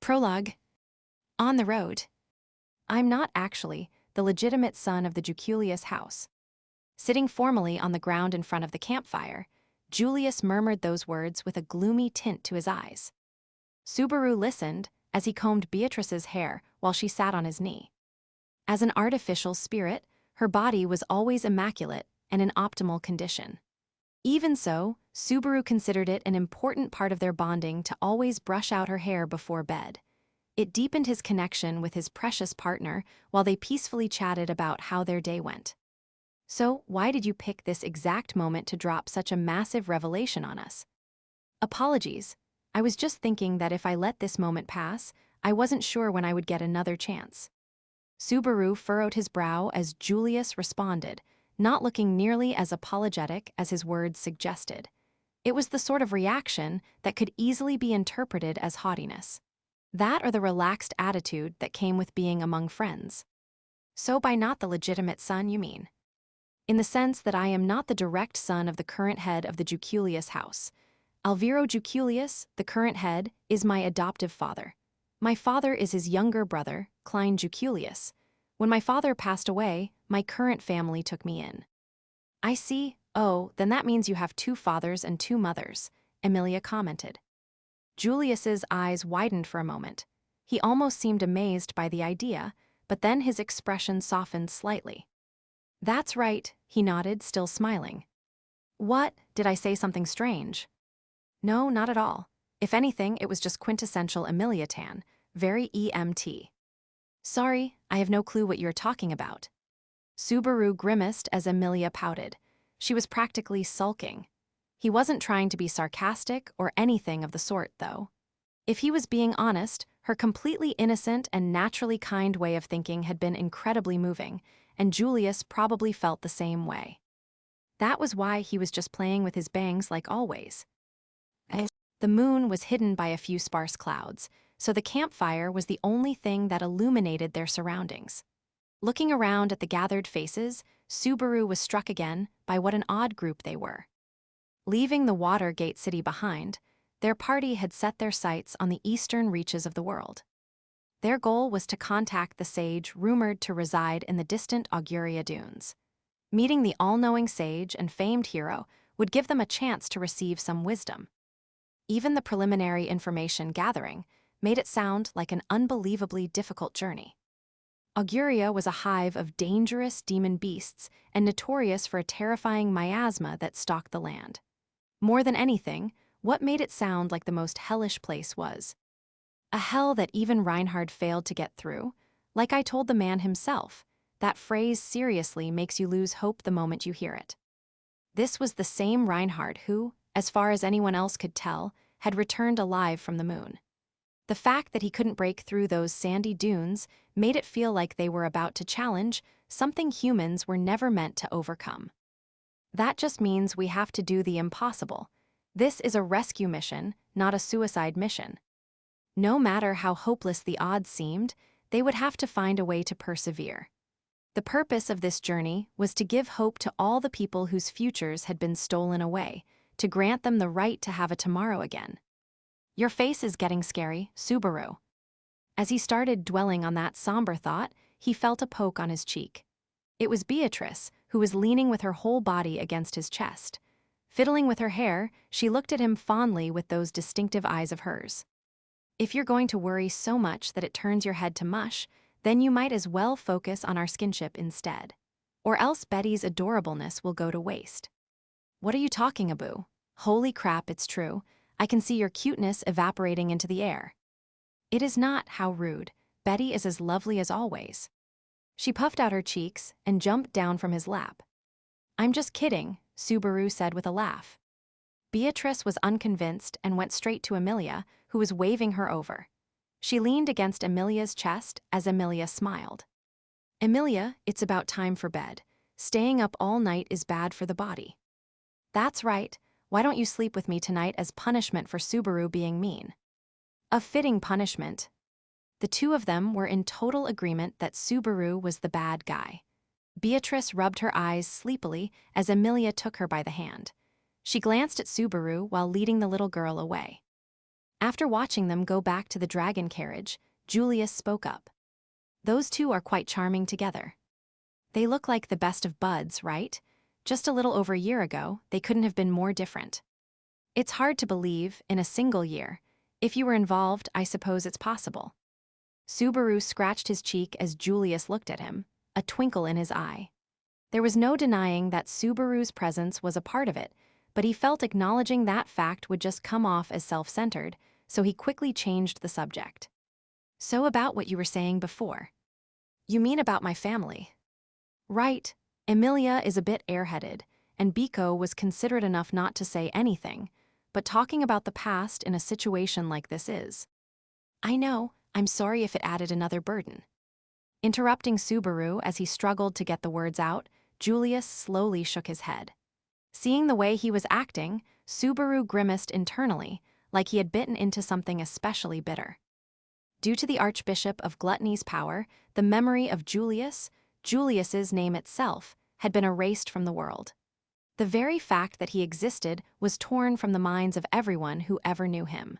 Prologue. On the road. I'm not actually the legitimate son of the Juculius house. Sitting formally on the ground in front of the campfire, Julius murmured those words with a gloomy tint to his eyes. Subaru listened as he combed Beatrice's hair while she sat on his knee. As an artificial spirit, her body was always immaculate and in optimal condition. Even so, Subaru considered it an important part of their bonding to always brush out her hair before bed. It deepened his connection with his precious partner while they peacefully chatted about how their day went. So, why did you pick this exact moment to drop such a massive revelation on us? Apologies. I was just thinking that if I let this moment pass, I wasn't sure when I would get another chance. Subaru furrowed his brow as Julius responded, not looking nearly as apologetic as his words suggested. It was the sort of reaction that could easily be interpreted as haughtiness. That or the relaxed attitude that came with being among friends. So by not the legitimate son, you mean? In the sense that I am not the direct son of the current head of the Juculius house. Alviro Juculius, the current head, is my adoptive father. My father is his younger brother, Klein Juculius. When my father passed away, my current family took me in. I see. Oh, then that means you have two fathers and two mothers, Emilia commented. Julius's eyes widened for a moment. He almost seemed amazed by the idea, but then his expression softened slightly. That's right, he nodded, still smiling. What, did I say something strange? No, not at all. If anything, it was just quintessential Emiliatan, very EMT. Sorry, I have no clue what you're talking about. Subaru grimaced as Emilia pouted. She was practically sulking. He wasn't trying to be sarcastic or anything of the sort, though. If he was being honest, her completely innocent and naturally kind way of thinking had been incredibly moving, and Julius probably felt the same way. That was why he was just playing with his bangs like always. The moon was hidden by a few sparse clouds, so the campfire was the only thing that illuminated their surroundings. Looking around at the gathered faces, Subaru was struck again by what an odd group they were. Leaving the Watergate city behind, their party had set their sights on the eastern reaches of the world. Their goal was to contact the sage rumored to reside in the distant Auguria Dunes. Meeting the all-knowing sage and famed hero would give them a chance to receive some wisdom. Even the preliminary information gathering made it sound like an unbelievably difficult journey. Auguria was a hive of dangerous demon beasts and notorious for a terrifying miasma that stalked the land. More than anything, what made it sound like the most hellish place was a hell that even Reinhard failed to get through. Like I told the man himself, that phrase seriously makes you lose hope the moment you hear it. This was the same Reinhard who, as far as anyone else could tell, had returned alive from the moon. The fact that he couldn't break through those sandy dunes made it feel like they were about to challenge something humans were never meant to overcome. That just means we have to do the impossible. This is a rescue mission, not a suicide mission. No matter how hopeless the odds seemed, they would have to find a way to persevere. The purpose of this journey was to give hope to all the people whose futures had been stolen away, to grant them the right to have a tomorrow again. Your face is getting scary, Subaru. As he started dwelling on that somber thought, he felt a poke on his cheek. It was Beatrice, who was leaning with her whole body against his chest. Fiddling with her hair, she looked at him fondly with those distinctive eyes of hers. If you're going to worry so much that it turns your head to mush, then you might as well focus on our skinship instead. Or else Betty's adorableness will go to waste. What are you talking about? Holy crap, it's true. I can see your cuteness evaporating into the air. It is not, how rude. Betty is as lovely as always. She puffed out her cheeks and jumped down from his lap. I'm just kidding, Subaru said with a laugh. Beatrice was unconvinced and went straight to Emilia, who was waving her over. She leaned against Emilia's chest as Emilia smiled. Emilia, it's about time for bed. Staying up all night is bad for the body. That's right. Why don't you sleep with me tonight as punishment for Subaru being mean? A fitting punishment. The two of them were in total agreement that Subaru was the bad guy. Beatrice rubbed her eyes sleepily as Emilia took her by the hand. She glanced at Subaru while leading the little girl away. After watching them go back to the dragon carriage, Julius spoke up. Those two are quite charming together. They look like the best of buds, right? Just a little over a year ago, they couldn't have been more different. It's hard to believe, in a single year. If you were involved, I suppose it's possible. Subaru scratched his cheek as Julius looked at him, a twinkle in his eye. There was no denying that Subaru's presence was a part of it, but he felt acknowledging that fact would just come off as self-centered, so he quickly changed the subject. So about what you were saying before. You mean about my family? Right. Emilia is a bit airheaded, and Biko was considerate enough not to say anything, but talking about the past in a situation like this is. I know, I'm sorry if it added another burden. Interrupting Subaru as he struggled to get the words out, Julius slowly shook his head. Seeing the way he was acting, Subaru grimaced internally, like he had bitten into something especially bitter. Due to the Archbishop of Gluttony's power, the memory of Julius's name itself, had been erased from the world. The very fact that he existed was torn from the minds of everyone who ever knew him.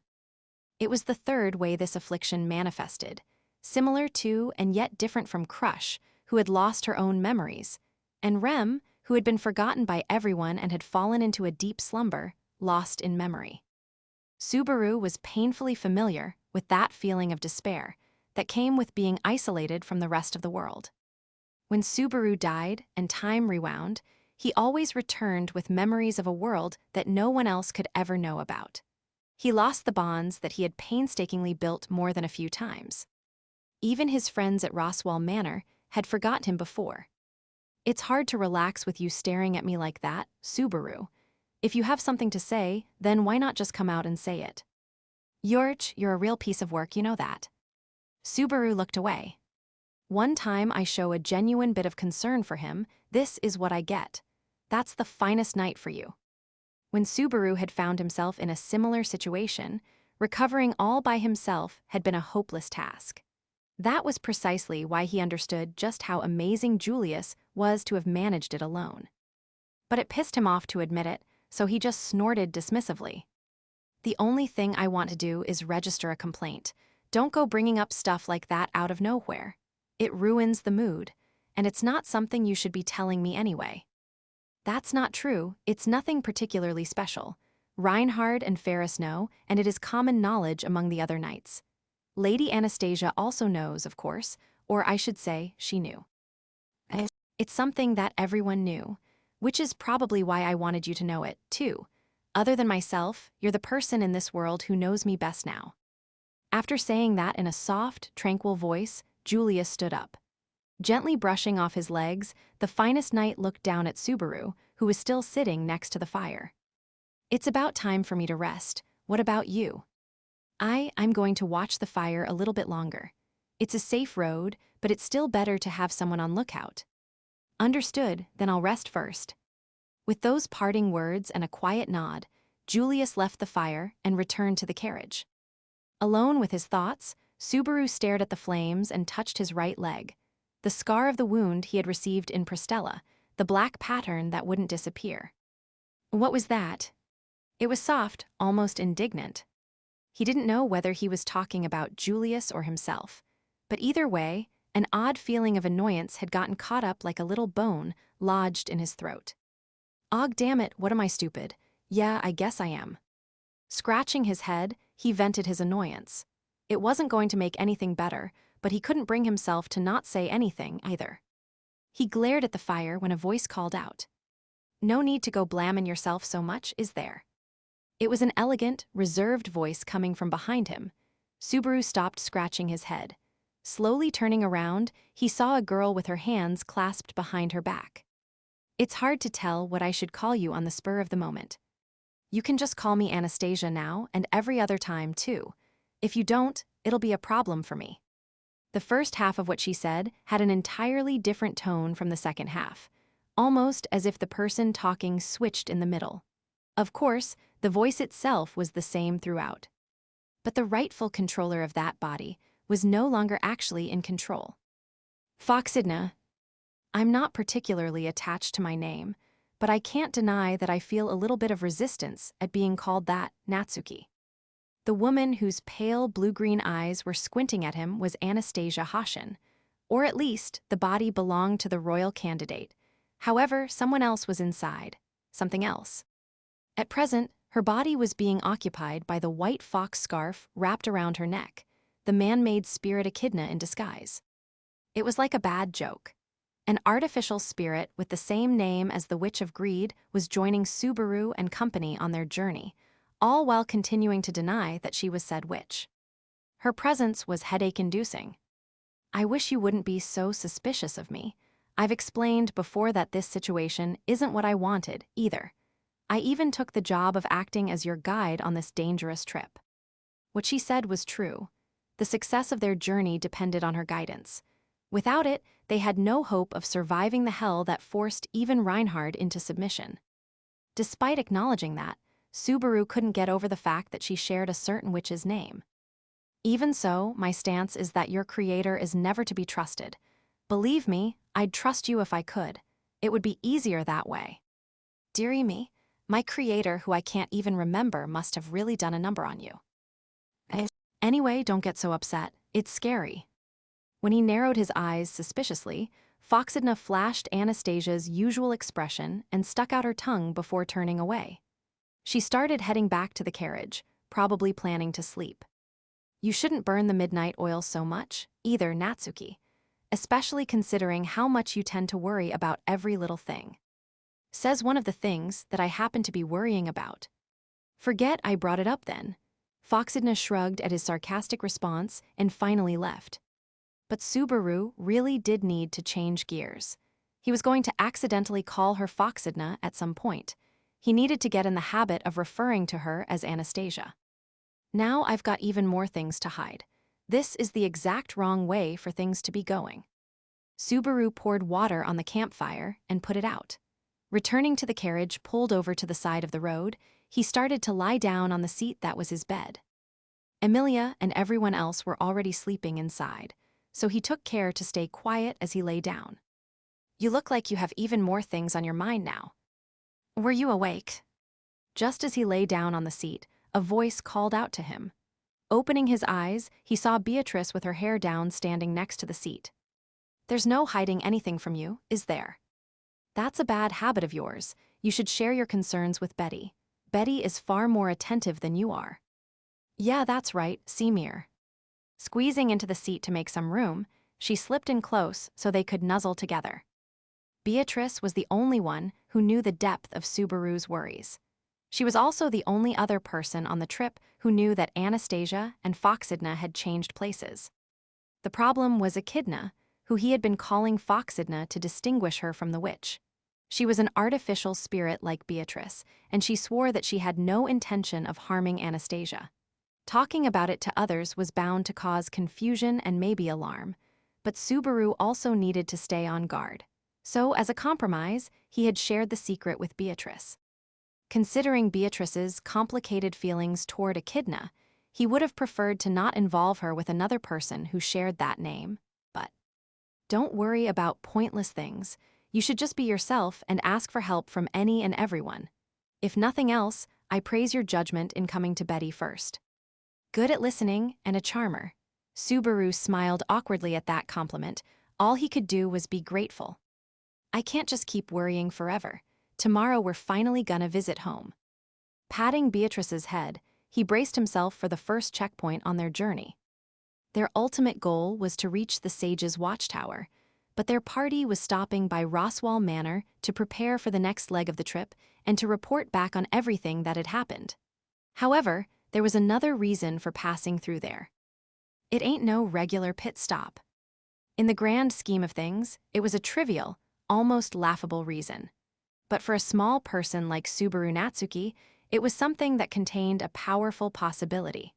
It was the third way this affliction manifested, similar to and yet different from Crush, who had lost her own memories, and Rem, who had been forgotten by everyone and had fallen into a deep slumber, lost in memory. Subaru was painfully familiar with that feeling of despair that came with being isolated from the rest of the world. When Subaru died and time rewound, he always returned with memories of a world that no one else could ever know about. He lost the bonds that he had painstakingly built more than a few times. Even his friends at Roswaal Manor had forgotten him before. It's hard to relax with you staring at me like that, Subaru. If you have something to say, then why not just come out and say it? You're a real piece of work, you know that. Subaru looked away. One time I show a genuine bit of concern for him, this is what I get. That's the finest night for you. When Subaru had found himself in a similar situation, recovering all by himself had been a hopeless task. That was precisely why he understood just how amazing Julius was to have managed it alone. But it pissed him off to admit it, so he just snorted dismissively. The only thing I want to do is register a complaint. Don't go bringing up stuff like that out of nowhere. It ruins the mood, and it's not something you should be telling me anyway. That's not true, it's nothing particularly special. Reinhard and Ferris know, and it is common knowledge among the other knights. Lady Anastasia also knows, of course, or I should say, she knew. It's something that everyone knew, which is probably why I wanted you to know it, too. Other than myself, you're the person in this world who knows me best now. After saying that in a soft, tranquil voice, Julius stood up. Gently brushing off his legs, the finest knight looked down at Subaru, who was still sitting next to the fire. It's about time for me to rest. What about you? I'm going to watch the fire a little bit longer. It's a safe road, but it's still better to have someone on lookout. Understood, then I'll rest first. With those parting words and a quiet nod, Julius left the fire and returned to the carriage. Alone with his thoughts, Subaru stared at the flames and touched his right leg. The scar of the wound he had received in Pristella, the black pattern that wouldn't disappear. What was that? It was soft, almost indignant. He didn't know whether he was talking about Julius or himself, but either way, an odd feeling of annoyance had gotten caught up like a little bone lodged in his throat. Og damn it, what am I stupid? Yeah, I guess I am. Scratching his head, he vented his annoyance. It wasn't going to make anything better, but he couldn't bring himself to not say anything either. He glared at the fire when a voice called out. No need to go blamin' yourself so much, is there? It was an elegant, reserved voice coming from behind him. Subaru stopped scratching his head. Slowly turning around, he saw a girl with her hands clasped behind her back. It's hard to tell what I should call you on the spur of the moment. You can just call me Anastasia now and every other time, too. If you don't, it'll be a problem for me. The first half of what she said had an entirely different tone from the second half, almost as if the person talking switched in the middle. Of course, the voice itself was the same throughout. But the rightful controller of that body was no longer actually in control. Foxidna. I'm not particularly attached to my name, but I can't deny that I feel a little bit of resistance at being called that, Natsuki. The woman whose pale blue-green eyes were squinting at him was Anastasia Hashin, or at least the body belonged to the royal candidate. However, someone else was inside, something else. At present, her body was being occupied by the white fox scarf wrapped around her neck, the man-made spirit echidna in disguise. It was like a bad joke. An artificial spirit with the same name as the Witch of Greed was joining Subaru and company on their journey, all while continuing to deny that she was said witch. Her presence was headache-inducing. I wish you wouldn't be so suspicious of me. I've explained before that this situation isn't what I wanted, either. I even took the job of acting as your guide on this dangerous trip. What she said was true. The success of their journey depended on her guidance. Without it, they had no hope of surviving the hell that forced even Reinhard into submission. Despite acknowledging that, Subaru couldn't get over the fact that she shared a certain witch's name. Even so, my stance is that your creator is never to be trusted. Believe me, I'd trust you if I could. It would be easier that way. Dearie me, my creator who I can't even remember must have really done a number on you. Anyway, don't get so upset. It's scary. When he narrowed his eyes suspiciously, Foxidna flashed Anastasia's usual expression and stuck out her tongue before turning away. She started heading back to the carriage, probably planning to sleep. You shouldn't burn the midnight oil so much, either, Natsuki, especially considering how much you tend to worry about every little thing. Says one of the things that I happen to be worrying about. Forget I brought it up then. Foxidna shrugged at his sarcastic response and finally left. But Subaru really did need to change gears. He was going to accidentally call her Foxidna at some point. He needed to get in the habit of referring to her as Anastasia. Now I've got even more things to hide. This is the exact wrong way for things to be going. Subaru poured water on the campfire and put it out. Returning to the carriage pulled over to the side of the road, he started to lie down on the seat that was his bed. Emilia and everyone else were already sleeping inside, so he took care to stay quiet as he lay down. You look like you have even more things on your mind now. Were you awake? Just as he lay down on the seat, a voice called out to him. Opening his eyes, he saw Beatrice with her hair down standing next to the seat. There's no hiding anything from you, is there? That's a bad habit of yours. You should share your concerns with Betty. Betty is far more attentive than you are. Yeah, that's right, Semir. Squeezing into the seat to make some room, she slipped in close so they could nuzzle together. Beatrice was the only one who knew the depth of Subaru's worries. She was also the only other person on the trip who knew that Anastasia and Foxidna had changed places. The problem was Echidna, who he had been calling Foxidna to distinguish her from the witch. She was an artificial spirit like Beatrice, and she swore that she had no intention of harming Anastasia. Talking about it to others was bound to cause confusion and maybe alarm, but Subaru also needed to stay on guard. So, as a compromise, he had shared the secret with Beatrice. Considering Beatrice's complicated feelings toward Echidna, he would have preferred to not involve her with another person who shared that name, but don't worry about pointless things. You should just be yourself and ask for help from any and everyone. If nothing else, I praise your judgment in coming to Betty first. Good at listening and a charmer. Subaru smiled awkwardly at that compliment. All he could do was be grateful. I can't just keep worrying forever. Tomorrow we're finally gonna visit home. Patting Beatrice's head, he braced himself for the first checkpoint on their journey. Their ultimate goal was to reach the Sage's Watchtower, but their party was stopping by Roswaal Manor to prepare for the next leg of the trip and to report back on everything that had happened. However, there was another reason for passing through there. It ain't no regular pit stop. In the grand scheme of things, it was a trivial, almost laughable reason. But for a small person like Subaru Natsuki, it was something that contained a powerful possibility.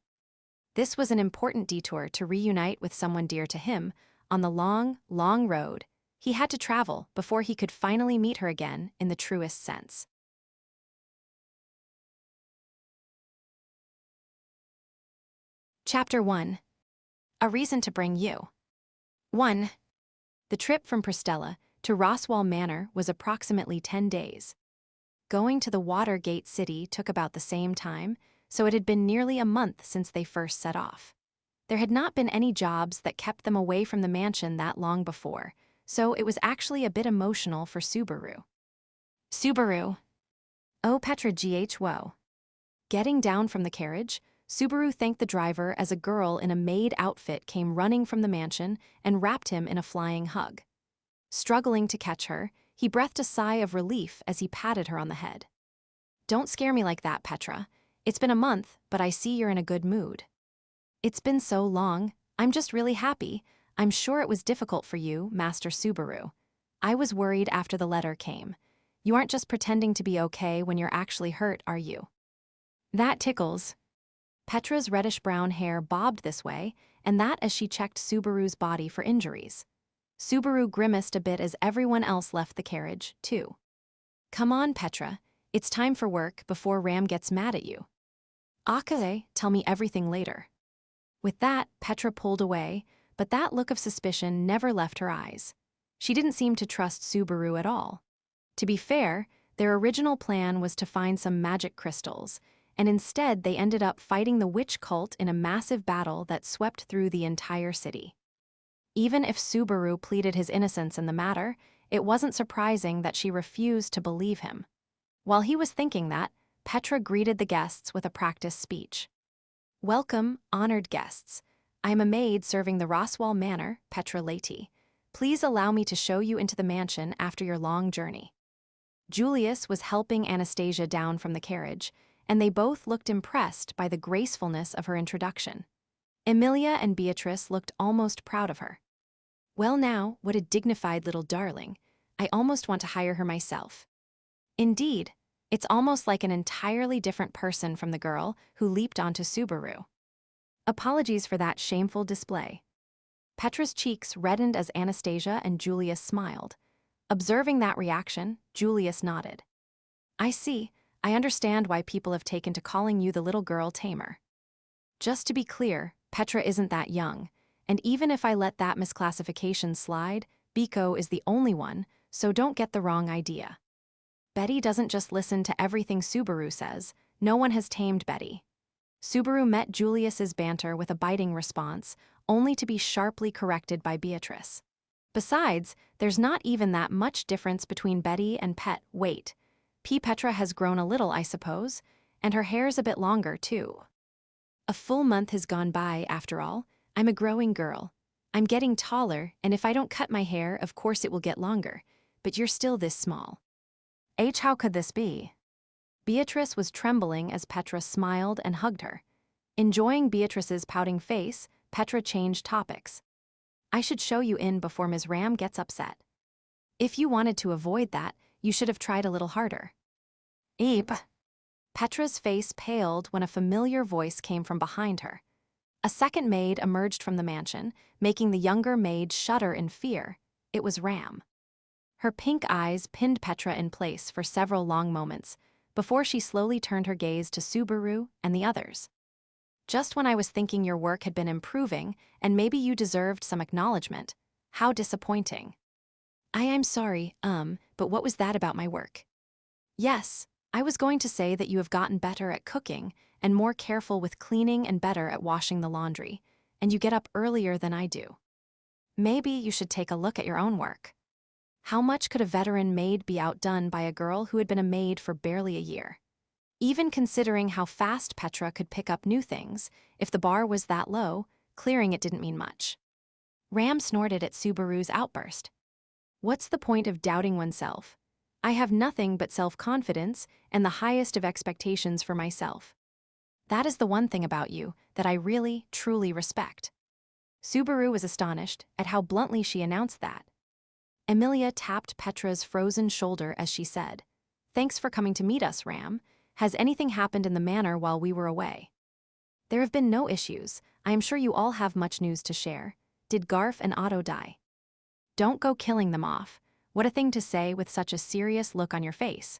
This was an important detour to reunite with someone dear to him on the long, long road he had to travel before he could finally meet her again in the truest sense. Chapter 1. A Reason to Bring You. 1. The trip from Pristella to Roswaal Manor was approximately 10 days. Going to the Watergate City took about the same time, so it had been nearly a month since they first set off. There had not been any jobs that kept them away from the mansion that long before, so it was actually a bit emotional for Subaru. Subaru. Oh, Petra GH whoa. Getting down from the carriage, Subaru thanked the driver as a girl in a maid outfit came running from the mansion and wrapped him in a flying hug. Struggling to catch her, he breathed a sigh of relief as he patted her on the head. Don't scare me like that, Petra. It's been a month, but I see you're in a good mood. It's been so long. I'm just really happy. I'm sure it was difficult for you, Master Subaru. I was worried after the letter came. You aren't just pretending to be okay when you're actually hurt, are you? That tickles. Petra's reddish-brown hair bobbed this way, and that as she checked Subaru's body for injuries. Subaru grimaced a bit as everyone else left the carriage, too. Come on, Petra. It's time for work before Ram gets mad at you. Okay, tell me everything later. With that, Petra pulled away, but that look of suspicion never left her eyes. She didn't seem to trust Subaru at all. To be fair, their original plan was to find some magic crystals, and instead they ended up fighting the witch cult in a massive battle that swept through the entire city. Even if Subaru pleaded his innocence in the matter, it wasn't surprising that she refused to believe him. While he was thinking that, Petra greeted the guests with a practiced speech. Welcome, honored guests. I am a maid serving the Roswaal Manor, Petra Leti. Please allow me to show you into the mansion after your long journey. Julius was helping Anastasia down from the carriage, and they both looked impressed by the gracefulness of her introduction. Emilia and Beatrice looked almost proud of her. Well now, what a dignified little darling. I almost want to hire her myself. Indeed, it's almost like an entirely different person from the girl who leaped onto Subaru. Apologies for that shameful display. Petra's cheeks reddened as Anastasia and Julius smiled. Observing that reaction, Julius nodded. I see. I understand why people have taken to calling you the little girl tamer. Just to be clear, Petra isn't that young, and even if I let that misclassification slide, Biko is the only one, so don't get the wrong idea. Betty doesn't just listen to everything Subaru says. No one has tamed Betty. Subaru met Julius's banter with a biting response, only to be sharply corrected by Beatrice. Besides, there's not even that much difference between Betty and Pet. Wait. Petra has grown a little, I suppose, and her hair's a bit longer, too. A full month has gone by, after all. I'm a growing girl. I'm getting taller, and if I don't cut my hair, of course it will get longer. But you're still this small. How could this be? Beatrice was trembling as Petra smiled and hugged her. Enjoying Beatrice's pouting face, Petra changed topics. I should show you in before Ms. Ram gets upset. If you wanted to avoid that, you should have tried a little harder. Eep. Petra's face paled when a familiar voice came from behind her. A second maid emerged from the mansion, making the younger maid shudder in fear. It was Ram. Her pink eyes pinned Petra in place for several long moments, before she slowly turned her gaze to Subaru and the others. Just when I was thinking your work had been improving, and maybe you deserved some acknowledgement. How disappointing. I'm sorry, but what was that about my work? Yes, I was going to say that you have gotten better at cooking and more careful with cleaning and better at washing the laundry, and you get up earlier than I do. Maybe you should take a look at your own work. How much could a veteran maid be outdone by a girl who had been a maid for barely a year? Even considering how fast Petra could pick up new things, if the bar was that low, clearing it didn't mean much. Ram snorted at Subaru's outburst. What's the point of doubting oneself? I have nothing but self-confidence and the highest of expectations for myself. That is the one thing about you that I really, truly respect. Subaru was astonished at how bluntly she announced that. Emilia tapped Petra's frozen shoulder as she said, Thanks for coming to meet us, Ram. Has anything happened in the manor while we were away? There have been no issues. I am sure you all have much news to share. Did Garf and Otto die? Don't go killing them off. What a thing to say with such a serious look on your face.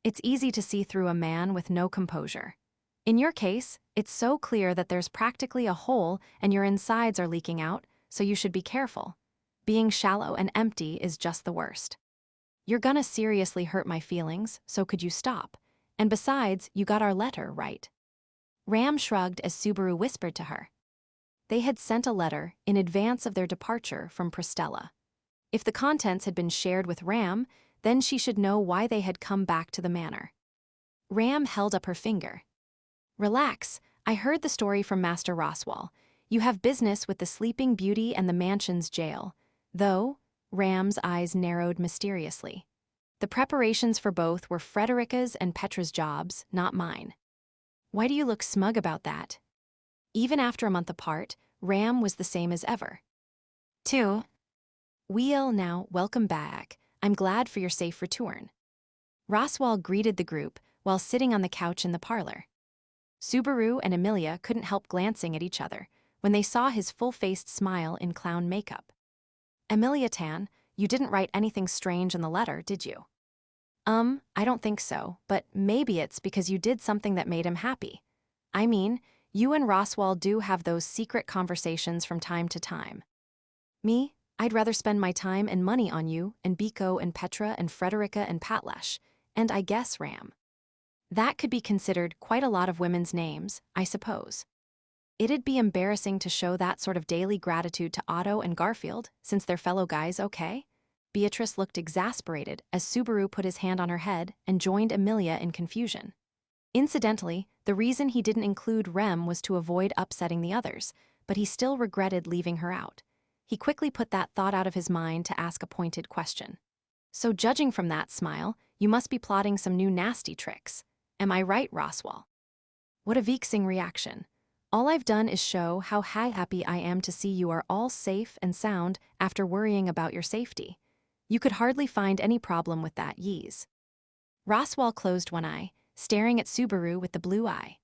It's easy to see through a man with no composure. In your case, it's so clear that there's practically a hole and your insides are leaking out, so you should be careful. Being shallow and empty is just the worst. You're gonna seriously hurt my feelings, so could you stop? And besides, you got our letter, right? Ram shrugged as Subaru whispered to her. They had sent a letter in advance of their departure from Pristella. If the contents had been shared with Ram, then she should know why they had come back to the manor. Ram held up her finger. Relax, I heard the story from Master Roswaal. You have business with the Sleeping Beauty and the mansion's jail. Though, Ram's eyes narrowed mysteriously. The preparations for both were Frederica's and Petra's jobs, not mine. Why do you look smug about that? Even after a month apart, Ram was the same as ever. 2. Well now, welcome back. I'm glad for your safe return. Roswaal greeted the group while sitting on the couch in the parlor. Subaru and Amelia couldn't help glancing at each other when they saw his full-faced smile in clown makeup. Amelia Tan, you didn't write anything strange in the letter, did you? I don't think so, but maybe it's because you did something that made him happy. I mean, you and Roswaal do have those secret conversations from time to time. Me? I'd rather spend my time and money on you and Biko and Petra and Frederica and Patlash, and I guess Ram. That could be considered quite a lot of women's names, I suppose. It'd be embarrassing to show that sort of daily gratitude to Otto and Garfield, since they're fellow guys, okay? Beatrice looked exasperated as Subaru put his hand on her head and joined Amelia in confusion. Incidentally, the reason he didn't include Rem was to avoid upsetting the others, but he still regretted leaving her out. He quickly put that thought out of his mind to ask a pointed question. So judging from that smile, you must be plotting some new nasty tricks. Am I right, Roswaal? What a vexing reaction. All I've done is show how happy I am to see you are all safe and sound after worrying about your safety. You could hardly find any problem with that, yees. Roswaal closed one eye, staring at Subaru with the blue eye.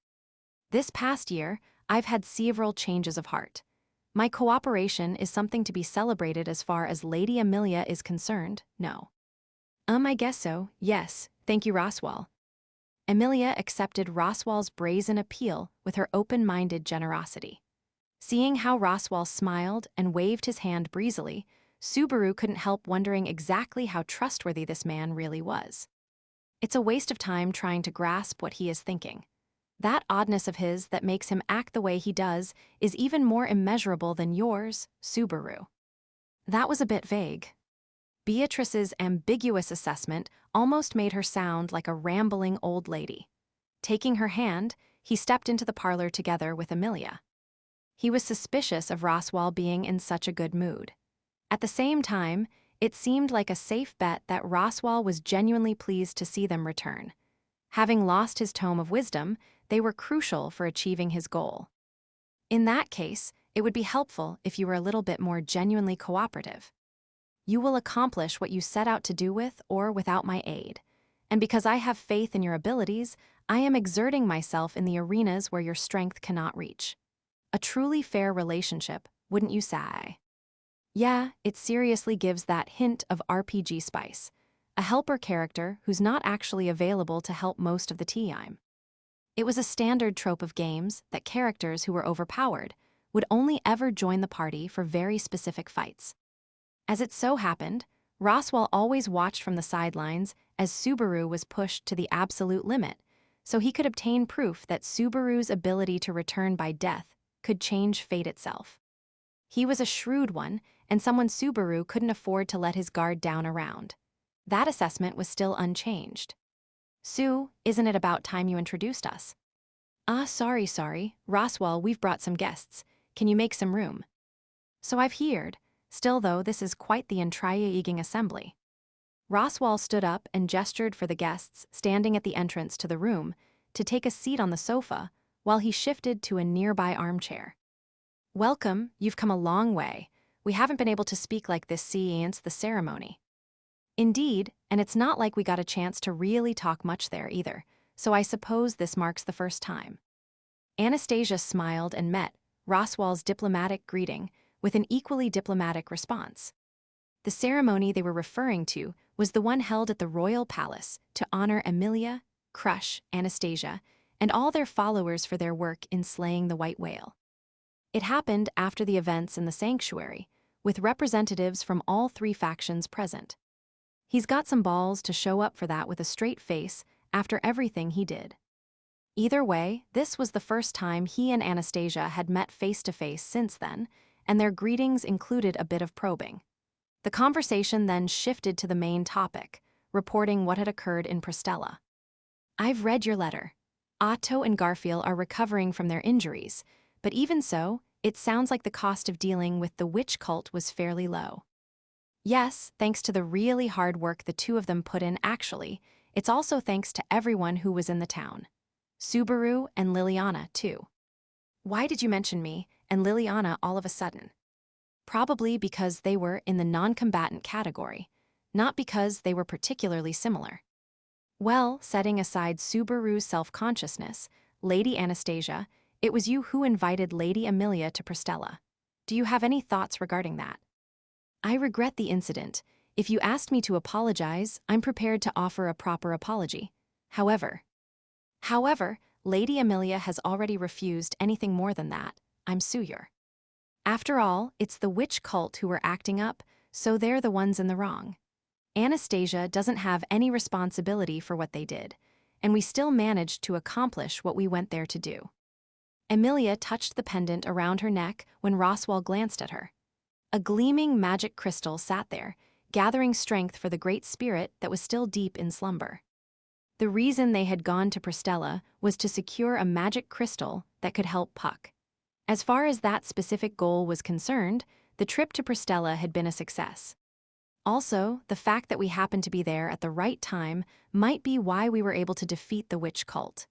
This past year, I've had several changes of heart. My cooperation is something to be celebrated as far as Lady Amelia is concerned, no. I guess so, yes, thank you, Roswaal. Amelia accepted Roswaal's brazen appeal with her open-minded generosity. Seeing how Roswaal smiled and waved his hand breezily, Subaru couldn't help wondering exactly how trustworthy this man really was. It's a waste of time trying to grasp what he is thinking. That oddness of his that makes him act the way he does is even more immeasurable than yours, Subaru. That was a bit vague. Beatrice's ambiguous assessment almost made her sound like a rambling old lady. Taking her hand, he stepped into the parlor together with Amelia. He was suspicious of Roswaal being in such a good mood. At the same time, it seemed like a safe bet that Roswaal was genuinely pleased to see them return. Having lost his tome of wisdom, they were crucial for achieving his goal. In that case, it would be helpful if you were a little bit more genuinely cooperative. You will accomplish what you set out to do with or without my aid. And because I have faith in your abilities, I am exerting myself in the arenas where your strength cannot reach. A truly fair relationship, wouldn't you say? Yeah, it seriously gives that hint of RPG spice. A helper character who's not actually available to help most of the time. It was a standard trope of games that characters who were overpowered would only ever join the party for very specific fights. As it so happened, Roswaal always watched from the sidelines as Subaru was pushed to the absolute limit, so he could obtain proof that Subaru's ability to return by death could change fate itself. He was a shrewd one, and someone Subaru couldn't afford to let his guard down around. That assessment was still unchanged. Sue, isn't it about time you introduced us? Sorry. Roswaal, we've brought some guests. Can you make some room? So I've heard. Still though, this is quite the intriguing assembly. Roswaal stood up and gestured for the guests standing at the entrance to the room to take a seat on the sofa while he shifted to a nearby armchair. Welcome, you've come a long way. We haven't been able to speak like this since the ceremony. Indeed, and it's not like we got a chance to really talk much there either, so I suppose this marks the first time. Anastasia smiled and met Roswaal's diplomatic greeting with an equally diplomatic response. The ceremony they were referring to was the one held at the royal palace to honor Amelia, Crush, Anastasia, and all their followers for their work in slaying the white whale. It happened after the events in the sanctuary, with representatives from all three factions present. He's got some balls to show up for that with a straight face after everything he did. Either way, this was the first time he and Anastasia had met face-to-face since then, and their greetings included a bit of probing. The conversation then shifted to the main topic, reporting what had occurred in Pristella. "I've read your letter. Otto and Garfield are recovering from their injuries, but even so, it sounds like the cost of dealing with the witch cult was fairly low." "Yes, thanks to the really hard work the two of them put in actually. It's also thanks to everyone who was in the town. Subaru and Liliana, too." "Why did you mention me and Liliana all of a sudden?" "Probably because they were in the non-combatant category, not because they were particularly similar." "Well, setting aside Subaru's self-consciousness, Lady Anastasia, it was you who invited Lady Amelia to Pristella. Do you have any thoughts regarding that?" "I regret the incident. If you asked me to apologize, I'm prepared to offer a proper apology. However, Lady Amelia has already refused anything more than that. I'm sure. After all, it's the witch cult who were acting up, so they're the ones in the wrong. Anastasia doesn't have any responsibility for what they did, and we still managed to accomplish what we went there to do." Amelia touched the pendant around her neck when Roswaal glanced at her. A gleaming magic crystal sat there, gathering strength for the great spirit that was still deep in slumber. The reason they had gone to Pristella was to secure a magic crystal that could help Puck. As far as that specific goal was concerned, the trip to Pristella had been a success. Also, the fact that we happened to be there at the right time might be why we were able to defeat the witch cult.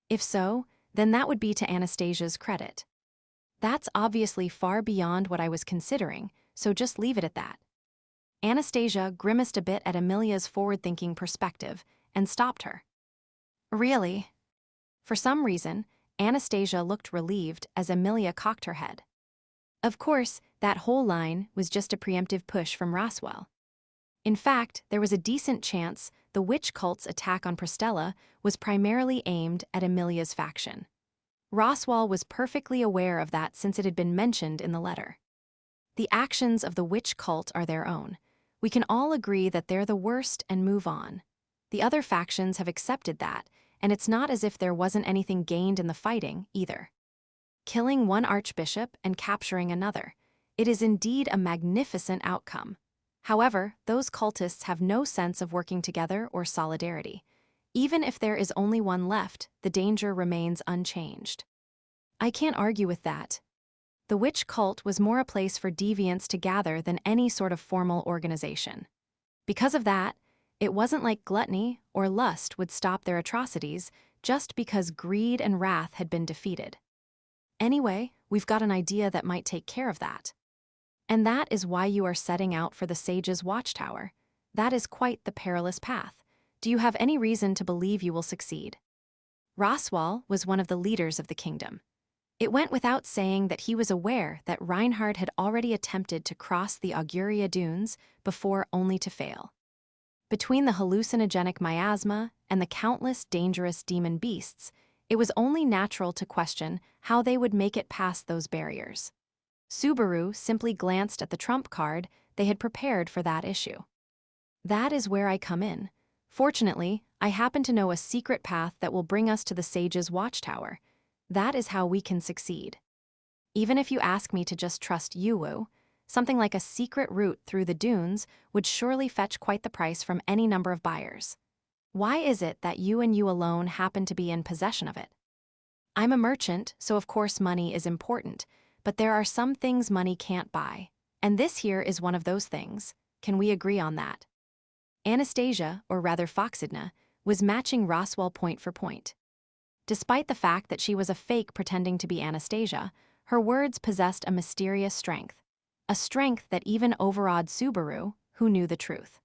If so, then that would be to Anastasia's credit. That's obviously far beyond what I was considering, so just leave it at that. Anastasia grimaced a bit at Amelia's forward-thinking perspective and stopped her. "Really?" For some reason, Anastasia looked relieved as Amelia cocked her head. Of course, that whole line was just a preemptive push from Roswaal. In fact, there was a decent chance the witch cult's attack on Pristella was primarily aimed at Amelia's faction. Roswaal was perfectly aware of that since it had been mentioned in the letter. The actions of the witch cult are their own. We can all agree that they're the worst and move on. The other factions have accepted that, and it's not as if there wasn't anything gained in the fighting, either. Killing one archbishop and capturing another. It is indeed a magnificent outcome. However, those cultists have no sense of working together or solidarity. Even if there is only one left, the danger remains unchanged. I can't argue with that. The witch cult was more a place for deviants to gather than any sort of formal organization. Because of that, it wasn't like gluttony or lust would stop their atrocities just because greed and wrath had been defeated. Anyway, we've got an idea that might take care of that. And that is why you are setting out for the Sage's Watchtower. That is quite the perilous path. Do you have any reason to believe you will succeed? Roswaal was one of the leaders of the kingdom. It went without saying that he was aware that Reinhard had already attempted to cross the Auguria Dunes before only to fail. Between the hallucinogenic miasma and the countless dangerous demon beasts, it was only natural to question how they would make it past those barriers. Subaru simply glanced at the trump card they had prepared for that issue. That is where I come in. Fortunately, I happen to know a secret path that will bring us to the Sage's Watchtower. That is how we can succeed. Even if you ask me to just trust you, something like a secret route through the dunes would surely fetch quite the price from any number of buyers. Why is it that you and you alone happen to be in possession of it? I'm a merchant, so of course money is important, but there are some things money can't buy, and this here is one of those things. Can we agree on that? Anastasia, or rather Foxidna, was matching Roswaal point for point. Despite the fact that she was a fake pretending to be Anastasia, her words possessed a mysterious strength. A strength that even overawed Subaru, who knew the truth.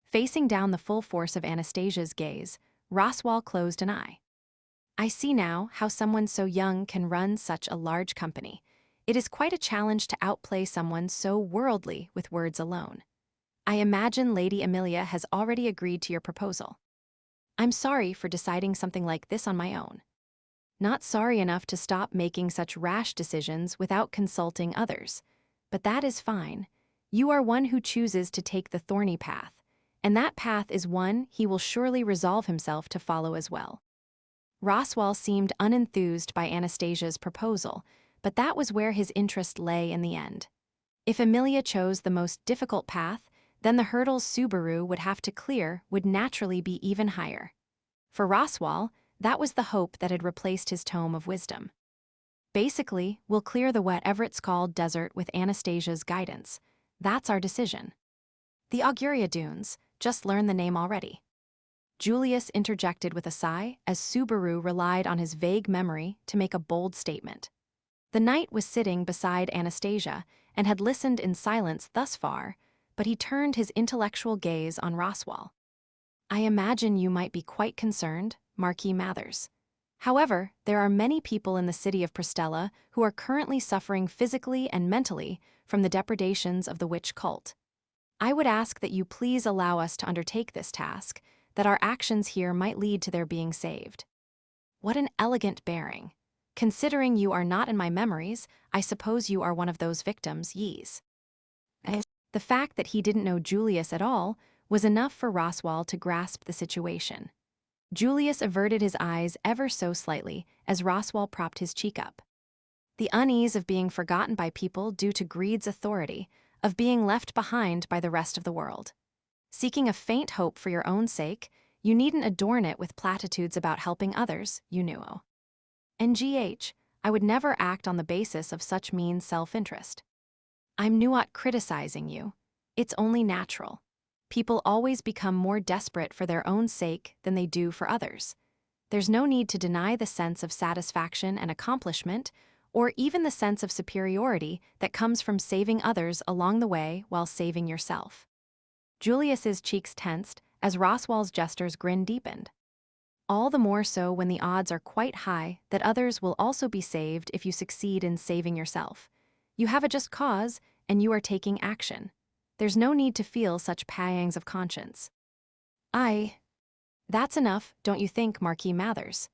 Facing down the full force of Anastasia's gaze, Roswaal closed an eye. I see now how someone so young can run such a large company. It is quite a challenge to outplay someone so worldly with words alone. I imagine Lady Amelia has already agreed to your proposal. I'm sorry for deciding something like this on my own. Not sorry enough to stop making such rash decisions without consulting others. But that is fine. You are one who chooses to take the thorny path, and that path is one he will surely resolve himself to follow as well. Roswaal seemed unenthused by Anastasia's proposal, but that was where his interest lay in the end. If Amelia chose the most difficult path, then the hurdles Subaru would have to clear would naturally be even higher. For Roswaal, that was the hope that had replaced his tome of wisdom. Basically, we'll clear the whatever it's called desert with Anastasia's guidance. That's our decision. The Auguria Dunes, just learned the name already. Julius interjected with a sigh as Subaru relied on his vague memory to make a bold statement. The knight was sitting beside Anastasia and had listened in silence thus far, but he turned his intellectual gaze on Roswaal. I imagine you might be quite concerned, Marquis Mathers. However, there are many people in the city of Pristella who are currently suffering physically and mentally from the depredations of the witch cult. I would ask that you please allow us to undertake this task, that our actions here might lead to their being saved. What an elegant bearing. Considering you are not in my memories, I suppose you are one of those victims, yes. The fact that he didn't know Julius at all was enough for Roswaal to grasp the situation. Julius averted his eyes ever so slightly as Roswaal propped his cheek up. The unease of being forgotten by people due to greed's authority, of being left behind by the rest of the world. Seeking a faint hope for your own sake, you needn't adorn it with platitudes about helping others, you know. NGH, I would never act on the basis of such mean self-interest. I'm not criticizing you. It's only natural. People always become more desperate for their own sake than they do for others. There's no need to deny the sense of satisfaction and accomplishment, or even the sense of superiority that comes from saving others along the way while saving yourself. Julius's cheeks tensed as Roswaal's jester's grin deepened. All the more so when the odds are quite high that others will also be saved if you succeed in saving yourself. You have a just cause, and you are taking action. There's no need to feel such pangs of conscience. That's enough, don't you think, Marquis Mathers?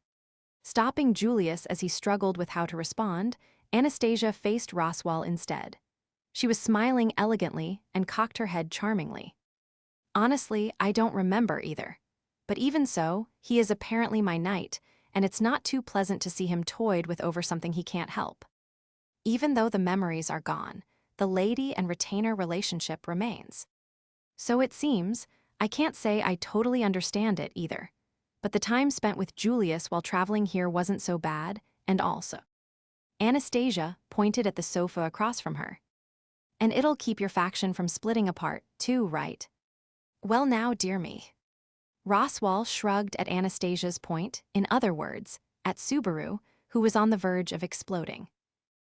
Stopping Julius as he struggled with how to respond, Anastasia faced Roswaal instead. She was smiling elegantly and cocked her head charmingly. Honestly, I don't remember either. But even so, he is apparently my knight, and it's not too pleasant to see him toyed with over something he can't help. Even though the memories are gone, the lady and retainer relationship remains. So it seems, I can't say I totally understand it either. But the time spent with Julius while traveling here wasn't so bad, and also. Anastasia pointed at the sofa across from her. And it'll keep your faction from splitting apart, too, right? Well now, dear me. Roswaal shrugged at Anastasia's point, in other words, at Subaru, who was on the verge of exploding.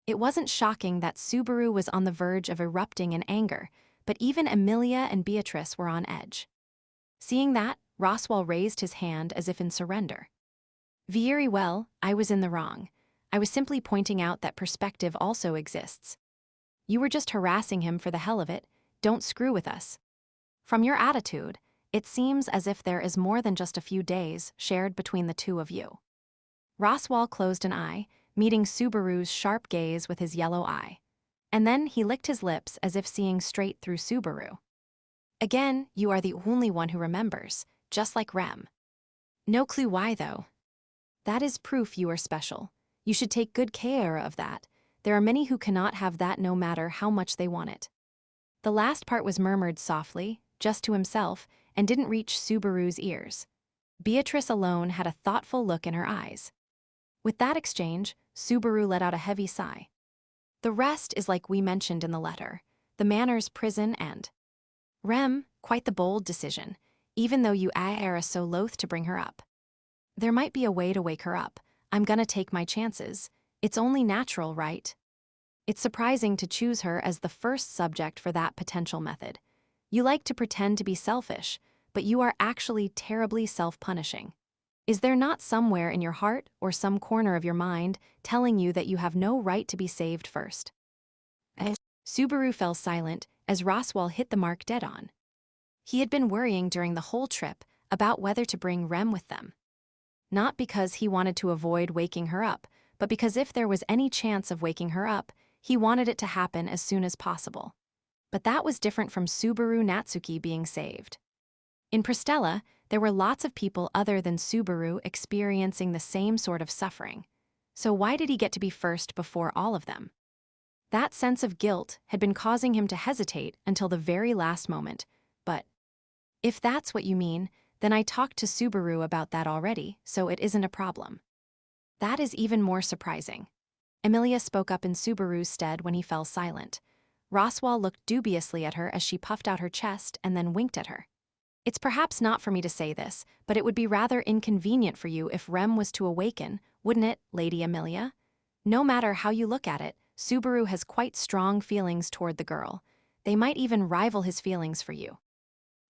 It wasn't shocking that Subaru was on the verge of erupting in anger, but even Amelia and Beatrice were on edge. Seeing that, Roswaal raised his hand as if in surrender. Very well, I was in the wrong. I was simply pointing out that perspective also exists. You were just harassing him for the hell of it. Don't screw with us. From your attitude, it seems as if there is more than just a few days shared between the two of you. Roswaal closed an eye, meeting Subaru's sharp gaze with his yellow eye. And then he licked his lips as if seeing straight through Subaru. Again, you are the only one who remembers, just like Rem. No clue why, though. That is proof you are special. You should take good care of that. There are many who cannot have that no matter how much they want it. The last part was murmured softly, just to himself, and didn't reach Subaru's ears. Beatrice alone had a thoughtful look in her eyes. With that exchange, Subaru let out a heavy sigh. The rest is like we mentioned in the letter, the Manor's prison and... Rem, quite the bold decision, even though you are so loath to bring her up. There might be a way to wake her up. I'm gonna take my chances. It's only natural, right? It's surprising to choose her as the first subject for that potential method. You like to pretend to be selfish, but you are actually terribly self-punishing. Is there not somewhere in your heart or some corner of your mind telling you that you have no right to be saved first? Subaru fell silent as Roswaal hit the mark dead on. He had been worrying during the whole trip about whether to bring Rem with them. Not because he wanted to avoid waking her up, but because if there was any chance of waking her up, he wanted it to happen as soon as possible. But that was different from Subaru Natsuki being saved. In Pristella, there were lots of people other than Subaru experiencing the same sort of suffering. So why did he get to be first before all of them? That sense of guilt had been causing him to hesitate until the very last moment. But if that's what you mean, then I talked to Subaru about that already, so it isn't a problem. That is even more surprising. Emilia spoke up in Subaru's stead when he fell silent. Roswaal looked dubiously at her as she puffed out her chest and then winked at her. It's perhaps not for me to say this, but it would be rather inconvenient for you if Rem was to awaken, wouldn't it, Lady Emilia? No matter how you look at it, Subaru has quite strong feelings toward the girl. They might even rival his feelings for you.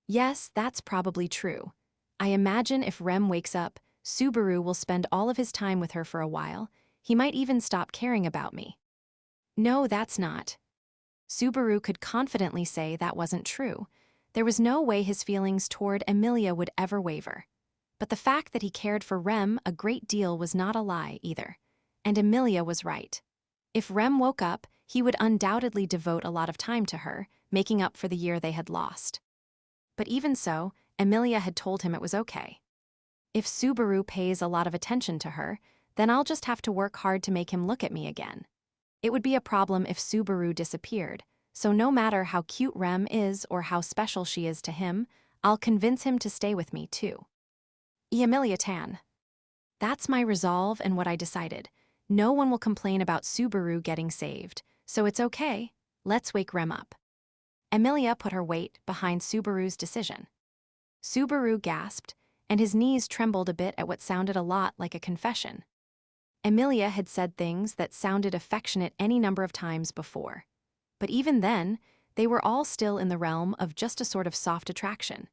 Yes, that's probably true. I imagine if Rem wakes up, Subaru will spend all of his time with her for a while. He might even stop caring about me. No, that's not. Subaru could confidently say that wasn't true. There was no way his feelings toward Emilia would ever waver. But the fact that he cared for Rem a great deal was not a lie either. And Emilia was right. If Rem woke up, he would undoubtedly devote a lot of time to her, making up for the year they had lost. But even so, Emilia had told him it was okay. If Subaru pays a lot of attention to her, then I'll just have to work hard to make him look at me again. It would be a problem if Subaru disappeared, so no matter how cute Rem is or how special she is to him, I'll convince him to stay with me too. Emilia Tan. That's my resolve and what I decided. No one will complain about Subaru getting saved, so it's okay. Let's wake Rem up. Emilia put her weight behind Subaru's decision. Subaru gasped, and his knees trembled a bit at what sounded a lot like a confession. Emilia had said things that sounded affectionate any number of times before. But even then, they were all still in the realm of just a sort of soft attraction.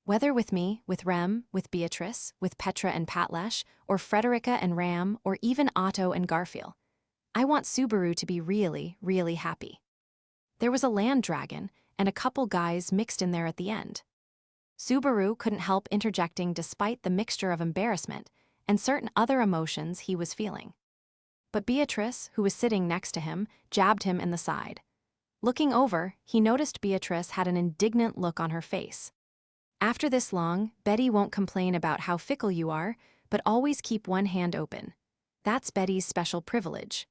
Whether with me, with Rem, with Beatrice, with Petra and Patlesh, or Frederica and Ram, or even Otto and Garfield, I want Subaru to be really, really happy. There was a land dragon and a couple guys mixed in there at the end. Subaru couldn't help interjecting despite the mixture of embarrassment and certain other emotions he was feeling. But Beatrice, who was sitting next to him, jabbed him in the side. Looking over, he noticed Beatrice had an indignant look on her face. After this long, Betty won't complain about how fickle you are, but always keep one hand open. That's Betty's special privilege.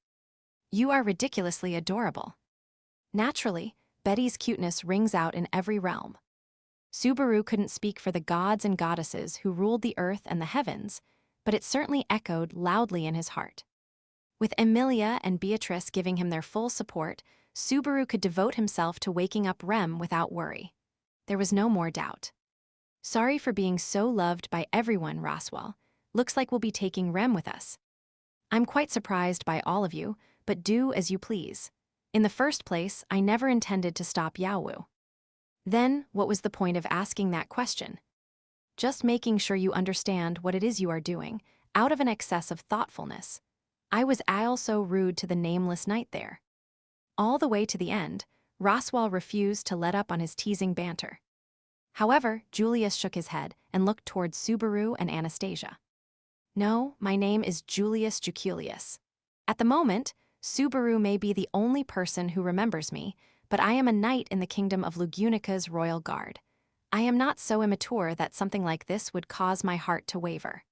You are ridiculously adorable. Naturally, Betty's cuteness rings out in every realm. Subaru couldn't speak for the gods and goddesses who ruled the earth and the heavens, but it certainly echoed loudly in his heart. With Emilia and Beatrice giving him their full support, Subaru could devote himself to waking up Rem without worry. There was no more doubt. Sorry for being so loved by everyone, Roswaal. Looks like we'll be taking Rem with us. I'm quite surprised by all of you, but do as you please. In the first place, I never intended to stop Yaowu. Then, what was the point of asking that question? Just making sure you understand what it is you are doing, out of an excess of thoughtfulness. I was also rude to the nameless knight there. All the way to the end, Roswaal refused to let up on his teasing banter. However, Julius shook his head and looked towards Subaru and Anastasia. No, my name is Julius Juculius. At the moment, Subaru may be the only person who remembers me, but I am a knight in the kingdom of Lugunica's royal guard. I am not so immature that something like this would cause my heart to waver.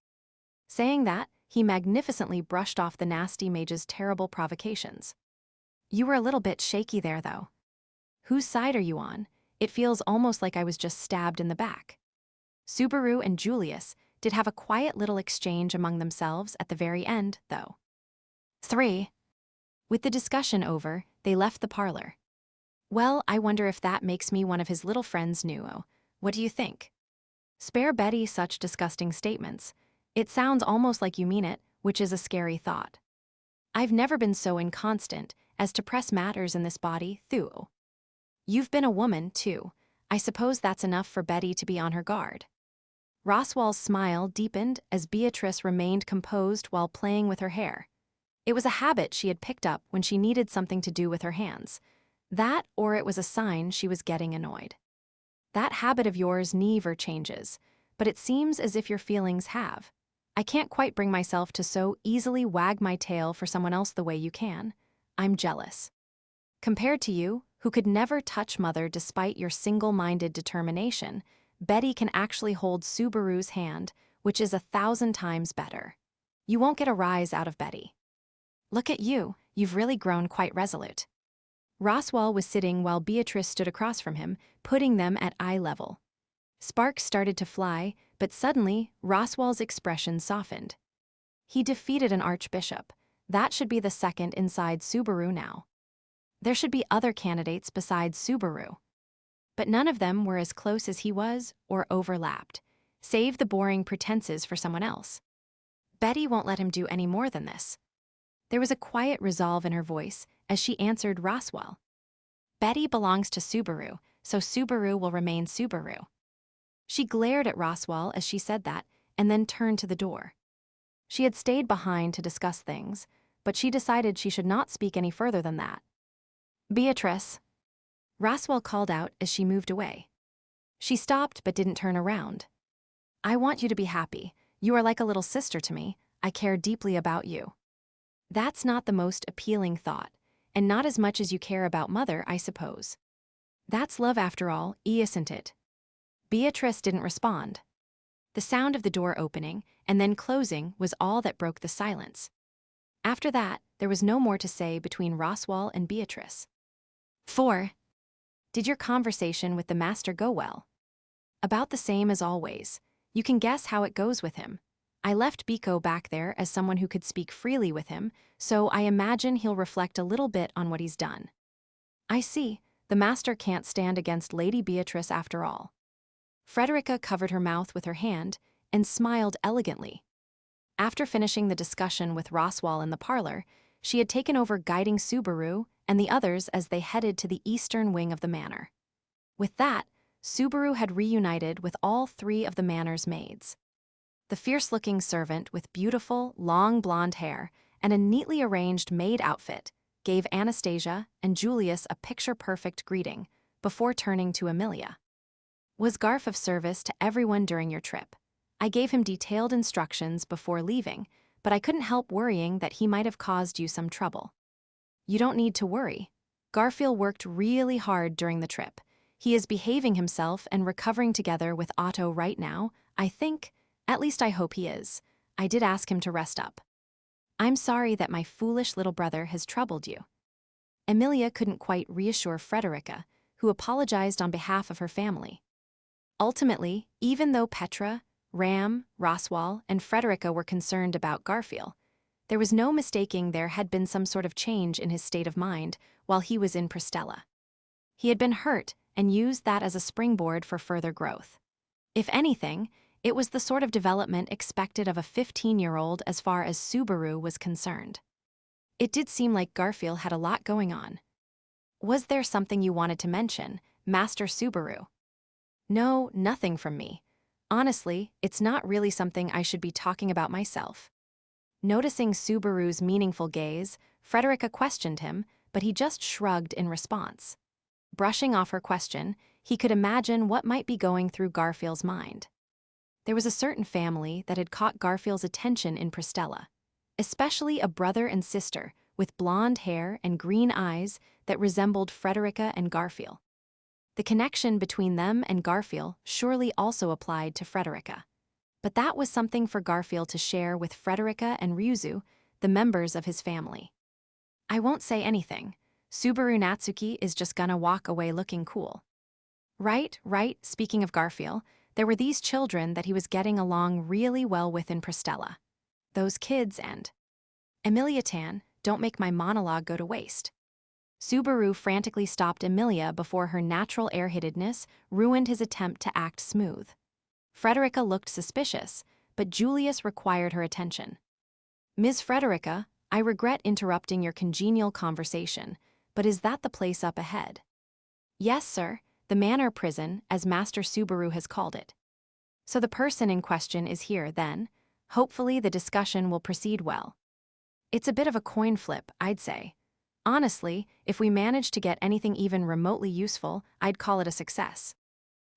Saying that, he magnificently brushed off the nasty mage's terrible provocations. You were a little bit shaky there, though. Whose side are you on? It feels almost like I was just stabbed in the back. Subaru and Julius did have a quiet little exchange among themselves at the very end, though. 3. With the discussion over, they left the parlor. Well, I wonder if that makes me one of his little friends new. What do you think? Spare Betty such disgusting statements. It sounds almost like you mean it, which is a scary thought. I've never been so inconstant as to press matters in this body, Thuo. You've been a woman, too. I suppose that's enough for Betty to be on her guard. Roswaal's smile deepened as Beatrice remained composed while playing with her hair. It was a habit she had picked up when she needed something to do with her hands. That, or it was a sign she was getting annoyed. That habit of yours never changes, but it seems as if your feelings have. I can't quite bring myself to so easily wag my tail for someone else the way you can. I'm jealous. Compared to you, who could never touch Mother despite your single-minded determination, Betty can actually hold Subaru's hand, which is 1,000 times better. You won't get a rise out of Betty. Look at you, you've really grown quite resolute. Roswaal was sitting while Beatrice stood across from him, putting them at eye level. Sparks started to fly, but suddenly, Roswaal's expression softened. He defeated an archbishop. That should be the second inside Subaru now. There should be other candidates besides Subaru. But none of them were as close as he was or overlapped. Save the boring pretenses for someone else. Betty won't let him do any more than this. There was a quiet resolve in her voice as she answered Roswaal. Betty belongs to Subaru, so Subaru will remain Subaru. She glared at Roswaal as she said that, and then turned to the door. She had stayed behind to discuss things, but she decided she should not speak any further than that. Beatrice, Roswaal called out as she moved away. She stopped but didn't turn around. I want you to be happy. You are like a little sister to me. I care deeply about you. That's not the most appealing thought, and not as much as you care about Mother, I suppose. That's love after all, isn't it? Beatrice didn't respond. The sound of the door opening and then closing was all that broke the silence. After that, there was no more to say between Roswaal and Beatrice. 4. Did your conversation with the master go well? About the same as always. You can guess how it goes with him. I left Biko back there as someone who could speak freely with him, so I imagine he'll reflect a little bit on what he's done. I see. The master can't stand against Lady Beatrice after all. Frederica covered her mouth with her hand and smiled elegantly. After finishing the discussion with Roswaal in the parlor, she had taken over guiding Subaru and the others as they headed to the eastern wing of the manor. With that, Subaru had reunited with all 3 of the manor's maids. The fierce-looking servant with beautiful, long blonde hair and a neatly arranged maid outfit gave Anastasia and Julius a picture-perfect greeting before turning to Emilia. Was Garf of service to everyone during your trip? I gave him detailed instructions before leaving, but I couldn't help worrying that he might have caused you some trouble. You don't need to worry. Garfield worked really hard during the trip. He is behaving himself and recovering together with Otto right now, I think. At least I hope he is. I did ask him to rest up. I'm sorry that my foolish little brother has troubled you. Emilia couldn't quite reassure Frederica, who apologized on behalf of her family. Ultimately, even though Petra, Ram, Roswaal, and Frederica were concerned about Garfield, there was no mistaking there had been some sort of change in his state of mind while he was in Pristella. He had been hurt and used that as a springboard for further growth. If anything, it was the sort of development expected of a 15-year-old as far as Subaru was concerned. It did seem like Garfield had a lot going on. Was there something you wanted to mention, Master Subaru? No, nothing from me. Honestly, it's not really something I should be talking about myself. Noticing Subaru's meaningful gaze, Frederica questioned him, but he just shrugged in response. Brushing off her question, he could imagine what might be going through Garfield's mind. There was a certain family that had caught Garfield's attention in Pristella, especially a brother and sister with blonde hair and green eyes that resembled Frederica and Garfield. The connection between them and Garfield surely also applied to Frederica. But that was something for Garfield to share with Frederica and Ryuzu, the members of his family. I won't say anything. Subaru Natsuki is just gonna walk away looking cool. Right, speaking of Garfield, there were these children that he was getting along really well with in Pristella. Those kids and... Emilia Tan, don't make my monologue go to waste. Subaru frantically stopped Emilia before her natural airheadedness ruined his attempt to act smooth. Frederica looked suspicious, but Julius required her attention. Ms. Frederica, I regret interrupting your congenial conversation, but is that the place up ahead? Yes, sir, the manor prison, as Master Subaru has called it. So the person in question is here, then. Hopefully the discussion will proceed well. It's a bit of a coin flip, I'd say. Honestly, if we manage to get anything even remotely useful, I'd call it a success.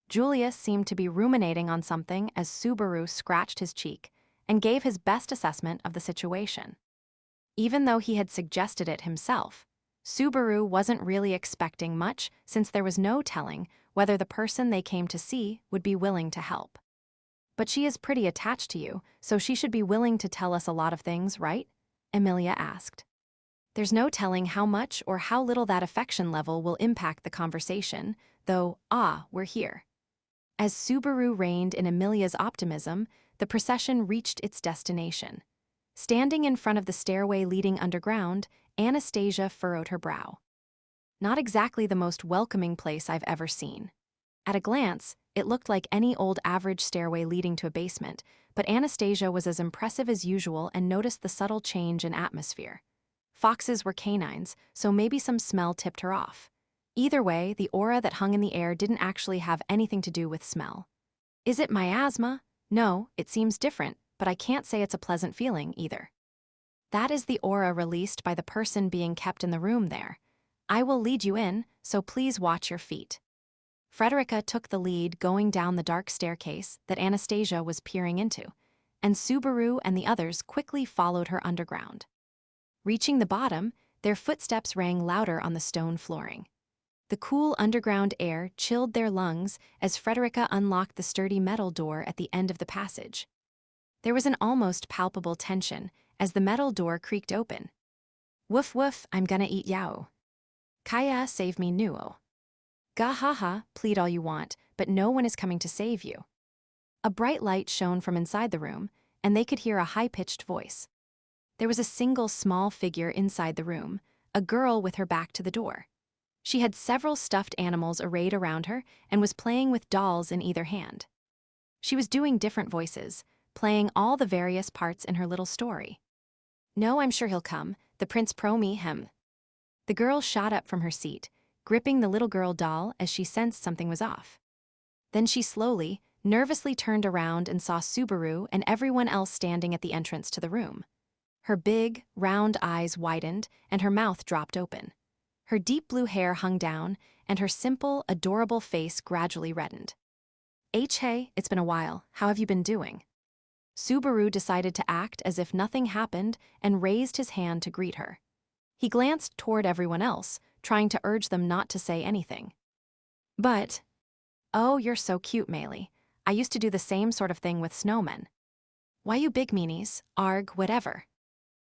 Julius seemed to be ruminating on something as Subaru scratched his cheek and gave his best assessment of the situation. Even though he had suggested it himself, Subaru wasn't really expecting much since there was no telling whether the person they came to see would be willing to help. But she is pretty attached to you, so she should be willing to tell us a lot of things, right? Emilia asked. There's no telling how much or how little that affection level will impact the conversation, though, we're here. As Subaru reigned in Emilia's optimism, the procession reached its destination. Standing in front of the stairway leading underground, Anastasia furrowed her brow. Not exactly the most welcoming place I've ever seen. At a glance, it looked like any old average stairway leading to a basement, but Anastasia was as impressive as usual and noticed the subtle change in atmosphere. Foxes were canines, so maybe some smell tipped her off. Either way, the aura that hung in the air didn't actually have anything to do with smell. Is it miasma? No, it seems different, but I can't say it's a pleasant feeling either. That is the aura released by the person being kept in the room there. I will lead you in, so please watch your feet. Frederica took the lead going down the dark staircase that Anastasia was peering into, and Subaru and the others quickly followed her underground. Reaching the bottom, their footsteps rang louder on the stone flooring. The cool underground air chilled their lungs as Frederica unlocked the sturdy metal door at the end of the passage. There was an almost palpable tension as the metal door creaked open. Woof woof, I'm gonna eat yao. Kaya, save me nuo. Ga ha ha, plead all you want, but no one is coming to save you. A bright light shone from inside the room, and they could hear a high-pitched voice. There was a single small figure inside the room, a girl with her back to the door. She had several stuffed animals arrayed around her and was playing with dolls in either hand. She was doing different voices, playing all the various parts in her little story. No, I'm sure he'll come, the prince promi him. The girl shot up from her seat, gripping the little girl doll as she sensed something was off. Then she slowly, nervously turned around and saw Subaru and everyone else standing at the entrance to the room. Her big, round eyes widened and her mouth dropped open. Her deep blue hair hung down and her simple, adorable face gradually reddened. Hey, it's been a while. How have you been doing? Subaru decided to act as if nothing happened and raised his hand to greet her. He glanced toward everyone else, trying to urge them not to say anything. But, oh, you're so cute, Meili. I used to do the same sort of thing with snowmen. Why you big meanies, arg, whatever.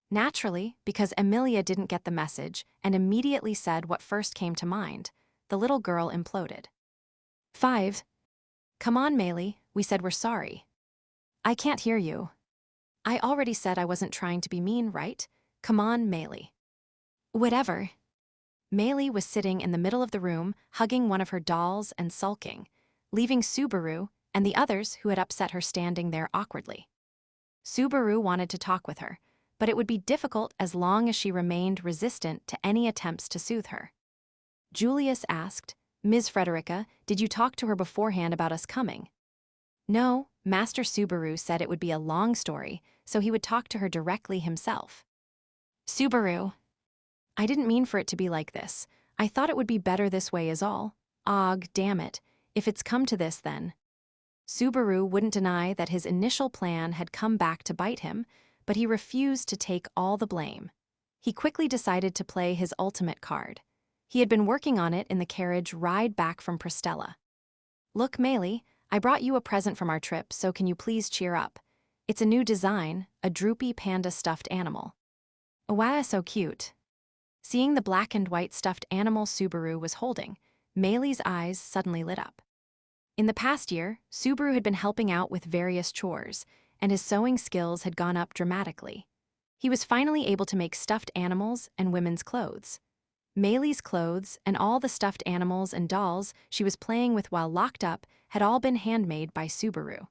Naturally, because Emilia didn't get the message and immediately said what first came to mind, the little girl imploded. 5. Come on, Meili, we said we're sorry. I can't hear you. I already said I wasn't trying to be mean, right? Come on, Meili. Whatever. Meili was sitting in the middle of the room, hugging one of her dolls and sulking, leaving Subaru and the others who had upset her standing there awkwardly. Subaru wanted to talk with her, but it would be difficult as long as she remained resistant to any attempts to soothe her. Julius asked, Ms. Frederica, did you talk to her beforehand about us coming? No, Master Subaru said it would be a long story, so he would talk to her directly himself. Subaru. I didn't mean for it to be like this. I thought it would be better this way is all. Damn it. If it's come to this then. Subaru wouldn't deny that his initial plan had come back to bite him, but he refused to take all the blame. He quickly decided to play his ultimate card. He had been working on it in the carriage ride back from Pristella. Look, Meili, I brought you a present from our trip, so can you please cheer up? It's a new design, a droopy panda stuffed animal. Wow, so cute. Seeing the black and white stuffed animal Subaru was holding, Meili's eyes suddenly lit up. In the past year, Subaru had been helping out with various chores, and his sewing skills had gone up dramatically. He was finally able to make stuffed animals and women's clothes. Meili's clothes and all the stuffed animals and dolls she was playing with while locked up had all been handmade by Subaru.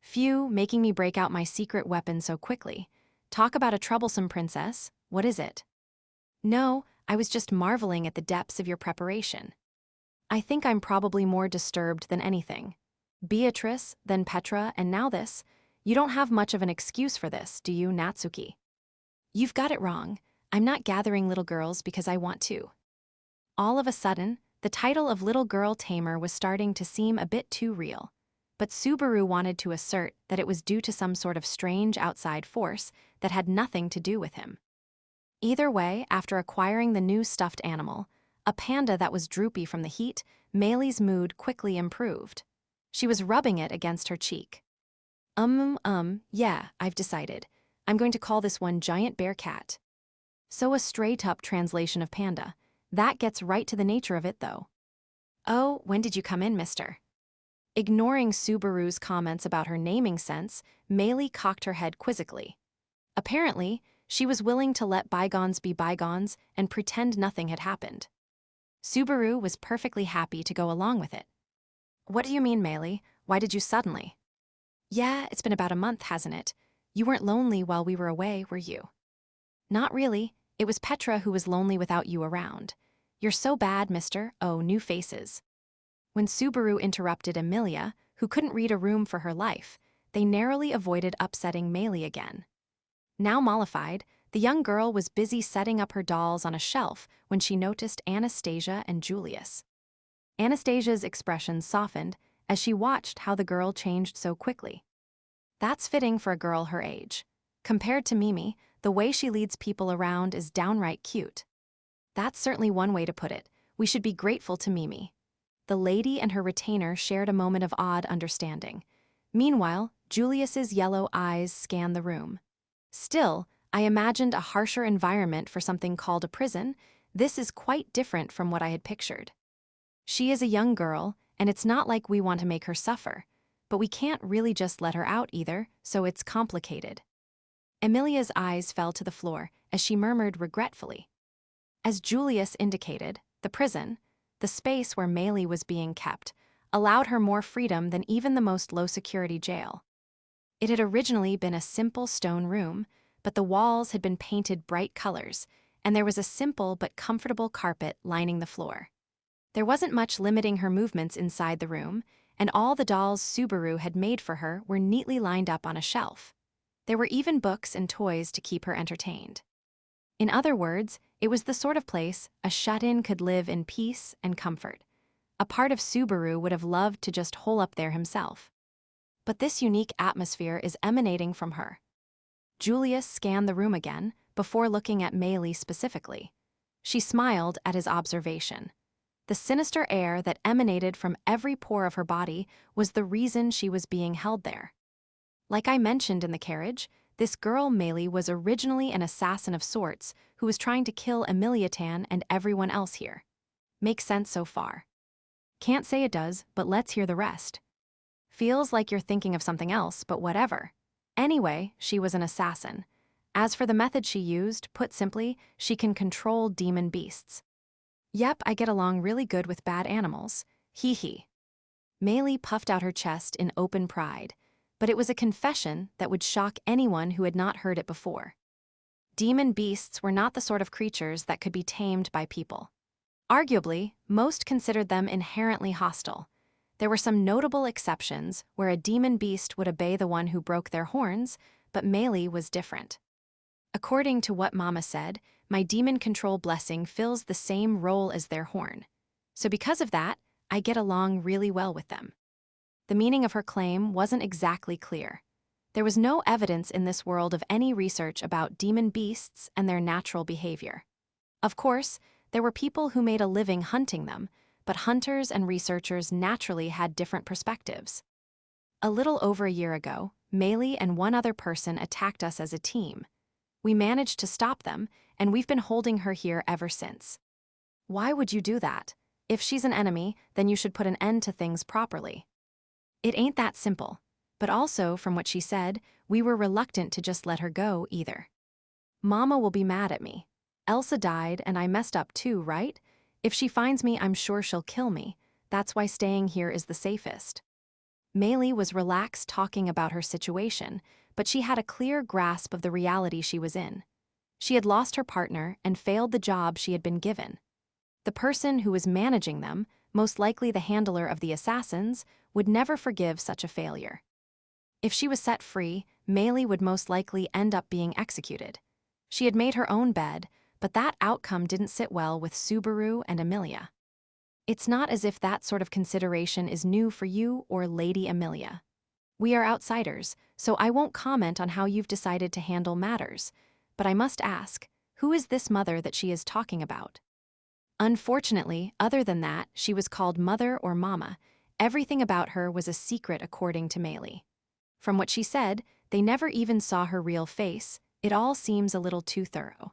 Phew, making me break out my secret weapon so quickly. Talk about a troublesome princess, what is it? No, I was just marveling at the depths of your preparation. I think I'm probably more disturbed than anything. Beatrice, then Petra, and now this. You don't have much of an excuse for this, do you, Natsuki? You've got it wrong. I'm not gathering little girls because I want to. All of a sudden, the title of little girl tamer was starting to seem a bit too real. But Subaru wanted to assert that it was due to some sort of strange outside force that had nothing to do with him. Either way, after acquiring the new stuffed animal, a panda that was droopy from the heat, Maylee's mood quickly improved. She was rubbing it against her cheek. Yeah, I've decided. I'm going to call this one Giant Bear Cat. So a straight-up translation of panda. That gets right to the nature of it, though. Oh, when did you come in, mister? Ignoring Subaru's comments about her naming sense, Maylee cocked her head quizzically. Apparently, she was willing to let bygones be bygones and pretend nothing had happened. Subaru was perfectly happy to go along with it. What do you mean, Maylee? Why did you suddenly? Yeah, it's been about a month, hasn't it? You weren't lonely while we were away, were you? Not really. It was Petra who was lonely without you around. You're so bad, mister. Oh, new faces. When Subaru interrupted Amelia, who couldn't read a room for her life, they narrowly avoided upsetting Maylee again. Now mollified, the young girl was busy setting up her dolls on a shelf when she noticed Anastasia and Julius. Anastasia's expression softened as she watched how the girl changed so quickly. That's fitting for a girl her age. Compared to Mimi, the way she leads people around is downright cute. That's certainly one way to put it. We should be grateful to Mimi. The lady and her retainer shared a moment of odd understanding. Meanwhile, Julius's yellow eyes scanned the room. Still, I imagined a harsher environment for something called a prison. This is quite different from what I had pictured. She is a young girl, and it's not like we want to make her suffer. But we can't really just let her out either, so it's complicated. Amelia's eyes fell to the floor as she murmured regretfully. As Julius indicated, the prison, the space where Maylee was being kept, allowed her more freedom than even the most low-security jail. It had originally been a simple stone room, but the walls had been painted bright colors, and there was a simple but comfortable carpet lining the floor. There wasn't much limiting her movements inside the room, and all the dolls Subaru had made for her were neatly lined up on a shelf. There were even books and toys to keep her entertained. In other words, it was the sort of place a shut-in could live in peace and comfort. A part of Subaru would have loved to just hole up there himself. But this unique atmosphere is emanating from her. Julius scanned the room again, before looking at Maylee specifically. She smiled at his observation. The sinister air that emanated from every pore of her body was the reason she was being held there. Like I mentioned in the carriage, this girl Maylee was originally an assassin of sorts who was trying to kill Emiliatan and everyone else here. Makes sense so far. Can't say it does, but let's hear the rest. Feels like you're thinking of something else, but whatever. Anyway, she was an assassin. As for the method she used, put simply, she can control demon beasts. Yep, I get along really good with bad animals. Hee hee. Maylee puffed out her chest in open pride, but it was a confession that would shock anyone who had not heard it before. Demon beasts were not the sort of creatures that could be tamed by people. Arguably, most considered them inherently hostile. There were some notable exceptions where a demon beast would obey the one who broke their horns, but Maylee was different. According to what Mama said, my demon control blessing fills the same role as their horn. So because of that, I get along really well with them. The meaning of her claim wasn't exactly clear. There was no evidence in this world of any research about demon beasts and their natural behavior. Of course, there were people who made a living hunting them, but hunters and researchers naturally had different perspectives. A little over a year ago, Maylee and one other person attacked us as a team. We managed to stop them, and we've been holding her here ever since. Why would you do that? If she's an enemy, then you should put an end to things properly. It ain't that simple, but also, from what she said, we were reluctant to just let her go either. Mama will be mad at me. Elsa died, and I messed up too, right? If she finds me, I'm sure she'll kill me. That's why staying here is the safest. Maylee was relaxed talking about her situation, but she had a clear grasp of the reality she was in. She had lost her partner and failed the job she had been given. The person who was managing them, most likely the handler of the assassins, would never forgive such a failure. If she was set free, Maylee would most likely end up being executed. She had made her own bed, but that outcome didn't sit well with Subaru and Amelia. It's not as if that sort of consideration is new for you or Lady Amelia. We are outsiders, so I won't comment on how you've decided to handle matters, but I must ask, Who is this mother that she is talking about? Unfortunately, other than that, she was called mother or mama. Everything about her was a secret according to Maylie. From what she said, they never even saw her real face. It all seems a little too thorough.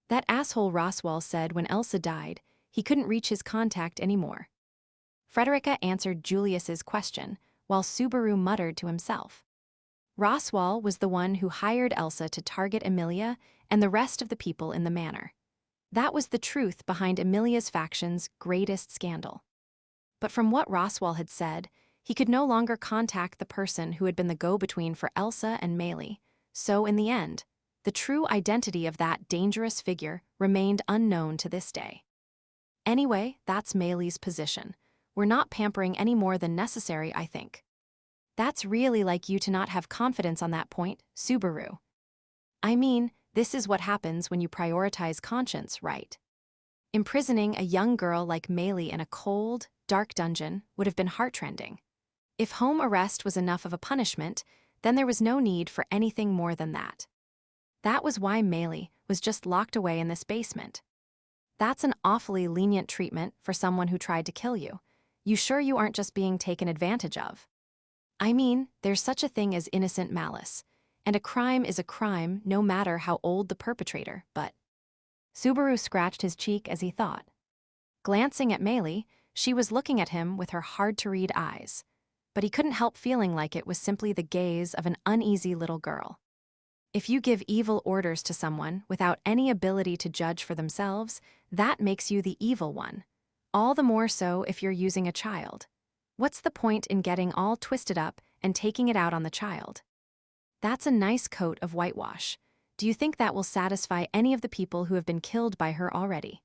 That asshole Roswaal said when Elsa died, he couldn't reach his contact anymore. Frederica answered Julius's question, while Subaru muttered to himself. Roswaal was the one who hired Elsa to target Emilia and the rest of the people in the manor. That was the truth behind Emilia's faction's greatest scandal. But from what Roswaal had said, he could no longer contact the person who had been the go-between for Elsa and Maylie. So in the end, the true identity of that dangerous figure remained unknown to this day. Anyway, that's Maylie's position. We're not pampering any more than necessary, I think. That's really like you to not have confidence on that point, Subaru. I mean, this is what happens when you prioritize conscience, right? Imprisoning a young girl like Maylie in a cold, dark dungeon would have been heart-rending. If home arrest was enough of a punishment, then there was no need for anything more than that. That was why Maylie was just locked away in this basement. That's an awfully lenient treatment for someone who tried to kill you. You sure you aren't just being taken advantage of? I mean, there's such a thing as innocent malice, and a crime is a crime no matter how old the perpetrator, but... Subaru scratched his cheek as he thought. Glancing at Maylie, she was looking at him with her hard-to-read eyes, but he couldn't help feeling like it was simply the gaze of an uneasy little girl. If you give evil orders to someone without any ability to judge for themselves, that makes you the evil one. All the more so if you're using a child. What's the point in getting all twisted up and taking it out on the child? That's a nice coat of whitewash. Do you think that will satisfy any of the people who have been killed by her already?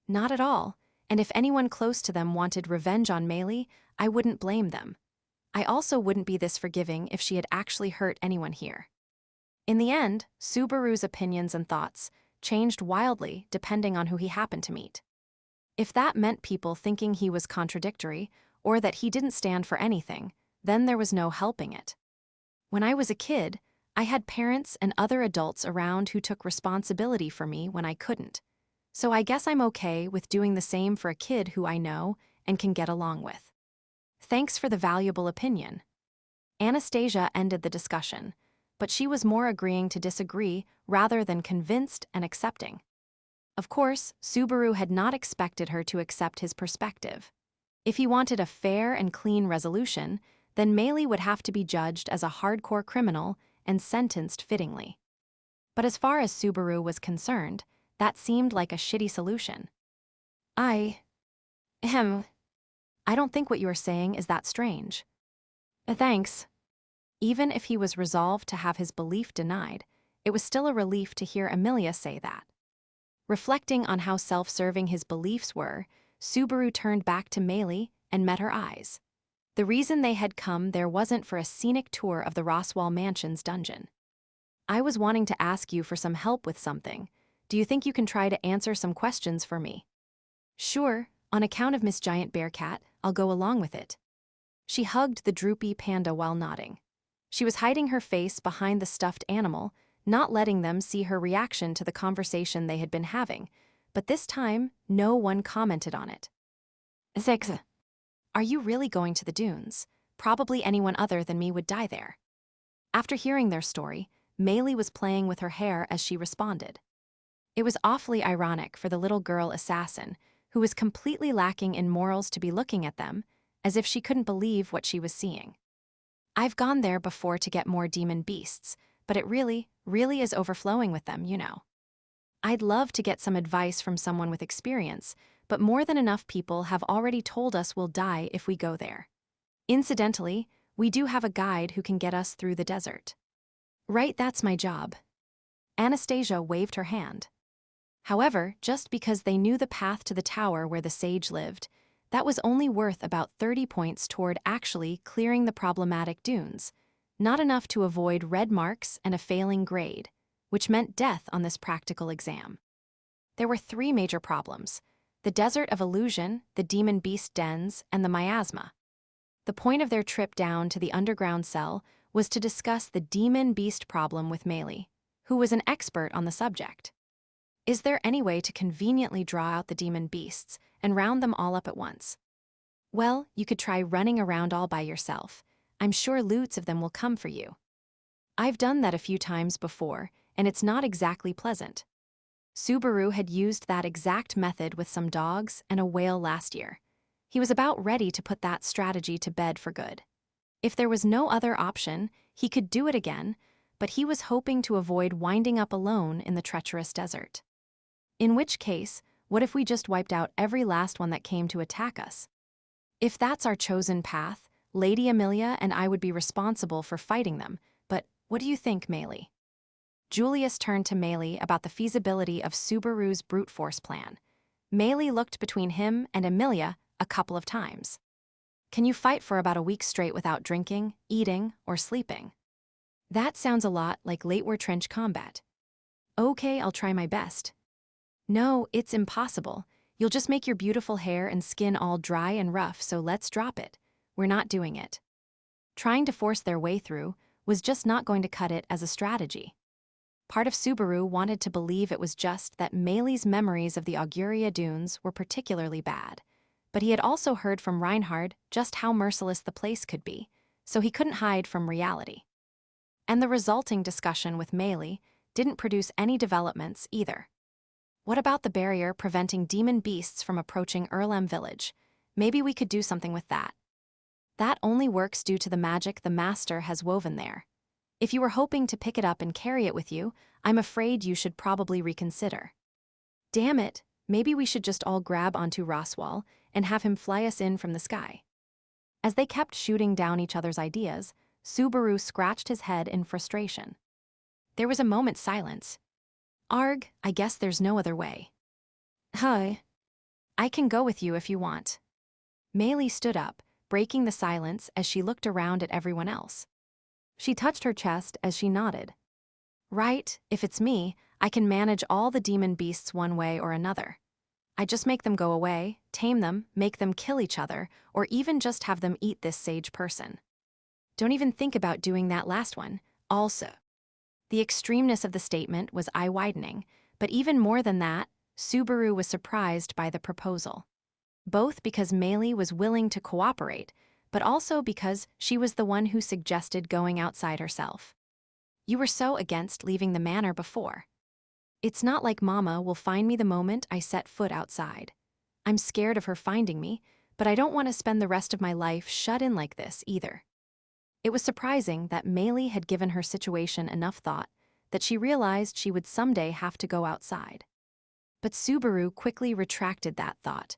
Not at all, and if anyone close to them wanted revenge on Maylie, I wouldn't blame them. I also wouldn't be this forgiving if she had actually hurt anyone here. In the end, Subaru's opinions and thoughts changed wildly depending on who he happened to meet. If that meant people thinking he was contradictory or that he didn't stand for anything, then there was no helping it. When I was a kid, I had parents and other adults around who took responsibility for me when I couldn't. So I guess I'm okay with doing the same for a kid who I know and can get along with. Thanks for the valuable opinion. Anastasia ended the discussion, but she was more agreeing to disagree rather than convinced and accepting. Of course, Subaru had not expected her to accept his perspective. If he wanted a fair and clean resolution, then Maylie would have to be judged as a hardcore criminal and sentenced fittingly. But as far as Subaru was concerned, that seemed like a shitty solution. I don't think what you are saying is that strange. Thanks. Even if he was resolved to have his belief denied, it was still a relief to hear Emilia say that. Reflecting on how self-serving his beliefs were, Subaru turned back to Maylie and met her eyes. The reason they had come there wasn't for a scenic tour of the Roswaal Mansion's dungeon. I was wanting to ask you for some help with something. Do you think you can try to answer some questions for me? Sure, on account of Miss Giant Bearcat, I'll go along with it. She hugged the droopy panda while nodding. She was hiding her face behind the stuffed animal, not letting them see her reaction to the conversation they had been having, but this time, no one commented on it. Six. Are you really going to the dunes? Probably anyone other than me would die there. After hearing their story, Maylie was playing with her hair as she responded. It was awfully ironic for the little girl assassin, who was completely lacking in morals to be looking at them, as if she couldn't believe what she was seeing. I've gone there before to get more demon beasts, but it really is overflowing with them, you know. I'd love to get some advice from someone with experience, but more than enough people have already told us we'll die if we go there. Incidentally, we do have a guide who can get us through the desert. Right, that's my job. Anastasia waved her hand. However, just because they knew the path to the tower where the sage lived, that was only worth about 30 points toward actually clearing the problematic dunes, not enough to avoid red marks and a failing grade, which meant death on this practical exam. There were 3 major problems: the Desert of Illusion, the Demon Beast dens, and the miasma. The point of their trip down to the underground cell was to discuss the Demon Beast problem with Maylie, who was an expert on the subject. Is there any way to conveniently draw out the demon beasts and round them all up at once? Well, you could try running around all by yourself. I'm sure lots of them will come for you. I've done that a few times before, and it's not exactly pleasant. Subaru had used that exact method with some dogs and a whale last year. He was about ready to put that strategy to bed for good. If there was no other option, he could do it again, but he was hoping to avoid winding up alone in the treacherous desert. In which case, what if we just wiped out every last one that came to attack us? If that's our chosen path, Lady Amelia and I would be responsible for fighting them, but what do you think, Maylie? Julius turned to Maylie about the feasibility of Subaru's brute force plan. Maylie looked between him and Amelia a couple of times. Can you fight for about a week straight without drinking, eating, or sleeping? That sounds a lot like late war trench combat. Okay, I'll try my best. No, it's impossible. You'll just make your beautiful hair and skin all dry and rough, so let's drop it. We're not doing it. Trying to force their way through was just not going to cut it as a strategy. Part of Subaru wanted to believe it was just that Maylie's memories of the Auguria Dunes were particularly bad, but he had also heard from Reinhard just how merciless the place could be, so he couldn't hide from reality. And the resulting discussion with Maylie didn't produce any developments either. What about the barrier preventing demon beasts from approaching Erlem village? Maybe we could do something with that. That only works due to the magic the master has woven there. If you were hoping to pick it up and carry it with you, I'm afraid you should probably reconsider. Damn it, maybe we should just all grab onto Roswaal and have him fly us in from the sky. As they kept shooting down each other's ideas, Subaru scratched his head in frustration. There was a moment's silence. Arg, I guess there's no other way. Hi. I can go with you if you want. Maylie stood up, breaking the silence as she looked around at everyone else. She touched her chest as she nodded. Right, if it's me, I can manage all the demon beasts one way or another. I just make them go away, tame them, make them kill each other, or even just have them eat this sage person. Don't even think about doing that last one, also. The extremeness of the statement was eye-widening, but even more than that, Subaru was surprised by the proposal. Both because Maylie was willing to cooperate, but also because she was the one who suggested going outside herself. You were so against leaving the manor before. It's not like Mama will find me the moment I set foot outside. I'm scared of her finding me, but I don't want to spend the rest of my life shut in like this either. It was surprising that Maylie had given her situation enough thought that she realized she would someday have to go outside. But Subaru quickly retracted that thought.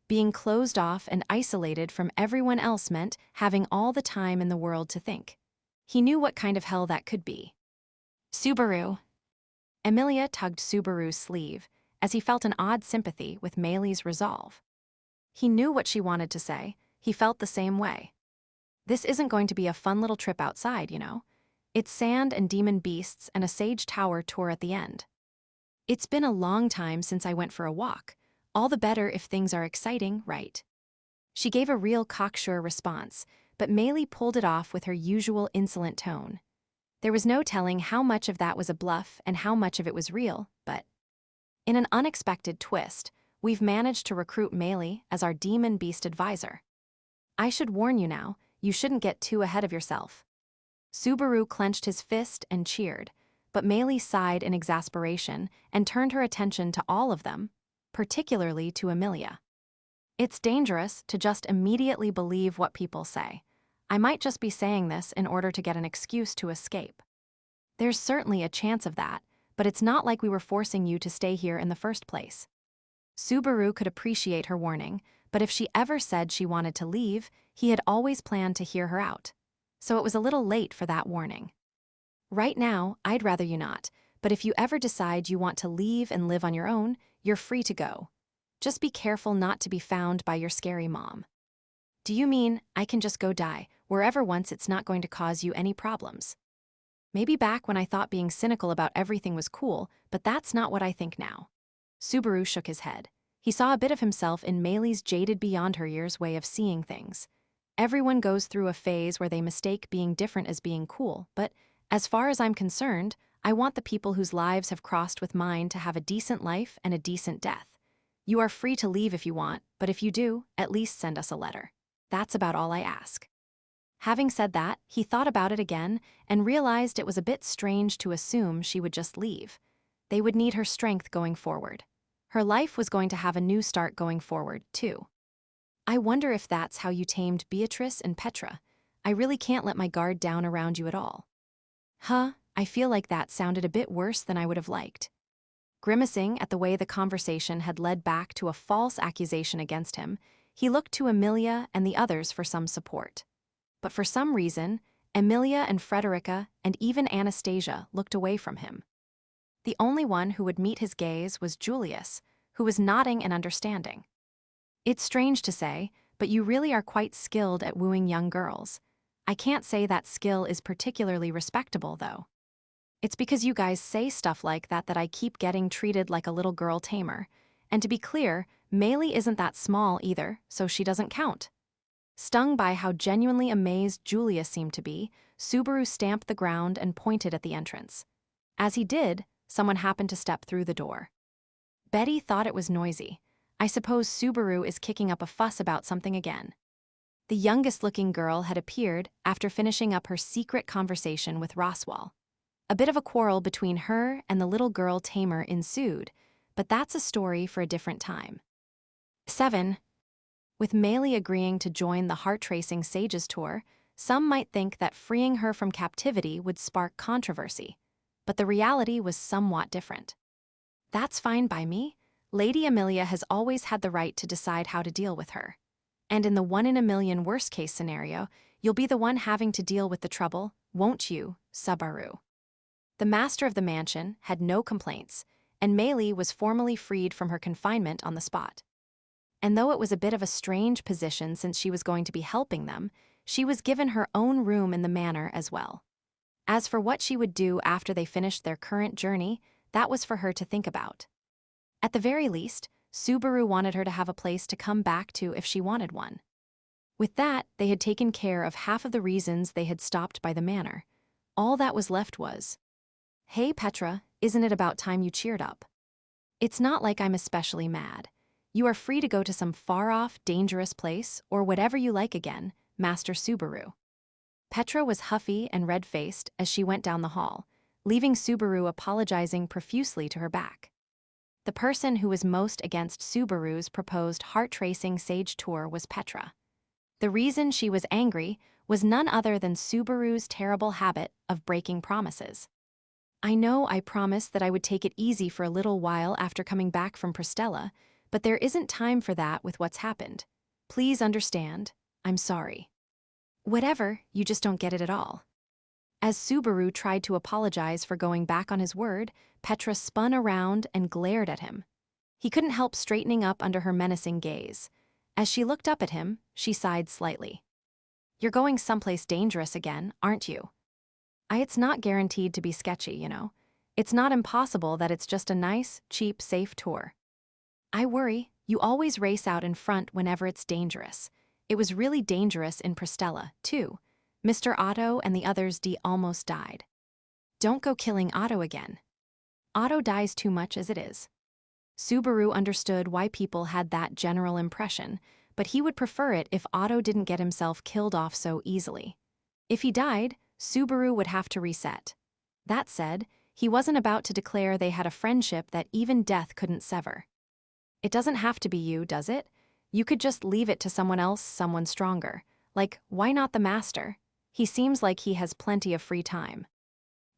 Being closed off and isolated from everyone else meant having all the time in the world to think. He knew what kind of hell that could be. Subaru. Amelia tugged Subaru's sleeve as he felt an odd sympathy with Maylie's resolve. He knew what she wanted to say. He felt the same way. This isn't going to be a fun little trip outside, you know. It's sand and demon beasts and a sage tower tour at the end. It's been a long time since I went for a walk. All the better if things are exciting, right? She gave a real cocksure response, but Maylie pulled it off with her usual insolent tone. There was no telling how much of that was a bluff and how much of it was real, but in an unexpected twist, we've managed to recruit Maylie as our demon beast advisor. I should warn you now, you shouldn't get too ahead of yourself. Subaru clenched his fist and cheered, but Maylie sighed in exasperation and turned her attention to all of them, particularly to Amelia. It's dangerous to just immediately believe what people say. I might just be saying this in order to get an excuse to escape. There's certainly a chance of that, but it's not like we were forcing you to stay here in the first place. Subaru could appreciate her warning, but if she ever said she wanted to leave, he had always planned to hear her out. So it was a little late for that warning. Right now, I'd rather you not, but if you ever decide you want to leave and live on your own, you're free to go. Just be careful not to be found by your scary mom. Do you mean I can just go die wherever once it's not going to cause you any problems? Maybe back when I thought being cynical about everything was cool, but that's not what I think now. Subaru shook his head. He saw a bit of himself in Maylie's jaded beyond her years way of seeing things. Everyone goes through a phase where they mistake being different as being cool, but as far as I'm concerned, I want the people whose lives have crossed with mine to have a decent life and a decent death. You are free to leave if you want, but if you do, at least send us a letter. That's about all I ask." Having said that, he thought about it again and realized it was a bit strange to assume she would just leave. They would need her strength going forward. Her life was going to have a new start going forward, too. "I wonder if that's how you tamed Beatrice and Petra. I really can't let my guard down around you at all." "Huh, I feel like that sounded a bit worse than I would have liked." Grimacing at the way the conversation had led back to a false accusation against him, he looked to Emilia and the others for some support. But for some reason, Emilia and Frederica and even Anastasia looked away from him. The only one who would meet his gaze was Julius, who was nodding and understanding. "It's strange to say, but you really are quite skilled at wooing young girls. I can't say that skill is particularly respectable, though. It's because you guys say stuff like that that I keep getting treated like a little girl tamer. And to be clear, Maylee isn't that small either, so she doesn't count." Stung by how genuinely amazed Julius seemed to be, Subaru stamped the ground and pointed at the entrance. As he did, someone happened to step through the door. Betty thought it was noisy. I suppose Subaru is kicking up a fuss about something again. The youngest-looking girl had appeared after finishing up her secret conversation with Roswaal. A bit of a quarrel between her and the little girl tamer ensued, but that's a story for a different time. 7. With Maylee agreeing to join the heart-tracing sages tour, some might think that freeing her from captivity would spark controversy, but the reality was somewhat different. "That's fine by me. Lady Emilia has always had the right to decide how to deal with her. And in the 1-in-a-million worst-case scenario, you'll be the one having to deal with the trouble, won't you, Subaru?" The master of the mansion had no complaints, and Maylee was formally freed from her confinement on the spot. And though it was a bit of a strange position since she was going to be helping them, she was given her own room in the manor as well. As for what she would do after they finished their current journey, that was for her to think about. At the very least, Subaru wanted her to have a place to come back to if she wanted one. With that, they had taken care of half of the reasons they had stopped by the manor. All that was left was, "Hey Petra, isn't it about time you cheered up? It's not like I'm especially mad. You are free to go to some far-off, dangerous place, or whatever you like again, Master Subaru." Petra was huffy and red-faced as she went down the hall, leaving Subaru apologizing profusely to her back. The person who was most against Subaru's proposed heart-tracing sage tour was Petra. The reason she was angry was none other than Subaru's terrible habit of breaking promises. "I know I promised that I would take it easy for a little while after coming back from Pristella, but there isn't time for that with what's happened. Please understand, I'm sorry." "Whatever, you just don't get it at all." As Subaru tried to apologize for going back on his word, Petra spun around and glared at him. He couldn't help straightening up under her menacing gaze. As she looked up at him, she sighed slightly. "You're going someplace dangerous again, aren't you?" It's not guaranteed to be sketchy, you know. It's not impossible that it's just a nice, cheap, safe tour." "I worry, you always race out in front whenever it's dangerous. It was really dangerous in Pristella, too. Mr. Otto and the others almost died. Don't go killing Otto again. Otto dies too much as it is." Subaru understood why people had that general impression, but he would prefer it if Otto didn't get himself killed off so easily. If he died, Subaru would have to reset. That said, he wasn't about to declare they had a friendship that even death couldn't sever. "It doesn't have to be you, does it? You could just leave it to someone else, someone stronger. Like, why not the master? He seems like he has plenty of free time.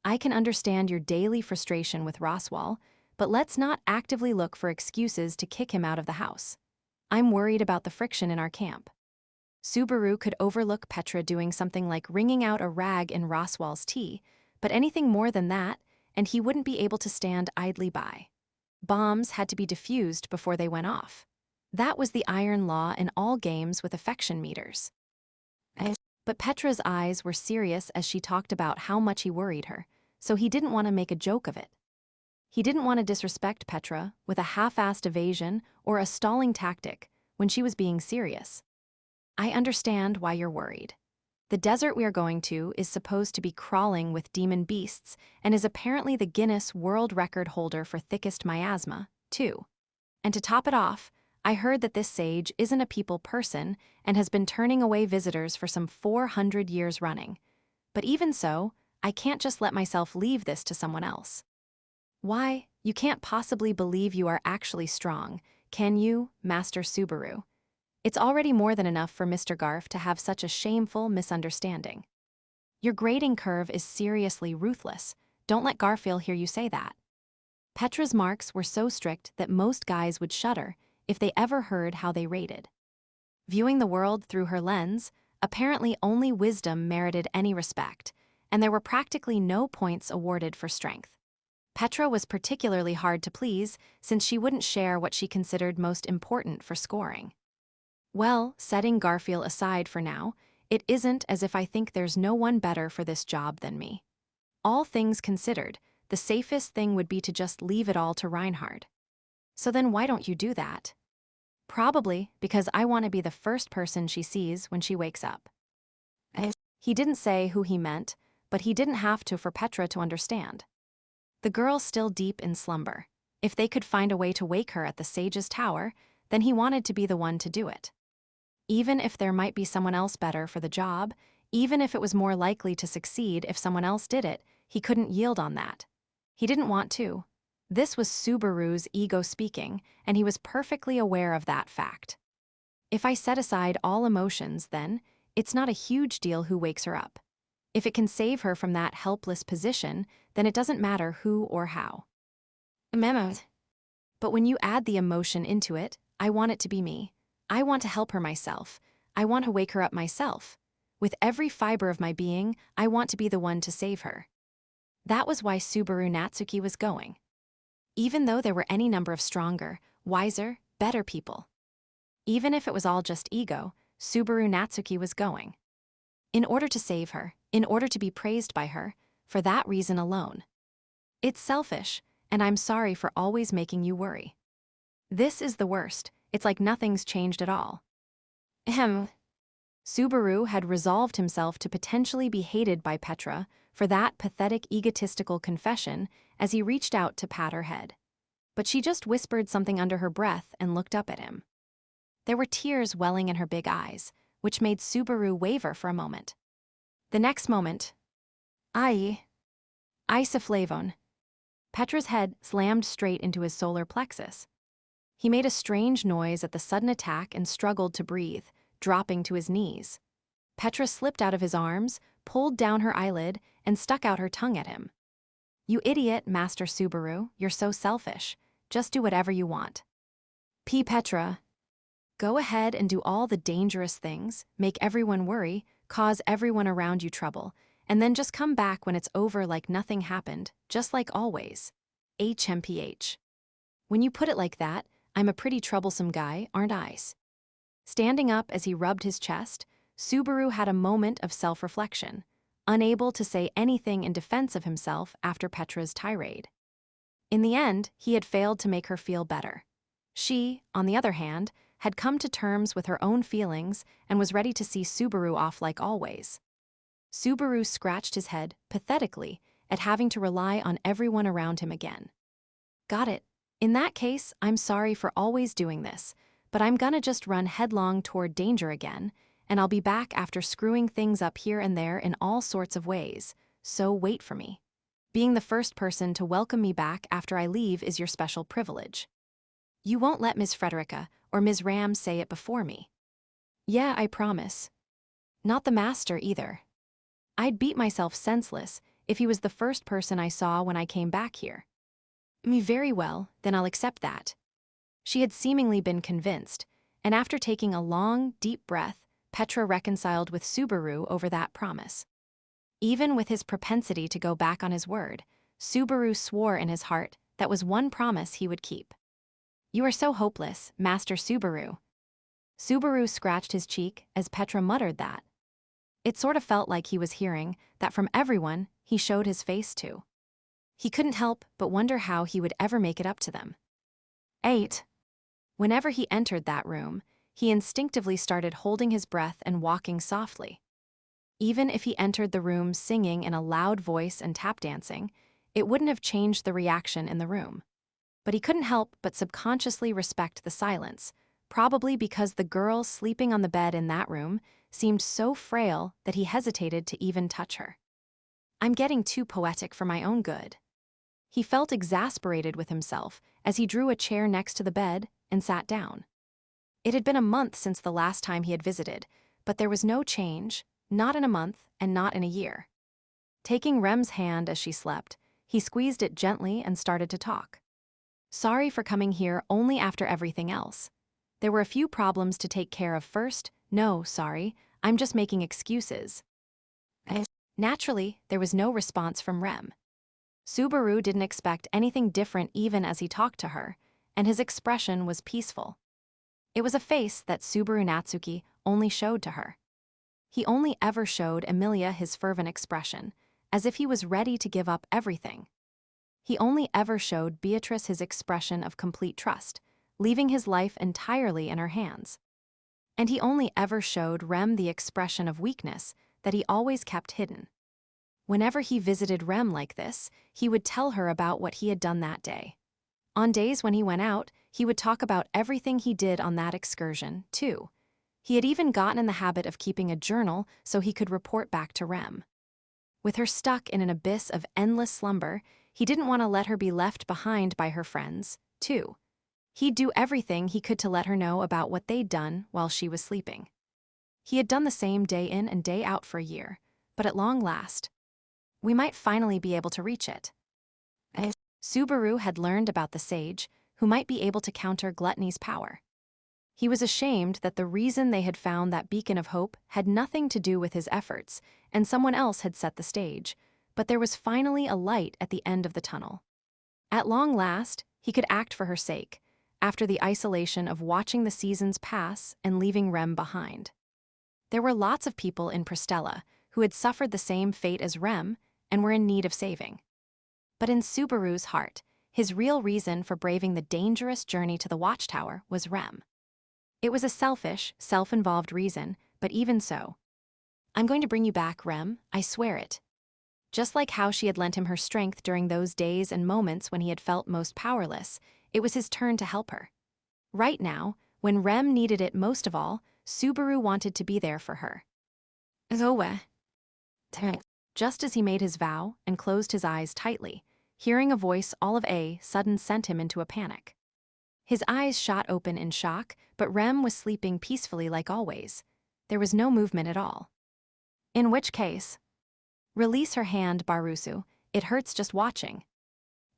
I can understand your daily frustration with Roswaal, but let's not actively look for excuses to kick him out of the house. I'm worried about the friction in our camp." Subaru could overlook Petra doing something like wringing out a rag in Roswaal's tea, but anything more than that, and he wouldn't be able to stand idly by. Bombs had to be defused before they went off. That was the iron law in all games with affection meters. But Petra's eyes were serious as she talked about how much he worried her, so he didn't want to make a joke of it. He didn't want to disrespect Petra with a half-assed evasion or a stalling tactic when she was being serious. "I understand why you're worried. The desert we are going to is supposed to be crawling with demon beasts and is apparently the Guinness World Record holder for thickest miasma, too. And to top it off, I heard that this sage isn't a people person and has been turning away visitors for some 400 years running. But even so, I can't just let myself leave this to someone else. Why, you can't possibly believe you are actually strong, can you, Master Subaru? It's already more than enough for Mr. Garf to have such a shameful misunderstanding. Your grading curve is seriously ruthless. Don't let Garfield hear you say that. Petra's marks were so strict that most guys would shudder if they ever heard how they rated. Viewing the world through her lens, apparently only wisdom merited any respect, and there were practically no points awarded for strength. Petra was particularly hard to please since she wouldn't share what she considered most important for scoring. Well, setting Garfield aside for now, it isn't as if I think there's no one better for this job than me. All things considered, the safest thing would be to just leave it all to Reinhard. So then why don't you do that? Probably because I want to be the first person she sees when she wakes up. He didn't say who he meant, but he didn't have to for Petra to understand. The girl's still deep in slumber. If they could find a way to wake her at the sage's tower, then he wanted to be the one to do it. Even if there might be someone else better for the job, even if it was more likely to succeed if someone else did it, he couldn't yield on that. He didn't want to. This was Subaru's ego speaking, and he was perfectly aware of that fact. If I set aside all emotions, then, it's not a huge deal who wakes her up. If it can save her from that helpless position, then it doesn't matter who or how. Memo. But when you add the emotion into it, I want it to be me. I want to help her myself. I want to wake her up myself. With every fiber of my being, I want to be the one to save her. That was why Subaru Natsuki was going. Even though there were any number of stronger, wiser, better people. Even if it was all just ego, Subaru Natsuki was going. In order to save her, in order to be praised by her, for that reason alone. It's selfish, and I'm sorry for always making you worry. This is the worst. It's like nothing's changed at all. Subaru had resolved himself to potentially be hated by Petra for that pathetic egotistical confession as he reached out to pat her head. But she just whispered something under her breath and looked up at him. There were tears welling in her big eyes, which made Subaru waver for a moment. The next moment, Isoflavone. Petra's head slammed straight into his solar plexus. He made a strange noise at the sudden attack and struggled to breathe, dropping to his knees. Petra slipped out of his arms, pulled down her eyelid, and stuck out her tongue at him. You idiot, Master Subaru, you're so selfish. Just do whatever you want. Petra. Go ahead and do all the dangerous things, make everyone worry, cause everyone around you trouble, and then just come back when it's over like nothing happened, just like always. HMPH. When you put it like that, I'm a pretty troublesome guy, aren't I? Standing up as he rubbed his chest, Subaru had a moment of self-reflection, unable to say anything in defense of himself after Petra's tirade. In the end, he had failed to make her feel better. She, on the other hand, had come to terms with her own feelings and was ready to see Subaru off like always. Subaru scratched his head, pathetically, at having to rely on everyone around him again. Got it. In that case, I'm sorry for always doing this, but I'm gonna just run headlong toward danger again, and I'll be back after screwing things up here and there in all sorts of ways, so wait for me. Being the first person to welcome me back after I leave is your special privilege. You won't let Ms. Frederica or Ms. Ram say it before me. Yeah, I promise. Not the master either. I'd beat myself senseless if he was the first person I saw when I came back here. Me very well, then I'll accept that. She had seemingly been convinced, and after taking a long, deep breath, Petra reconciled with Subaru over that promise. Even with his propensity to go back on his word, Subaru swore in his heart that was one promise he would keep. You are so hopeless, Master Subaru. Subaru scratched his cheek as Petra muttered that. It sort of felt like he was hearing that from everyone he showed his face to. He couldn't help but wonder how he would ever make it up to them. 8. Whenever he entered that room, he instinctively started holding his breath and walking softly. Even if he entered the room singing in a loud voice and tap dancing, it wouldn't have changed the reaction in the room. But he couldn't help but subconsciously respect the silence, probably because the girl sleeping on the bed in that room seemed so frail that he hesitated to even touch her. I'm getting too poetic for my own good. He felt exasperated with himself as he drew a chair next to the bed and sat down. It had been a month since the last time he had visited, but there was no change, not in a month and not in a year. Taking Rem's hand as she slept, he squeezed it gently and started to talk. Sorry for coming here only after everything else. There were a few problems to take care of first. No, sorry, I'm just making excuses. Naturally, there was no response from Rem. Subaru didn't expect anything different even as he talked to her, and his expression was peaceful. It was a face that Subaru Natsuki only showed to her. He only ever showed Emilia his fervent expression, as if he was ready to give up everything. He only ever showed Beatrice his expression of complete trust, leaving his life entirely in her hands. And he only ever showed Rem the expression of weakness that he always kept hidden. Whenever he visited Rem like this, he would tell her about what he had done that day. On days when he went out, he would talk about everything he did on that excursion, too. He had even gotten in the habit of keeping a journal so he could report back to Rem. With her stuck in an abyss of endless slumber, he didn't want to let her be left behind by her friends, too. He'd do everything he could to let her know about what they'd done while she was sleeping. He had done the same day in and day out for a year, but at long last, we might finally be able to reach it. Subaru had learned about the sage, who might be able to counter gluttony's power. He was ashamed that the reason they had found that beacon of hope had nothing to do with his efforts, and someone else had set the stage, but there was finally a light at the end of the tunnel. At long last, he could act for her sake, after the isolation of watching the seasons pass and leaving Rem behind. There were lots of people in Pristella who had suffered the same fate as Rem and were in need of saving. But in Subaru's heart, his real reason for braving the dangerous journey to the Watchtower was Rem. It was a selfish, self-involved reason, but even so. I'm going to bring you back, Rem, I swear it. Just like how she had lent him her strength during those days and moments when he had felt most powerless, it was his turn to help her. Right now, when Rem needed it most of all, Subaru wanted to be there for her. Just as he made his vow and closed his eyes tightly, hearing a voice all of a sudden sent him into a panic. His eyes shot open in shock, but Rem was sleeping peacefully like always. There was no movement at all. In which case, release her hand, Barusu. It hurts just watching.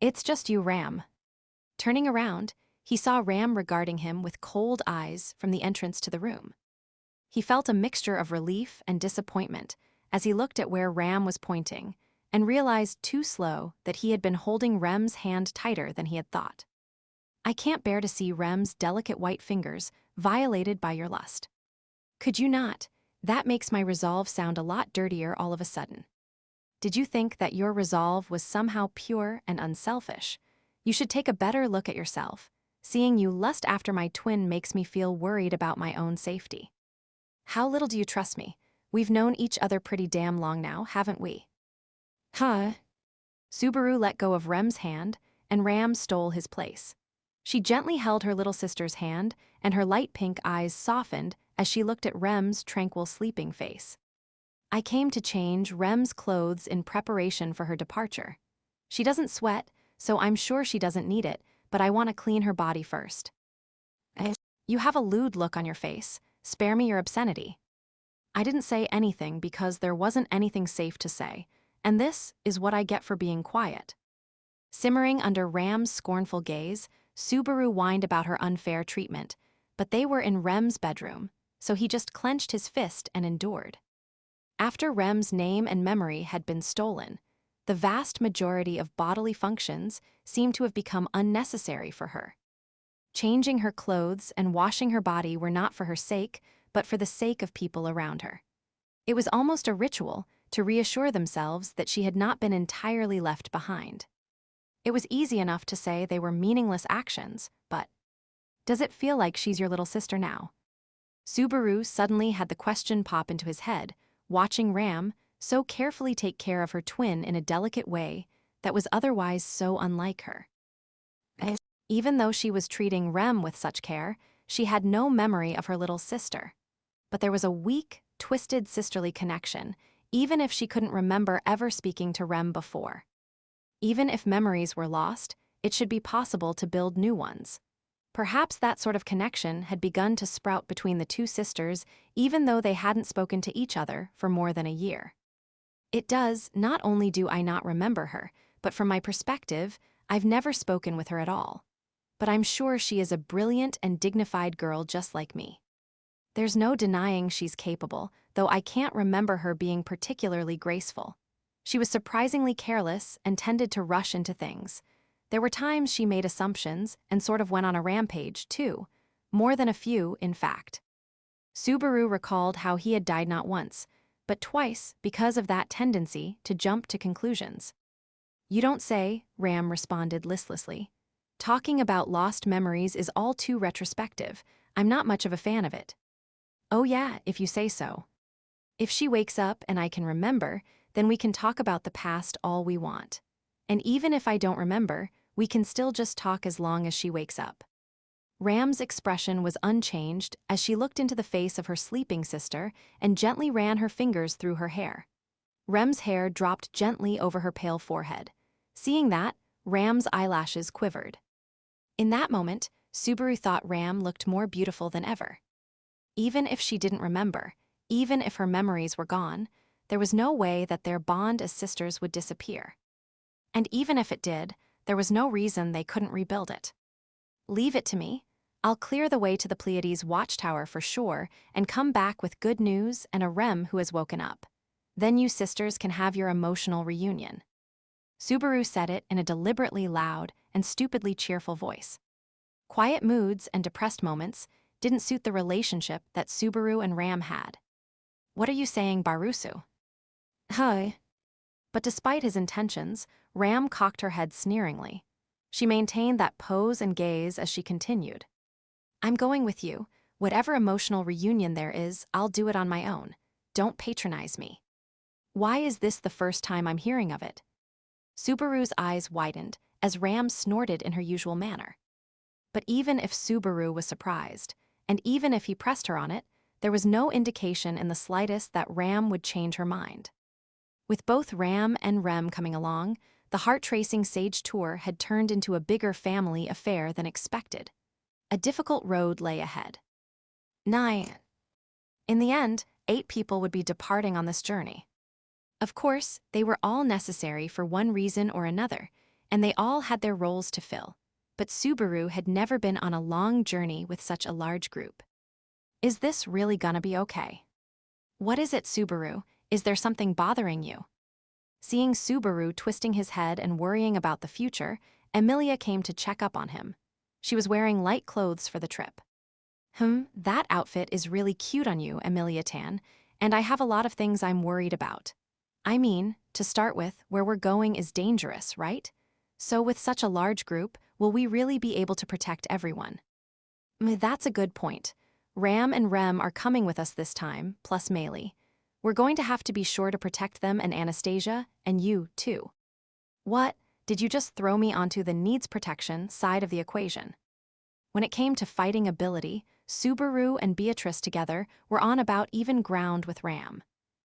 It's just you, Ram. Turning around, he saw Ram regarding him with cold eyes from the entrance to the room. He felt a mixture of relief and disappointment as he looked at where Ram was pointing and realized too slow that he had been holding Rem's hand tighter than he had thought. I can't bear to see Rem's delicate white fingers violated by your lust. Could you not? That makes my resolve sound a lot dirtier all of a sudden. Did you think that your resolve was somehow pure and unselfish? You should take a better look at yourself. Seeing you lust after my twin makes me feel worried about my own safety. How little do you trust me? We've known each other pretty damn long now, haven't we? Huh? Subaru let go of Rem's hand, and Ram stole his place. She gently held her little sister's hand, and her light pink eyes softened as she looked at Rem's tranquil sleeping face. I came to change Rem's clothes in preparation for her departure. She doesn't sweat, so I'm sure she doesn't need it, but I want to clean her body first. You have a lewd look on your face. Spare me your obscenity. I didn't say anything because there wasn't anything safe to say, and this is what I get for being quiet. Simmering under Ram's scornful gaze, Subaru whined about her unfair treatment, but they were in Rem's bedroom, so he just clenched his fist and endured. After Rem's name and memory had been stolen, the vast majority of bodily functions seemed to have become unnecessary for her. Changing her clothes and washing her body were not for her sake, but for the sake of people around her. It was almost a ritual to reassure themselves that she had not been entirely left behind. It was easy enough to say they were meaningless actions, but does it feel like she's your little sister now? Subaru suddenly had the question pop into his head, watching Ram so carefully take care of her twin in a delicate way that was otherwise so unlike her. Even though she was treating Rem with such care, she had no memory of her little sister. But there was a weak, twisted sisterly connection, even if she couldn't remember ever speaking to Rem before. Even if memories were lost, it should be possible to build new ones. Perhaps that sort of connection had begun to sprout between the two sisters, even though they hadn't spoken to each other for more than a year. It does, not only do I not remember her, but from my perspective, I've never spoken with her at all. But I'm sure she is a brilliant and dignified girl just like me. There's no denying she's capable, though I can't remember her being particularly graceful. She was surprisingly careless and tended to rush into things. There were times she made assumptions and sort of went on a rampage, too. More than a few, in fact. Subaru recalled how he had died not once, but twice because of that tendency to jump to conclusions. "You don't say," Ram responded listlessly. "Talking about lost memories is all too retrospective. I'm not much of a fan of it." "Oh yeah, if you say so. If she wakes up and I can remember, then we can talk about the past all we want. And even if I don't remember, we can still just talk as long as she wakes up." Ram's expression was unchanged as she looked into the face of her sleeping sister and gently ran her fingers through her hair. Rem's hair dropped gently over her pale forehead. Seeing that, Ram's eyelashes quivered. In that moment, Subaru thought Ram looked more beautiful than ever. Even if she didn't remember, even if her memories were gone, there was no way that their bond as sisters would disappear. And even if it did, there was no reason they couldn't rebuild it. "Leave it to me. I'll clear the way to the Pleiades Watchtower for sure and come back with good news and a Rem who has woken up. Then you sisters can have your emotional reunion." Subaru said it in a deliberately loud and stupidly cheerful voice. Quiet moods and depressed moments didn't suit the relationship that Subaru and Ram had. "What are you saying, Barusu?" "Hi." But despite his intentions, Ram cocked her head sneeringly. She maintained that pose and gaze as she continued. "I'm going with you. Whatever emotional reunion there is, I'll do it on my own. Don't patronize me." "Why is this the first time I'm hearing of it?" Subaru's eyes widened as Ram snorted in her usual manner. But even if Subaru was surprised, and even if he pressed her on it, there was no indication in the slightest that Ram would change her mind. With both Ram and Rem coming along, the heart-tracing Sage tour had turned into a bigger family affair than expected. A difficult road lay ahead. 9. In the end, 8 people would be departing on this journey. Of course, they were all necessary for one reason or another, and they all had their roles to fill. But Subaru had never been on a long journey with such a large group. "Is this really gonna be okay?" "What is it, Subaru? Is there something bothering you?" Seeing Subaru twisting his head and worrying about the future, Emilia came to check up on him. She was wearing light clothes for the trip. That outfit is really cute on you, Emilia Tan, and I have a lot of things I'm worried about. I mean, to start with, where we're going is dangerous, right? So with such a large group, will we really be able to protect everyone?" "That's a good point. Ram and Rem are coming with us this time, plus Meili. We're going to have to be sure to protect them and Anastasia, and you, too." "What? Did you just throw me onto the needs protection side of the equation?" When it came to fighting ability, Subaru and Beatrice together were on about even ground with Ram.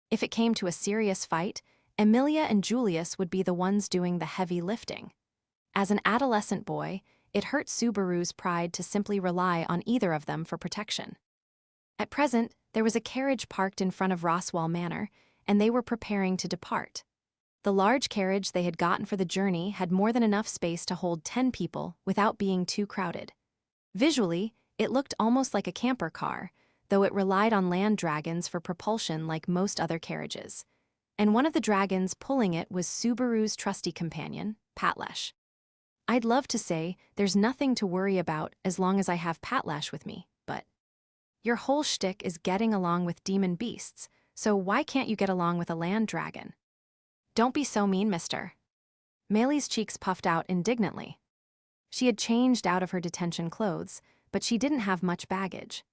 If it came to a serious fight, Emilia and Julius would be the ones doing the heavy lifting. As an adolescent boy, it hurt Subaru's pride to simply rely on either of them for protection. At present, there was a carriage parked in front of Roswaal Manor, and they were preparing to depart. The large carriage they had gotten for the journey had more than enough space to hold 10 people without being too crowded. Visually, it looked almost like a camper car, though it relied on land dragons for propulsion like most other carriages. And one of the dragons pulling it was Subaru's trusty companion, Patlesh. I'd love to say there's nothing to worry about as long as I have Patlesh with me, but your whole shtick is getting along with demon beasts, so why can't you get along with a land dragon? Don't be so mean, mister. Meili's cheeks puffed out indignantly. She had changed out of her detention clothes, but she didn't have much baggage.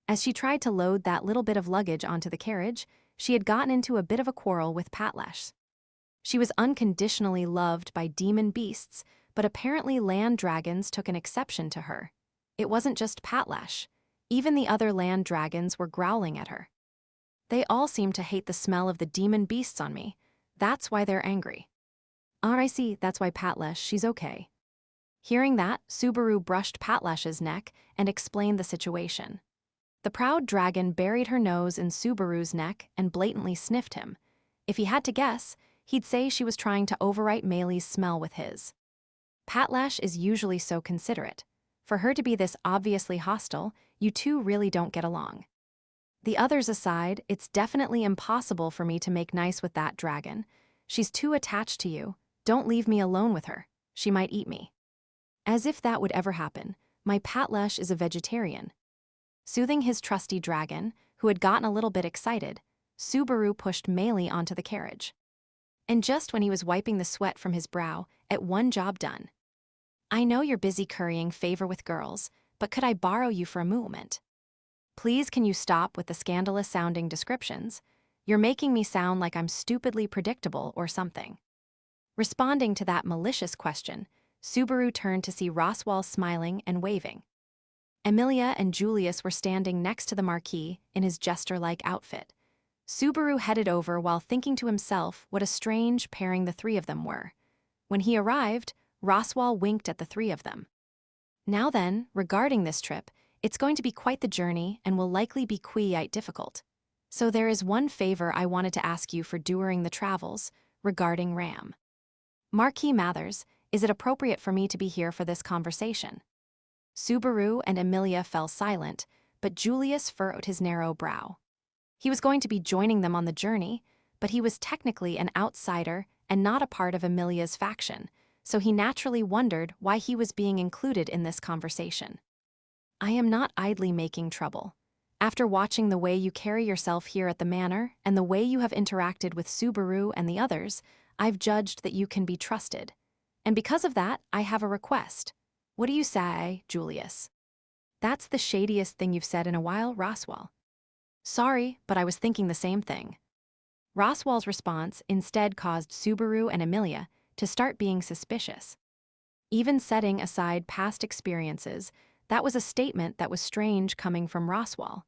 As she tried to load that little bit of luggage onto the carriage, she had gotten into a bit of a quarrel with Patlash. She was unconditionally loved by demon beasts, but apparently land dragons took an exception to her. It wasn't just Patlash. Even the other land dragons were growling at her. They all seemed to hate the smell of the demon beasts on me. That's why they're angry. I see, that's why Patlash, she's okay. Hearing that, Subaru brushed Patlash's neck and explained the situation. The proud dragon buried her nose in Subaru's neck and blatantly sniffed him. If he had to guess, he'd say she was trying to overwrite Meili's smell with his. Patlash is usually so considerate. For her to be this obviously hostile, you two really don't get along. The others aside, it's definitely impossible for me to make nice with that dragon. She's too attached to you. Don't leave me alone with her. She might eat me. As if that would ever happen, my Patlash is a vegetarian. Soothing his trusty dragon, who had gotten a little bit excited, Subaru pushed Meili onto the carriage. And just when he was wiping the sweat from his brow, at one job done. I know you're busy currying favor with girls, but could I borrow you for a moment? Please can you stop with the scandalous-sounding descriptions? You're making me sound like I'm stupidly predictable or something. Responding to that malicious question, Subaru turned to see Roswaal smiling and waving. Emilia and Julius were standing next to the Marquis in his jester-like outfit. Subaru headed over while thinking to himself what a strange pairing the three of them were. When he arrived, Roswaal winked at the three of them. Now then, regarding this trip, it's going to be quite the journey and will likely be quite difficult. So there is one favor I wanted to ask you for during the travels, regarding Ram. Marquis Mathers, is it appropriate for me to be here for this conversation? Subaru and Emilia fell silent, but Julius furrowed his narrow brow. He was going to be joining them on the journey, but he was technically an outsider and not a part of Emilia's faction, so he naturally wondered why he was being included in this conversation. I am not idly making trouble. After watching the way you carry yourself here at the manor and the way you have interacted with Subaru and the others, I've judged that you can be trusted. And because of that, I have a request. What do you say, Julius? That's the shadiest thing you've said in a while, Roswaal. Sorry, but I was thinking the same thing. Roswaal's response instead caused Subaru and Emilia to start being suspicious. Even setting aside past experiences, that was a statement that was strange coming from Roswaal.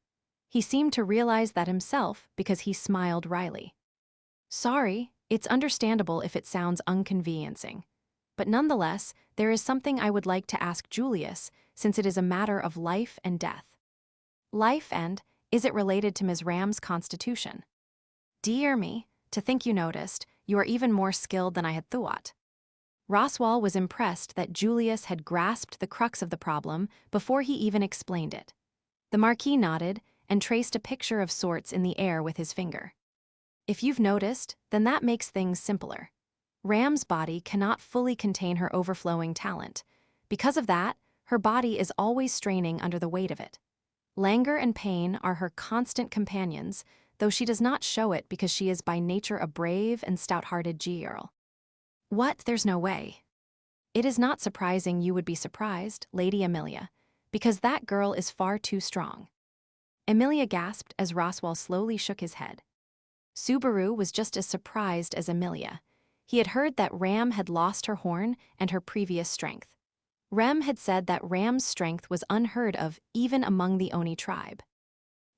He seemed to realize that himself because he smiled wryly. Sorry, it's understandable if it sounds inconveniencing. But nonetheless, there is something I would like to ask Julius, since it is a matter of life and death. Life and, is it related to Ms. Ram's constitution? Dear me, to think you noticed, you are even more skilled than I had thought. Roswaal was impressed that Julius had grasped the crux of the problem before he even explained it. The Marquis nodded and traced a picture of sorts in the air with his finger. If you've noticed, then that makes things simpler. Ram's body cannot fully contain her overflowing talent. Because of that, her body is always straining under the weight of it. Languor and pain are her constant companions, though she does not show it because she is by nature a brave and stout-hearted girl. What? There's no way. It is not surprising you would be surprised, Lady Emilia, because that girl is far too strong. Emilia gasped as Roswaal slowly shook his head. Subaru was just as surprised as Emilia. He had heard that Ram had lost her horn and her previous strength. Rem had said that Ram's strength was unheard of even among the Oni tribe.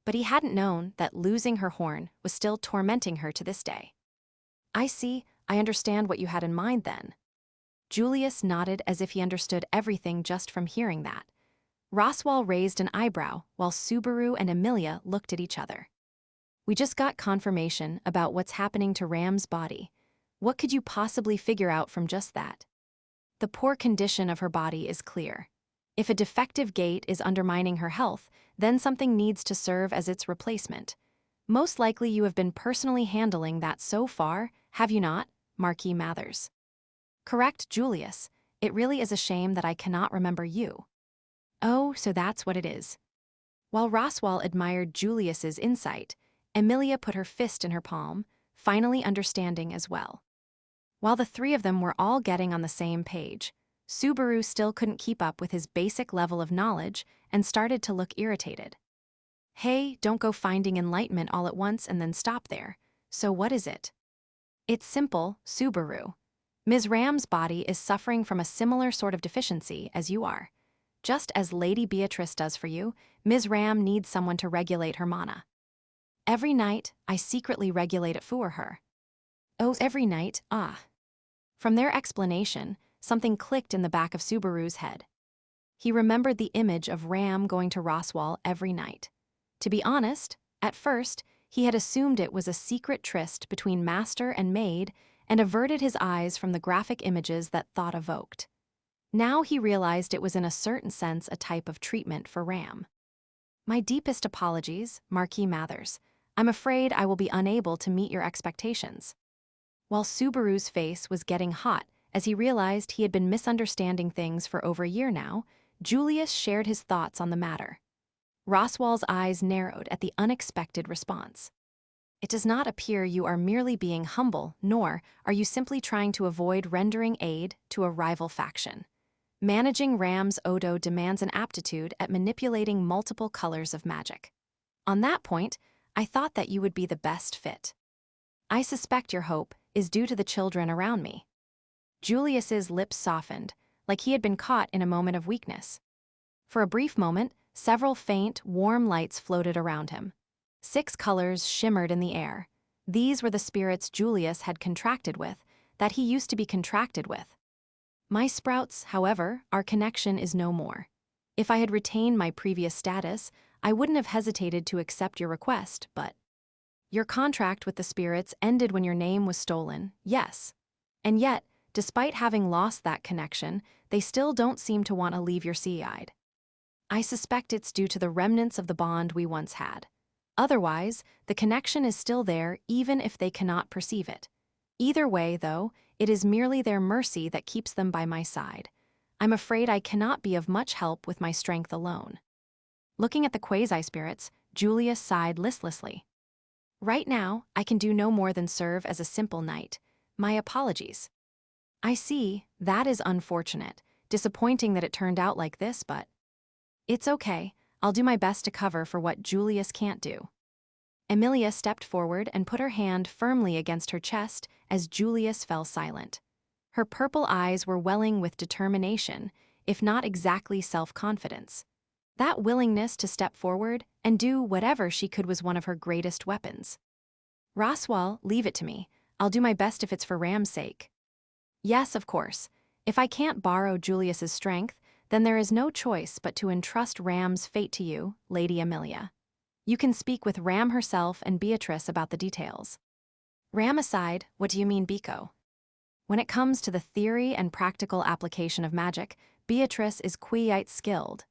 But he hadn't known that losing her horn was still tormenting her to this day. I see, I understand what you had in mind then. Julius nodded as if he understood everything just from hearing that. Roswaal raised an eyebrow while Subaru and Emilia looked at each other. We just got confirmation about what's happening to Ram's body. What could you possibly figure out from just that? The poor condition of her body is clear. If a defective gate is undermining her health, then something needs to serve as its replacement. Most likely you have been personally handling that so far, have you not, Marquis Mathers? Correct, Julius. It really is a shame that I cannot remember you. Oh, so that's what it is. While Roswaal admired Julius's insight, Emilia put her fist in her palm, finally understanding as well. While the three of them were all getting on the same page, Subaru still couldn't keep up with his basic level of knowledge and started to look irritated. Hey, don't go finding enlightenment all at once and then stop there. So what is it? It's simple, Subaru. Ms. Ram's body is suffering from a similar sort of deficiency as you are. Just as Lady Beatrice does for you, Ms. Ram needs someone to regulate her mana. Every night, I secretly regulate it for her. Oh, every night, ah. From their explanation, something clicked in the back of Subaru's head. He remembered the image of Ram going to Roswaal every night. To be honest, at first, he had assumed it was a secret tryst between master and maid and averted his eyes from the graphic images that thought evoked. Now he realized it was in a certain sense a type of treatment for Ram. My deepest apologies, Marquis Mathers. I'm afraid I will be unable to meet your expectations. While Subaru's face was getting hot as he realized he had been misunderstanding things for over a year now, Julius shared his thoughts on the matter. Roswaal's eyes narrowed at the unexpected response. It does not appear you are merely being humble, nor are you simply trying to avoid rendering aid to a rival faction. Managing Ram's Odo demands an aptitude at manipulating multiple colors of magic. On that point, I thought that you would be the best fit. I suspect your hope is due to the children around me. Julius's lips softened, like he had been caught in a moment of weakness. For a brief moment, several faint, warm lights floated around him. 6 colors shimmered in the air. These were the spirits Julius had contracted with, that he used to be contracted with. My sprouts, however, our connection is no more. If I had retained my previous status, I wouldn't have hesitated to accept your request, but your contract with the spirits ended when your name was stolen, yes. And yet, despite having lost that connection, they still don't seem to want to leave your sea-eyed. I suspect it's due to the remnants of the bond we once had. Otherwise, the connection is still there even if they cannot perceive it. Either way, though, it is merely their mercy that keeps them by my side. I'm afraid I cannot be of much help with my strength alone. Looking at the quasi-spirits, Julius sighed listlessly. Right now, I can do no more than serve as a simple knight. My apologies. I see, that is unfortunate. Disappointing that it turned out like this, but it's okay. I'll do my best to cover for what Julius can't do. Emilia stepped forward and put her hand firmly against her chest as Julius fell silent. Her purple eyes were welling with determination, if not exactly self-confidence. That willingness to step forward and do whatever she could was one of her greatest weapons. Roswaal, leave it to me. I'll do my best if it's for Ram's sake. Yes, of course. If I can't borrow Julius's strength, then there is no choice but to entrust Ram's fate to you, Lady Emilia. You can speak with Ram herself and Beatrice about the details. Ram aside, what do you mean, Biko? When it comes to the theory and practical application of magic, Beatrice is quite skilled.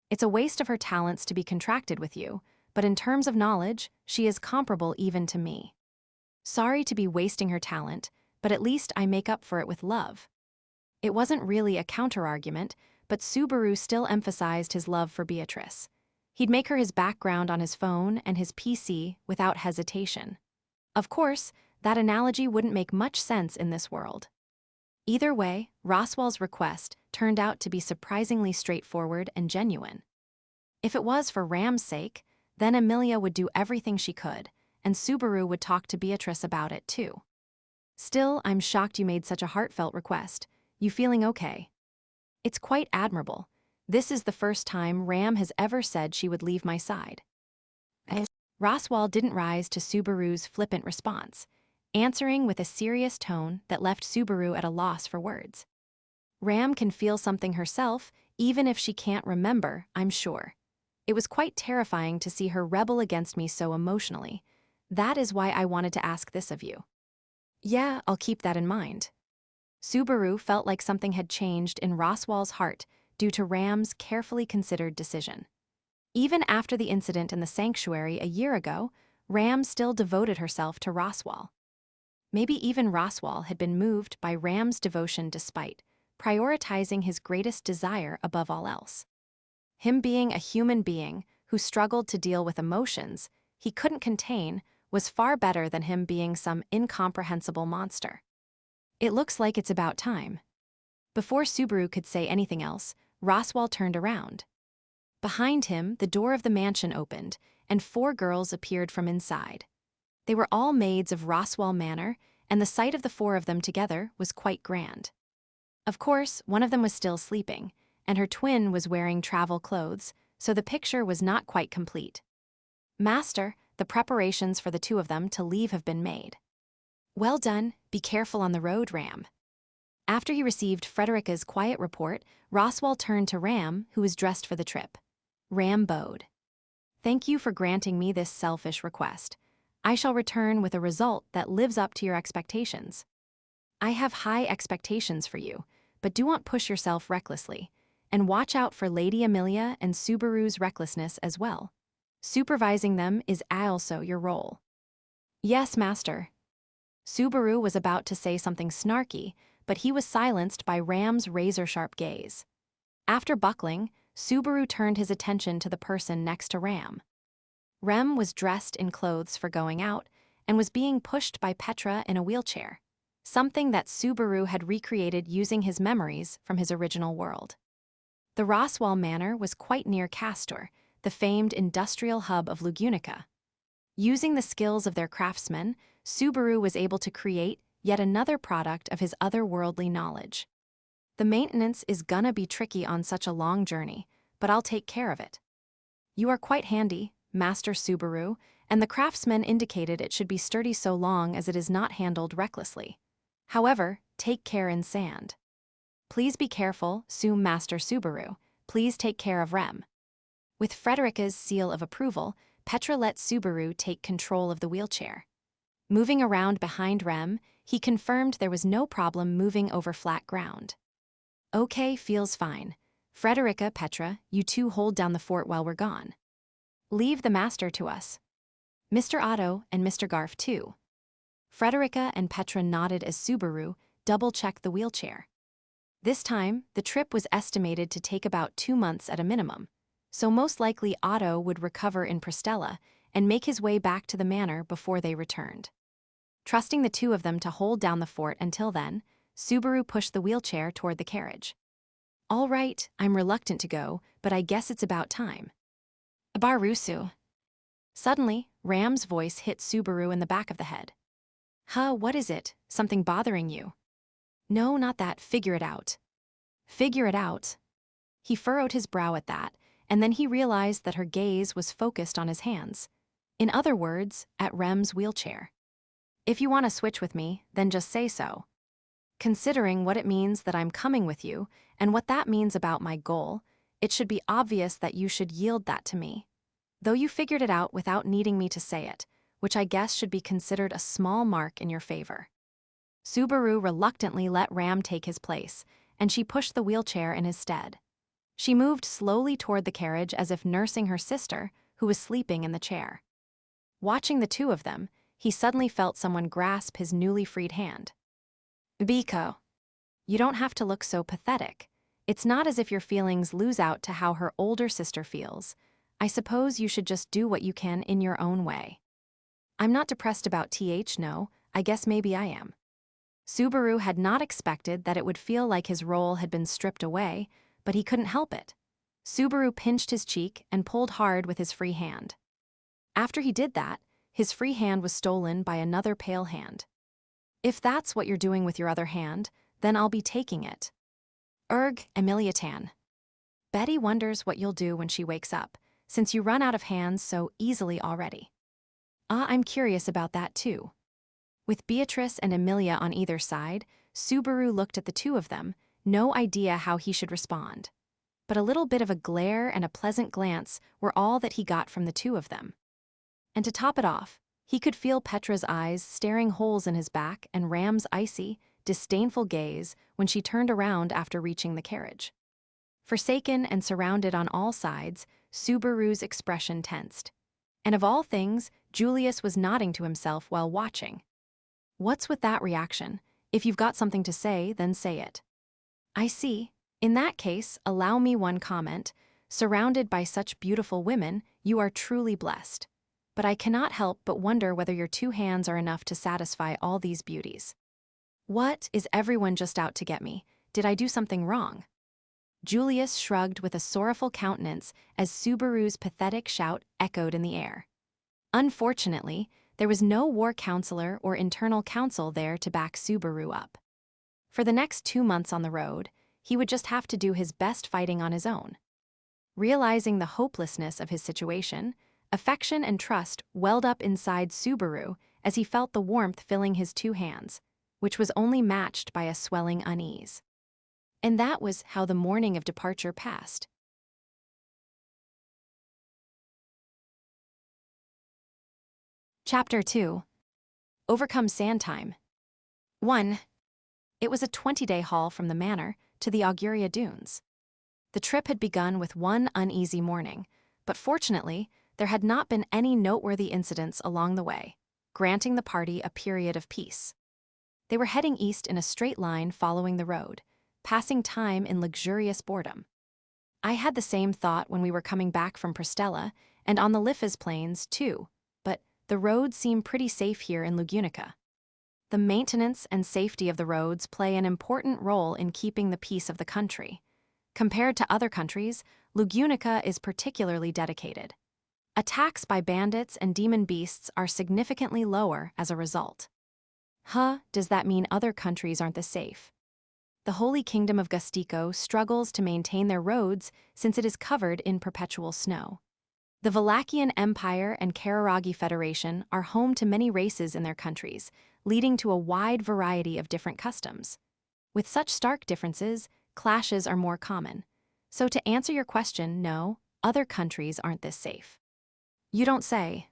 It's a waste of her talents to be contracted with you, but in terms of knowledge, she is comparable even to me. Sorry to be wasting her talent, but at least I make up for it with love. It wasn't really a counter-argument, but Subaru still emphasized his love for Beatrice. He'd make her his background on his phone and his PC without hesitation. Of course, that analogy wouldn't make much sense in this world. Either way, Roswaal's request turned out to be surprisingly straightforward and genuine. If it was for Ram's sake, then Emilia would do everything she could, and Subaru would talk to Beatrice about it too. Still, I'm shocked you made such a heartfelt request. You feeling okay? It's quite admirable. This is the first time Ram has ever said she would leave my side. Roswaal didn't rise to Subaru's flippant response, answering with a serious tone that left Subaru at a loss for words. Ram can feel something herself, even if she can't remember, I'm sure. It was quite terrifying to see her rebel against me so emotionally. That is why I wanted to ask this of you. Yeah, I'll keep that in mind. Subaru felt like something had changed in Roswaal's heart due to Ram's carefully considered decision. Even after the incident in the sanctuary a year ago, Ram still devoted herself to Roswaal. Maybe even Roswaal had been moved by Ram's devotion despite prioritizing his greatest desire above all else. Him being a human being who struggled to deal with emotions he couldn't contain was far better than him being some incomprehensible monster. It looks like it's about time. Before Subaru could say anything else, Roswaal turned around. Behind him, the door of the mansion opened, and 4 girls appeared from inside. They were all maids of Roswaal Manor, and the sight of the 4 of them together was quite grand. Of course, one of them was still sleeping, and her twin was wearing travel clothes, so the picture was not quite complete. "Master, the preparations for the 2 of them to leave have been made." "Well done, be careful on the road, Ram." After he received Frederica's quiet report, Roswaal turned to Ram, who was dressed for the trip. Ram bowed. "Thank you for granting me this selfish request. I shall return with a result that lives up to your expectations." "I have high expectations for you, but do not push yourself recklessly, and watch out for Lady Amelia and Subaru's recklessness as well. Supervising them is also your role." "Yes, master." Subaru was about to say something snarky, but he was silenced by Ram's razor-sharp gaze. After buckling, Subaru turned his attention to the person next to Ram. Rem was dressed in clothes for going out and was being pushed by Petra in a wheelchair, something that Subaru had recreated using his memories from his original world. The Roswaal Manor was quite near Castor, the famed industrial hub of Lugunica. Using the skills of their craftsmen, Subaru was able to create yet another product of his otherworldly knowledge. "The maintenance is gonna be tricky on such a long journey, but I'll take care of it." "You are quite handy, Master Subaru, and the craftsman indicated it should be sturdy so long as it is not handled recklessly. However, take care in sand." "Please be careful, Master Subaru. Please take care of Rem." With Frederica's seal of approval, Petra let Subaru take control of the wheelchair. Moving around behind Rem, he confirmed there was no problem moving over flat ground. "Okay, feels fine. Frederica, Petra, you 2 hold down the fort while we're gone. Leave the master to us. Mr. Otto and Mr. Garf too." Frederica and Petra nodded as Subaru double-checked the wheelchair. This time, the trip was estimated to take about 2 months at a minimum, so most likely Otto would recover in Pristella and make his way back to the manor before they returned. Trusting the 2 of them to hold down the fort until then, Subaru pushed the wheelchair toward the carriage. "All right, I'm reluctant to go, but I guess it's about time." "Barusu." Suddenly, Ram's voice hit Subaru in the back of the head. "Huh, what is it? Something bothering you?" "No, not that. Figure it out." "Figure it out?" He furrowed his brow at that, and then he realized that her gaze was focused on his hands. In other words, at Rem's wheelchair. "If you want to switch with me, then just say so. Considering what it means that I'm coming with you, and what that means about my goal, it should be obvious that you should yield that to me. Though you figured it out without needing me to say it, which I guess should be considered a small mark in your favor." Subaru reluctantly let Ram take his place, and she pushed the wheelchair in his stead. She moved slowly toward the carriage as if nursing her sister, who was sleeping in the chair. Watching the 2 of them, he suddenly felt someone grasp his newly freed hand. "Biko. You don't have to look so pathetic. It's not as if your feelings lose out to how her older sister feels. I suppose you should just do what you can in your own way." "I'm not depressed about no, I guess maybe I am." Subaru had not expected that it would feel like his role had been stripped away, but he couldn't help it. Subaru pinched his cheek and pulled hard with his free hand. After he did that, his free hand was stolen by another pale hand. "If that's what you're doing with your other hand, then I'll be taking it." Emiliatan. Betty wonders what you'll do when she wakes up, since you run out of hands so easily already. I'm curious about that too." With Beatrice and Emilia on either side, Subaru looked at the 2 of them, no idea how he should respond. But a little bit of a glare and a pleasant glance were all that he got from the 2 of them. And to top it off, he could feel Petra's eyes staring holes in his back and Ram's icy, disdainful gaze when she turned around after reaching the carriage. Forsaken and surrounded on all sides, Subaru's expression tensed. And of all things, Julius was nodding to himself while watching. What's with that reaction? If you've got something to say, then say it. I see. In that case, allow me one comment. Surrounded by such beautiful women, you are truly blessed. But I cannot help but wonder whether your 2 hands are enough to satisfy all these beauties. What, is everyone just out to get me? Did I do something wrong? Julius shrugged with a sorrowful countenance as Subaru's pathetic shout echoed in the air. Unfortunately, there was no war counselor or internal counsel there to back Subaru up. For the next 2 months on the road, he would just have to do his best fighting on his own. Realizing the hopelessness of his situation, affection and trust welled up inside Subaru as he felt the warmth filling his 2 hands, which was only matched by a swelling unease. And that was how the morning of departure passed. Chapter 2. Overcome Sand Time. 1. It was a 20-day haul from the manor to the Auguria Dunes. The trip had begun with one uneasy morning, but fortunately, there had not been any noteworthy incidents along the way, granting the party a period of peace. They were heading east in a straight line following the road, passing time in luxurious boredom. I had the same thought when we were coming back from Pristella and on the Liffes plains, too, but the roads seem pretty safe here in Lugunica. The maintenance and safety of the roads play an important role in keeping the peace of the country. Compared to other countries, Lugunica is particularly dedicated. Attacks by bandits and demon beasts are significantly lower as a result. Does that mean other countries aren't as safe? The Holy Kingdom of Gustico struggles to maintain their roads since it is covered in perpetual snow. The Valachian Empire and Kararagi Federation are home to many races in their countries, leading to a wide variety of different customs. With such stark differences, clashes are more common. So to answer your question, no, other countries aren't this safe. You don't say.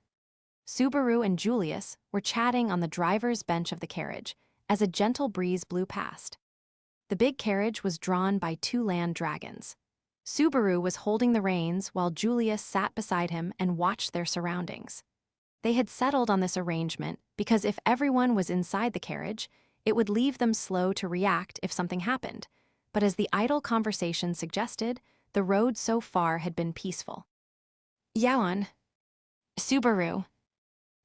Subaru and Julius were chatting on the driver's bench of the carriage as a gentle breeze blew past. The big carriage was drawn by 2 land dragons. Subaru was holding the reins while Julius sat beside him and watched their surroundings. They had settled on this arrangement because if everyone was inside the carriage, it would leave them slow to react if something happened. But as the idle conversation suggested, the road so far had been peaceful. Yawn. Subaru.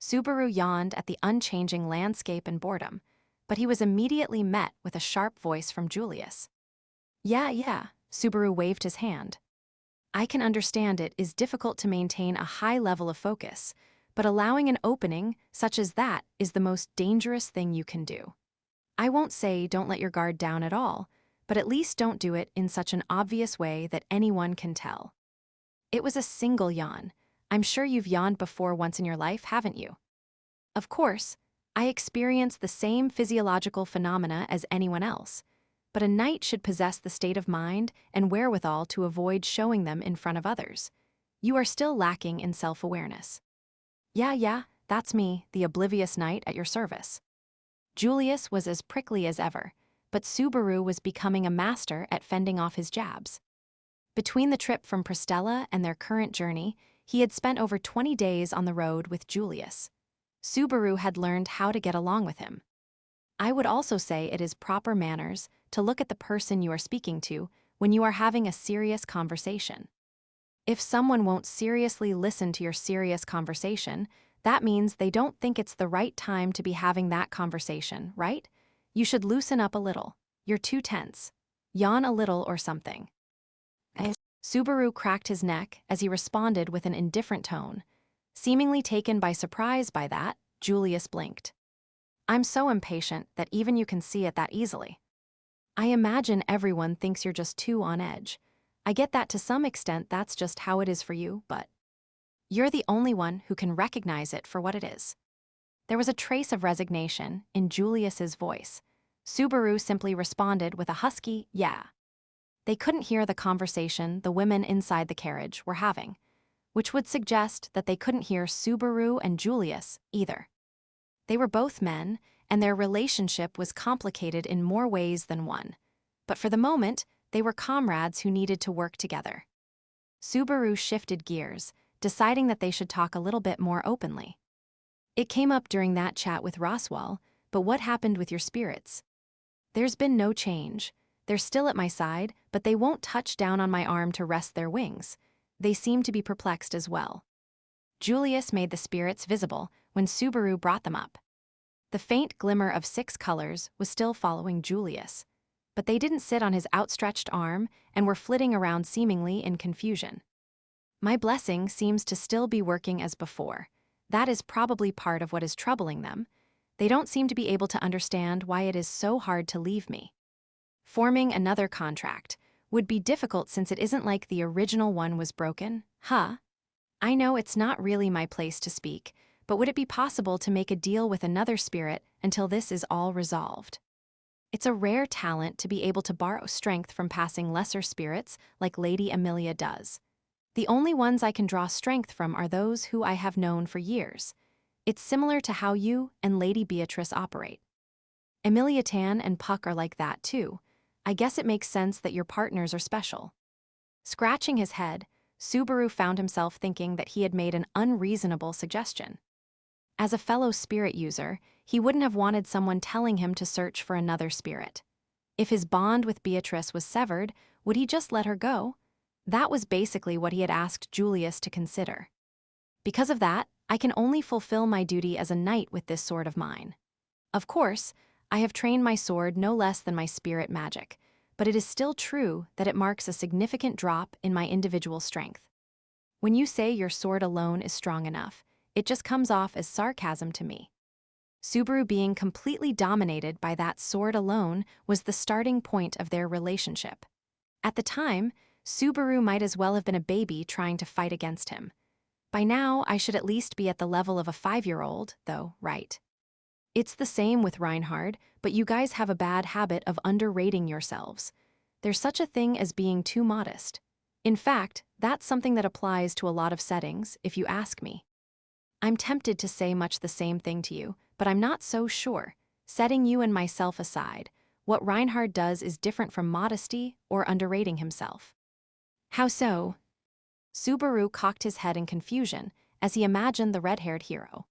Subaru yawned at the unchanging landscape and boredom, but he was immediately met with a sharp voice from Julius. Yeah, Subaru waved his hand. I can understand it is difficult to maintain a high level of focus, but allowing an opening such as that is the most dangerous thing you can do. I won't say don't let your guard down at all, but at least don't do it in such an obvious way that anyone can tell. It was a single yawn. I'm sure you've yawned before once in your life, haven't you? Of course, I experience the same physiological phenomena as anyone else, but a knight should possess the state of mind and wherewithal to avoid showing them in front of others. You are still lacking in self-awareness. Yeah, that's me, the oblivious knight at your service. Julius was as prickly as ever, but Subaru was becoming a master at fending off his jabs. Between the trip from Pristella and their current journey, he had spent over 20 days on the road with Julius. Subaru had learned how to get along with him. I would also say it is proper manners to look at the person you are speaking to when you are having a serious conversation. If someone won't seriously listen to your serious conversation, that means they don't think it's the right time to be having that conversation, right? You should loosen up a little. You're too tense. Yawn a little or something. Subaru cracked his neck as he responded with an indifferent tone. Seemingly taken by surprise by that, Julius blinked. I'm so impatient that even you can see it that easily. I imagine everyone thinks you're just too on edge. I get that to some extent that's just how it is for you, but you're the only one who can recognize it for what it is. There was a trace of resignation in Julius's voice. Subaru simply responded with a husky, yeah. They couldn't hear the conversation the women inside the carriage were having, which would suggest that they couldn't hear Subaru and Julius either. They were both men, and their relationship was complicated in more ways than one. But for the moment, they were comrades who needed to work together. Subaru shifted gears, deciding that they should talk a little bit more openly. It came up during that chat with Roswaal, but what happened with your spirits? There's been no change. They're still at my side, but they won't touch down on my arm to rest their wings. They seem to be perplexed as well. Julius made the spirits visible when Subaru brought them up. The faint glimmer of 6 colors was still following Julius. but they didn't sit on his outstretched arm and were flitting around seemingly in confusion. My blessing seems to still be working as before. That is probably part of what is troubling them. They don't seem to be able to understand why it is so hard to leave me. Forming another contract would be difficult since it isn't like the original one was broken, huh? I know it's not really my place to speak, but would it be possible to make a deal with another spirit until this is all resolved? It's a rare talent to be able to borrow strength from passing lesser spirits like Lady Amelia does. The only ones I can draw strength from are those who I have known for years. It's similar to how you and Lady Beatrice operate. Amelia Tan and Puck are like that too. I guess it makes sense that your partners are special. Scratching his head, Subaru found himself thinking that he had made an unreasonable suggestion. As a fellow spirit user, he wouldn't have wanted someone telling him to search for another spirit. If his bond with Beatrice was severed, would he just let her go? That was basically what he had asked Julius to consider. Because of that, I can only fulfill my duty as a knight with this sword of mine. Of course, I have trained my sword no less than my spirit magic, but it is still true that it marks a significant drop in my individual strength. When you say your sword alone is strong enough, it just comes off as sarcasm to me. Subaru being completely dominated by that sword alone was the starting point of their relationship. At the time, Subaru might as well have been a baby trying to fight against him. By now, I should at least be at the level of a 5-year-old, though, right? It's the same with Reinhard, but you guys have a bad habit of underrating yourselves. There's such a thing as being too modest. In fact, that's something that applies to a lot of settings, if you ask me. I'm tempted to say much the same thing to you, but I'm not so sure. Setting you and myself aside, what Reinhard does is different from modesty or underrating himself. How so? Subaru cocked his head in confusion as he imagined the red-haired hero.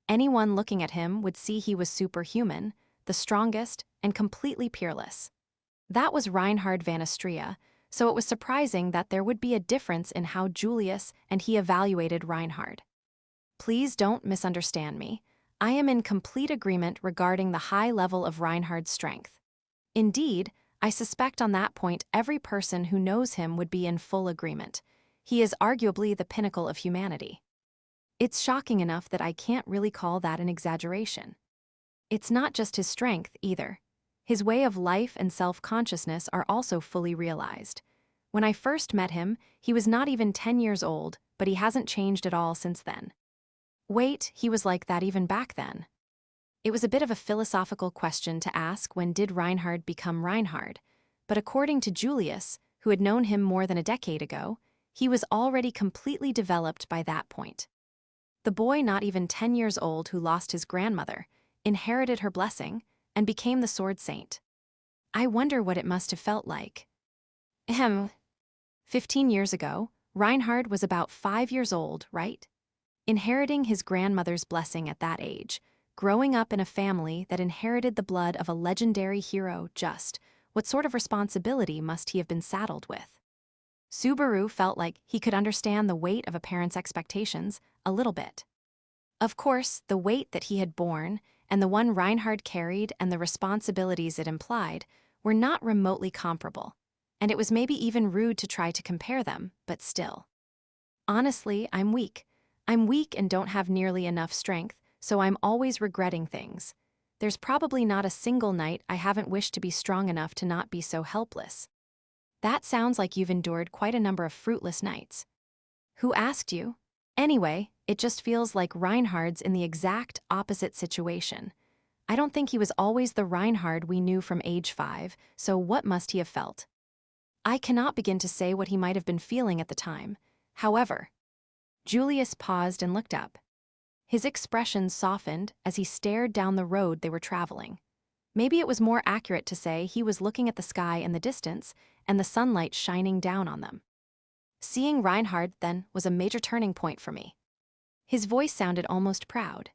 Anyone looking at him would see he was superhuman, the strongest, and completely peerless. That was Reinhard van Astrea, so it was surprising that there would be a difference in how Julius and he evaluated Reinhard. Please don't misunderstand me. I am in complete agreement regarding the high level of Reinhard's strength. Indeed, I suspect on that point every person who knows him would be in full agreement. He is arguably the pinnacle of humanity. It's shocking enough that I can't really call that an exaggeration. It's not just his strength, either. His way of life and self-consciousness are also fully realized. When I first met him, he was not even 10 years old, but he hasn't changed at all since then. Wait, he was like that even back then. It was a bit of a philosophical question to ask when did Reinhard become Reinhard, but according to Julius, who had known him more than a decade ago, he was already completely developed by that point. The boy not even 10 years old who lost his grandmother, inherited her blessing, and became the sword saint. I wonder what it must have felt like. 15 years ago, Reinhard was about 5 years old, right? Inheriting his grandmother's blessing at that age, growing up in a family that inherited the blood of a legendary hero, what sort of responsibility must he have been saddled with? Subaru felt like he could understand the weight of a parent's expectations a little bit. Of course, the weight that he had borne and the one Reinhard carried and the responsibilities it implied were not remotely comparable, and it was maybe even rude to try to compare them, but still. Honestly, I'm weak. I'm weak and don't have nearly enough strength, so I'm always regretting things. There's probably not a single night I haven't wished to be strong enough to not be so helpless. That sounds like you've endured quite a number of fruitless nights. Who asked you? Anyway, it just feels like Reinhard's in the exact opposite situation. I don't think he was always the Reinhard we knew from age 5, so what must he have felt? I cannot begin to say what he might have been feeling at the time. However, Julius paused and looked up. His expression softened as he stared down the road they were traveling. Maybe it was more accurate to say he was looking at the sky in the distance and the sunlight shining down on them. Seeing Reinhard, then, was a major turning point for me. His voice sounded almost proud.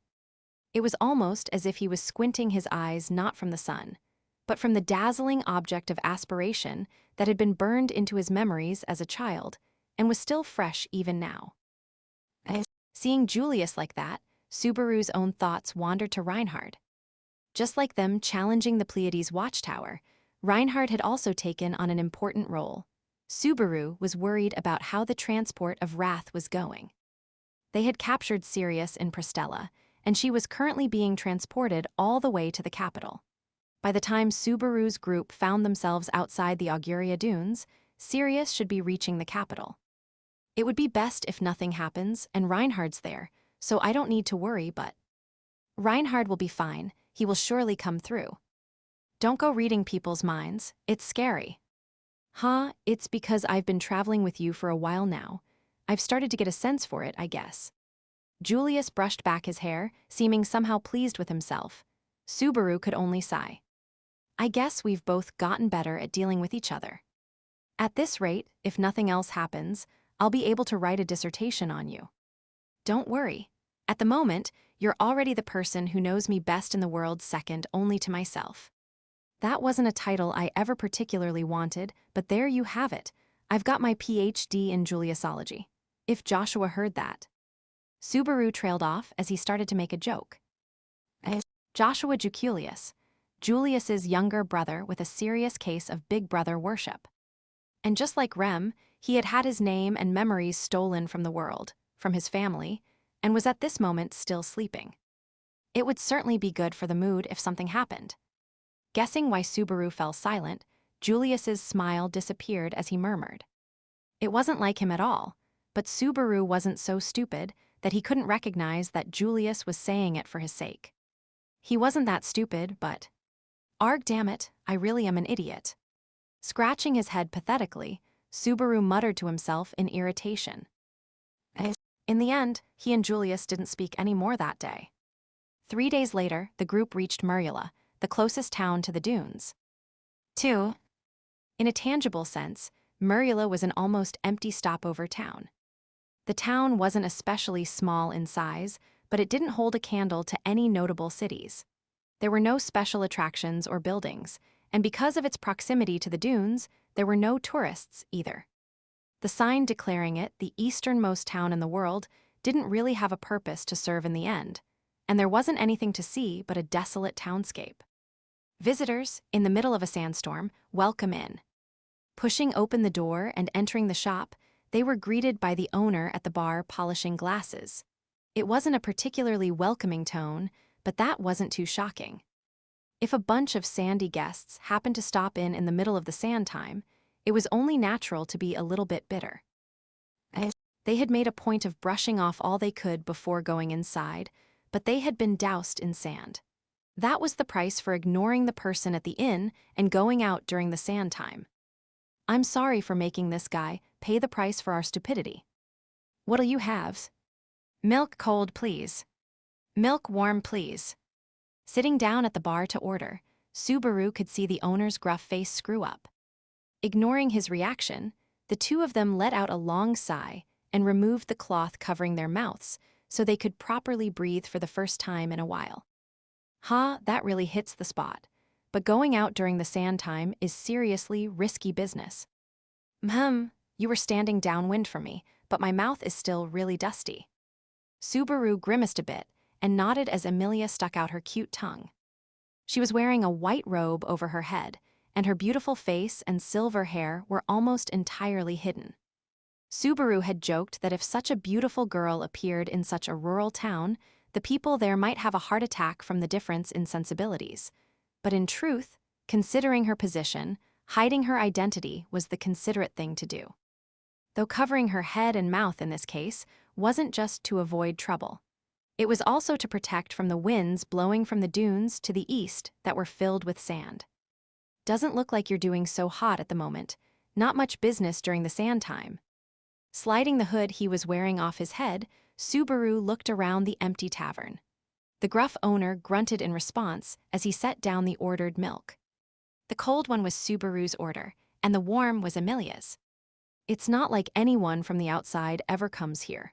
It was almost as if he was squinting his eyes not from the sun, but from the dazzling object of aspiration that had been burned into his memories as a child and was still fresh even now. Seeing Julius like that, Subaru's own thoughts wandered to Reinhard. Just like them challenging the Pleiades Watchtower, Reinhard had also taken on an important role. Subaru was worried about how the transport of Wrath was going. They had captured Sirius in Pristella, and she was currently being transported all the way to the capital. By the time Subaru's group found themselves outside the Auguria Dunes, Sirius should be reaching the capital. It would be best if nothing happens and Reinhard's there, so I don't need to worry, but Reinhard will be fine. He will surely come through. Don't go reading people's minds. It's scary. Huh, it's because I've been traveling with you for a while now. I've started to get a sense for it, I guess. Julius brushed back his hair, seeming somehow pleased with himself. Subaru could only sigh. I guess we've both gotten better at dealing with each other. At this rate, if nothing else happens, I'll be able to write a dissertation on you. Don't worry. At the moment, you're already the person who knows me best in the world, second only to myself. That wasn't a title I ever particularly wanted, but there you have it. I've got my PhD in Juliusology. If Joshua heard that. Subaru trailed off as he started to make a joke. Joshua Julius, Julius's younger brother with a serious case of big brother worship. And just like Rem, he had had his name and memories stolen from the world, from his family, and was at this moment still sleeping. It would certainly be good for the mood if something happened. Guessing why Subaru fell silent, Julius's smile disappeared as he murmured. It wasn't like him at all, but Subaru wasn't so stupid that he couldn't recognize that Julius was saying it for his sake. He wasn't that stupid, but... Arg damn it, I really am an idiot. Scratching his head pathetically, Subaru muttered to himself in irritation. In the end, he and Julius didn't speak any more that day. 3 days later, the group reached Murula, the closest town to the dunes. 2. In a tangible sense, Murula was an almost empty stopover town. The town wasn't especially small in size, but it didn't hold a candle to any notable cities. There were no special attractions or buildings, and because of its proximity to the dunes, there were no tourists either. The sign declaring it the easternmost town in the world didn't really have a purpose to serve in the end, and there wasn't anything to see but a desolate townscape. Visitors, in the middle of a sandstorm, welcome in. Pushing open the door and entering the shop, they were greeted by the owner at the bar polishing glasses. It wasn't a particularly welcoming tone, but that wasn't too shocking. If a bunch of sandy guests happened to stop in the middle of the sand time, it was only natural to be a little bit bitter. They had made a point of brushing off all they could before going inside, but they had been doused in sand. That was the price for ignoring the person at the inn and going out during the sand time. I'm sorry for making this guy pay the price for our stupidity. What'll you have? Milk cold, please. Milk warm, please. Sitting down at the bar to order, Subaru could see the owner's gruff face screw up. Ignoring his reaction, the two of them let out a long sigh and removed the cloth covering their mouths so they could properly breathe for the first time in a while. That really hits the spot. But going out during the sand time is seriously risky business. You were standing downwind from me, but my mouth is still really dusty. Subaru grimaced a bit and nodded as Emilia stuck out her cute tongue. She was wearing a white robe over her head, and her beautiful face and silver hair were almost entirely hidden. Subaru had joked that if such a beautiful girl appeared in such a rural town, the people there might have a heart attack from the difference in sensibilities. But in truth, considering her position, hiding her identity was the considerate thing to do. Though covering her head and mouth in this case wasn't just to avoid trouble. It was also to protect from the winds blowing from the dunes to the east that were filled with sand. Doesn't look like you're doing so hot at the moment. Not much business during the sand time. Sliding the hood he was wearing off his head, Subaru looked around the empty tavern. The gruff owner grunted in response as he set down the ordered milk. The cold one was Subaru's order, and the warm was Emilia's. It's not like anyone from the outside ever comes here.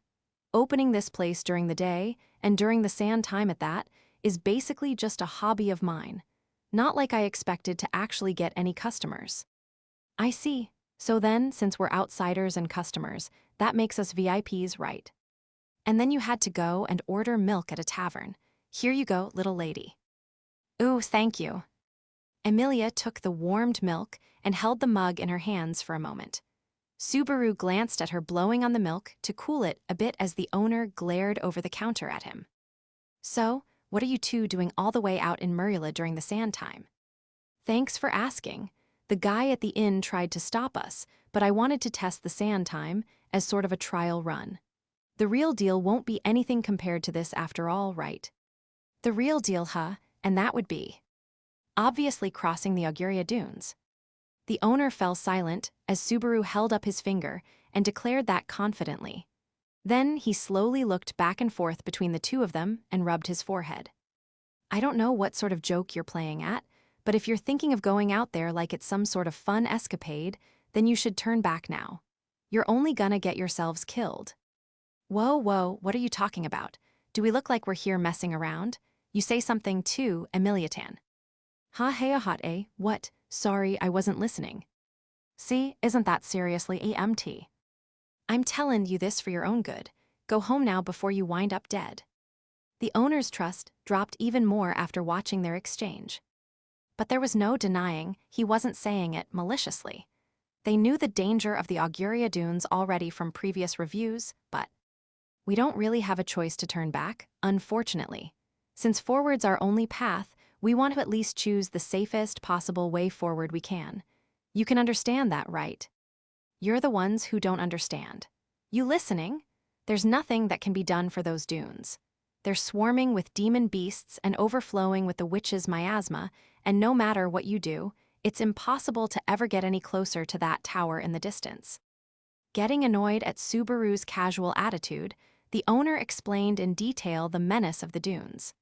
Opening this place during the day, and during the sand time at that, is basically just a hobby of mine. Not like I expected to actually get any customers. I see. So then, since we're outsiders and customers, that makes us VIPs, right? And then you had to go and order milk at a tavern. Here you go, little lady. Ooh, thank you. Emilia took the warmed milk and held the mug in her hands for a moment. Subaru glanced at her, blowing on the milk to cool it a bit as the owner glared over the counter at him. "So, what are you two doing all the way out in Murula during the sand time?" "Thanks for asking. The guy at the inn tried to stop us, but I wanted to test the sand time as sort of a trial run. The real deal won't be anything compared to this after all, right?" "The real deal, huh? And that would be?" "Obviously crossing the Auguria Dunes." The owner fell silent as Subaru held up his finger and declared that confidently. Then he slowly looked back and forth between the two of them and rubbed his forehead. "I don't know what sort of joke you're playing at, but if you're thinking of going out there like it's some sort of fun escapade, then you should turn back now. You're only gonna get yourselves killed." "Whoa, whoa, what are you talking about? Do we look like we're here messing around? You say something too, Emiliatan." "Ha hey hot eh, what? Sorry, I wasn't listening." "See, isn't that seriously AMT? I'm telling you this for your own good. Go home now before you wind up dead." The owner's trust dropped even more after watching their exchange. But there was no denying he wasn't saying it maliciously. They knew the danger of the Auguria Dunes already from previous reviews, but we don't really have a choice to turn back, unfortunately. Since forward's our only path, we want to at least choose the safest possible way forward we can. You can understand that, right? You're the ones who don't understand. You listening? There's nothing that can be done for those dunes. They're swarming with demon beasts and overflowing with the witch's miasma, and no matter what you do, it's impossible to ever get any closer to that tower in the distance. Getting annoyed at Subaru's casual attitude, the owner explained in detail the menace of the dunes.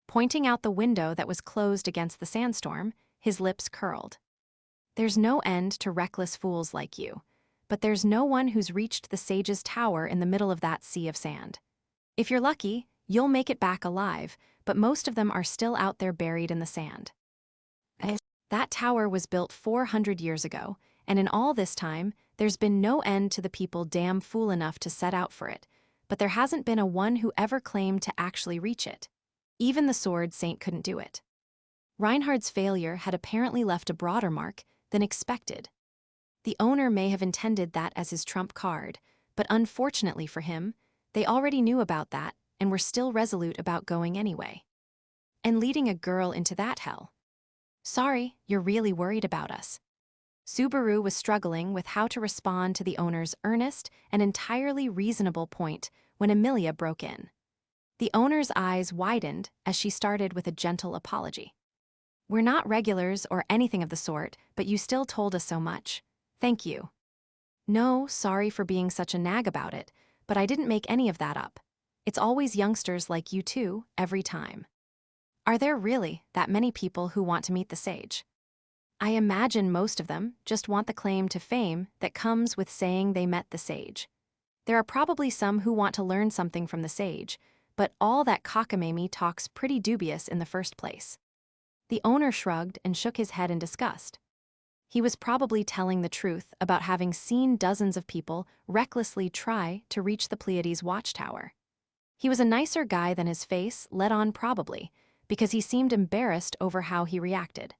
Pointing out the window that was closed against the sandstorm, his lips curled. "There's no end to reckless fools like you, but there's no one who's reached the sage's tower in the middle of that sea of sand. If you're lucky, you'll make it back alive, but most of them are still out there buried in the sand. That tower was built 400 years ago, and in all this time, there's been no end to the people damn fool enough to set out for it, but there hasn't been a one who ever claimed to actually reach it. Even the sword saint couldn't do it." Reinhard's failure had apparently left a broader mark than expected. The owner may have intended that as his trump card, but unfortunately for him, they already knew about that and were still resolute about going anyway. And leading a girl into that hell. "Sorry, you're really worried about us." Subaru was struggling with how to respond to the owner's earnest and entirely reasonable point when Emilia broke in. The owner's eyes widened as she started with a gentle apology. "We're not regulars or anything of the sort, but you still told us so much. Thank you." "No, sorry for being such a nag about it, but I didn't make any of that up. It's always youngsters like you two, every time." "Are there really that many people who want to meet the sage?" "I imagine most of them just want the claim to fame that comes with saying they met the sage. There are probably some who want to learn something from the sage, but all that cockamamie talk's pretty dubious in the first place." The owner shrugged and shook his head in disgust. He was probably telling the truth about having seen dozens of people recklessly try to reach the Pleiades Watchtower. He was a nicer guy than his face let on, probably, because he seemed embarrassed over how he reacted.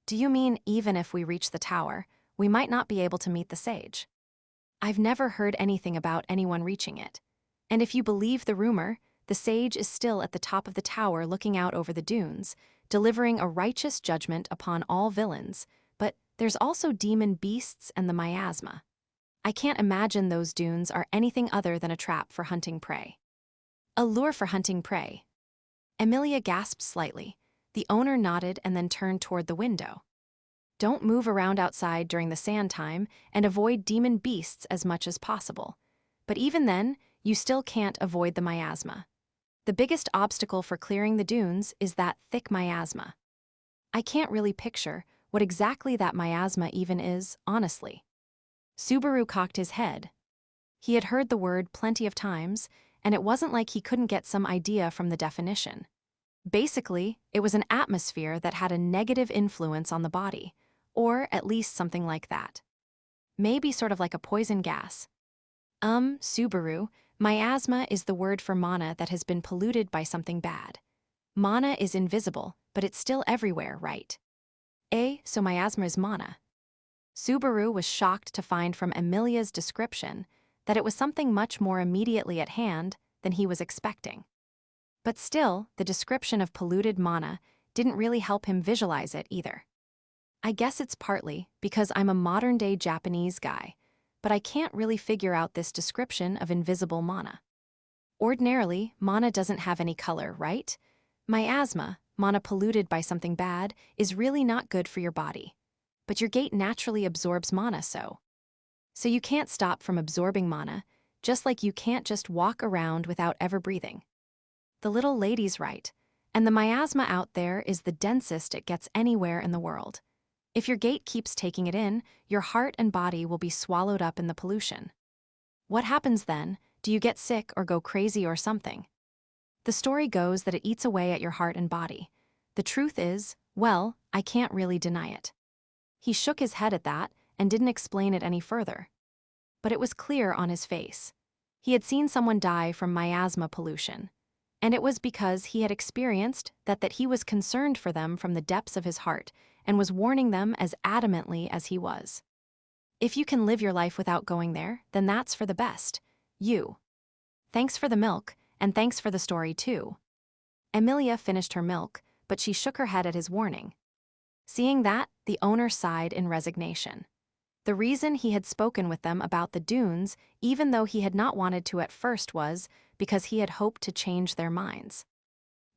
"Do you mean even if we reach the tower, we might not be able to meet the sage?" "I've never heard anything about anyone reaching it. And if you believe the rumor, the sage is still at the top of the tower looking out over the dunes, delivering a righteous judgment upon all villains, but there's also demon beasts and the miasma. I can't imagine those dunes are anything other than a trap for hunting prey." "A lure for hunting prey?" Emilia gasped slightly. The owner nodded and then turned toward the window. "Don't move around outside during the sand time and avoid demon beasts as much as possible. But even then, you still can't avoid the miasma. The biggest obstacle for clearing the dunes is that thick miasma. I can't really picture what exactly that miasma even is, honestly." Subaru cocked his head. He had heard the word plenty of times, and it wasn't like he couldn't get some idea from the definition. Basically, it was an atmosphere that had a negative influence on the body, or at least something like that. Maybe sort of like a poison gas. Subaru, miasma is the word for mana that has been polluted by something bad. Mana is invisible, but it's still everywhere, right? So miasma is mana. Subaru was shocked to find from Emilia's description that it was something much more immediately at hand than he was expecting. But still, the description of polluted mana didn't really help him visualize it either. I guess it's partly because I'm a modern-day Japanese guy, but I can't really figure out this description of invisible mana. Ordinarily, mana doesn't have any color, right? Miasma, mana polluted by something bad, is really not good for your body. But your gate naturally absorbs mana, so you can't stop from absorbing mana, just like you can't just walk around without ever breathing. The little lady's right, and the miasma out there is the densest it gets anywhere in the world. If your gate keeps taking it in, your heart and body will be swallowed up in the pollution. What happens then? Do you get sick or go crazy or something? The story goes that it eats away at your heart and body. The truth is, well, I can't really deny it. He shook his head at that and didn't explain it any further. But it was clear on his face. He had seen someone die from miasma pollution. And it was because he had experienced that he was concerned for them from the depths of his heart and was warning them as adamantly as he was. If you can live your life without going there, then that's for the best. You. Thanks for the milk, and thanks for the story too. Emilia finished her milk, but she shook her head at his warning. Seeing that, the owner sighed in resignation. The reason he had spoken with them about the dunes, even though he had not wanted to at first, was because he had hoped to change their minds.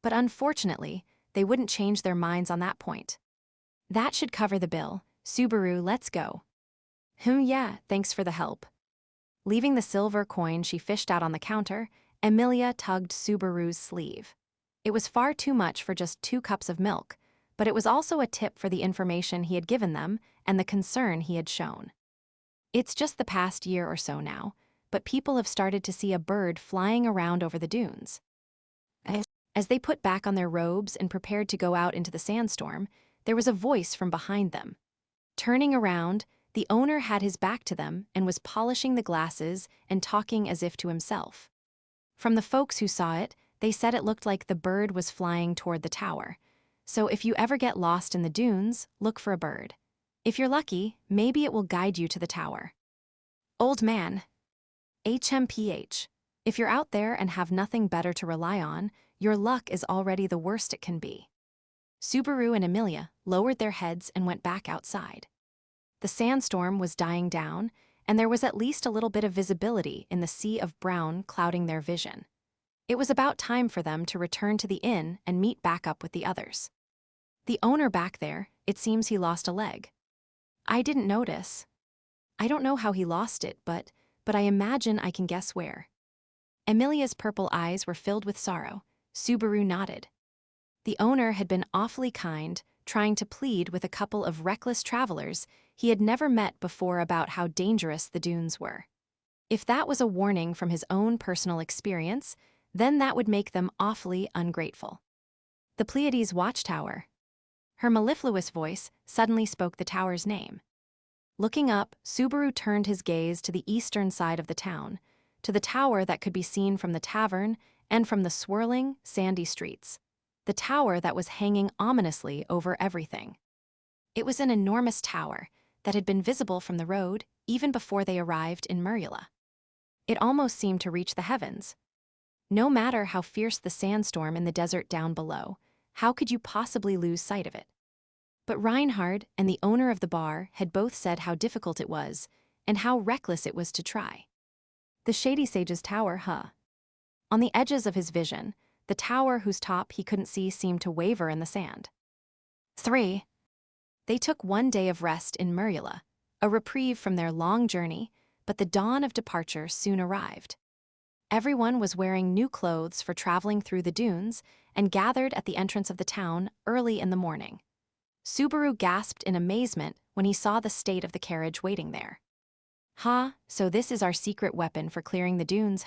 But unfortunately, they wouldn't change their minds on that point. That should cover the bill. Subaru, let's go. Yeah, thanks for the help. Leaving the silver coin she fished out on the counter, Emilia tugged Subaru's sleeve. It was far too much for just 2 cups of milk, but it was also a tip for the information he had given them and the concern he had shown. It's just the past year or so now, but people have started to see a bird flying around over the dunes. As they put back on their robes and prepared to go out into the sandstorm, there was a voice from behind them. Turning around, the owner had his back to them and was polishing the glasses and talking as if to himself. From the folks who saw it, they said it looked like the bird was flying toward the tower. So if you ever get lost in the dunes, look for a bird. If you're lucky, maybe it will guide you to the tower. Old man. HMPH. If you're out there and have nothing better to rely on, your luck is already the worst it can be. Subaru and Emilia lowered their heads and went back outside. The sandstorm was dying down, and there was at least a little bit of visibility in the sea of brown clouding their vision. It was about time for them to return to the inn and meet back up with the others. The owner back there, it seems he lost a leg. I didn't notice. I don't know how he lost it, but I imagine I can guess where. Emilia's purple eyes were filled with sorrow. Subaru nodded. The owner had been awfully kind, trying to plead with a couple of reckless travelers he had never met before about how dangerous the dunes were. If that was a warning from his own personal experience, then that would make them awfully ungrateful. The Pleiades Watchtower. Her mellifluous voice suddenly spoke the tower's name. Looking up, Subaru turned his gaze to the eastern side of the town, to the tower that could be seen from the tavern and from the swirling, sandy streets. The tower that was hanging ominously over everything. It was an enormous tower that had been visible from the road even before they arrived in Merula. It almost seemed to reach the heavens. No matter how fierce the sandstorm in the desert down below, how could you possibly lose sight of it? But Reinhard and the owner of the bar had both said how difficult it was and how reckless it was to try. The Shady Sage's tower, On the edges of his vision, the tower whose top he couldn't see seemed to waver in the sand. 3. They took 1 day of rest in Merula, a reprieve from their long journey, but the dawn of departure soon arrived. Everyone was wearing new clothes for traveling through the dunes and gathered at the entrance of the town early in the morning. Subaru gasped in amazement when he saw the state of the carriage waiting there. So this is our secret weapon for clearing the dunes,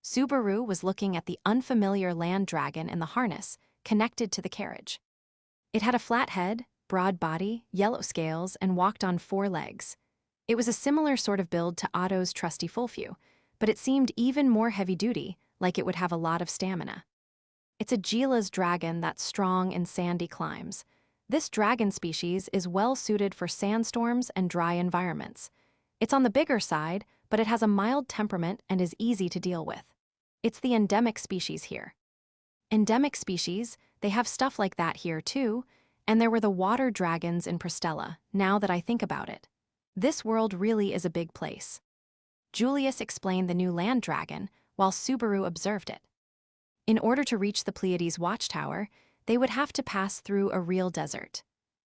Subaru was looking at the unfamiliar land dragon in the harness connected to the carriage. It had a flat head, broad body, yellow scales, and walked on 4 legs. It was a similar sort of build to Otto's trusty Fulfew, but it seemed even more heavy-duty, like it would have a lot of stamina. It's a Gila's dragon that's strong in sandy climes, This dragon species is well suited for sandstorms and dry environments. It's on the bigger side, but it has a mild temperament and is easy to deal with. It's the endemic species here. Endemic species, they have stuff like that here too, and there were the water dragons in Pristella, now that I think about it. This world really is a big place. Julius explained the new land dragon, while Subaru observed it. In order to reach the Pleiades Watchtower, they would have to pass through a real desert.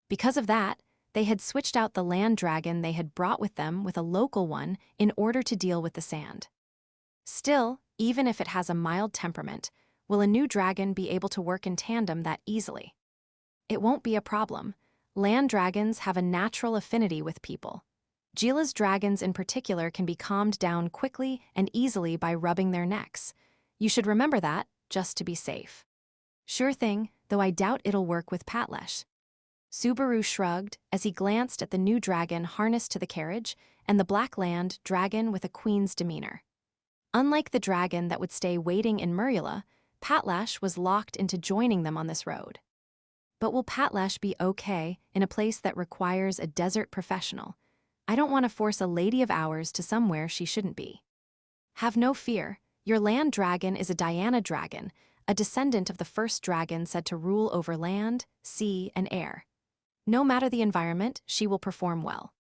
Because of that, they had switched out the land dragon they had brought with them with a local one in order to deal with the sand. Still, even if it has a mild temperament, will a new dragon be able to work in tandem that easily? It won't be a problem. Land dragons have a natural affinity with people. Gila's dragons in particular can be calmed down quickly and easily by rubbing their necks. You should remember that, just to be safe. Sure thing, though I doubt it'll work with Patlesh. Subaru shrugged as he glanced at the new dragon harnessed to the carriage and the black land dragon with a queen's demeanor. Unlike the dragon that would stay waiting in Murula, Patlesh was locked into joining them on this road. But will Patlesh be okay in a place that requires a desert professional? I don't want to force a lady of ours to somewhere she shouldn't be. Have no fear, your land dragon is a Diana dragon, a descendant of the first dragon said to rule over land, sea, and air. No matter the environment, she will perform well.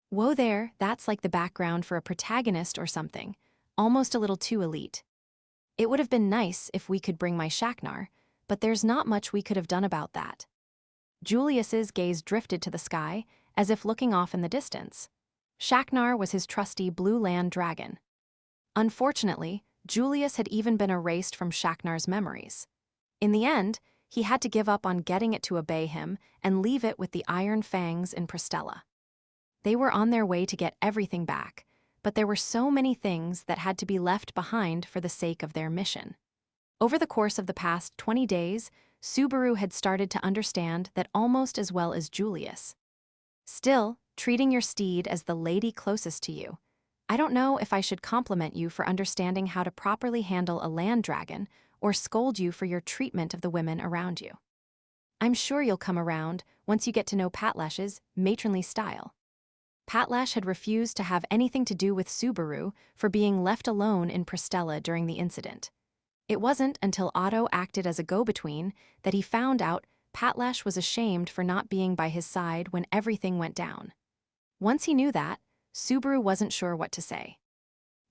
Whoa there, that's like the background for a protagonist or something, almost a little too elite. It would have been nice if we could bring my Shaknar, but there's not much we could have done about that. Julius's gaze drifted to the sky, as if looking off in the distance. Shaknar was his trusty blue land dragon. Unfortunately, Julius had even been erased from Shaknar's memories. In the end, he had to give up on getting it to obey him and leave it with the Iron Fangs in Pristella. They were on their way to get everything back, but there were so many things that had to be left behind for the sake of their mission. Over the course of the past 20 days, Subaru had started to understand that almost as well as Julius. Still, treating your steed as the lady closest to you. I don't know if I should compliment you for understanding how to properly handle a land dragon or scold you for your treatment of the women around you. I'm sure you'll come around once you get to know Patlesh's matronly style. Patlesh had refused to have anything to do with Subaru for being left alone in Pristella during the incident. It wasn't until Otto acted as a go-between that he found out Patlesh was ashamed for not being by his side when everything went down. Once he knew that, Subaru wasn't sure what to say.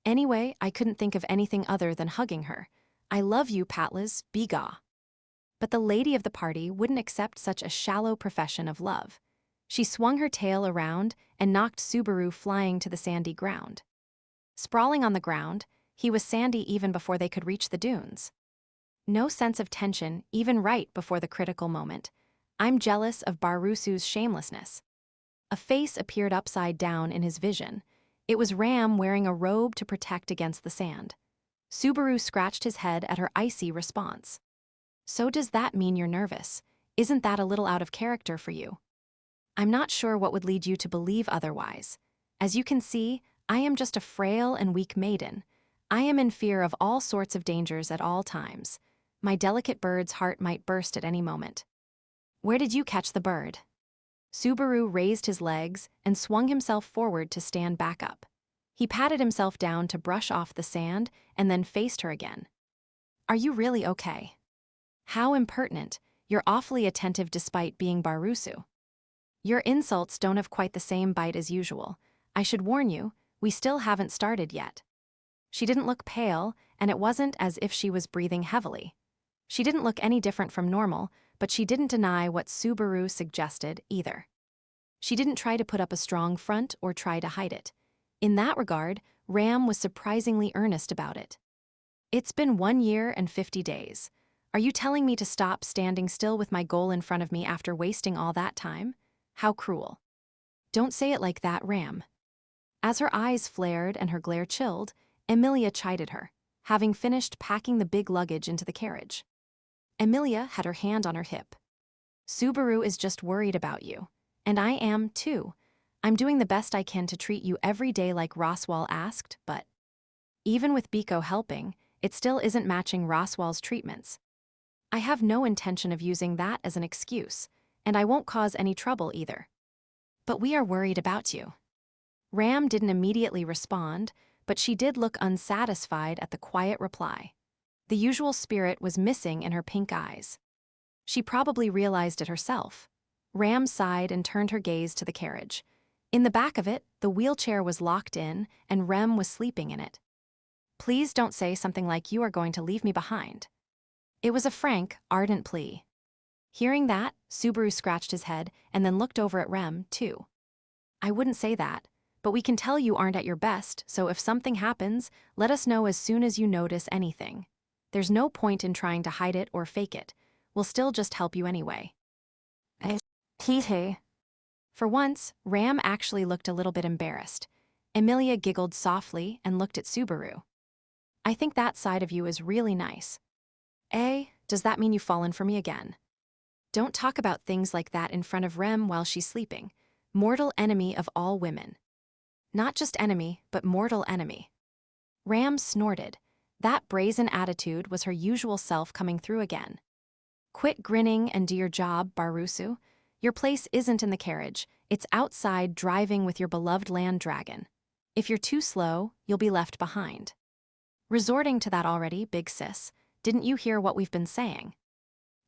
Anyway, I couldn't think of anything other than hugging her. I love you, Patles, begaw. But the lady of the party wouldn't accept such a shallow profession of love. She swung her tail around and knocked Subaru flying to the sandy ground. Sprawling on the ground, he was sandy even before they could reach the dunes. No sense of tension, even right before the critical moment. I'm jealous of Barusu's shamelessness. A face appeared upside down in his vision. It was Ram wearing a robe to protect against the sand. Subaru scratched his head at her icy response. So does that mean you're nervous? Isn't that a little out of character for you? I'm not sure what would lead you to believe otherwise. As you can see, I am just a frail and weak maiden. I am in fear of all sorts of dangers at all times. My delicate bird's heart might burst at any moment. Where did you catch the bird? Subaru raised his legs and swung himself forward to stand back up. He patted himself down to brush off the sand and then faced her again. Are you really okay? How impertinent. You're awfully attentive despite being Barusu. Your insults don't have quite the same bite as usual. I should warn you, we still haven't started yet. She didn't look pale, and it wasn't as if she was breathing heavily. She didn't look any different from normal, but she didn't deny what Subaru suggested either. She didn't try to put up a strong front or try to hide it. In that regard, Ram was surprisingly earnest about it. It's been 1 year and 50 days. Are you telling me to stop standing still with my goal in front of me after wasting all that time? How cruel. Don't say it like that, Ram. As her eyes flared and her glare chilled, Emilia chided her, having finished packing the big luggage into the carriage. Emilia had her hand on her hip. Subaru is just worried about you. And I am, too. I'm doing the best I can to treat you every day like Roswaal asked, but even with Biko helping, it still isn't matching Roswaal's treatments. I have no intention of using that as an excuse, and I won't cause any trouble either. But we are worried about you. Ram didn't immediately respond, but she did look unsatisfied at the quiet reply. The usual spirit was missing in her pink eyes. She probably realized it herself. Ram sighed and turned her gaze to the carriage. In the back of it, the wheelchair was locked in, and Rem was sleeping in it. Please don't say something like you are going to leave me behind. It was a frank, ardent plea. Hearing that, Subaru scratched his head and then looked over at Rem, too. I wouldn't say that, but we can tell you aren't at your best, so if something happens, let us know as soon as you notice anything. There's no point in trying to hide it or fake it. We'll still just help you anyway. Hey. For once, Ram actually looked a little bit embarrassed. Emilia giggled softly and looked at Subaru. I think that side of you is really nice. Does that mean you've fallen for me again? Don't talk about things like that in front of Rem while she's sleeping. Mortal enemy of all women. Not just enemy, but mortal enemy. Ram snorted. That brazen attitude was her usual self coming through again. Quit grinning and do your job, Barusu. Your place isn't in the carriage, it's outside driving with your beloved land dragon. If you're too slow, you'll be left behind. Resorting to that already, big sis. Didn't you hear what we've been saying?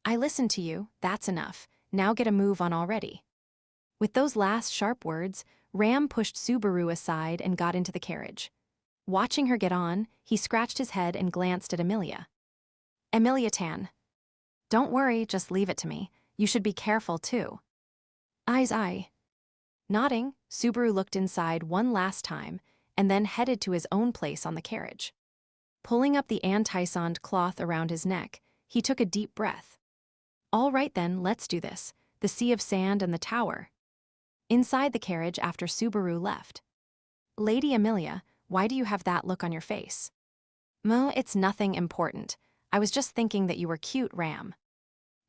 I listened to you, that's enough. Now get a move on already. With those last sharp words, Ram pushed Subaru aside and got into the carriage. Watching her get on, he scratched his head and glanced at Emilia. Emilia-tan. Don't worry, just leave it to me. You should be careful, too. Aye. Nodding, Subaru looked inside one last time and then headed to his own place on the carriage. Pulling up the anti-sond cloth around his neck, he took a deep breath. All right then, let's do this. The sea of sand and the tower. Inside the carriage after Subaru left. Lady Emilia, why do you have that look on your face? Mo, it's nothing important. I was just thinking that you were cute, Ram.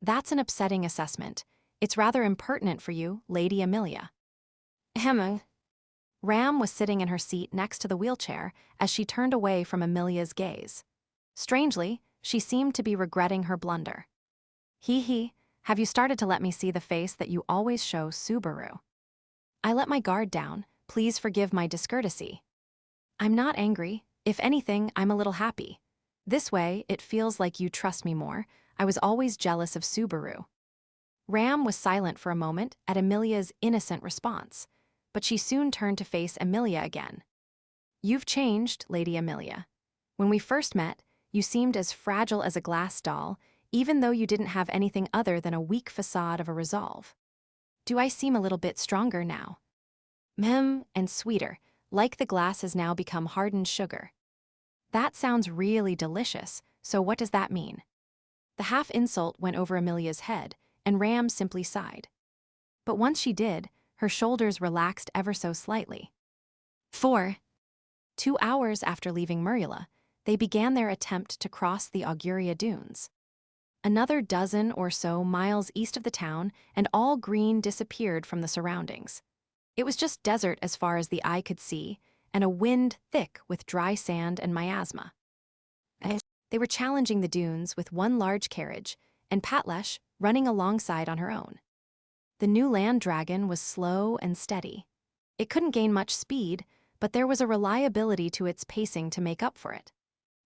That's an upsetting assessment. It's rather impertinent for you, Lady Emilia. Ram was sitting in her seat next to the wheelchair as she turned away from Emilia's gaze. Strangely, she seemed to be regretting her blunder. Have you started to let me see the face that you always show, Subaru? I let my guard down. Please forgive my discourtesy. I'm not angry. If anything, I'm a little happy. This way, it feels like you trust me more. I was always jealous of Subaru. Ram was silent for a moment at Emilia's innocent response, but she soon turned to face Emilia again. You've changed, Lady Emilia. When we first met, you seemed as fragile as a glass doll, even though you didn't have anything other than a weak facade of a resolve. Do I seem a little bit stronger now? And sweeter, like the glass has now become hardened sugar. That sounds really delicious, so what does that mean? The half-insult went over Emilia's head, and Ram simply sighed. But once she did, her shoulders relaxed ever so slightly. 2 hours after leaving Murula, they began their attempt to cross the Auguria Dunes. Another dozen or so miles east of the town, and all green disappeared from the surroundings. It was just desert as far as the eye could see, and a wind thick with dry sand and miasma. They were challenging the dunes with one large carriage, and Patlesh running alongside on her own. The new land dragon was slow and steady. It couldn't gain much speed, but there was a reliability to its pacing to make up for it.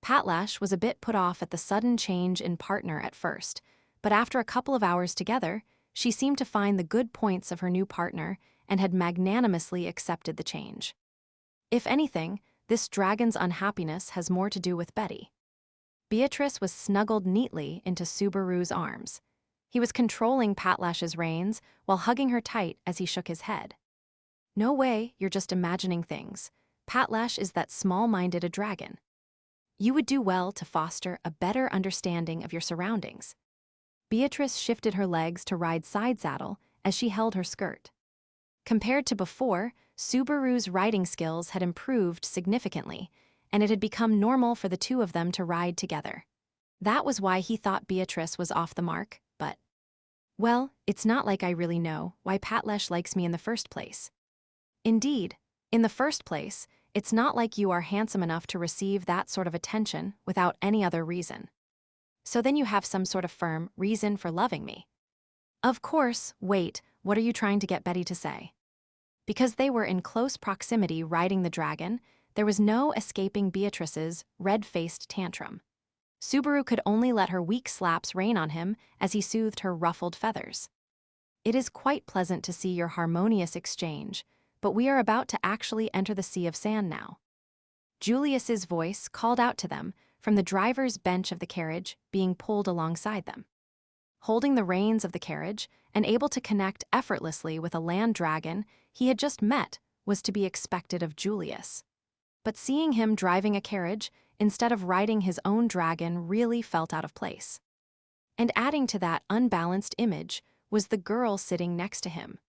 Patlesh was a bit put off at the sudden change in partner at first, but after a couple of hours together, she seemed to find the good points of her new partner and had magnanimously accepted the change. If anything, this dragon's unhappiness has more to do with Betty. Beatrice was snuggled neatly into Subaru's arms. He was controlling Patlash's reins while hugging her tight as he shook his head. No way, you're just imagining things. Patlash is that small-minded a dragon. You would do well to foster a better understanding of your surroundings. Beatrice shifted her legs to ride side saddle as she held her skirt. Compared to before, Subaru's riding skills had improved significantly, and it had become normal for the two of them to ride together. That was why he thought Beatrice was off the mark, but... Well, it's not like I really know why Patlesh likes me in the first place. Indeed, in the first place, it's not like you are handsome enough to receive that sort of attention without any other reason. So then you have some sort of firm reason for loving me. Of course, wait, what are you trying to get Betty to say? Because they were in close proximity riding the dragon, there was no escaping Beatrice's red-faced tantrum. Subaru could only let her weak slaps rain on him as he soothed her ruffled feathers. It is quite pleasant to see your harmonious exchange, but we are about to actually enter the sea of sand now. Julius's voice called out to them from the driver's bench of the carriage being pulled alongside them. Holding the reins of the carriage and able to connect effortlessly with a land dragon he had just met was to be expected of Julius. But seeing him driving a carriage instead of riding his own dragon really felt out of place. And adding to that unbalanced image was the girl sitting next to him.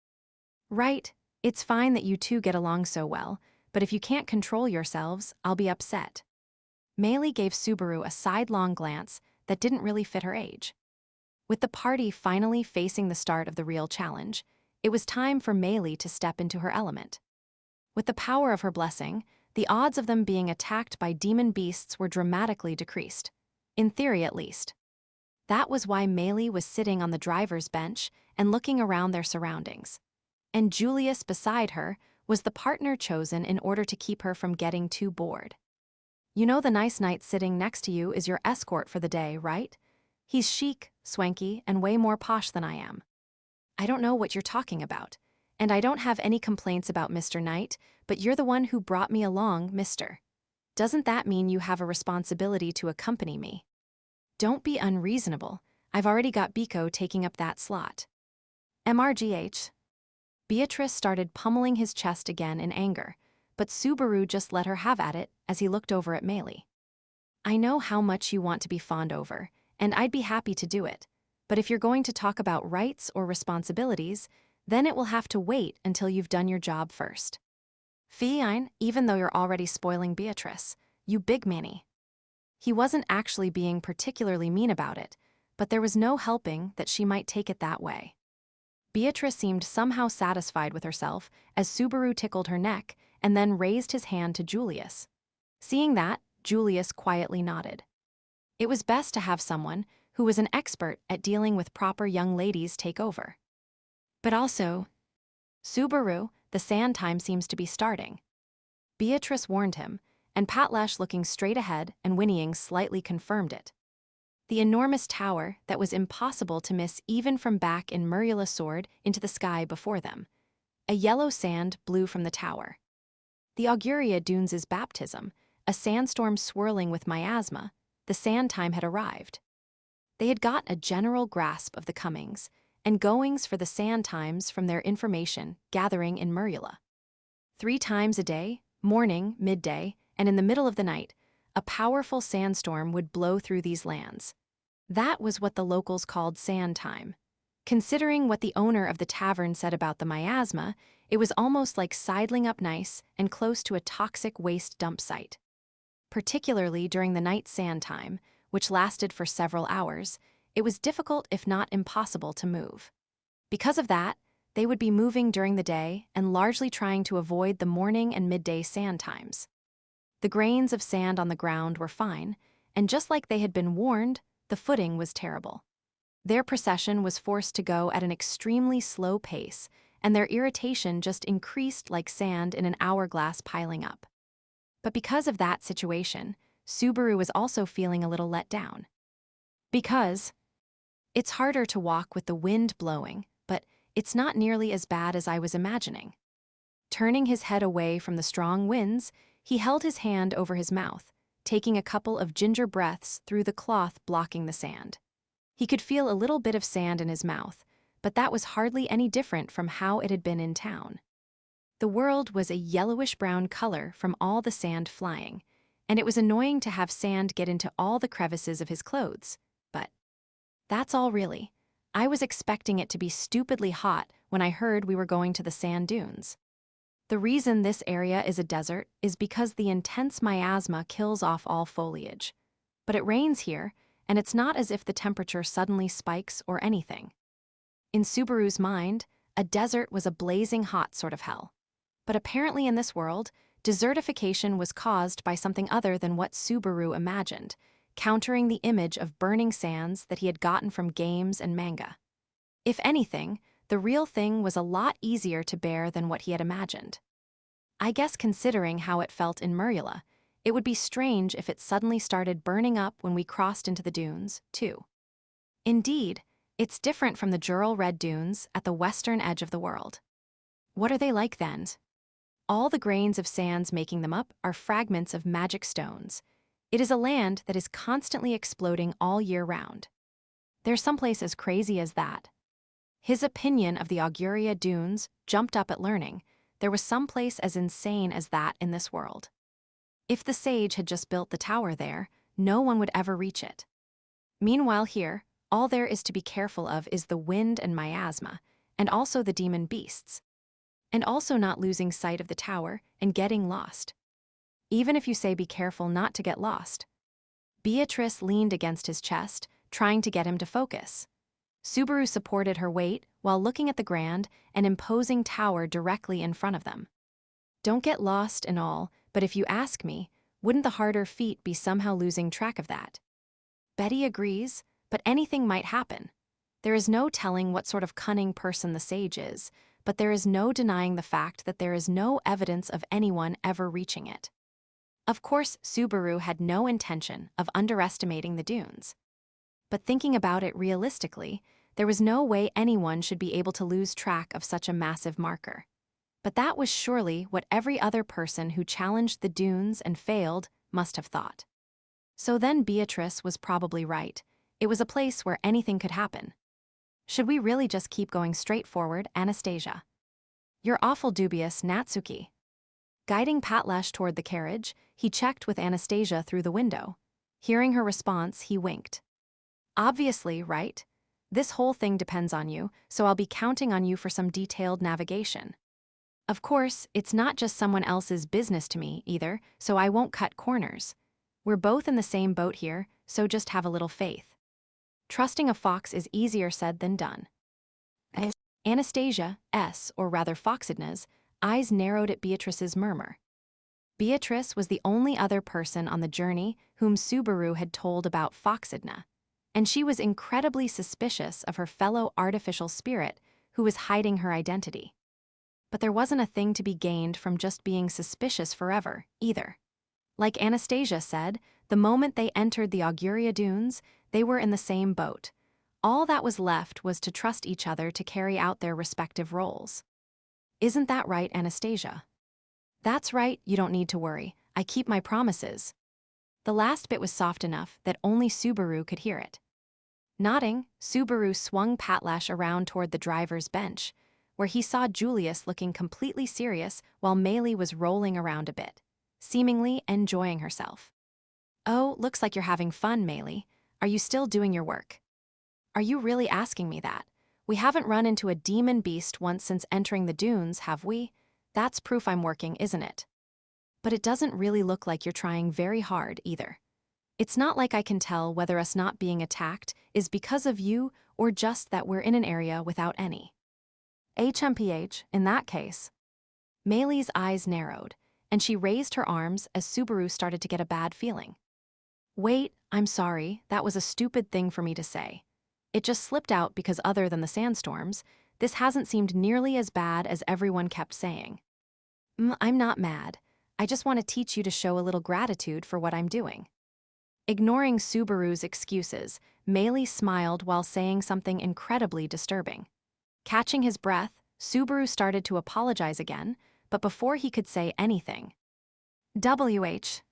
Right, it's fine that you two get along so well, but if you can't control yourselves, I'll be upset. Meili gave Subaru a sidelong glance that didn't really fit her age. With the party finally facing the start of the real challenge, it was time for Meili to step into her element. With the power of her blessing, the odds of them being attacked by demon beasts were dramatically decreased. In theory, at least. That was why Meili was sitting on the driver's bench and looking around their surroundings. And Julius beside her was the partner chosen in order to keep her from getting too bored. You know the nice knight sitting next to you is your escort for the day, right? He's chic, swanky, and way more posh than I am. I don't know what you're talking about, and I don't have any complaints about Mr. Knight, but you're the one who brought me along, Mr. Doesn't that mean you have a responsibility to accompany me? Don't be unreasonable. I've already got Biko taking up that slot. MRGH. Beatrice started pummeling his chest again in anger, but Subaru just let her have at it as he looked over at Meili. I know how much you want to be fawned over, and I'd be happy to do it, but if you're going to talk about rights or responsibilities, then it will have to wait until you've done your job first. Fine, even though you're already spoiling Beatrice, you big manny. He wasn't actually being particularly mean about it, but there was no helping that she might take it that way. Beatrice seemed somehow satisfied with herself as Subaru tickled her neck and then raised his hand to Julius. Seeing that, Julius quietly nodded. It was best to have someone who was an expert at dealing with proper young ladies take over. But also, Subaru, the sand time seems to be starting. Beatrice warned him, and Patlash looking straight ahead and whinnying slightly confirmed it. The enormous tower that was impossible to miss even from back in Murula soared into the sky before them. A yellow sand blew from the tower. The Auguria Dunes' baptism, a sandstorm swirling with miasma, the sand time had arrived. They had got a general grasp of the comings and goings for the sand times from their information gathering in Murula. 3 times a day, morning, midday, and in the middle of the night, a powerful sandstorm would blow through these lands. That was what the locals called sand time. Considering what the owner of the tavern said about the miasma, it was almost like sidling up nice and close to a toxic waste dump site. Particularly during the night sand time, which lasted for several hours, it was difficult if not impossible to move. Because of that, they would be moving during the day and largely trying to avoid the morning and midday sand times. The grains of sand on the ground were fine, and just like they had been warned, the footing was terrible. Their procession was forced to go at an extremely slow pace, and their irritation just increased like sand in an hourglass piling up. But because of that situation, Subaru was also feeling a little let down. Because it's harder to walk with the wind blowing, but it's not nearly as bad as I was imagining. Turning his head away from the strong winds, he held his hand over his mouth, taking a couple of ginger breaths through the cloth blocking the sand. He could feel a little bit of sand in his mouth, but that was hardly any different from how it had been in town. The world was a yellowish-brown color from all the sand flying, and it was annoying to have sand get into all the crevices of his clothes, but that's all really. I was expecting it to be stupidly hot when I heard we were going to the sand dunes. The reason this area is a desert is because the intense miasma kills off all foliage. But it rains here, and it's not as if the temperature suddenly spikes or anything. In Subaru's mind, a desert was a blazing hot sort of hell. But apparently in this world, desertification was caused by something other than what Subaru imagined, countering the image of burning sands that he had gotten from games and manga. If anything, the real thing was a lot easier to bear than what he had imagined. I guess considering how it felt in Murula, it would be strange if it suddenly started burning up when we crossed into the dunes, too. Indeed, it's different from the Jural Red Dunes at the western edge of the world. What are they like then? All the grains of sands making them up are fragments of magic stones. It is a land that is constantly exploding all year round. There's someplace as crazy as that. His opinion of the Auguria Dunes jumped up at learning there was someplace as insane as that in this world. If the sage had just built the tower there, no one would ever reach it. Meanwhile here, all there is to be careful of is the wind and miasma, and also the demon beasts. And also not losing sight of the tower and getting lost. Even if you say be careful not to get lost. Beatrice leaned against his chest, trying to get him to focus. Subaru supported her weight while looking at the grand and imposing tower directly in front of them. Don't get lost and all, but if you ask me, wouldn't the harder feat be somehow losing track of that? Betty agrees, but anything might happen. There is no telling what sort of cunning person the sage is, but there is no denying the fact that there is no evidence of anyone ever reaching it. Of course, Subaru had no intention of underestimating the dunes. But thinking about it realistically, there was no way anyone should be able to lose track of such a massive marker. But that was surely what every other person who challenged the dunes and failed must have thought. So then Beatrice was probably right. It was a place where anything could happen. Should we really just keep going straight forward, Anastasia? You're awful dubious, Natsuki. Guiding Patlash toward the carriage, he checked with Anastasia through the window. Hearing her response, he winked. Obviously, right? This whole thing depends on you, so I'll be counting on you for some detailed navigation. Of course, it's not just someone else's business to me, either, so I won't cut corners. We're both in the same boat here, so just have a little faith. Trusting a fox is easier said than done. Anastasia, or rather Foxidna's, eyes narrowed at Beatrice's murmur. Beatrice was the only other person on the journey whom Subaru had told about Foxidna, and she was incredibly suspicious of her fellow artificial spirit who was hiding her identity. But there wasn't a thing to be gained from just being suspicious forever, either. Like Anastasia said, the moment they entered the Auguria Dunes, they were in the same boat. All that was left was to trust each other to carry out their respective roles. Isn't that right, Anastasia? That's right, you don't need to worry. I keep my promises. The last bit was soft enough that only Subaru could hear it. Nodding, Subaru swung Patlash around toward the driver's bench, where he saw Julius looking completely serious while Maylee was rolling around a bit, seemingly enjoying herself. Oh, looks like you're having fun, Maylee. Are you still doing your work? Are you really asking me that? We haven't run into a demon beast once since entering the dunes, have we? That's proof I'm working, isn't it? But it doesn't really look like you're trying very hard, either. It's not like I can tell whether us not being attacked is because of you or just that we're in an area without any. HMPH, in that case. Maylee's eyes narrowed, and she raised her arms as Subaru started to get a bad feeling. Wait, I'm sorry, that was a stupid thing for me to say. It just slipped out because other than the sandstorms, this hasn't seemed nearly as bad as everyone kept saying. I'm not mad. I just want to teach you to show a little gratitude for what I'm doing. Ignoring Subaru's excuses, Maylee smiled while saying something incredibly disturbing. Catching his breath, Subaru started to apologize again, but before he could say anything. WH.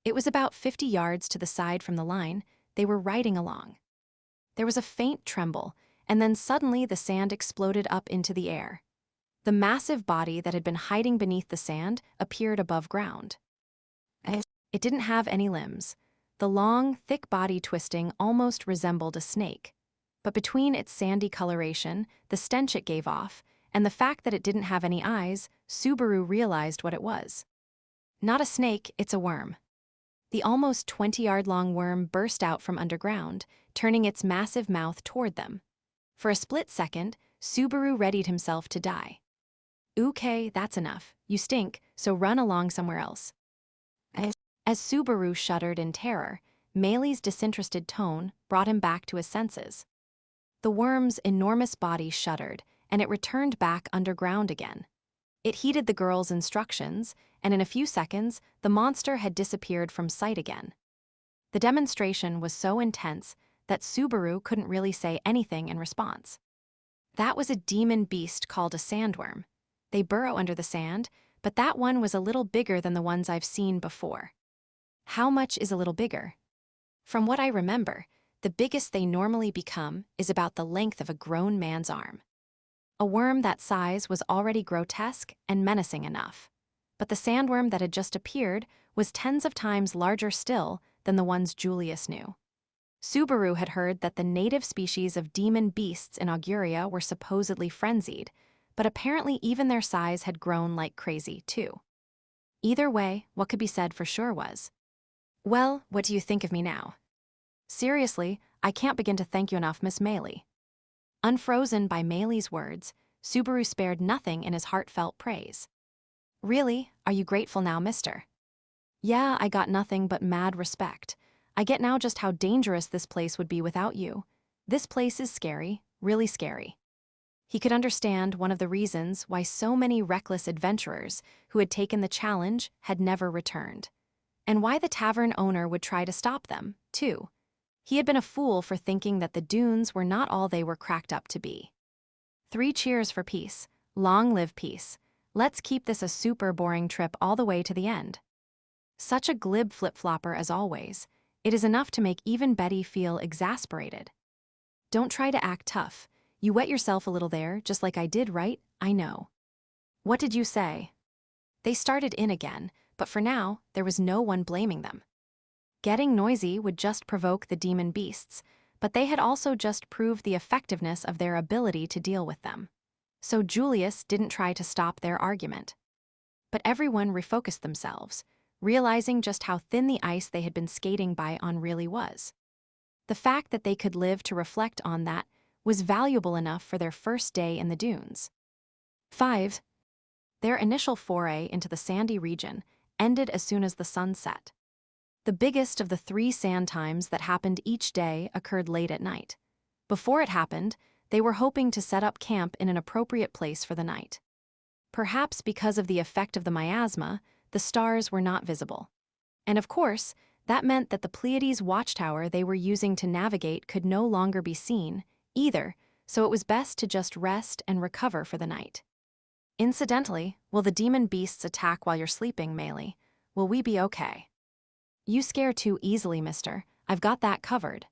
It was about 50 yards to the side from the line. They were riding along. There was a faint tremble, and then suddenly the sand exploded up into the air. The massive body that had been hiding beneath the sand appeared above ground. It didn't have any limbs. The long, thick body twisting almost resembled a snake. But between its sandy coloration, the stench it gave off, and the fact that it didn't have any eyes, Subaru realized what it was. Not a snake, it's a worm. The almost 20-yard-long worm burst out from underground, turning its massive mouth toward them. For a split second, Subaru readied himself to die. Okay, that's enough. You stink, so run along somewhere else. As Subaru shuddered in terror, Maylee's disinterested tone brought him back to his senses. The worm's enormous body shuddered, and it returned back underground again. It heeded the girl's instructions, and in a few seconds, the monster had disappeared from sight again. The demonstration was so intense that Subaru couldn't really say anything in response. That was a demon beast called a sandworm. They burrow under the sand, but that one was a little bigger than the ones I've seen before. How much is a little bigger? From what I remember, the biggest they normally become is about the length of a grown man's arm. A worm that size was already grotesque and menacing enough. But the sandworm that had just appeared was tens of times larger still than the ones Julius knew. Subaru had heard that the native species of demon beasts in Auguria were supposedly frenzied, but apparently even their size had grown like crazy, too. Either way, what could be said for sure was, "Well, what do you think of me now?" "Seriously, I can't begin to thank you enough, Miss Maylie." Unfrozen by Maylee's words, Subaru spared nothing in his heartfelt praise. "Really? Are you grateful now, mister?" "Yeah, I got nothing but mad respect. I get now just how dangerous this place would be without you. This place is scary, really scary." He could understand one of the reasons why so many reckless adventurers who had taken the challenge had never returned. And why the tavern owner would try to stop them, too. He had been a fool for thinking that the dunes were not all they were cracked up to be. 3 cheers for peace. Long live peace. Let's keep this a super boring trip all the way to the end. Such a glib flip-flopper as always. It is enough to make even Betty feel exasperated. Don't try to act tough. You wet yourself a little there, just like I did, right? I know. What did you say? They started in again, but for now, there was no one blaming them. Getting noisy would just provoke the demon beasts, but they had also just proved the effectiveness of their ability to deal with them. So Julius didn't try to stop their argument. But everyone refocused themselves, realizing just how thin the ice they had been skating by on really was. The fact that they could live to reflect on that was valuable enough for their first day in the dunes. 5. Their initial foray into the sandy region ended as soon as the sun set. The biggest of the 3 sand times that happened each day occurred late at night. Before it happened, they were hoping to set up camp in an appropriate place for the night. Perhaps because of the effect of the miasma, the stars were not visible. And of course, that meant that the Pleiades Watchtower they were using to navigate could no longer be seen, either, so it was best to just rest and recover for the night. Incidentally, will the demon beasts attack while you're sleeping, Maylie? Will we be okay? You scare too easily, mister. I've got that covered.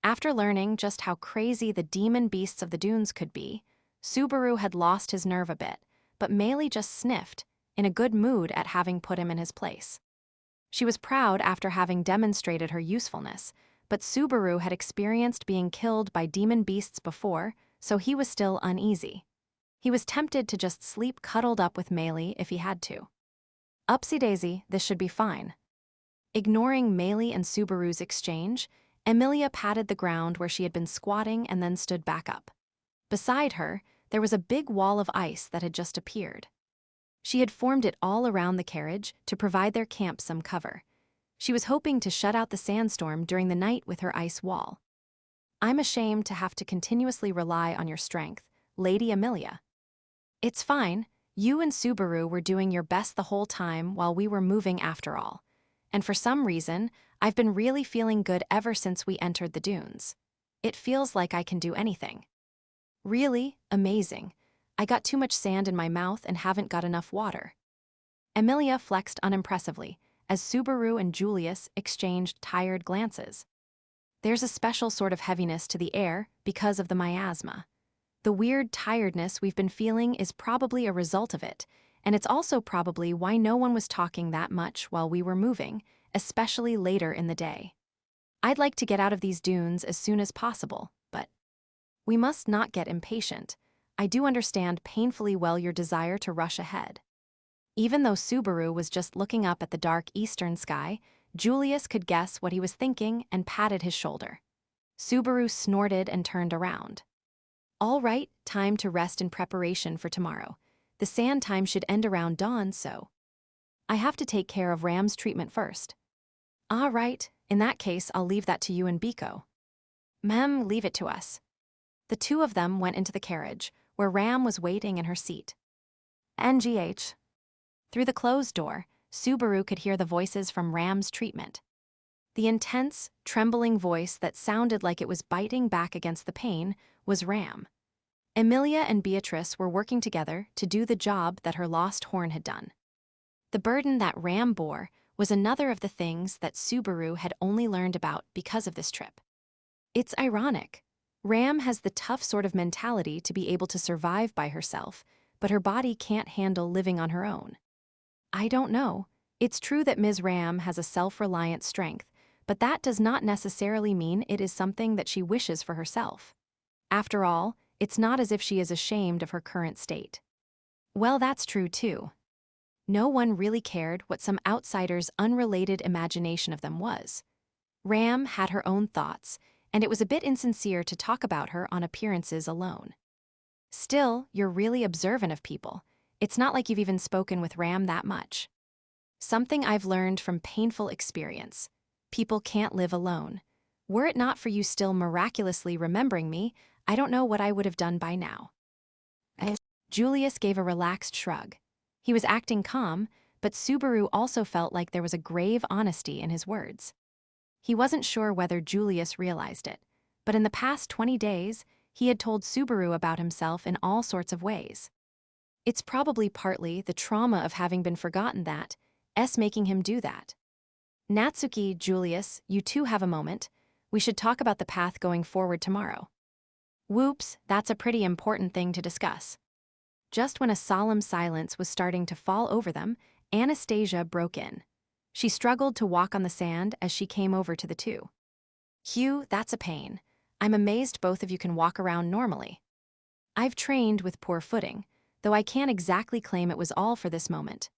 After learning just how crazy the demon beasts of the dunes could be, Subaru had lost his nerve a bit, but Maylie just sniffed, in a good mood at having put him in his place. She was proud after having demonstrated her usefulness, but Subaru had experienced being killed by demon beasts before, so he was still uneasy. He was tempted to just sleep cuddled up with Maylie if he had to. Upsy-daisy, this should be fine. Ignoring Maylie and Subaru's exchange, Emilia patted the ground where she had been squatting and then stood back up. Beside her, there was a big wall of ice that had just appeared. She had formed it all around the carriage to provide their camp some cover. She was hoping to shut out the sandstorm during the night with her ice wall. "I'm ashamed to have to continuously rely on your strength, Lady Emilia." "It's fine. You and Subaru were doing your best the whole time while we were moving after all. And for some reason, I've been really feeling good ever since we entered the dunes. It feels like I can do anything." "Really? Amazing. I got too much sand in my mouth and haven't got enough water." Emilia flexed unimpressively as Subaru and Julius exchanged tired glances. There's a special sort of heaviness to the air because of the miasma. The weird tiredness we've been feeling is probably a result of it, and it's also probably why no one was talking that much while we were moving, especially later in the day. I'd like to get out of these dunes as soon as possible, but we must not get impatient. I do understand painfully well your desire to rush ahead. Even though Subaru was just looking up at the dark eastern sky, Julius could guess what he was thinking and patted his shoulder. Subaru snorted and turned around. "All right, time to rest in preparation for tomorrow. The sand time should end around dawn, so I have to take care of Ram's treatment first." "All right, in that case I'll leave that to you and Biko." "Ma'am, leave it to us." The two of them went into the carriage, where Ram was waiting in her seat. NGH. Through the closed door, Subaru could hear the voices from Ram's treatment. The intense, trembling voice that sounded like it was biting back against the pain was Ram. Emilia and Beatrice were working together to do the job that her lost horn had done. The burden that Ram bore was another of the things that Subaru had only learned about because of this trip. It's ironic. Ram has the tough sort of mentality to be able to survive by herself, but her body can't handle living on her own. I don't know. It's true that Ms. Ram has a self-reliant strength, but that does not necessarily mean it is something that she wishes for herself. After all, it's not as if she is ashamed of her current state. Well, that's true too. No one really cared what some outsider's unrelated imagination of them was. Ram had her own thoughts, and it was a bit insincere to talk about her on appearances alone. Still, you're really observant of people. It's not like you've even spoken with Ram that much. Something I've learned from painful experience. People can't live alone. Were it not for you still miraculously remembering me, I don't know what I would have done by now. Julius gave a relaxed shrug. He was acting calm, but Subaru also felt like there was a grave honesty in his words. He wasn't sure whether Julius realized it, but in the past 20 days, he had told Subaru about himself in all sorts of ways. It's probably partly the trauma of having been forgotten that's making him do that. Natsuki, Julius, you two have a moment. We should talk about the path going forward tomorrow. Whoops, that's a pretty important thing to discuss. Just when a solemn silence was starting to fall over them, Anastasia broke in. She struggled to walk on the sand as she came over to the two. Hugh, that's a pain. I'm amazed both of you can walk around normally. I've trained with poor footing, though I can't exactly claim it was all for this moment.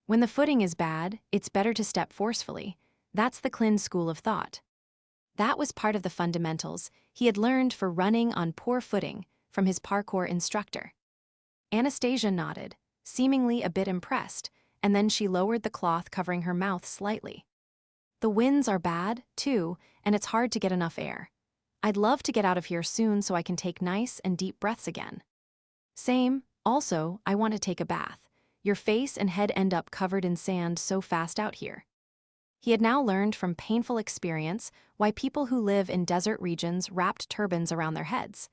When the footing is bad, it's better to step forcefully. That's the Klin school of thought. That was part of the fundamentals he had learned for running on poor footing from his parkour instructor. Anastasia nodded, seemingly a bit impressed, and then she lowered the cloth covering her mouth slightly. The winds are bad, too, and it's hard to get enough air. I'd love to get out of here soon so I can take nice and deep breaths again. Same. Also, I want to take a bath. Your face and head end up covered in sand so fast out here. He had now learned from painful experience why people who live in desert regions wrapped turbans around their heads.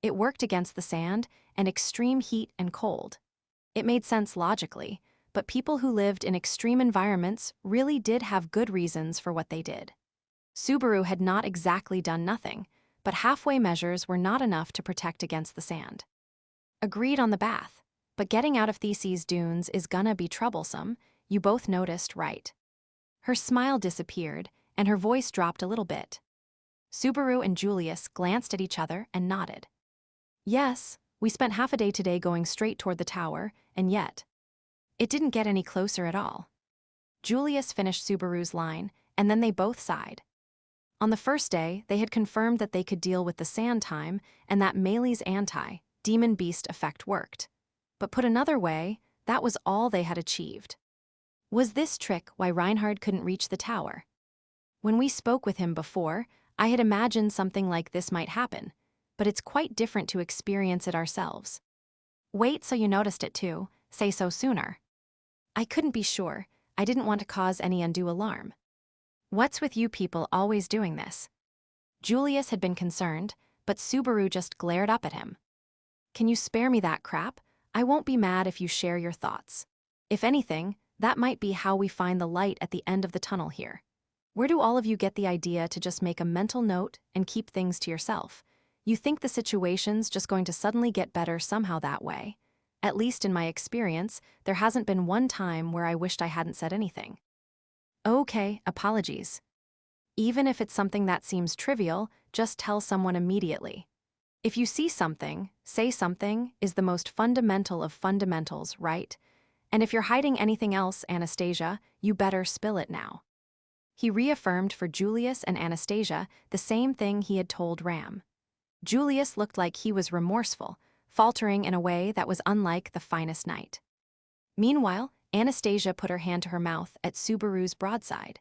It worked against the sand and extreme heat and cold. It made sense logically, but people who lived in extreme environments really did have good reasons for what they did. Subaru had not exactly done nothing, but halfway measures were not enough to protect against the sand. Agreed on the bath, but getting out of Pleiades Dunes is gonna be troublesome, you both noticed, right? Her smile disappeared, and her voice dropped a little bit. Subaru and Julius glanced at each other and nodded. Yes, we spent half a day today going straight toward the tower, and yet it didn't get any closer at all. Julius finished Subaru's line, and then they both sighed. On the first day, they had confirmed that they could deal with the sand time and that Meili's anti-demon beast effect worked. But put another way, that was all they had achieved. Was this trick why Reinhard couldn't reach the tower? When we spoke with him before, I had imagined something like this might happen, but it's quite different to experience it ourselves. Wait so you noticed it too, say so sooner. I couldn't be sure, I didn't want to cause any undue alarm. What's with you people always doing this? Julius had been concerned, but Subaru just glared up at him. Can you spare me that crap? I won't be mad if you share your thoughts. If anything, that might be how we find the light at the end of the tunnel here. Where do all of you get the idea to just make a mental note and keep things to yourself? You think the situation's just going to suddenly get better somehow that way? At least in my experience, there hasn't been one time where I wished I hadn't said anything. Okay, apologies. Even if it's something that seems trivial, just tell someone immediately. If you see something, say something is the most fundamental of fundamentals, right? And if you're hiding anything else, Anastasia, you better spill it now. He reaffirmed for Julius and Anastasia the same thing he had told Ram. Julius looked like he was remorseful, faltering in a way that was unlike the finest night. Meanwhile, Anastasia put her hand to her mouth at Subaru's broadside.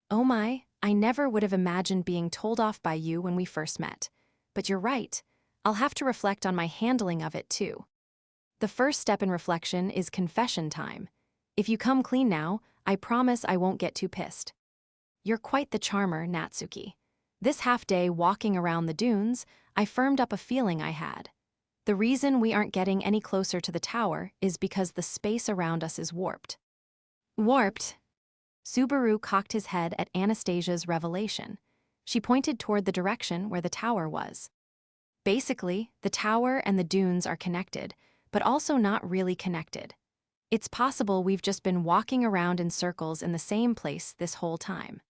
Oh my, I never would have imagined being told off by you when we first met. But you're right, I'll have to reflect on my handling of it too. The first step in reflection is confession time. If you come clean now, I promise I won't get too pissed. You're quite the charmer, Natsuki. This half-day walking around the dunes, I firmed up a feeling I had. The reason we aren't getting any closer to the tower is because the space around us is warped. Warped? Subaru cocked his head at Anastasia's revelation. She pointed toward the direction where the tower was. Basically, the tower and the dunes are connected, but also not really connected. It's possible we've just been walking around in circles in the same place this whole time.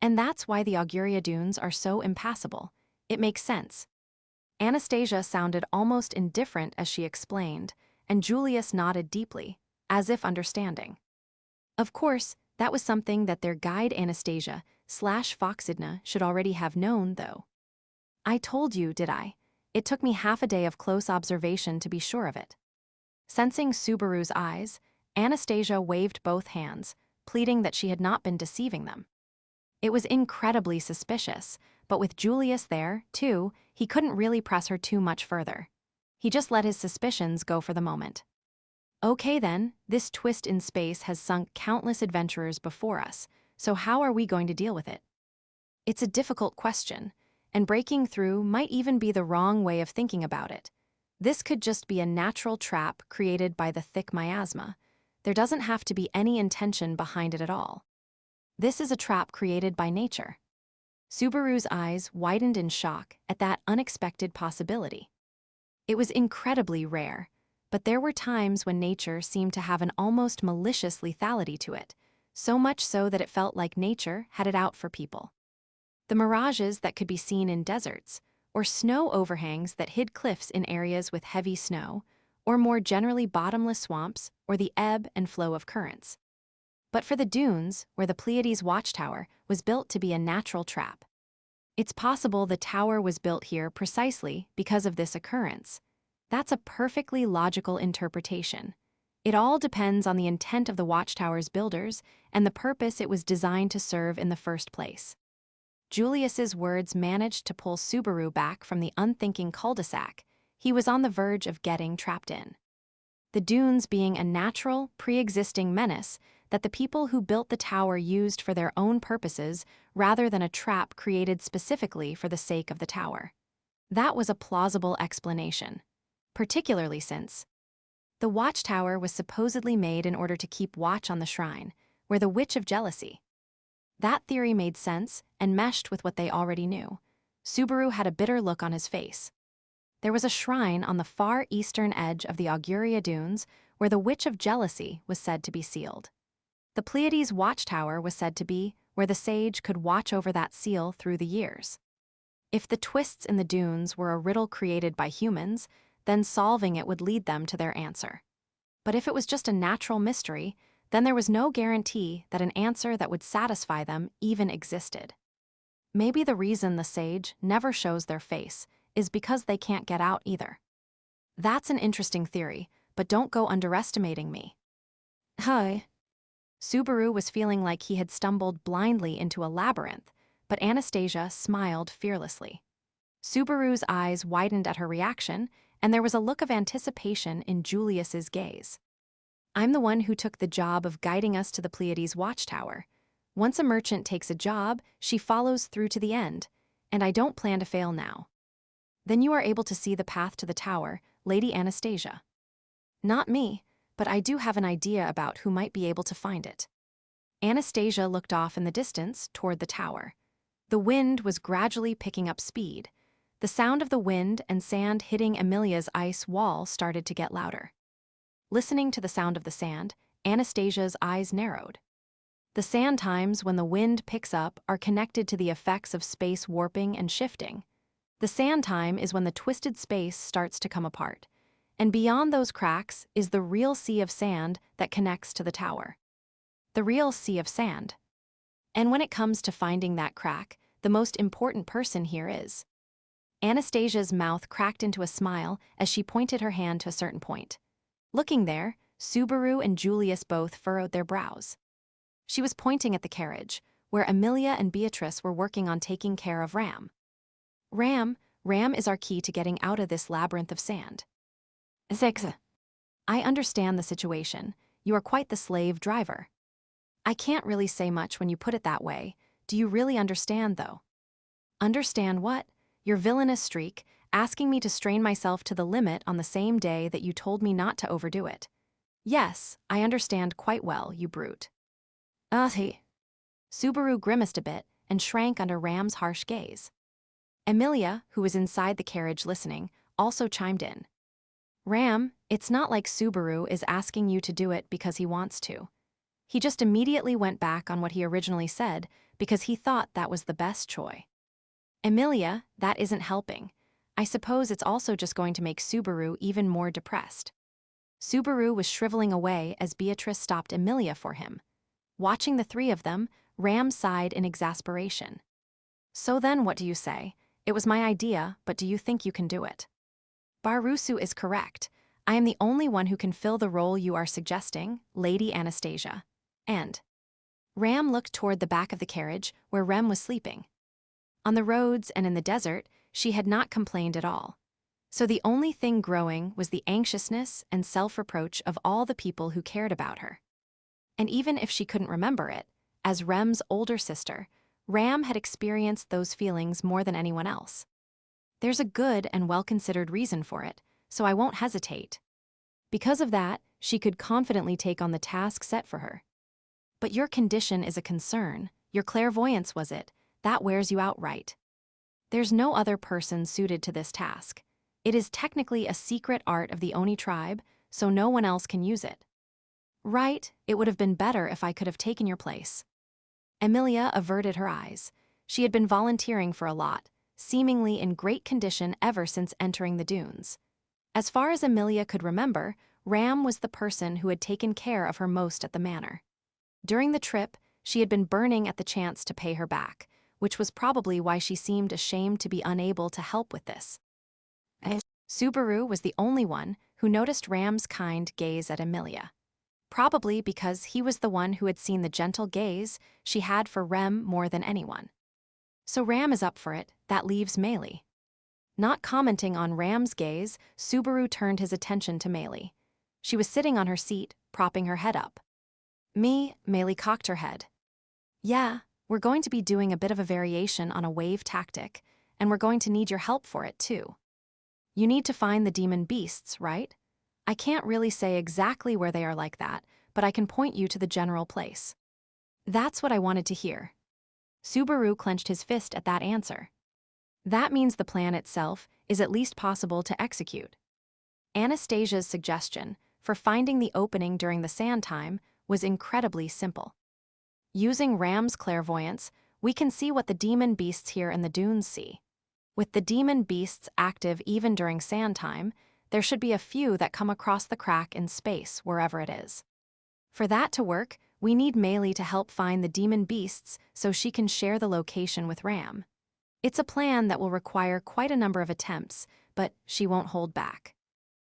And that's why the Auguria Dunes are so impassable. It makes sense. Anastasia sounded almost indifferent as she explained, and Julius nodded deeply, as if understanding. Of course, that was something that their guide Anastasia/Foxidna should already have known, though. I told you, did I? It took me half a day of close observation to be sure of it. Sensing Subaru's eyes, Anastasia waved both hands, pleading that she had not been deceiving them. It was incredibly suspicious, but with Julius there, too, he couldn't really press her too much further. He just let his suspicions go for the moment. Okay then, this twist in space has sunk countless adventurers before us, so how are we going to deal with it? It's a difficult question, and breaking through might even be the wrong way of thinking about it. This could just be a natural trap created by the thick miasma. There doesn't have to be any intention behind it at all. This is a trap created by nature. Subaru's eyes widened in shock at that unexpected possibility. It was incredibly rare, but there were times when nature seemed to have an almost malicious lethality to it, so much so that it felt like nature had it out for people. The mirages that could be seen in deserts, or snow overhangs that hid cliffs in areas with heavy snow, or more generally bottomless swamps, or the ebb and flow of currents. But for the dunes, where the Pleiades Watchtower was built to be a natural trap. It's possible the tower was built here precisely because of this occurrence. That's a perfectly logical interpretation. It all depends on the intent of the watchtower's builders and the purpose it was designed to serve in the first place. Julius's words managed to pull Subaru back from the unthinking cul-de-sac he was on the verge of getting trapped in. The dunes being a natural, pre-existing menace that the people who built the tower used for their own purposes rather than a trap created specifically for the sake of the tower. That was a plausible explanation, particularly since the watchtower was supposedly made in order to keep watch on the shrine, where the Witch of Jealousy. That theory made sense and meshed with what they already knew. Subaru had a bitter look on his face. There was a shrine on the far eastern edge of the Auguria Dunes where the Witch of Jealousy was said to be sealed. The Pleiades Watchtower was said to be where the sage could watch over that seal through the years. If the twists in the dunes were a riddle created by humans, then solving it would lead them to their answer. But if it was just a natural mystery, then there was no guarantee that an answer that would satisfy them even existed. Maybe the reason the sage never shows their face is because they can't get out either. That's an interesting theory, but don't go underestimating me. Hi. Subaru was feeling like he had stumbled blindly into a labyrinth, but Anastasia smiled fearlessly. Subaru's eyes widened at her reaction, and there was a look of anticipation in Julius's gaze. I'm the one who took the job of guiding us to the Pleiades Watchtower. Once a merchant takes a job, she follows through to the end, and I don't plan to fail now. Then you are able to see the path to the tower, Lady Anastasia. Not me, but I do have an idea about who might be able to find it. Anastasia looked off in the distance toward the tower. The wind was gradually picking up speed. The sound of the wind and sand hitting Amelia's ice wall started to get louder. Listening to the sound of the sand, Anastasia's eyes narrowed. The sand times when the wind picks up are connected to the effects of space warping and shifting. The sand time is when the twisted space starts to come apart, and beyond those cracks is the real sea of sand that connects to the tower. The real sea of sand. And when it comes to finding that crack, the most important person here is. Anastasia's mouth cracked into a smile as she pointed her hand to a certain point. Looking there, Subaru and Julius both furrowed their brows. She was pointing at the carriage, where Amelia and Beatrice were working on taking care of Ram. Ram, Ram is our key to getting out of this labyrinth of sand. 6. I understand the situation. You are quite the slave driver. I can't really say much when you put it that way. Do you really understand, though? Understand what? Your villainous streak, asking me to strain myself to the limit on the same day that you told me not to overdo it. Yes, I understand quite well, you brute. He. Subaru grimaced a bit and shrank under Ram's harsh gaze. Emilia, who was inside the carriage listening, also chimed in. Ram, it's not like Subaru is asking you to do it because he wants to. He just immediately went back on what he originally said because he thought that was the best choice. Emilia, that isn't helping. I suppose it's also just going to make Subaru even more depressed. Subaru was shriveling away as Beatrice stopped Emilia for him. Watching the three of them, Ram sighed in exasperation. So then what do you say? It was my idea, but do you think you can do it? Barusu is correct. I am the only one who can fill the role you are suggesting, Lady Anastasia. And Ram looked toward the back of the carriage where Rem was sleeping. On the roads and in the desert, she had not complained at all. So the only thing growing was the anxiousness and self-reproach of all the people who cared about her. And even if she couldn't remember it, as Rem's older sister, Ram had experienced those feelings more than anyone else. There's a good and well-considered reason for it, so I won't hesitate. Because of that, she could confidently take on the task set for her. But your condition is a concern. Your clairvoyance was it. That wears you out right. There's no other person suited to this task. It is technically a secret art of the Oni tribe, so no one else can use it. Right, it would have been better if I could have taken your place. Emilia averted her eyes. She had been volunteering for a lot, seemingly in great condition ever since entering the dunes. As far as Emilia could remember, Ram was the person who had taken care of her most at the manor. During the trip, she had been burning at the chance to pay her back, which was probably why she seemed ashamed to be unable to help with this. Subaru was the only one who noticed Ram's kind gaze at Emilia. Probably because he was the one who had seen the gentle gaze she had for Rem more than anyone. So Ram is up for it, that leaves Meili. Not commenting on Ram's gaze, Subaru turned his attention to Meili. She was sitting on her seat, propping her head up. Meili cocked her head. Yeah, we're going to be doing a bit of a variation on a wave tactic, and we're going to need your help for it too. You need to find the demon beasts, right? I can't really say exactly where they are like that, but I can point you to the general place. That's what I wanted to hear. Subaru clenched his fist at that answer. That means the plan itself is at least possible to execute. Anastasia's suggestion for finding the opening during the sand time was incredibly simple. Using Ram's clairvoyance, we can see what the demon beasts here in the dunes see. With the demon beasts active even during sand time, there should be a few that come across the crack in space wherever it is. For that to work, we need Meili to help find the demon beasts so she can share the location with Ram. It's a plan that will require quite a number of attempts, but she won't hold back.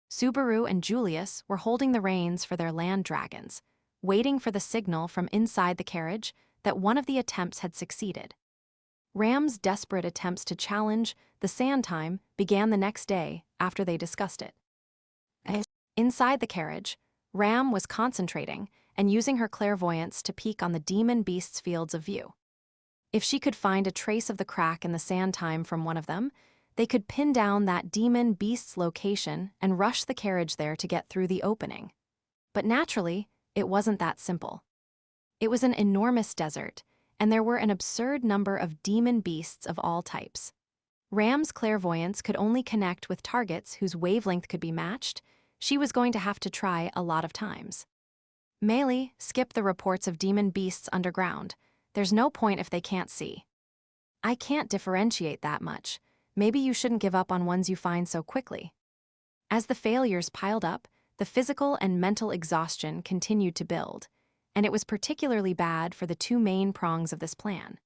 Subaru and Julius were holding the reins for their land dragons, waiting for the signal from inside the carriage that one of the attempts had succeeded. Ram's desperate attempts to challenge the sand time began the next day after they discussed it. Inside the carriage, Ram was concentrating and using her clairvoyance to peek on the demon beast's fields of view. If she could find a trace of the crack in the sand time from one of them, they could pin down that demon beast's location and rush the carriage there to get through the opening. But naturally, it wasn't that simple. It was an enormous desert, and there were an absurd number of demon beasts of all types. Ram's clairvoyance could only connect with targets whose wavelength could be matched. She was going to have to try a lot of times. Meili, skip the reports of demon beasts underground. There's no point if they can't see. I can't differentiate that much. Maybe you shouldn't give up on ones you find so quickly. As the failures piled up, the physical and mental exhaustion continued to build, and it was particularly bad for the two main prongs of this plan.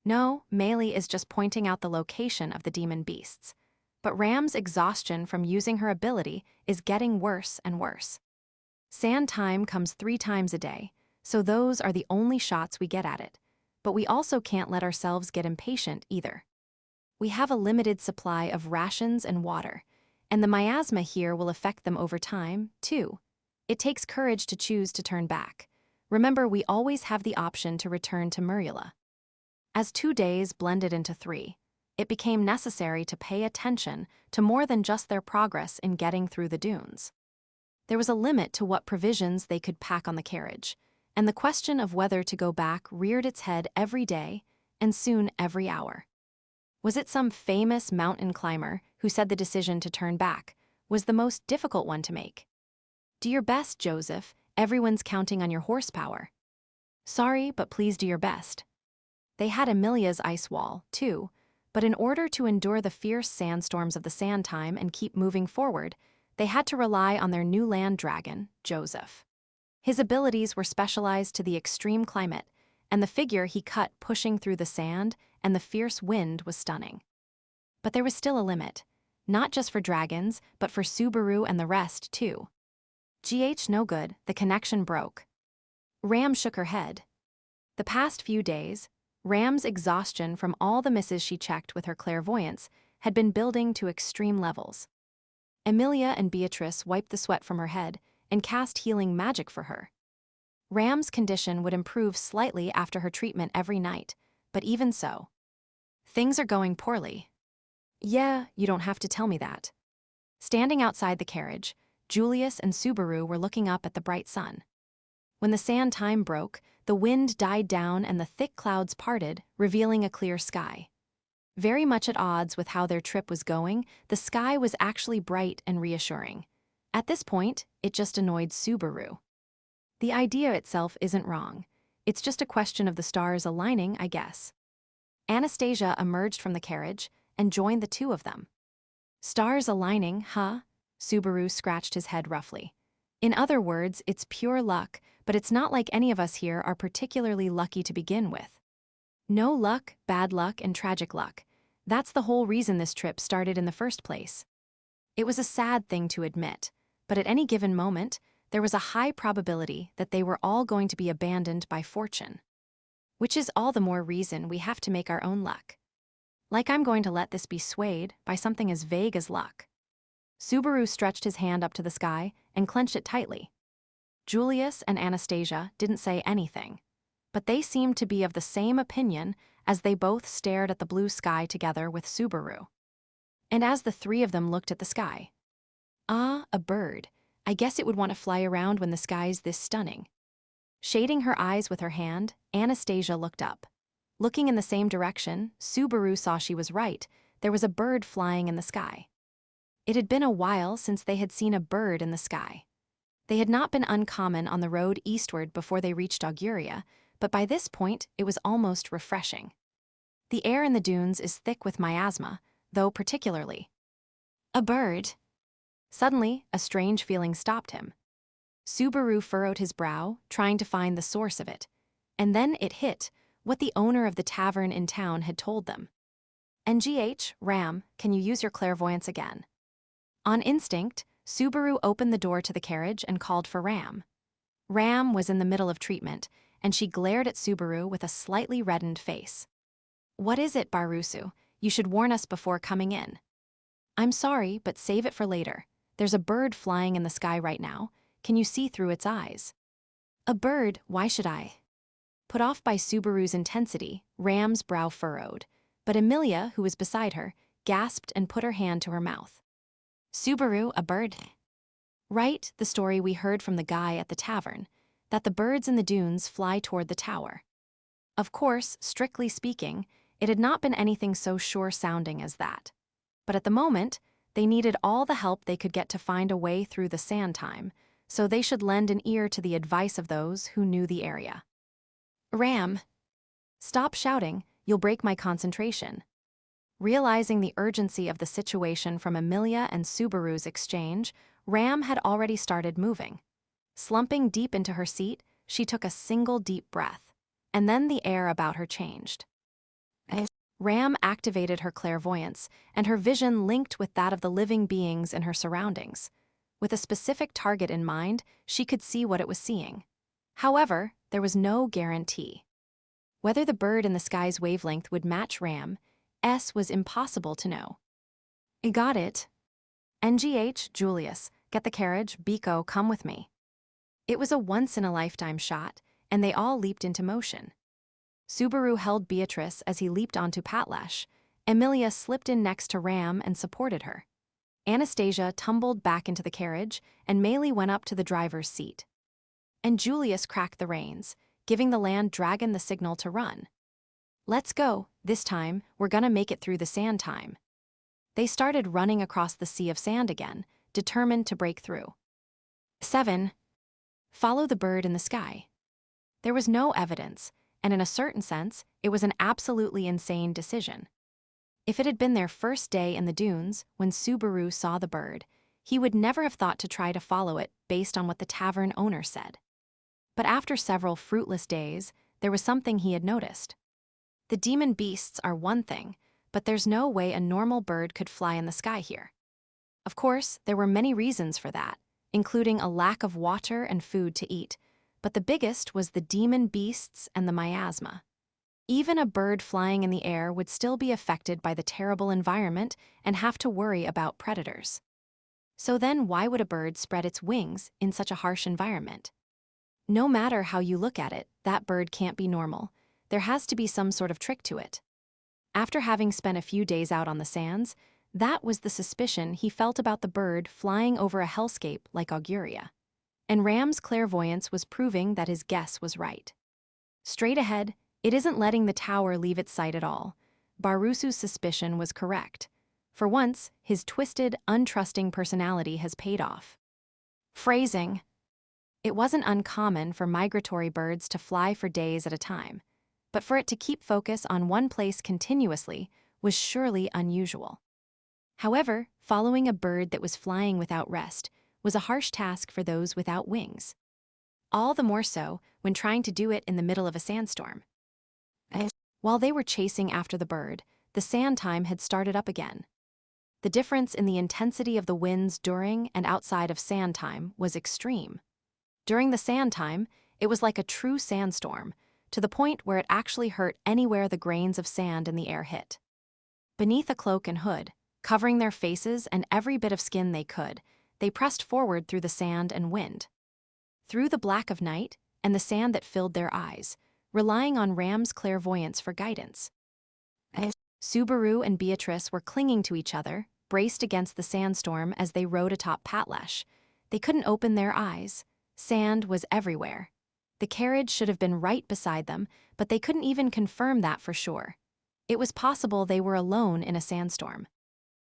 No, Meili is just pointing out the location of the demon beasts, but Ram's exhaustion from using her ability is getting worse and worse. Sand time comes 3 times a day, so those are the only shots we get at it, but we also can't let ourselves get impatient either. We have a limited supply of rations and water, and the miasma here will affect them over time, too. It takes courage to choose to turn back. Remember, we always have the option to return to Murula. As 2 days blended into 3, it became necessary to pay attention to more than just their progress in getting through the dunes. There was a limit to what provisions they could pack on the carriage, and the question of whether to go back reared its head every day, and soon every hour. Was it some famous mountain climber who said the decision to turn back was the most difficult one to make? Do your best, Joseph. Everyone's counting on your horsepower. Sorry, but please do your best. They had Amelia's ice wall, too, but in order to endure the fierce sandstorms of the sand time and keep moving forward, they had to rely on their new land dragon, Joseph. His abilities were specialized to the extreme climate, and the figure he cut pushing through the sand and the fierce wind was stunning. But there was still a limit, not just for dragons, but for Subaru and the rest, too. No good, the connection broke. Ram shook her head. The past few days, Ram's exhaustion from all the misses she checked with her clairvoyance had been building to extreme levels. Amelia and Beatrice wiped the sweat from her head and cast healing magic for her. Ram's condition would improve slightly after her treatment every night, but even so, things are going poorly. Yeah, you don't have to tell me that. Standing outside the carriage, Julius and Subaru were looking up at the bright sun. When the sand time broke, the wind died down and the thick clouds parted, revealing a clear sky. Very much at odds with how their trip was going, the sky was actually bright and reassuring. At this point, it just annoyed Subaru. The idea itself isn't wrong. It's just a question of the stars aligning, I guess. Anastasia emerged from the carriage and joined the two of them. Stars aligning, huh? Subaru scratched his head roughly. In other words, it's pure luck, but it's not like any of us here are particularly lucky to begin with. No luck, bad luck, and tragic luck. That's the whole reason this trip started in the first place. It was a sad thing to admit, but at any given moment, there was a high probability that they were all going to be abandoned by fortune. Which is all the more reason we have to make our own luck. Like I'm going to let this be swayed by something as vague as luck. Subaru stretched his hand up to the sky and clenched it tightly. Julius and Anastasia didn't say anything, but they seemed to be of the same opinion as they both stared at the blue sky together with Subaru. And as the three of them looked at the sky, ah, a bird. I guess it would want to fly around when the sky's this stunning. Shading her eyes with her hand, Anastasia looked up. Looking in the same direction, Subaru saw she was right. There was a bird flying in the sky. It had been a while since they had seen a bird in the sky. They had not been uncommon on the road eastward before they reached Auguria, but by this point it was almost refreshing. The air in the dunes is thick with miasma, though particularly. A bird. Suddenly, a strange feeling stopped him. Subaru furrowed his brow, trying to find the source of it, and then it hit what the owner of the tavern in town had told them. Ram, can you use your clairvoyance again? On instinct, Subaru opened the door to the carriage and called for Ram. Ram was in the middle of treatment, and she glared at Subaru with a slightly reddened face. What is it, Barusu? You should warn us before coming in. I'm sorry, but save it for later. There's a bird flying in the sky right now. Can you see through its eyes? A bird, why should I? Put off by Subaru's intensity, Ram's brow furrowed, but Amelia, who was beside her, gasped and put her hand to her mouth. Subaru, a bird? Right, the story we heard from the guy at the tavern, that the birds in the dunes fly toward the tower. Of course, strictly speaking, it had not been anything so sure-sounding as that. But at the moment, they needed all the help they could get to find a way through the sand time, so they should lend an ear to the advice of those who knew the area. Ram. Stop shouting, you'll break my concentration. Realizing the urgency of the situation from Amelia and Subaru's exchange, Ram had already started moving. Slumping deep into her seat, she took a single deep breath, and then the air about her changed. Ram activated her clairvoyance, and her vision linked with that of the living beings in her surroundings. With a specific target in mind, she could see what it was seeing. However, there was no guarantee. Whether the bird in the sky's wavelength would match Ram, S was impossible to know. I got it. NGH, Julius, get the carriage, Biko, come with me. It was a once-in-a-lifetime shot, and they all leaped into motion. Subaru held Beatrice as he leaped onto Patlash. Emilia slipped in next to Ram and supported her. Anastasia tumbled back into the carriage, and Maylee went up to the driver's seat. And Julius cracked the reins, giving the land dragon the signal to run. Let's go, this time, we're gonna make it through the sand time. They started running across the sea of sand again, determined to break through. 7. Follow the bird in the sky. There was no evidence, and in a certain sense, it was an absolutely insane decision. If it had been their first day in the dunes, when Subaru saw the bird, he would never have thought to try to follow it based on what the tavern owner said. But after several fruitless days, there was something he had noticed. The demon beasts are one thing, but there's no way a normal bird could fly in the sky here. Of course, there were many reasons for that, including a lack of water and food to eat, but the biggest was the demon beasts and the miasma. Even a bird flying in the air would still be affected by the terrible environment and have to worry about predators. So then why would a bird spread its wings in such a harsh environment? No matter how you look at it, that bird can't be normal. There has to be some sort of trick to it. After having spent a few days out on the sands, that was the suspicion he felt about the bird flying over a hellscape like Auguria. And Ram's clairvoyance was proving that his guess was right. Straight ahead, it isn't letting the tower leave its sight at all. Barusu's suspicion was correct. For once, his twisted, untrusting personality has paid off. Phrasing. It wasn't uncommon for migratory birds to fly for days at a time, but for it to keep focus on one place continuously was surely unusual. However, following a bird that was flying without rest was a harsh task for those without wings. All the more so when trying to do it in the middle of a sandstorm. While they were chasing after the bird, the sand time had started up again. The difference in the intensity of the winds during and outside of sand time was extreme. During the sand time, it was like a true sandstorm, to the point where it actually hurt anywhere the grains of sand in the air hit. Beneath a cloak and hood, covering their faces and every bit of skin they could, they pressed forward through the sand and wind. Through the black of night and the sand that filled their eyes, relying on Ram's clairvoyance for guidance. Subaru and Beatrice were clinging to each other, braced against the sandstorm as they rode atop Patlash. They couldn't open their eyes. Sand was everywhere. The carriage should have been right beside them, but they couldn't even confirm that for sure. It was possible they were alone in a sandstorm.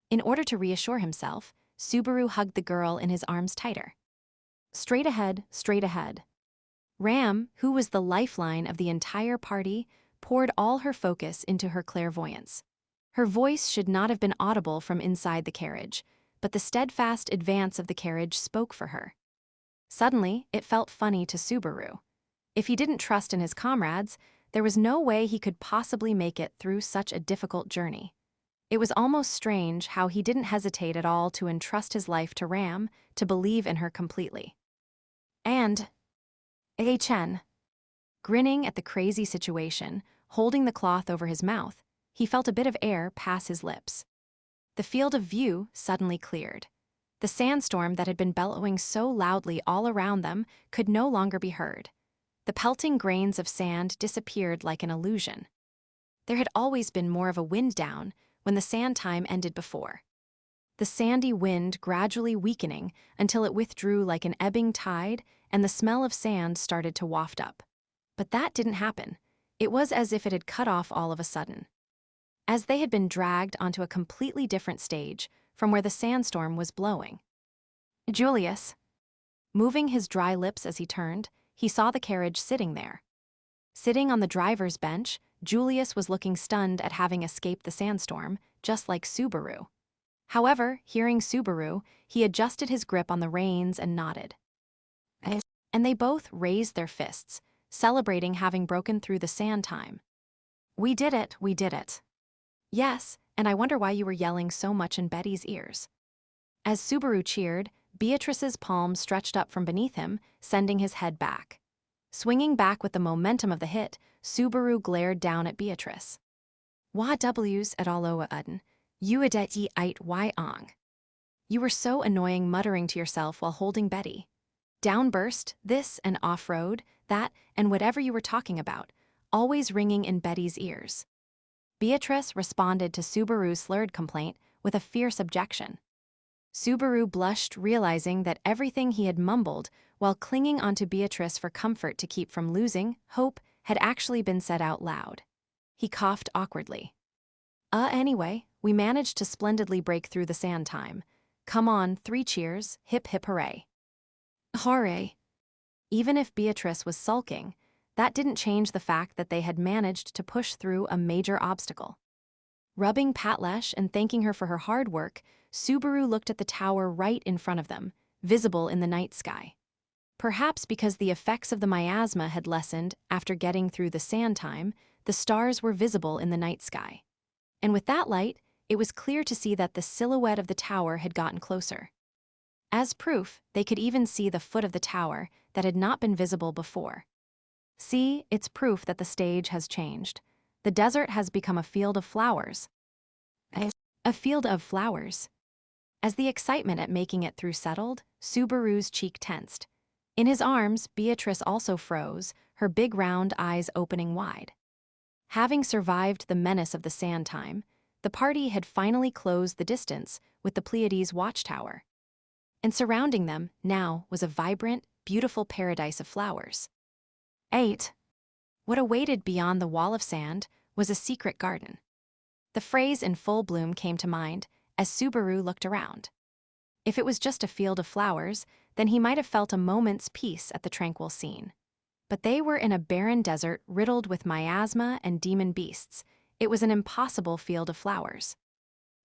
In order to reassure himself, Subaru hugged the girl in his arms tighter. Straight ahead, straight ahead. Ram, who was the lifeline of the entire party, poured all her focus into her clairvoyance. Her voice should not have been audible from inside the carriage, but the steadfast advance of the carriage spoke for her. Suddenly, it felt funny to Subaru. If he didn't trust in his comrades, there was no way he could possibly make it through such a difficult journey. It was almost strange how he didn't hesitate at all to entrust his life to Ram, to believe in her completely. And Chen, grinning at the crazy situation, holding the cloth over his mouth, he felt a bit of air pass his lips. The field of view suddenly cleared. The sandstorm that had been bellowing so loudly all around them could no longer be heard. The pelting grains of sand disappeared like an illusion. There had always been more of a wind down when the sand time ended before. The sandy wind gradually weakening until it withdrew like an ebbing tide and the smell of sand started to waft up. But that didn't happen. It was as if it had cut off all of a sudden. As they had been dragged onto a completely different stage from where the sandstorm was blowing. Julius. Moving his dry lips as he turned, he saw the carriage sitting there. Sitting on the driver's bench, Julius was looking stunned at having escaped the sandstorm, just like Subaru. However, hearing Subaru, he adjusted his grip on the reins and nodded. And they both raised their fists, celebrating having broken through the sand time. We did it, we did it. Yes, and I wonder why you were yelling so much in Betty's ears. As Subaru cheered, Beatrice's palm stretched up from beneath him, sending his head back. Swinging back with the momentum of the hit, Subaru glared down at Beatrice. Wa W's at alloa udden, uadet eit ong. You were so annoying muttering to yourself while holding Betty. Downburst, this and off-road, that, and whatever you were talking about, always ringing in Betty's ears. Beatrice responded to Subaru's slurred complaint with a fierce objection. Subaru blushed, realizing that everything he had mumbled while clinging onto Beatrice for comfort to keep from losing hope had actually been said out loud. He coughed awkwardly. Anyway, we managed to splendidly break through the sand time. Come on, 3 cheers, hip hip hooray. Hooray. Even if Beatrice was sulking, that didn't change the fact that they had managed to push through a major obstacle. Rubbing Patlesh and thanking her for her hard work, Subaru looked at the tower right in front of them, visible in the night sky. Perhaps because the effects of the miasma had lessened after getting through the sand time, the stars were visible in the night sky. And with that light, it was clear to see that the silhouette of the tower had gotten closer. As proof, they could even see the foot of the tower that had not been visible before. See, it's proof that the stage has changed. The desert has become a field of flowers. A field of flowers. As the excitement at making it through settled, Subaru's cheek tensed. In his arms, Beatrice also froze, her big round eyes opening wide. Having survived the menace of the sand time, the party had finally closed the distance with the Pleiades Watchtower. And surrounding them, now, was a vibrant, beautiful paradise of flowers. 8. What awaited beyond the wall of sand was a secret garden. The phrase in full bloom came to mind as Subaru looked around. If it was just a field of flowers, then he might have felt a moment's peace at the tranquil scene. But they were in a barren desert riddled with miasma and demon beasts. It was an impossible field of flowers.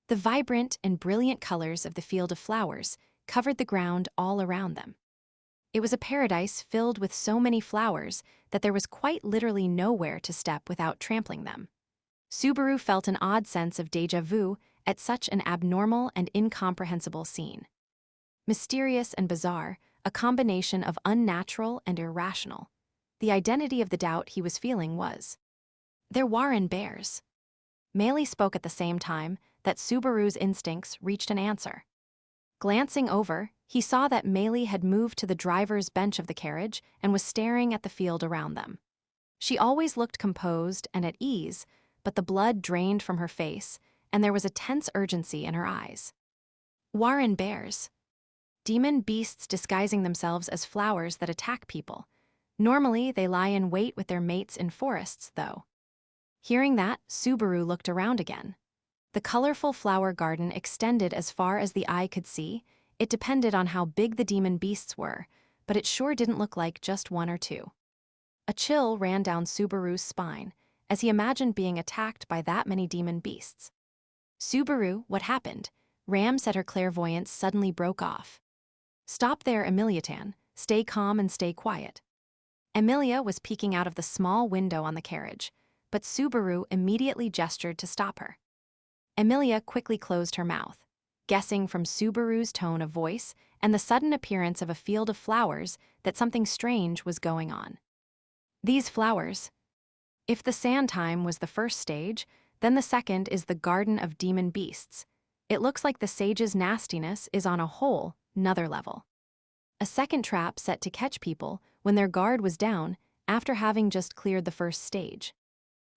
The vibrant and brilliant colors of the field of flowers covered the ground all around them. It was a paradise filled with so many flowers that there was quite literally nowhere to step without trampling them. Subaru felt an odd sense of déjà vu at such an abnormal and incomprehensible scene. Mysterious and bizarre, a combination of unnatural and irrational. The identity of the doubt he was feeling was, "They're Warren bears." Meili spoke at the same time that Subaru's instincts reached an answer. Glancing over, he saw that Meili had moved to the driver's bench of the carriage and was staring at the field around them. She always looked composed and at ease, but the blood drained from her face, and there was a tense urgency in her eyes. Warren bears. Demon beasts disguising themselves as flowers that attack people. Normally, they lie in wait with their mates in forests, though. Hearing that, Subaru looked around again. The colorful flower garden extended as far as the eye could see. It depended on how big the demon beasts were, but it sure didn't look like just 1 or 2. A chill ran down Subaru's spine as he imagined being attacked by that many demon beasts. "Subaru, what happened?" Ram said her clairvoyance suddenly broke off. "Stop there, Emiliatan. Stay calm and stay quiet." Emilia was peeking out of the small window on the carriage, but Subaru immediately gestured to stop her. Emilia quickly closed her mouth, guessing from Subaru's tone of voice and the sudden appearance of a field of flowers that something strange was going on. These flowers. If the sand time was the first stage, then the second is the Garden of Demon Beasts. It looks like the sage's nastiness is on a whole nother level. A second trap set to catch people when their guard was down after having just cleared the first stage.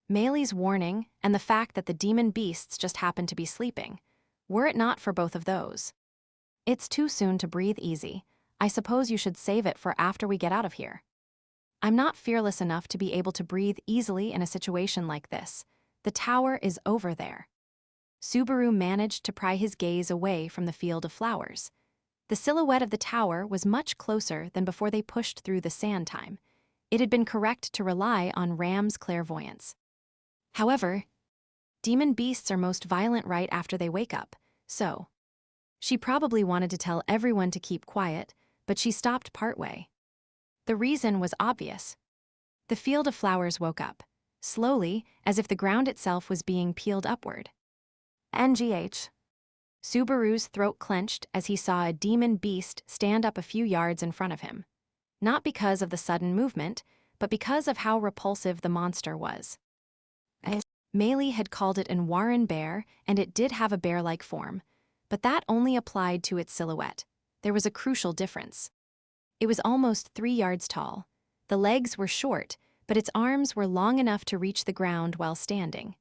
Meili's warning and the fact that the demon beasts just happened to be sleeping, were it not for both of those. "It's too soon to breathe easy. I suppose you should save it for after we get out of here." "I'm not fearless enough to be able to breathe easily in a situation like this. The tower is over there." Subaru managed to pry his gaze away from the field of flowers. The silhouette of the tower was much closer than before they pushed through the sand time. It had been correct to rely on Ram's clairvoyance. However, demon beasts are most violent right after they wake up, so. She probably wanted to tell everyone to keep quiet, but she stopped partway. The reason was obvious. The field of flowers woke up, slowly, as if the ground itself was being peeled upward. NGH. Subaru's throat clenched as he saw a demon beast stand up a few yards in front of him. Not because of the sudden movement, but because of how repulsive the monster was. Maylie had called it an warren bear, and it did have a bear-like form, but that only applied to its silhouette. There was a crucial difference. It was almost 3 yards tall. The legs were short, but its arms were long enough to reach the ground while standing.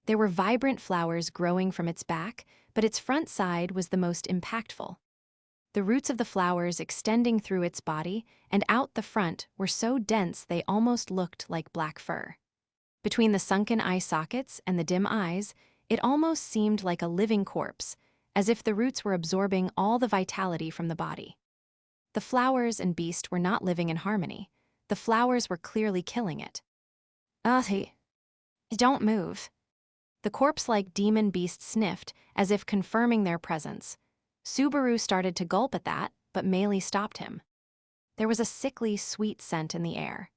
There were vibrant flowers growing from its back, but its front side was the most impactful. The roots of the flowers extending through its body and out the front were so dense they almost looked like black fur. Between the sunken eye sockets and the dim eyes, it almost seemed like a living corpse, as if the roots were absorbing all the vitality from the body. The flowers and beast were not living in harmony. The flowers were clearly killing it. Don't move. The corpse-like demon beast sniffed, as if confirming their presence. Subaru started to gulp at that, but Maylie stopped him. There was a sickly, sweet scent in the air.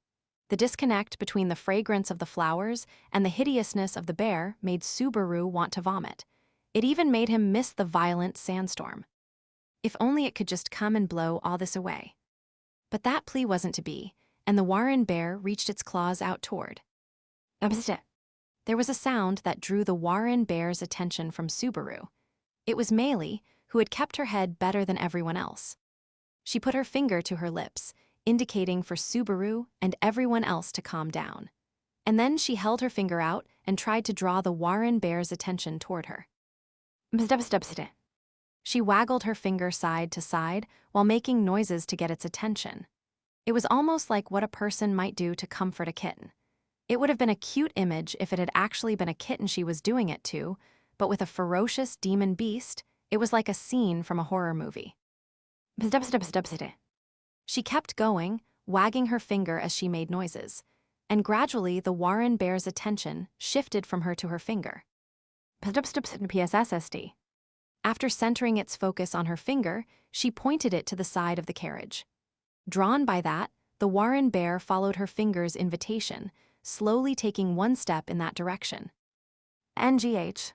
The disconnect between the fragrance of the flowers and the hideousness of the bear made Subaru want to vomit. It even made him miss the violent sandstorm. If only it could just come and blow all this away. But that plea wasn't to be, and the warren bear reached its claws out toward. There was a sound that drew the warren bear's attention from Subaru. It was Maylie, who had kept her head better than everyone else. She put her finger to her lips, indicating for Subaru and everyone else to calm down. And then she held her finger out and tried to draw the warren bear's attention toward her. She waggled her finger side to side while making noises to get its attention. It was almost like what a person might do to comfort a kitten. It would have been a cute image if it had actually been a kitten she was doing it to, but with a ferocious demon beast, it was like a scene from a horror movie. She kept going, wagging her finger as she made noises, and gradually the warren bear's attention shifted from her to her finger. After centering its focus on her finger, she pointed it to the side of the carriage. Drawn by that, the warren bear followed her finger's invitation, slowly taking one step in that direction. NGH.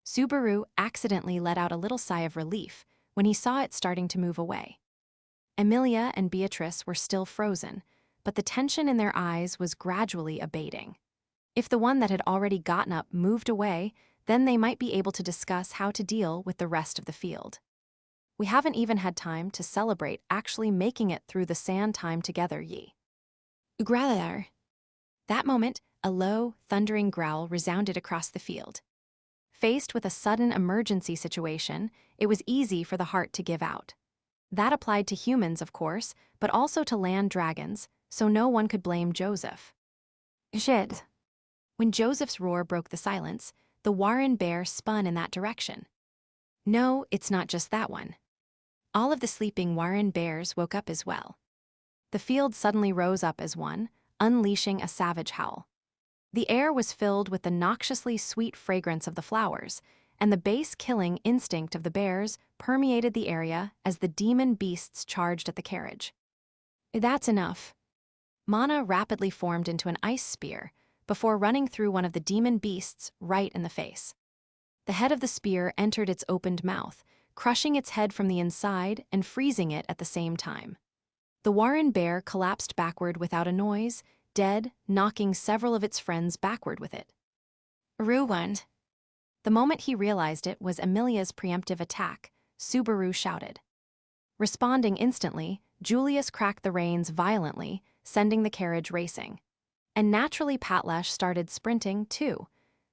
Subaru accidentally let out a little sigh of relief when he saw it starting to move away. Emilia and Beatrice were still frozen, but the tension in their eyes was gradually abating. If the one that had already gotten up moved away, then they might be able to discuss how to deal with the rest of the field. We haven't even had time to celebrate actually making it through the sand time together, ye. Ugralar. That moment, a low, thundering growl resounded across the field. Faced with a sudden emergency situation, it was easy for the heart to give out. That applied to humans, of course, but also to land dragons, so no one could blame Joseph. Shit. When Joseph's roar broke the silence, the warren bear spun in that direction. No, it's not just that one. All of the sleeping warren bears woke up as well. The field suddenly rose up as one, unleashing a savage howl. The air was filled with the noxiously sweet fragrance of the flowers, and the base-killing instinct of the bears permeated the area as the demon beasts charged at the carriage. That's enough. Mana rapidly formed into an ice spear before running through one of the demon beasts right in the face. The head of the spear entered its opened mouth, crushing its head from the inside and freezing it at the same time. The warren bear collapsed backward without a noise, dead, knocking several of its friends backward with it. Ruined. The moment he realized it was Emilia's preemptive attack, Subaru shouted. Responding instantly, Julius cracked the reins violently, sending the carriage racing. And naturally Patlash started sprinting, too.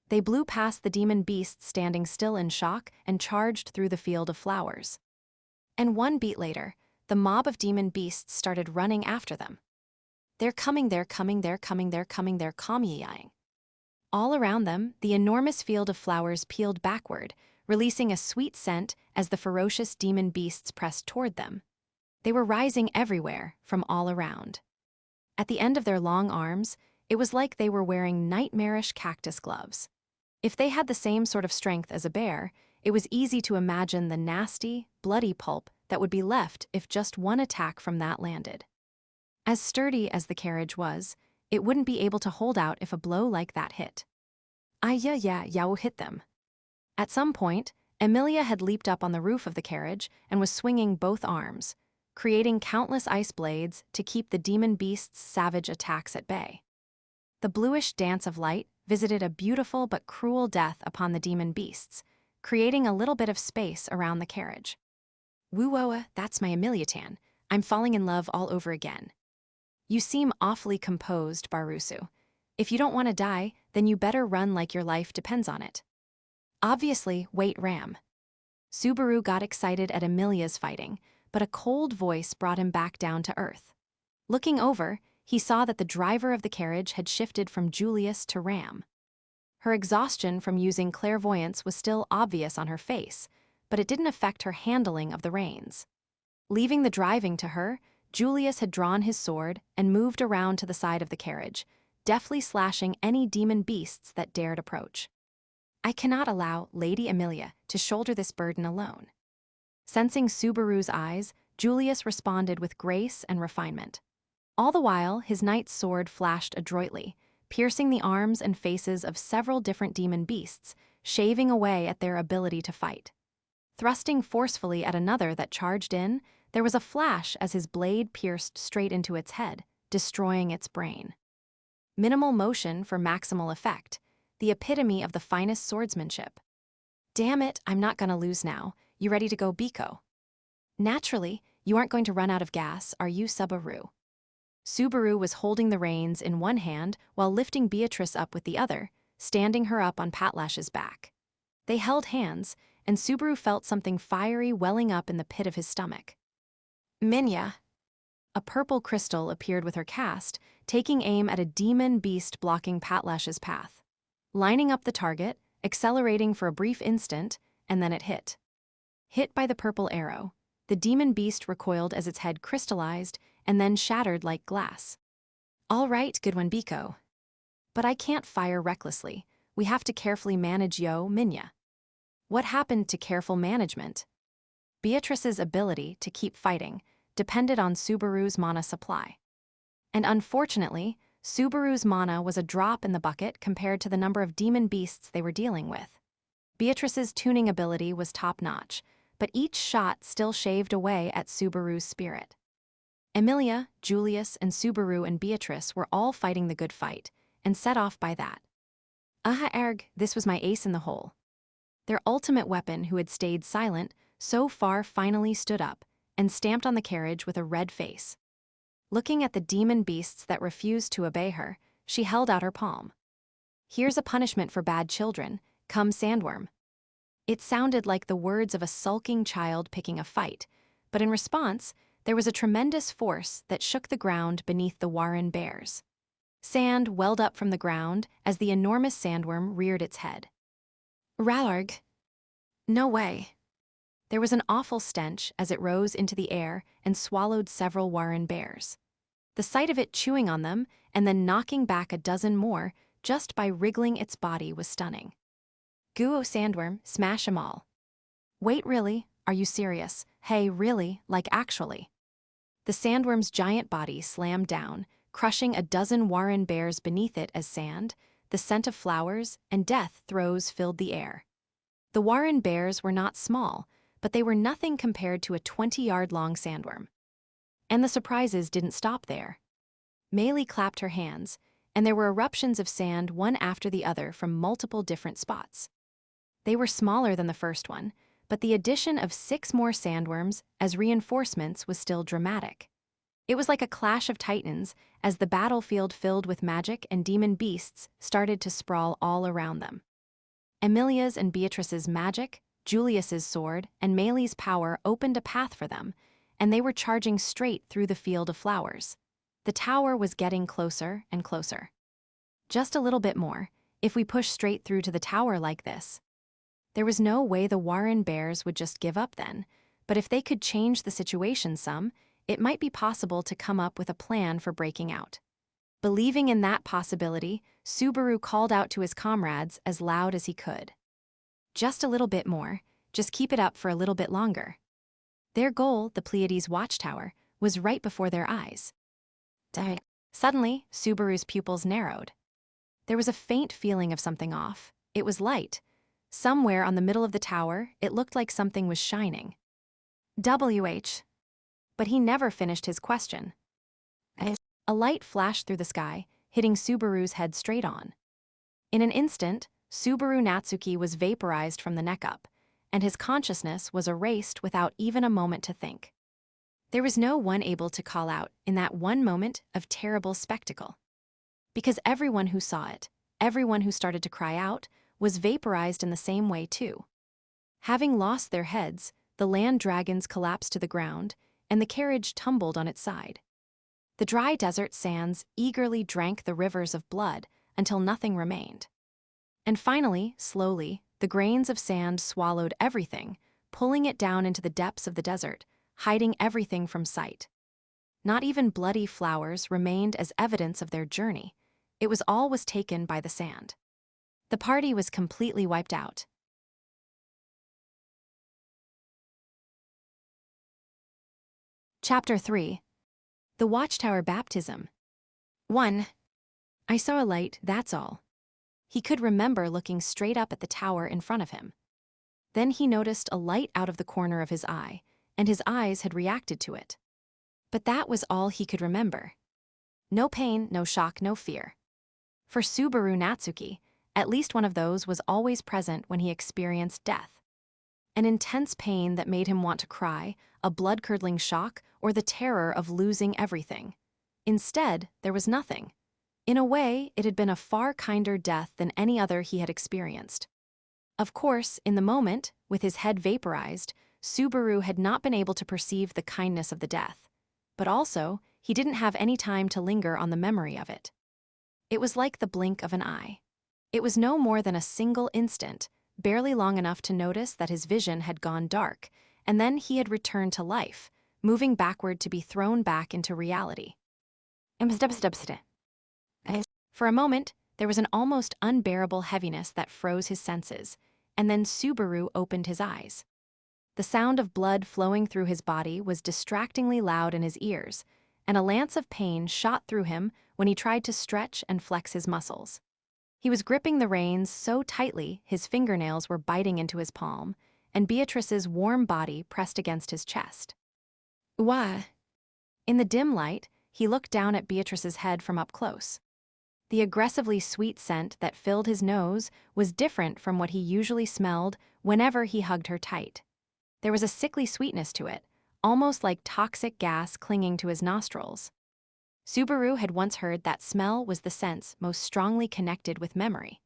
They blew past the demon beasts standing still in shock and charged through the field of flowers. And one beat later, the mob of demon beasts started running after them. They're coming, they're coming, they're coming, they're coming, they're coming. All around them, the enormous field of flowers peeled backward, releasing a sweet scent as the ferocious demon beasts pressed toward them. They were rising everywhere, from all around. At the end of their long arms, it was like they were wearing nightmarish cactus gloves. If they had the same sort of strength as a bear, it was easy to imagine the nasty, bloody pulp that would be left if just one attack from that landed. As sturdy as the carriage was, it wouldn't be able to hold out if a blow like that hit. Yao hit them. At some point, Emilia had leaped up on the roof of the carriage and was swinging both arms, creating countless ice blades to keep the demon beast's savage attacks at bay. The bluish dance of light visited a beautiful but cruel death upon the demon beasts, creating a little bit of space around the carriage. Woo-oa, that's my Emiliatan. I'm falling in love all over again. You seem awfully composed, Barusu. If you don't want to die, then you better run like your life depends on it. Obviously, wait, Ram. Subaru got excited at Emilia's fighting, but a cold voice brought him back down to earth. Looking over, he saw that the driver of the carriage had shifted from Julius to Ram. Her exhaustion from using clairvoyance was still obvious on her face, but it didn't affect her handling of the reins. Leaving the driving to her, Julius had drawn his sword and moved around to the side of the carriage, deftly slashing any demon beasts that dared approach. I cannot allow Lady Emilia to shoulder this burden alone. Sensing Subaru's eyes, Julius responded with grace and refinement. All the while, his knight's sword flashed adroitly, piercing the arms and faces of several different demon beasts, shaving away at their ability to fight. Thrusting forcefully at another that charged in, there was a flash as his blade pierced straight into its head, destroying its brain. Minimal motion for maximal effect, the epitome of the finest swordsmanship. Damn it, I'm not gonna lose now. You ready to go, Biko? Naturally, you aren't going to run out of gas, are you, Subaru? Subaru was holding the reins in one hand while lifting Beatrice up with the other, standing her up on Patlash's back. They held hands, and Subaru felt something fiery welling up in the pit of his stomach. Minya. A purple crystal appeared with her cast, taking aim at a demon beast blocking Patlash's path. Lining up the target, accelerating for a brief instant, and then it hit. Hit by the purple arrow, the demon beast recoiled as its head crystallized and then shattered like glass. All right, good one, Biko. But I can't fire recklessly. We have to carefully manage Minya. What happened to careful management? Beatrice's ability to keep fighting depended on Subaru's mana supply. And unfortunately, Subaru's mana was a drop in the bucket compared to the number of demon beasts they were dealing with. Beatrice's tuning ability was top-notch, but each shot still shaved away at Subaru's spirit. Emilia, Julius, and Subaru and Beatrice were all fighting the good fight, and set off by that. Erg, this was my ace in the hole. Their ultimate weapon, who had stayed silent, so far finally stood up, and stamped on the carriage with a red face. Looking at the demon beasts that refused to obey her, she held out her palm. Here's a punishment for bad children, come sandworm. It sounded like the words of a sulking child picking a fight, but in response, there was a tremendous force that shook the ground beneath the Warren bears. Sand welled up from the ground as the enormous sandworm reared its head. Ralarg. No way. There was an awful stench as it rose into the air and swallowed several Warren bears. The sight of it chewing on them and then knocking back a dozen more just by wriggling its body was stunning. Guo sandworm, smash 'em all. Wait, really? Are you serious? Hey, really? Like actually? The sandworm's giant body slammed down, crushing a dozen Warren bears beneath it as sand, the scent of flowers, and death throes filled the air. The Warren bears were not small, but they were nothing compared to a 20-yard-long sandworm. And the surprises didn't stop there. Meili clapped her hands, and there were eruptions of sand one after the other from multiple different spots. They were smaller than the first one, but the addition of 6 more sandworms as reinforcements was still dramatic. It was like a clash of titans as the battlefield filled with magic and demon beasts started to sprawl all around them. Emilia's and Beatrice's magic, Julius's sword, and Meili's power opened a path for them, and they were charging straight through the field of flowers. The tower was getting closer and closer. Just a little bit more, if we push straight through to the tower like this. There was no way the Warren bears would just give up then, but if they could change the situation some, it might be possible to come up with a plan for breaking out. Believing in that possibility, Subaru called out to his comrades as loud as he could. Just a little bit more, just keep it up for a little bit longer. Their goal, the Pleiades Watchtower, was right before their eyes. Suddenly, Subaru's pupils narrowed. There was a faint feeling of something off. It was light. Somewhere on the middle of the tower, it looked like something was shining. WH. But he never finished his question. A light flashed through the sky, hitting Subaru's head straight on. In an instant, Subaru Natsuki was vaporized from the neck up, and his consciousness was erased without even a moment to think. There was no one able to call out in that one moment of terrible spectacle. Because everyone who saw it, everyone who started to cry out, was vaporized in the same way too. Having lost their heads, the land dragons collapsed to the ground, and the carriage tumbled on its side. The dry desert sands eagerly drank the rivers of blood until nothing remained. And finally, slowly, the grains of sand swallowed everything, pulling it down into the depths of the desert, hiding everything from sight. Not even bloody flowers remained as evidence of their journey. All was taken by the sand. The party was completely wiped out. Chapter 3. The Watchtower Baptism. 1. I saw a light, that's all. He could remember looking straight up at the tower in front of him. Then he noticed a light out of the corner of his eye, and his eyes had reacted to it. But that was all he could remember. No pain, no shock, no fear. For Subaru Natsuki, at least one of those was always present when he experienced death. An intense pain that made him want to cry, a blood-curdling shock, or the terror of losing everything. Instead, there was nothing. In a way, it had been a far kinder death than any other he had experienced. Of course, in the moment, with his head vaporized, Subaru had not been able to perceive the kindness of the death. But also, he didn't have any time to linger on the memory of it. It was like the blink of an eye. It was no more than a single instant, barely long enough to notice that his vision had gone dark, and then he had returned to life, moving backward to be thrown back into reality. For a moment, there was an almost unbearable heaviness that froze his senses, and then Subaru opened his eyes. The sound of blood flowing through his body was distractingly loud in his ears, and a lance of pain shot through him when he tried to stretch and flex his muscles. He was gripping the reins so tightly his fingernails were biting into his palm, and Beatrice's warm body pressed against his chest. Why? In the dim light, he looked down at Beatrice's head from up close. The aggressively sweet scent that filled his nose was different from what he usually smelled whenever he hugged her tight. There was a sickly sweetness to it, almost like toxic gas clinging to his nostrils. Subaru had once heard that smell was the sense most strongly connected with memory.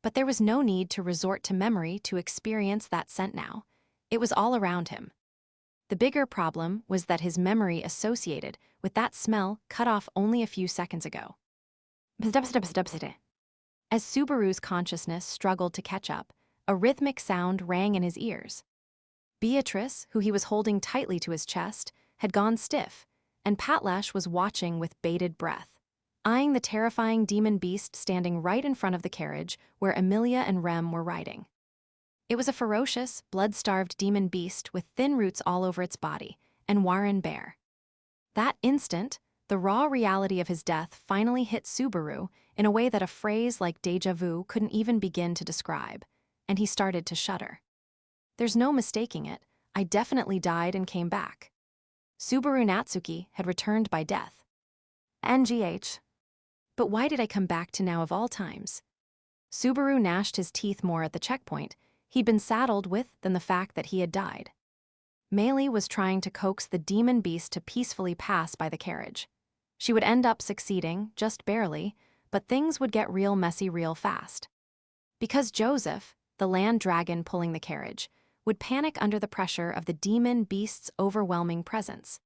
But there was no need to resort to memory to experience that scent now. It was all around him. The bigger problem was that his memory associated with that smell cut off only a few seconds ago. As Subaru's consciousness struggled to catch up, a rhythmic sound rang in his ears. Beatrice, who he was holding tightly to his chest, had gone stiff, and Patlash was watching with bated breath, eyeing the terrifying demon beast standing right in front of the carriage where Emilia and Rem were riding. It was a ferocious, blood-starved demon beast with thin roots all over its body, and Warren bare. That instant, the raw reality of his death finally hit Subaru in a way that a phrase like déjà vu couldn't even begin to describe, and he started to shudder. There's no mistaking it, I definitely died and came back. Subaru Natsuki had returned by death. NGH. But why did I come back to now of all times? Subaru gnashed his teeth more at the checkpoint he'd been saddled with than the fact that he had died. Meili was trying to coax the demon beast to peacefully pass by the carriage. She would end up succeeding, just barely, but things would get real messy real fast. Because Joseph, the land dragon pulling the carriage, would panic under the pressure of the demon beast's overwhelming presence.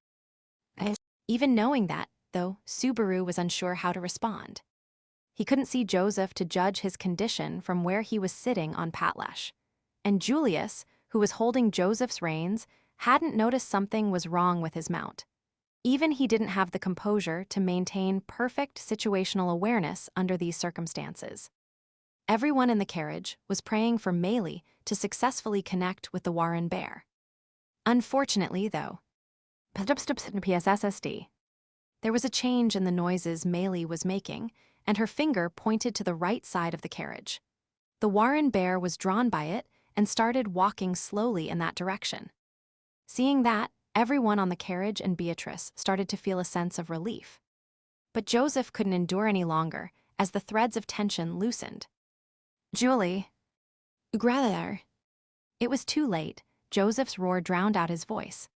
Even knowing that, though, Subaru was unsure how to respond. He couldn't see Joseph to judge his condition from where he was sitting on Patlash. And Julius, who was holding Joseph's reins, hadn't noticed something was wrong with his mount. Even he didn't have the composure to maintain perfect situational awareness under these circumstances. Everyone in the carriage was praying for Meili to successfully connect with the Warren bear. Unfortunately, though, PSSSD. There was a change in the noises Meili was making, and her finger pointed to the right side of the carriage. The Warren bear was drawn by it and started walking slowly in that direction. Seeing that, everyone on the carriage and Beatrice started to feel a sense of relief. But Joseph couldn't endure any longer as the threads of tension loosened. Julie. Grother. It was too late. Joseph's roar drowned out his voice.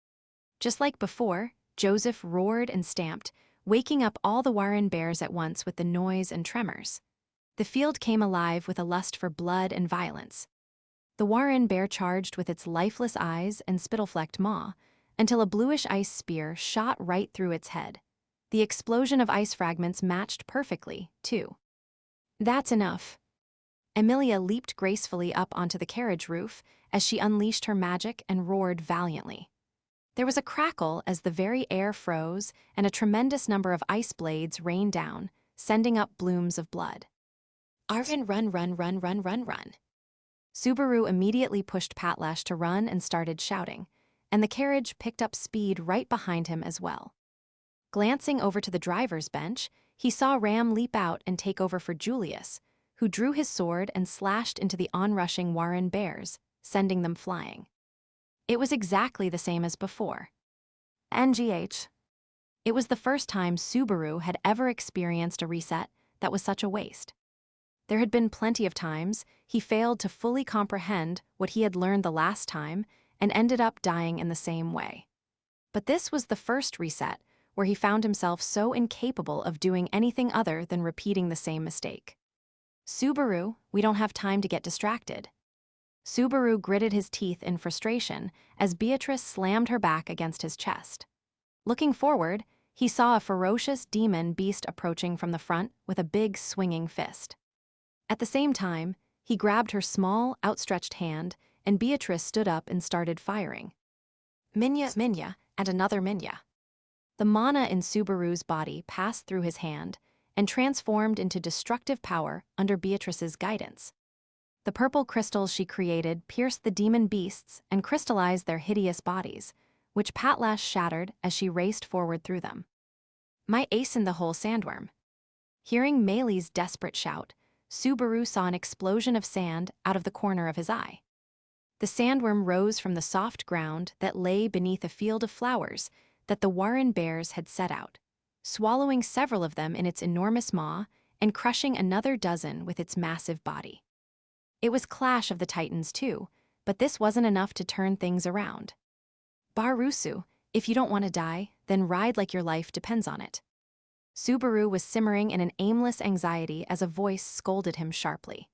Just like before, Joseph roared and stamped, waking up all the Warren bears at once with the noise and tremors. The field came alive with a lust for blood and violence. The Warren bear charged with its lifeless eyes and spittle-flecked maw, until a bluish ice spear shot right through its head. The explosion of ice fragments matched perfectly, too. That's enough. Emilia leaped gracefully up onto the carriage roof as she unleashed her magic and roared valiantly. There was a crackle as the very air froze and a tremendous number of ice blades rained down, sending up blooms of blood. Arvin, run, run, run, run, run, run. Subaru immediately pushed Patlash to run and started shouting, and the carriage picked up speed right behind him as well. Glancing over to the driver's bench, he saw Ram leap out and take over for Julius, who drew his sword and slashed into the onrushing Warren bears, sending them flying. It was exactly the same as before. NGH. It was the first time Subaru had ever experienced a reset that was such a waste. There had been plenty of times he failed to fully comprehend what he had learned the last time and ended up dying in the same way. But this was the first reset where he found himself so incapable of doing anything other than repeating the same mistake. Subaru, we don't have time to get distracted. Subaru gritted his teeth in frustration as Beatrice slammed her back against his chest. Looking forward, he saw a ferocious demon beast approaching from the front with a big swinging fist. At the same time, he grabbed her small, outstretched hand, and Beatrice stood up and started firing. Minya, and another Minya. The mana in Subaru's body passed through his hand and transformed into destructive power under Beatrice's guidance. The purple crystals she created pierced the demon beasts and crystallized their hideous bodies, which Patlash shattered as she raced forward through them. My ace in the hole sandworm. Hearing Meili's desperate shout, Subaru saw an explosion of sand out of the corner of his eye. The sandworm rose from the soft ground that lay beneath a field of flowers that the Warren bears had set out, swallowing several of them in its enormous maw and crushing another dozen with its massive body. It was Clash of the Titans too, but this wasn't enough to turn things around. Barusu, if you don't want to die, then ride like your life depends on it. Subaru was simmering in an aimless anxiety as a voice scolded him sharply.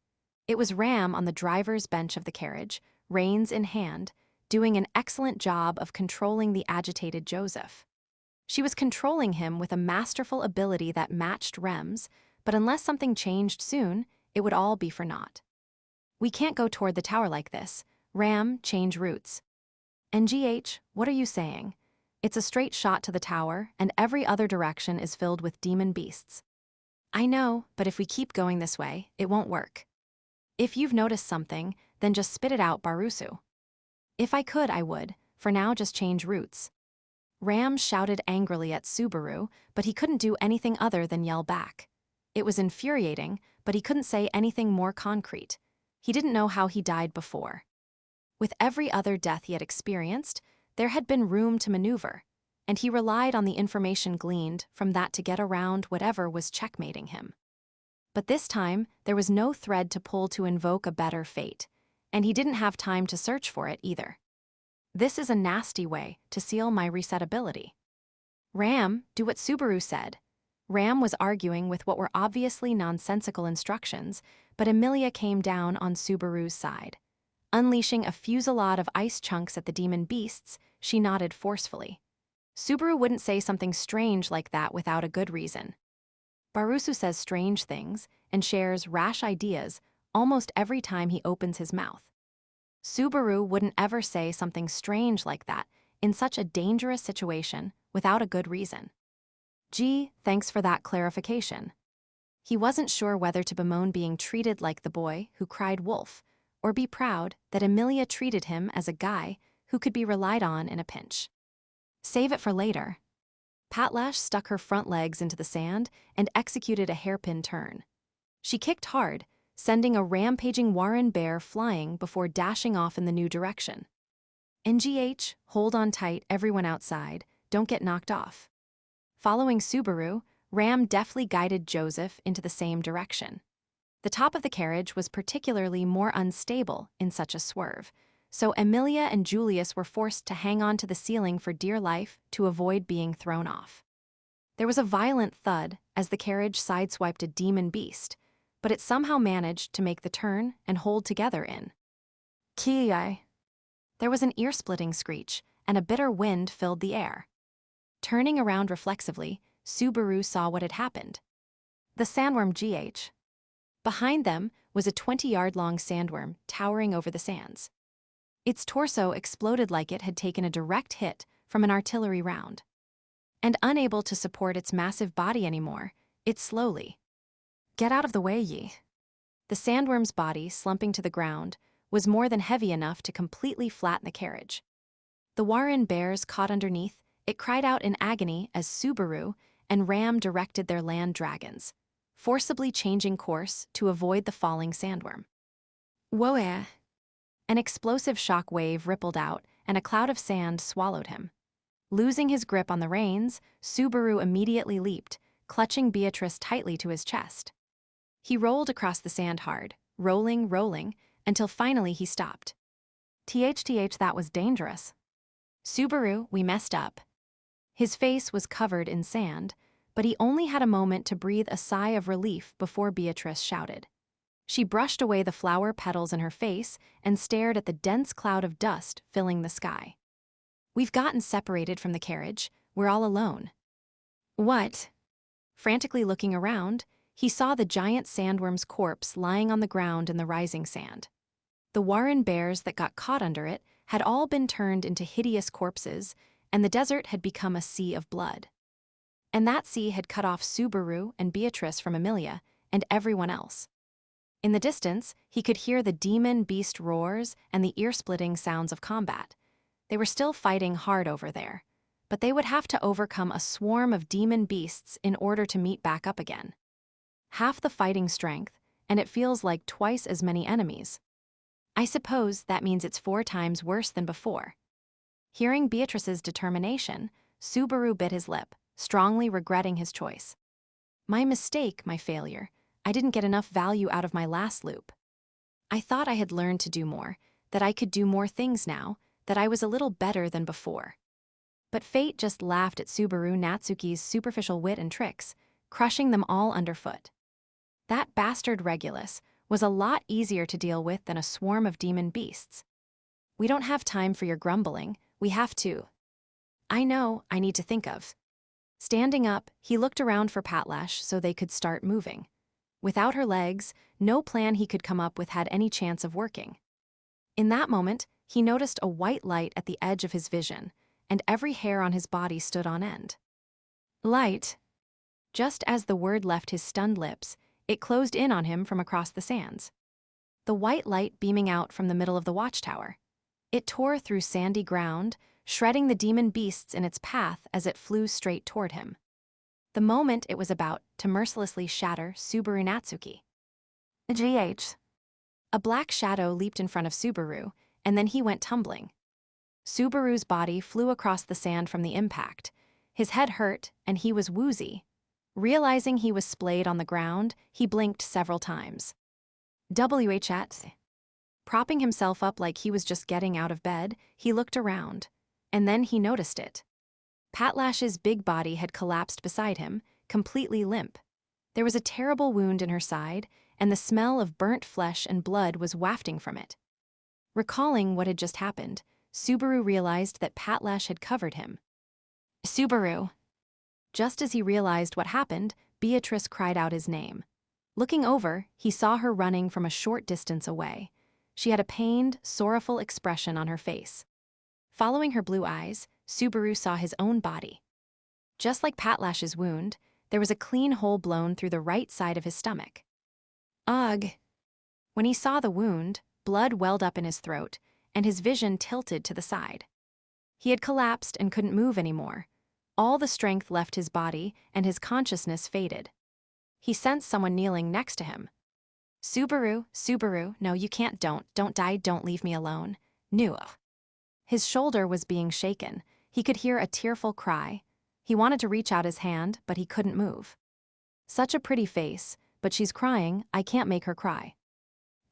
It was Ram on the driver's bench of the carriage, reins in hand, doing an excellent job of controlling the agitated Joseph. She was controlling him with a masterful ability that matched Rem's, but unless something changed soon, it would all be for naught. We can't go toward the tower like this. Ram, change routes. NGH, what are you saying? It's a straight shot to the tower, and every other direction is filled with demon beasts. I know, but if we keep going this way, it won't work. If you've noticed something, then just spit it out, Barusu. If I could, I would. For now, just change routes. Ram shouted angrily at Subaru, but he couldn't do anything other than yell back. It was infuriating, but he couldn't say anything more concrete. He didn't know how he died before. With every other death he had experienced, there had been room to maneuver, and he relied on the information gleaned from that to get around whatever was checkmating him. But this time, there was no thread to pull to invoke a better fate, and he didn't have time to search for it either. This is a nasty way to seal my resetability. Ram, do what Subaru said. Ram was arguing with what were obviously nonsensical instructions, but Emilia came down on Subaru's side. Unleashing a fusillade of ice chunks at the demon beasts, she nodded forcefully. Subaru wouldn't say something strange like that without a good reason. Barusu says strange things and shares rash ideas almost every time he opens his mouth. Subaru wouldn't ever say something strange like that in such a dangerous situation without a good reason. Gee, thanks for that clarification. He wasn't sure whether to bemoan being treated like the boy who cried wolf, or be proud that Emilia treated him as a guy who could be relied on in a pinch. Save it for later. Patlash stuck her front legs into the sand and executed a hairpin turn. She kicked hard, sending a rampaging Warren bear flying before dashing off in the new direction. NGH, hold on tight, everyone outside, don't get knocked off. Following Subaru, Ram deftly guided Joseph into the same direction. The top of the carriage was particularly more unstable in such a swerve, so Emilia and Julius were forced to hang on to the ceiling for dear life to avoid being thrown off. There was a violent thud as the carriage sideswiped a demon beast, but it somehow managed to make the turn and hold together in Ki. There was an ear-splitting screech, and a bitter wind filled the air. Turning around reflexively, Subaru saw what had happened. The sandworm GH. Behind them was a 20-yard-long sandworm towering over the sands. Its torso exploded like it had taken a direct hit from an artillery round. And unable to support its massive body anymore, it slowly. Get out of the way, ye. The sandworm's body, slumping to the ground, was more than heavy enough to completely flatten the carriage. The Warren bears caught underneath, it cried out in agony as Subaru and Ram directed their land dragons, forcibly changing course to avoid the falling sandworm. Whoa! An explosive shock wave rippled out, and a cloud of sand swallowed him. Losing his grip on the reins, Subaru immediately leaped, clutching Beatrice tightly to his chest. He rolled across the sand hard, rolling, until finally he stopped. THTH, that was dangerous. Subaru, we messed up. His face was covered in sand, but he only had a moment to breathe a sigh of relief before Beatrice shouted. She brushed away the flower petals in her face and stared at the dense cloud of dust filling the sky. We've gotten separated from the carriage. We're all alone. What? Frantically looking around, he saw the giant sandworm's corpse lying on the ground in the rising sand. The Warren bears that got caught under it had all been turned into hideous corpses, and the desert had become a sea of blood. And that sea had cut off Subaru and Beatrice from Emilia and everyone else. In the distance, he could hear the demon beast roars and the ear-splitting sounds of combat. They were still fighting hard over there, but they would have to overcome a swarm of demon beasts in order to meet back up again. Half the fighting strength, and it feels like twice as many enemies. I suppose that means it's 4 times worse than before. Hearing Beatrice's determination, Subaru bit his lip, strongly regretting his choice. My mistake, my failure. I didn't get enough value out of my last loop. I thought I had learned to do more, that I could do more things now, that I was a little better than before. But fate just laughed at Subaru Natsuki's superficial wit and tricks, crushing them all underfoot. That bastard Regulus was a lot easier to deal with than a swarm of demon beasts. We don't have time for your grumbling, we have to. I know, I need to think of. Standing up, he looked around for Patlash so they could start moving. Without her legs, no plan he could come up with had any chance of working. In that moment, he noticed a white light at the edge of his vision, and every hair on his body stood on end. Light. Just as the word left his stunned lips, it closed in on him from across the sands. The white light beaming out from the middle of the watchtower. It tore through sandy ground, shredding the demon beasts in its path as it flew straight toward him. The moment it was about to mercilessly shatter Subaru Natsuki. GH. A black shadow leaped in front of Subaru, and then he went tumbling. Subaru's body flew across the sand from the impact. His head hurt, and he was woozy. Realizing he was splayed on the ground, he blinked several times. WHAT. Propping himself up like he was just getting out of bed, he looked around. And then he noticed it. Patlash's big body had collapsed beside him, completely limp. There was a terrible wound in her side, and the smell of burnt flesh and blood was wafting from it. Recalling what had just happened, Subaru realized that Patlash had covered him. Subaru. Just as he realized what happened, Beatrice cried out his name. Looking over, he saw her running from a short distance away. She had a pained, sorrowful expression on her face. Following her blue eyes, Subaru saw his own body. Just like Patlash's wound, there was a clean hole blown through the right side of his stomach. Ugh. When he saw the wound, blood welled up in his throat, and his vision tilted to the side. He had collapsed and couldn't move anymore. All the strength left his body, and his consciousness faded. He sensed someone kneeling next to him. Subaru, no, you can't, don't die, don't leave me alone. Nuh. His shoulder was being shaken. He could hear a tearful cry. He wanted to reach out his hand, but he couldn't move. Such a pretty face, but she's crying, I can't make her cry.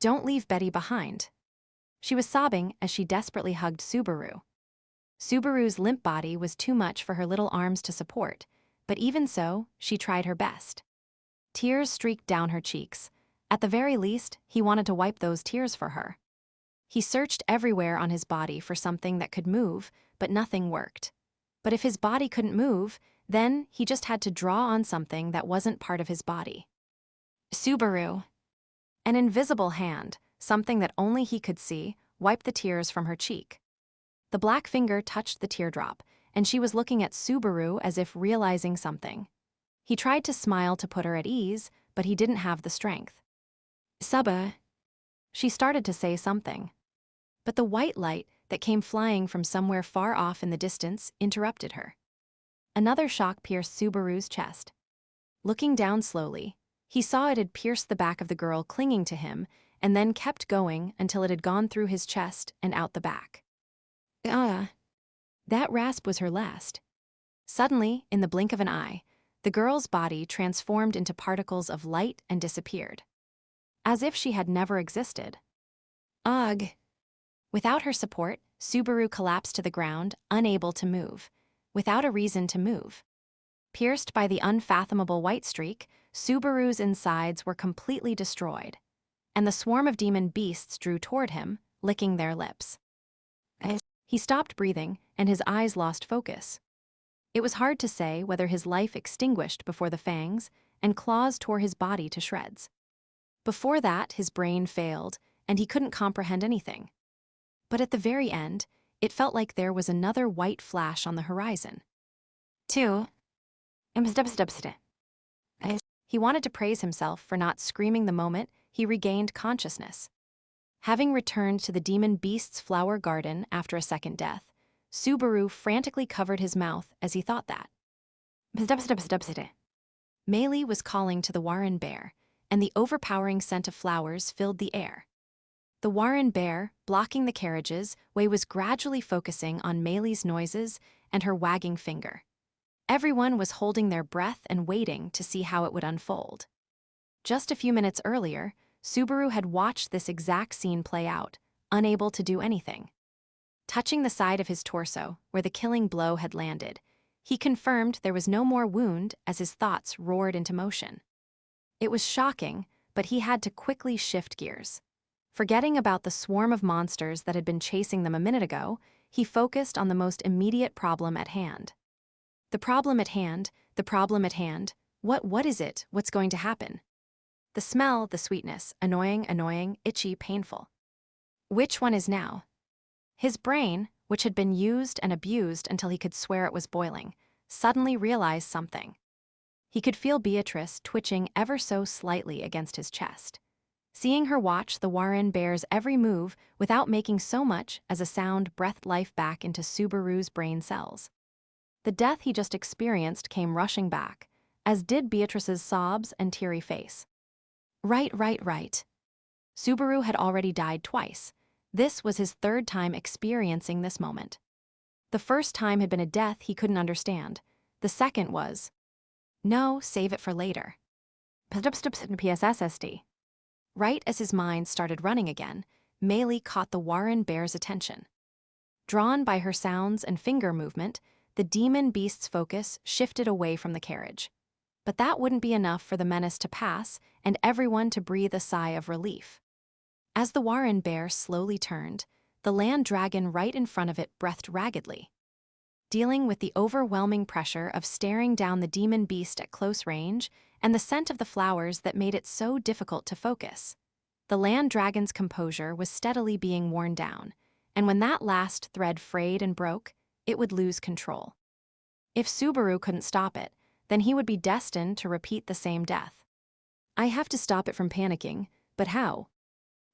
Don't leave Betty behind. She was sobbing as she desperately hugged Subaru. Subaru's limp body was too much for her little arms to support, but even so, she tried her best. Tears streaked down her cheeks. At the very least, he wanted to wipe those tears for her. He searched everywhere on his body for something that could move, but nothing worked. But if his body couldn't move, then he just had to draw on something that wasn't part of his body. Subaru. An invisible hand, something that only he could see, wiped the tears from her cheek. The black finger touched the teardrop, and she was looking at Subaru as if realizing something. He tried to smile to put her at ease, but he didn't have the strength. Suba. She started to say something. But the white light that came flying from somewhere far off in the distance interrupted her. Another shock pierced Subaru's chest. Looking down slowly, he saw it had pierced the back of the girl clinging to him and then kept going until it had gone through his chest and out the back. That rasp was her last. Suddenly, in the blink of an eye, the girl's body transformed into particles of light and disappeared. As if she had never existed. Ugh. Without her support, Subaru collapsed to the ground, unable to move, without a reason to move. Pierced by the unfathomable white streak, Subaru's insides were completely destroyed, and the swarm of demon beasts drew toward him, licking their lips. He stopped breathing, and his eyes lost focus. It was hard to say whether his life extinguished before the fangs, and claws tore his body to shreds. Before that, his brain failed, and he couldn't comprehend anything. But at the very end, it felt like there was another white flash on the horizon. 2. He wanted to praise himself for not screaming the moment he regained consciousness. Having returned to the demon beast's flower garden after a second death, Subaru frantically covered his mouth as he thought that. Meili was calling to the Warren bear, and the overpowering scent of flowers filled the air. The Warren bear, blocking the carriages, was gradually focusing on Meili's noises and her wagging finger. Everyone was holding their breath and waiting to see how it would unfold. Just a few minutes earlier, Subaru had watched this exact scene play out, unable to do anything. Touching the side of his torso, where the killing blow had landed, he confirmed there was no more wound as his thoughts roared into motion. It was shocking, but he had to quickly shift gears. Forgetting about the swarm of monsters that had been chasing them a minute ago, he focused on the most immediate problem at hand. The problem at hand, what is it? What's going to happen? The smell, the sweetness, annoying, itchy, painful. Which one is now? His brain, which had been used and abused until he could swear it was boiling, suddenly realized something. He could feel Beatrice twitching ever so slightly against his chest. Seeing her watch the Warren bear's every move without making so much as a sound breathed life back into Subaru's brain cells. The death he just experienced came rushing back, as did Beatrice's sobs and teary face. Right. Subaru had already died twice. This was his third time experiencing this moment. The first time had been a death he couldn't understand. The second was, no, save it for later. PSSSD. Right as his mind started running again, Meili caught the Warren bear's attention. Drawn by her sounds and finger movement, the demon beast's focus shifted away from the carriage. But that wouldn't be enough for the menace to pass and everyone to breathe a sigh of relief. As the Warren bear slowly turned, the land dragon right in front of it breathed raggedly. Dealing with the overwhelming pressure of staring down the demon beast at close range and the scent of the flowers that made it so difficult to focus, the land dragon's composure was steadily being worn down, and when that last thread frayed and broke, it would lose control. If Subaru couldn't stop it, then he would be destined to repeat the same death. I have to stop it from panicking, but how?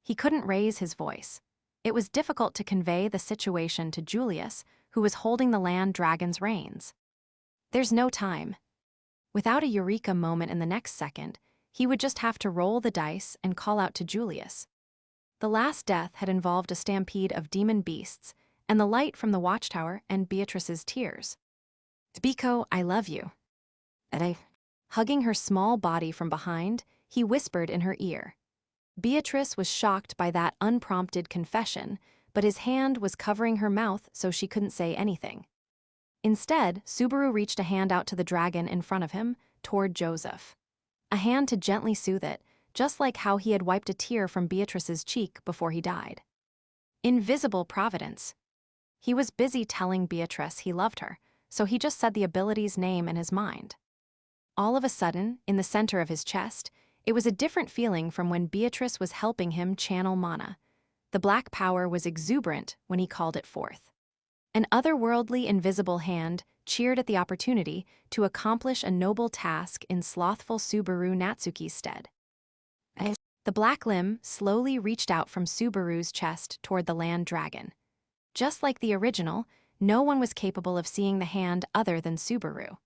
He couldn't raise his voice. It was difficult to convey the situation to Julius, who was holding the land dragon's reins. There's no time. Without a eureka moment in the next second, he would just have to roll the dice and call out to Julius. The last death had involved a stampede of demon beasts, and the light from the watchtower and Beatrice's tears. Biko, I love you. Hugging her small body from behind, he whispered in her ear. Beatrice was shocked by that unprompted confession, but his hand was covering her mouth so she couldn't say anything. Instead, Subaru reached a hand out to the dragon in front of him, toward Joseph. A hand to gently soothe it, just like how he had wiped a tear from Beatrice's cheek before he died. Invisible providence. He was busy telling Beatrice he loved her, so he just said the ability's name in his mind. All of a sudden, in the center of his chest, it was a different feeling from when Beatrice was helping him channel mana. The black power was exuberant when he called it forth. An otherworldly invisible hand cheered at the opportunity to accomplish a noble task in slothful Subaru Natsuki's stead. The black limb slowly reached out from Subaru's chest toward the land dragon. Just like the original, no one was capable of seeing the hand other than Subaru.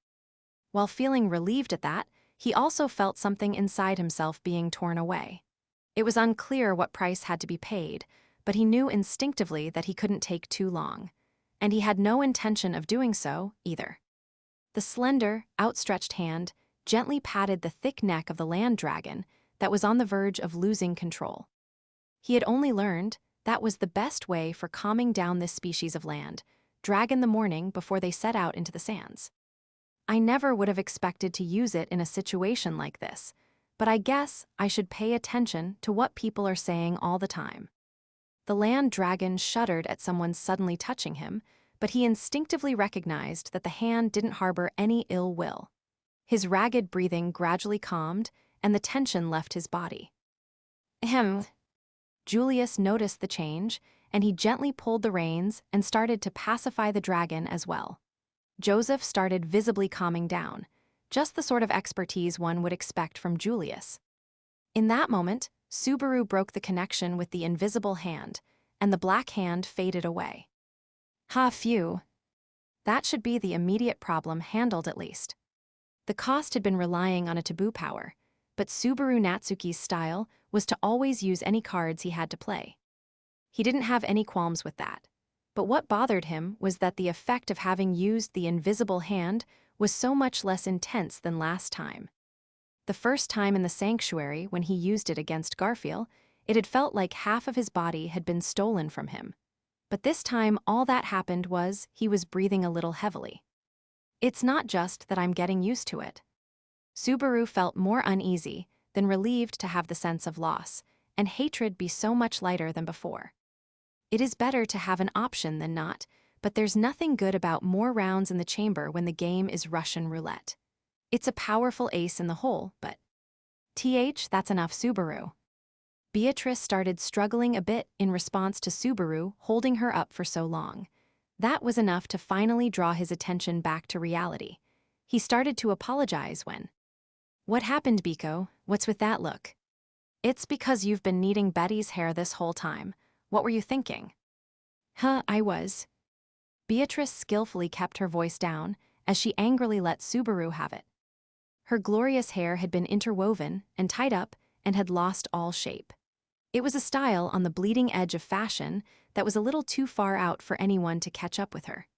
While feeling relieved at that, he also felt something inside himself being torn away. It was unclear what price had to be paid, but he knew instinctively that he couldn't take too long. And he had no intention of doing so, either. The slender, outstretched hand gently patted the thick neck of the land dragon that was on the verge of losing control. He had only learned that was the best way for calming down this species of land dragon the morning before they set out into the sands. I never would have expected to use it in a situation like this, but I guess I should pay attention to what people are saying all the time. The land dragon shuddered at someone suddenly touching him, but he instinctively recognized that the hand didn't harbor any ill will. His ragged breathing gradually calmed, and the tension left his body. Ahem. Julius noticed the change, and he gently pulled the reins and started to pacify the dragon as well. Joseph started visibly calming down, just the sort of expertise one would expect from Julius. In that moment, Subaru broke the connection with the invisible hand, and the black hand faded away. Ha, phew. That should be the immediate problem handled at least. The cost had been relying on a taboo power, but Subaru Natsuki's style was to always use any cards he had to play. He didn't have any qualms with that. But what bothered him was that the effect of having used the invisible hand was so much less intense than last time. The first time in the sanctuary when he used it against Garfield, it had felt like half of his body had been stolen from him. But this time all that happened was he was breathing a little heavily. It's not just that I'm getting used to it. Subaru felt more uneasy than relieved to have the sense of loss, and hatred be so much lighter than before. It is better to have an option than not, but there's nothing good about more rounds in the chamber when the game is Russian roulette. It's a powerful ace in the hole, but that's enough Subaru. Beatrice started struggling a bit in response to Subaru holding her up for so long. That was enough to finally draw his attention back to reality. He started to apologize when, "What happened, Biko? What's with that look?" "It's because you've been kneading Betty's hair this whole time. What were you thinking?" I was." Beatrice skillfully kept her voice down as she angrily let Subaru have it. Her glorious hair had been interwoven and tied up and had lost all shape. It was a style on the bleeding edge of fashion that was a little too far out for anyone to catch up with her.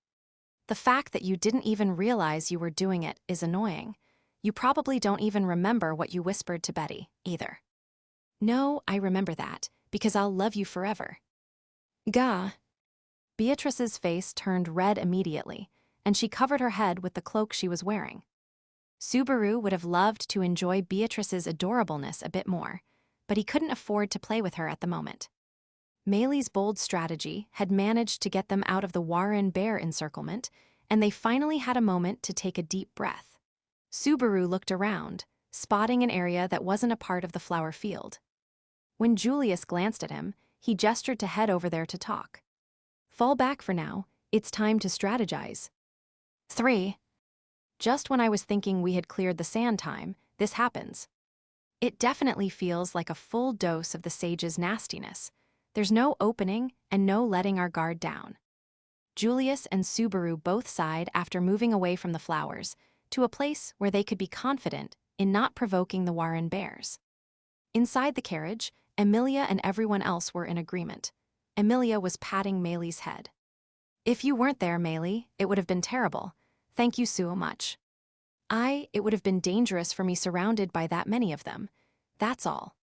The fact that you didn't even realize you were doing it is annoying. You probably don't even remember what you whispered to Betty, either. "No, I remember that, because I'll love you forever." Gah. Beatrice's face turned red immediately, and she covered her head with the cloak she was wearing. Subaru would have loved to enjoy Beatrice's adorableness a bit more, but he couldn't afford to play with her at the moment. Meili's bold strategy had managed to get them out of the Warren Bear encirclement, and they finally had a moment to take a deep breath. Subaru looked around, spotting an area that wasn't a part of the flower field. When Julius glanced at him, he gestured to head over there to talk. "Fall back for now, it's time to strategize." 3. Just when I was thinking we had cleared the sand time, this happens. It definitely feels like a full dose of the sage's nastiness. There's no opening and no letting our guard down. Julius and Subaru both sighed after moving away from the flowers to a place where they could be confident in not provoking the Warren Bears. Inside the carriage, Emilia and everyone else were in agreement. Emilia was patting Meili's head. "If you weren't there, Meili, it would have been terrible. Thank you so much." It would have been dangerous for me surrounded by that many of them. That's all.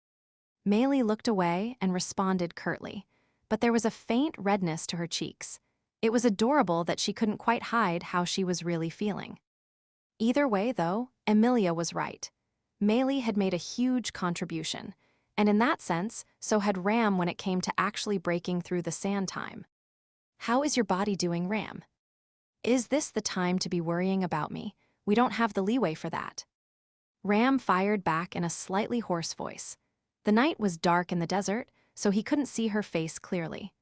Maylee looked away and responded curtly, but there was a faint redness to her cheeks. It was adorable that she couldn't quite hide how she was really feeling. Either way, though, Emilia was right. Maylee had made a huge contribution, and in that sense, so had Ram when it came to actually breaking through the sand time. How is your body doing, Ram? Is this the time to be worrying about me? We don't have the leeway for that. Ram fired back in a slightly hoarse voice. The night was dark in the desert, so he couldn't see her face clearly.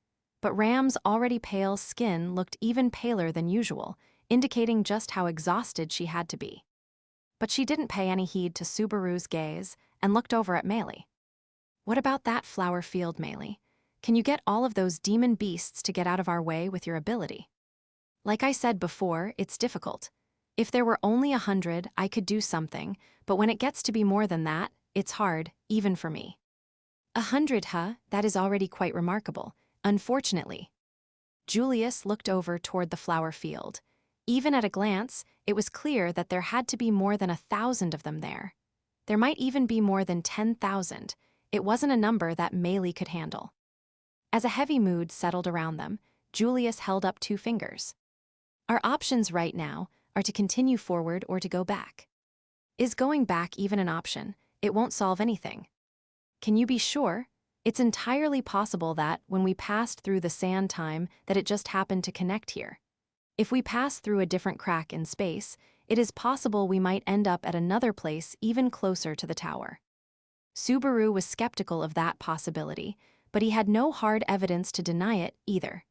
But Ram's already pale skin looked even paler than usual, indicating just how exhausted she had to be. But she didn't pay any heed to Subaru's gaze and looked over at Maylee. What about that flower field, Maylee? Can you get all of those demon beasts to get out of our way with your ability? Like I said before, it's difficult. If there were only 100, I could do something, but when it gets to be more than that, it's hard, even for me. 100, huh? That is already quite remarkable, unfortunately. Julius looked over toward the flower field. Even at a glance, it was clear that there had to be more than 1,000 of them there. There might even be more than 10,000. It wasn't a number that Maylee could handle. As a heavy mood settled around them, Julius held up 2 fingers. Our options right now are to continue forward or to go back. Is going back even an option? It won't solve anything. Can you be sure? It's entirely possible that, when we passed through the sand time, that it just happened to connect here. If we pass through a different crack in space, it is possible we might end up at another place even closer to the tower. Subaru was skeptical of that possibility, but he had no hard evidence to deny it either.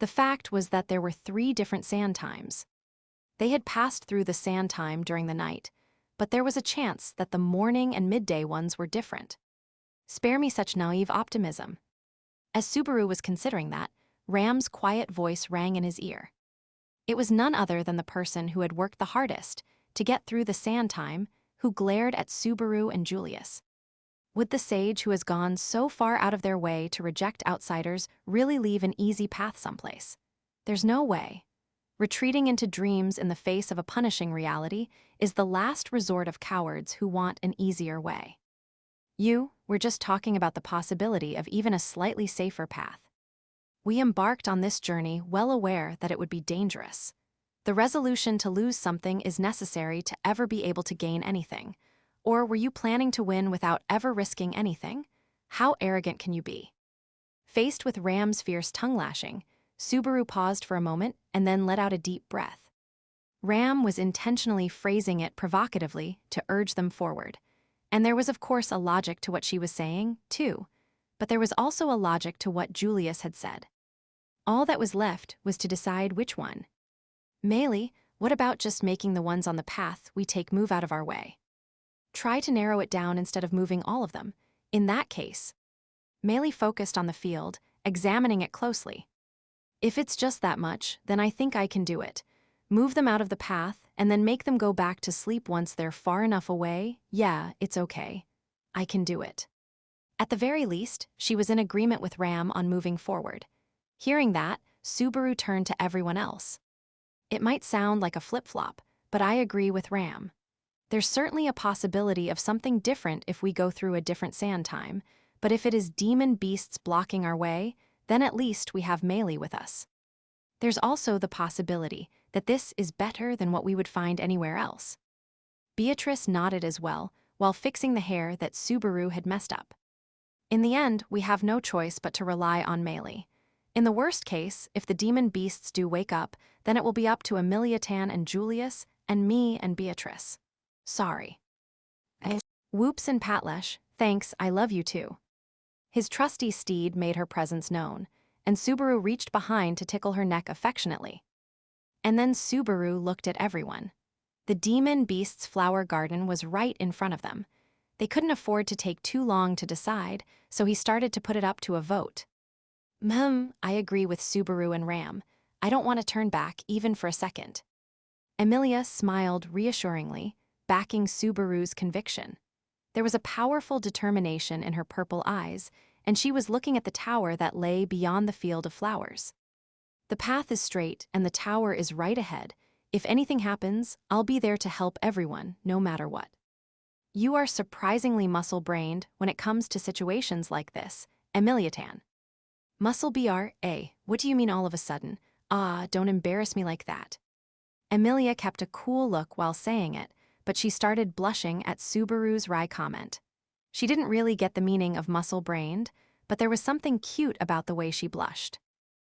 The fact was that there were 3 different sand times. They had passed through the sand time during the night, but there was a chance that the morning and midday ones were different. Spare me such naive optimism. As Subaru was considering that, Ram's quiet voice rang in his ear. It was none other than the person who had worked the hardest to get through the sand time, who glared at Subaru and Julius. Would the sage who has gone so far out of their way to reject outsiders really leave an easy path someplace? There's no way. Retreating into dreams in the face of a punishing reality is the last resort of cowards who want an easier way. We're just talking about the possibility of even a slightly safer path. We embarked on this journey well aware that it would be dangerous. The resolution to lose something is necessary to ever be able to gain anything. Or were you planning to win without ever risking anything? How arrogant can you be? Faced with Ram's fierce tongue-lashing, Subaru paused for a moment and then let out a deep breath. Ram was intentionally phrasing it provocatively to urge them forward. And there was of course a logic to what she was saying, too. But there was also a logic to what Julius had said. All that was left was to decide which one. Maylee, what about just making the ones on the path we take move out of our way? Try to narrow it down instead of moving all of them. In that case, Maylee focused on the field, examining it closely. If it's just that much, then I think I can do it. Move them out of the path and then make them go back to sleep once they're far enough away. Yeah, it's okay. I can do it. At the very least, she was in agreement with Ram on moving forward. Hearing that, Subaru turned to everyone else. It might sound like a flip-flop, but I agree with Ram. There's certainly a possibility of something different if we go through a different sand time, but if it is demon beasts blocking our way, then at least we have Maylee with us. There's also the possibility that this is better than what we would find anywhere else. Beatrice nodded as well, while fixing the hair that Subaru had messed up. In the end, we have no choice but to rely on Maylee. In the worst case, if the demon beasts do wake up, then it will be up to Emilia Tan and Julius, and me and Beatrice. Sorry. Whoops and Patlesh, thanks, I love you too. His trusty steed made her presence known, and Subaru reached behind to tickle her neck affectionately. And then Subaru looked at everyone. The demon beast's flower garden was right in front of them. They couldn't afford to take too long to decide, so he started to put it up to a vote. I agree with Subaru and Ram. I don't want to turn back even for a second. Emilia smiled reassuringly, backing Subaru's conviction. There was a powerful determination in her purple eyes, and she was looking at the tower that lay beyond the field of flowers. The path is straight and the tower is right ahead. If anything happens, I'll be there to help everyone, no matter what. You are surprisingly muscle-brained when it comes to situations like this, Emiliatan. Muscle BRA, what do you mean all of a sudden? Ah, don't embarrass me like that. Emilia kept a cool look while saying it, but she started blushing at Subaru's wry comment. She didn't really get the meaning of muscle-brained, but there was something cute about the way she blushed.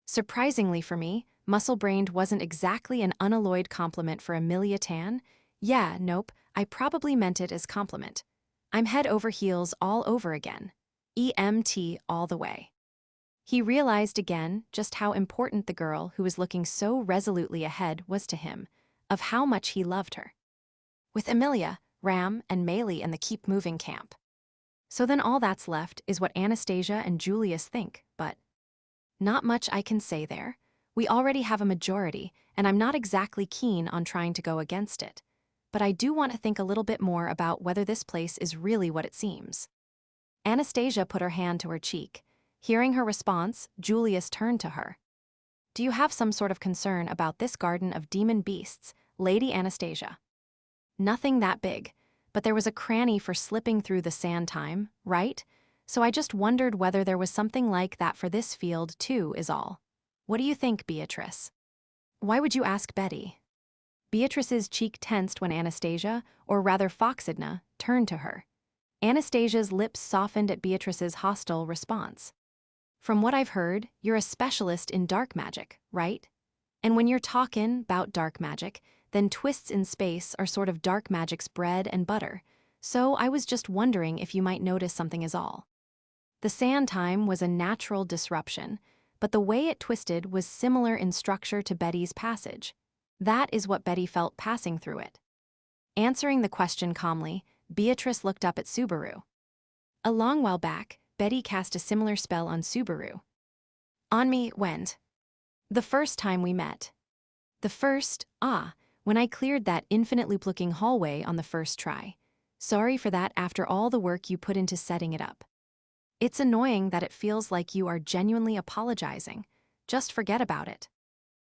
Surprisingly for me, muscle-brained wasn't exactly an unalloyed compliment for Emilia Tan. Yeah, nope, I probably meant it as compliment. I'm head over heels all over again. EMT all the way. He realized again just how important the girl who was looking so resolutely ahead was to him, of how much he loved her. With Emilia, Ram, and Maylee in the Keep Moving camp. So then all that's left is what Anastasia and Julius think, but not much I can say there. We already have a majority, and I'm not exactly keen on trying to go against it. But I do want to think a little bit more about whether this place is really what it seems. Anastasia put her hand to her cheek. Hearing her response, Julius turned to her. Do you have some sort of concern about this garden of demon beasts, Lady Anastasia? Nothing that big, but there was a cranny for slipping through the sand time, right? So I just wondered whether there was something like that for this field too, is all. What do you think, Beatrice? Why would you ask Betty? Beatrice's cheek tensed when Anastasia, or rather Foxidna, turned to her. Anastasia's lips softened at Beatrice's hostile response. From what I've heard, you're a specialist in dark magic, right? And when you're talkin' 'bout dark magic, then twists in space are sort of dark magic's bread and butter, so I was just wondering if you might notice something is all. The sand time was a natural disruption, but the way it twisted was similar in structure to Betty's passage. That is what Betty felt passing through it. Answering the question calmly, Beatrice looked up at Subaru. A long while back, Betty cast a similar spell on Subaru. On me, when? The first time we met. The first, when I cleared that infinite loop-looking hallway on the first try. Sorry for that after all the work you put into setting it up. It's annoying that it feels like you are genuinely apologizing. Just forget about it.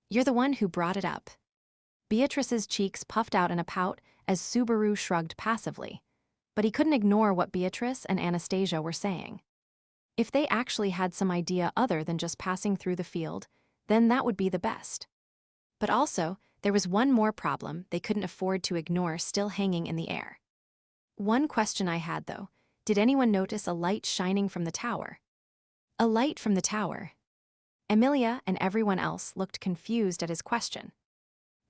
You're the one who brought it up. Beatrice's cheeks puffed out in a pout as Subaru shrugged passively. But he couldn't ignore what Beatrice and Anastasia were saying. If they actually had some idea other than just passing through the field, then that would be the best. But also, there was one more problem they couldn't afford to ignore still hanging in the air. One question I had, though, did anyone notice a light shining from the tower? A light from the tower. Emilia and everyone else looked confused at his question.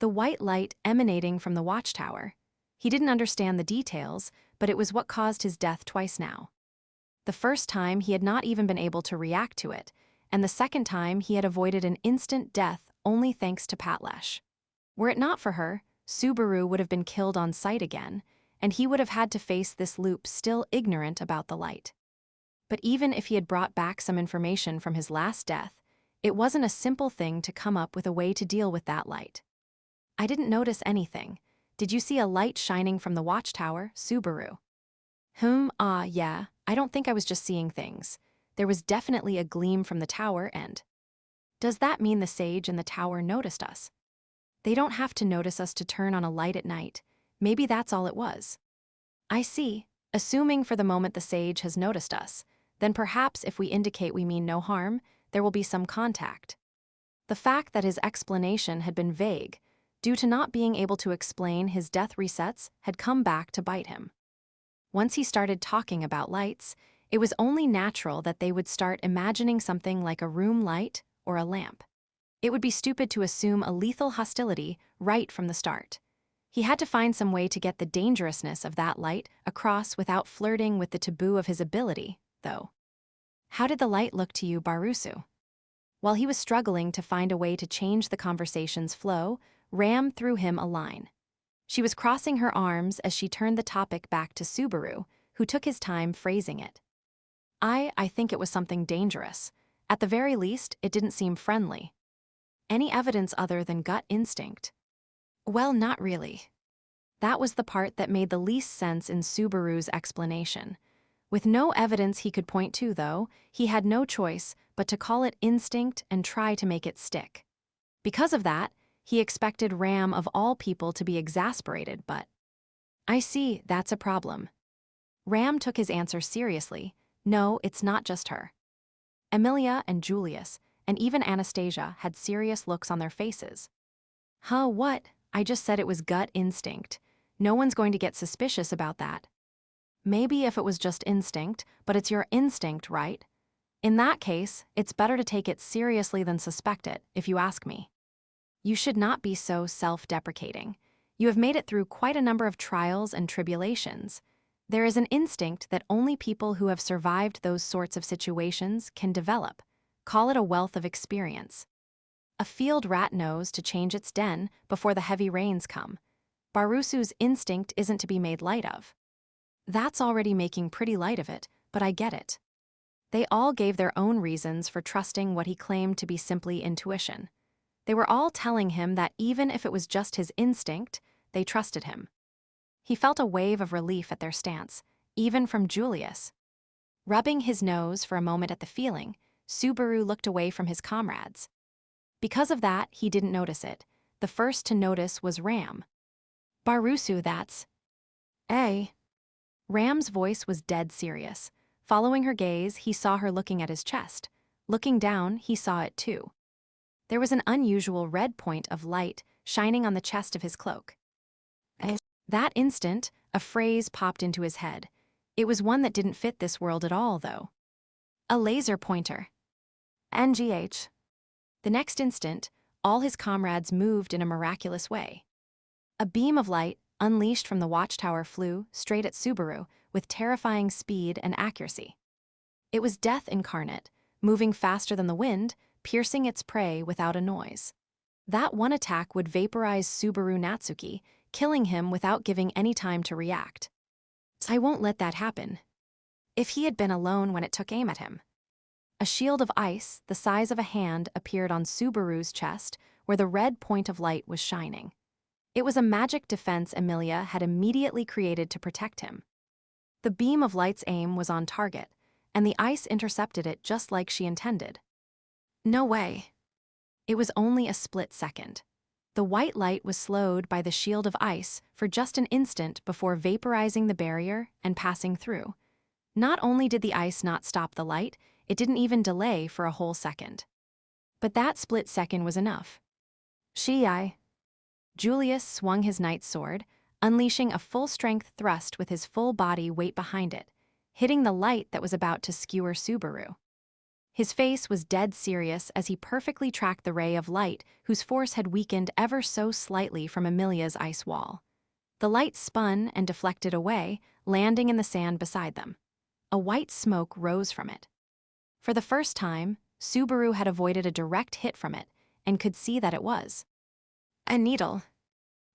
The white light emanating from the watchtower. He didn't understand the details, but it was what caused his death twice now. The first time he had not even been able to react to it, and the second time he had avoided an instant death only thanks to Patlesh. Were it not for her, Subaru would have been killed on sight again, and he would have had to face this loop still ignorant about the light. But even if he had brought back some information from his last death, it wasn't a simple thing to come up with a way to deal with that light. I didn't notice anything. Did you see a light shining from the watchtower, Subaru? Yeah, I don't think I was just seeing things. There was definitely a gleam from the tower and... Does that mean the sage in the tower noticed us? They don't have to notice us to turn on a light at night. Maybe that's all it was. I see. Assuming for the moment the sage has noticed us, then perhaps if we indicate we mean no harm, there will be some contact. The fact that his explanation had been vague, due to not being able to explain his death resets, had come back to bite him. Once he started talking about lights, it was only natural that they would start imagining something like a room light or a lamp. It would be stupid to assume a lethal hostility right from the start. He had to find some way to get the dangerousness of that light across without flirting with the taboo of his ability, though. How did the light look to you, Barusu? While he was struggling to find a way to change the conversation's flow, Ram threw him a line. She was crossing her arms as she turned the topic back to Subaru, who took his time phrasing it. I think it was something dangerous. At the very least, it didn't seem friendly. Any evidence other than gut instinct? Well, not really. That was the part that made the least sense in Subaru's explanation. With no evidence he could point to, though, he had no choice but to call it instinct and try to make it stick. Because of that, he expected Ram of all people to be exasperated, but... I see, that's a problem. Ram took his answer seriously. No, it's not just her. Emilia and Julius, and even Anastasia, had serious looks on their faces. Huh, what? I just said it was gut instinct. No one's going to get suspicious about that. Maybe if it was just instinct, but it's your instinct, right? In that case, it's better to take it seriously than suspect it, if you ask me. You should not be so self-deprecating. You have made it through quite a number of trials and tribulations. There is an instinct that only people who have survived those sorts of situations can develop. Call it a wealth of experience. A field rat knows to change its den before the heavy rains come. Barusu's instinct isn't to be made light of. That's already making pretty light of it, but I get it. They all gave their own reasons for trusting what he claimed to be simply intuition. They were all telling him that even if it was just his instinct, they trusted him. He felt a wave of relief at their stance, even from Julius. Rubbing his nose for a moment at the feeling, Subaru looked away from his comrades. Because of that, he didn't notice it. The first to notice was Ram. Barusu, that's... Hey. Ram's voice was dead serious. Following her gaze, he saw her looking at his chest. Looking down, he saw it too. There was an unusual red point of light shining on the chest of his cloak. That instant, a phrase popped into his head. It was one that didn't fit this world at all, though. A laser pointer. NGH. The next instant, all his comrades moved in a miraculous way. A beam of light, unleashed from the watchtower, flew straight at Subaru with terrifying speed and accuracy. It was death incarnate, moving faster than the wind, piercing its prey without a noise. That one attack would vaporize Subaru Natsuki, killing him without giving any time to react. I won't let that happen. If he had been alone when it took aim at him. A shield of ice, the size of a hand, appeared on Subaru's chest, where the red point of light was shining. It was a magic defense Emilia had immediately created to protect him. The beam of light's aim was on target, and the ice intercepted it just like she intended. No way. It was only a split second. The white light was slowed by the shield of ice for just an instant before vaporizing the barrier and passing through. Not only did the ice not stop the light, it didn't even delay for a whole second. But that split second was enough. Julius swung his knight's sword, unleashing a full-strength thrust with his full body weight behind it, hitting the light that was about to skewer Subaru. His face was dead serious as he perfectly tracked the ray of light whose force had weakened ever so slightly from Emilia's ice wall. The light spun and deflected away, landing in the sand beside them. A white smoke rose from it. For the first time, Subaru had avoided a direct hit from it and could see that it was a needle.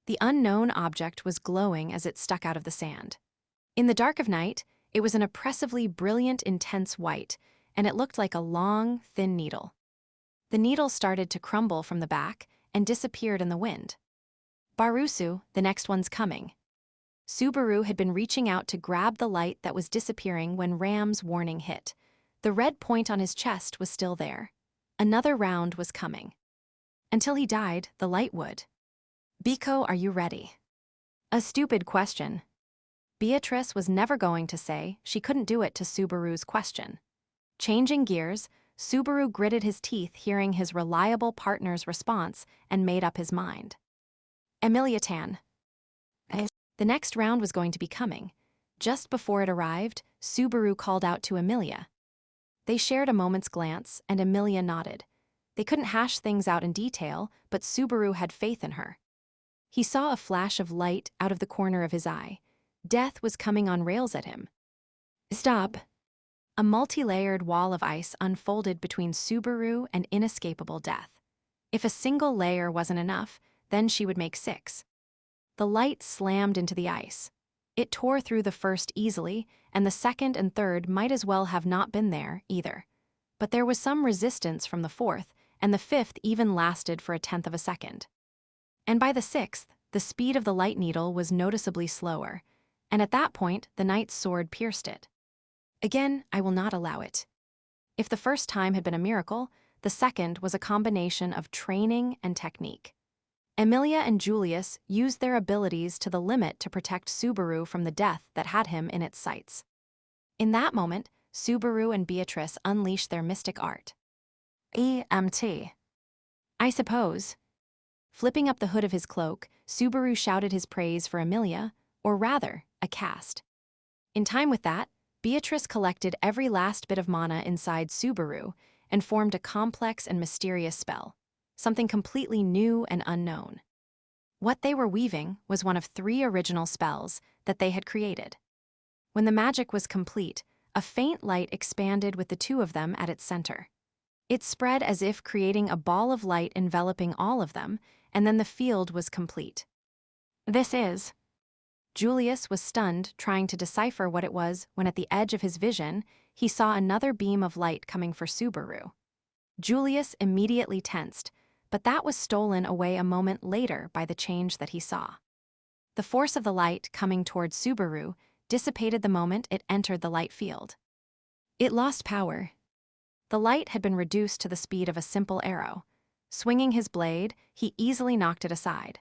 The unknown object was glowing as it stuck out of the sand. In the dark of night, it was an oppressively brilliant, intense white, and it looked like a long, thin needle. The needle started to crumble from the back and disappeared in the wind. Barusu, the next one's coming. Subaru had been reaching out to grab the light that was disappearing when Ram's warning hit. The red point on his chest was still there. Another round was coming. Until he died, the light would. Biko, are you ready? A stupid question. Beatrice was never going to say she couldn't do it to Subaru's question. Changing gears, Subaru gritted his teeth hearing his reliable partner's response and made up his mind. Emilia Tan. The next round was going to be coming. Just before it arrived, Subaru called out to Emilia. They shared a moment's glance, and Emilia nodded. They couldn't hash things out in detail, but Subaru had faith in her. He saw a flash of light out of the corner of his eye. Death was coming on rails at him. Stop. A multi-layered wall of ice unfolded between Subaru and inescapable death. If a single layer wasn't enough, then she would make 6. The light slammed into the ice. It tore through the first easily, and the second and third might as well have not been there either. But there was some resistance from the fourth, and the fifth even lasted for 1/10 of a second. And by the 6th, the speed of the light needle was noticeably slower, and at that point the knight's sword pierced it. Again, I will not allow it. If the first time had been a miracle, the second was a combination of training and technique. Emilia and Julius used their abilities to the limit to protect Subaru from the death that had him in its sights. In that moment, Subaru and Beatrice unleashed their mystic art. EMT. I suppose. Flipping up the hood of his cloak, Subaru shouted his praise for Emilia, or rather, a cast. In time with that, Beatrice collected every last bit of mana inside Subaru and formed a complex and mysterious spell, something completely new and unknown. What they were weaving was one of 3 original spells that they had created. When the magic was complete, a faint light expanded with the 2 of them at its center. It spread as if creating a ball of light enveloping all of them, and then the field was complete. This is... Julius was stunned, trying to decipher what it was, when at the edge of his vision, he saw another beam of light coming for Subaru. Julius immediately tensed, but that was stolen away a moment later by the change that he saw. The force of the light coming towards Subaru dissipated the moment it entered the light field. It lost power. The light had been reduced to the speed of a simple arrow. Swinging his blade, he easily knocked it aside.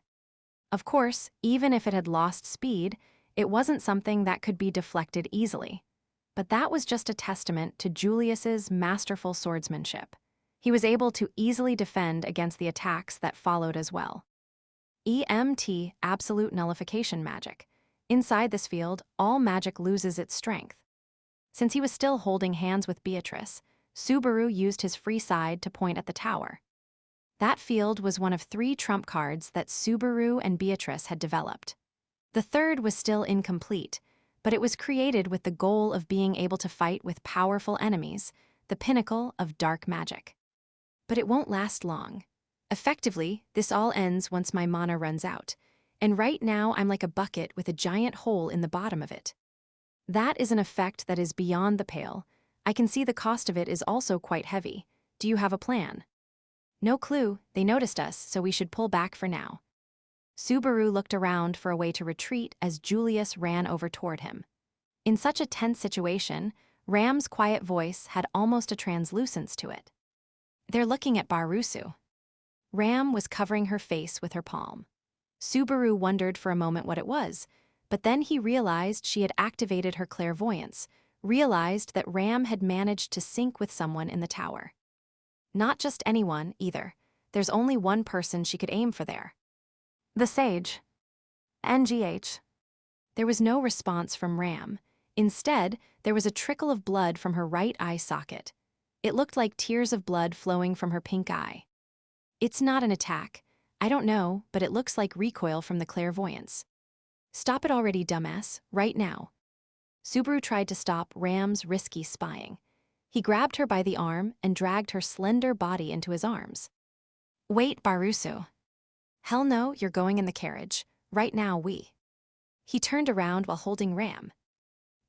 Of course, even if it had lost speed, it wasn't something that could be deflected easily. But that was just a testament to Julius's masterful swordsmanship. He was able to easily defend against the attacks that followed as well. EMT, absolute nullification magic. Inside this field, all magic loses its strength. Since he was still holding hands with Beatrice, Subaru used his free side to point at the tower. That field was one of 3 trump cards that Subaru and Beatrice had developed. The third was still incomplete, but it was created with the goal of being able to fight with powerful enemies, the pinnacle of dark magic. But it won't last long. Effectively, this all ends once my mana runs out, and right now I'm like a bucket with a giant hole in the bottom of it. That is an effect that is beyond the pale. I can see the cost of it is also quite heavy. Do you have a plan? No clue. They noticed us, so we should pull back for now. Subaru looked around for a way to retreat as Julius ran over toward him. In such a tense situation, Ram's quiet voice had almost a translucence to it. They're looking at Barusu. Ram was covering her face with her palm. Subaru wondered for a moment what it was, but then he realized she had activated her clairvoyance, realized that Ram had managed to sync with someone in the tower. Not just anyone, either. There's only one person she could aim for there. The sage. NGH. There was no response from Ram. Instead, there was a trickle of blood from her right eye socket. It looked like tears of blood flowing from her pink eye. It's not an attack. I don't know, but it looks like recoil from the clairvoyance. Stop it already, dumbass, right now. Subaru tried to stop Ram's risky spying. He grabbed her by the arm and dragged her slender body into his arms. Wait, Barusu. Hell no, you're going in the carriage. Right now, He turned around while holding Ram.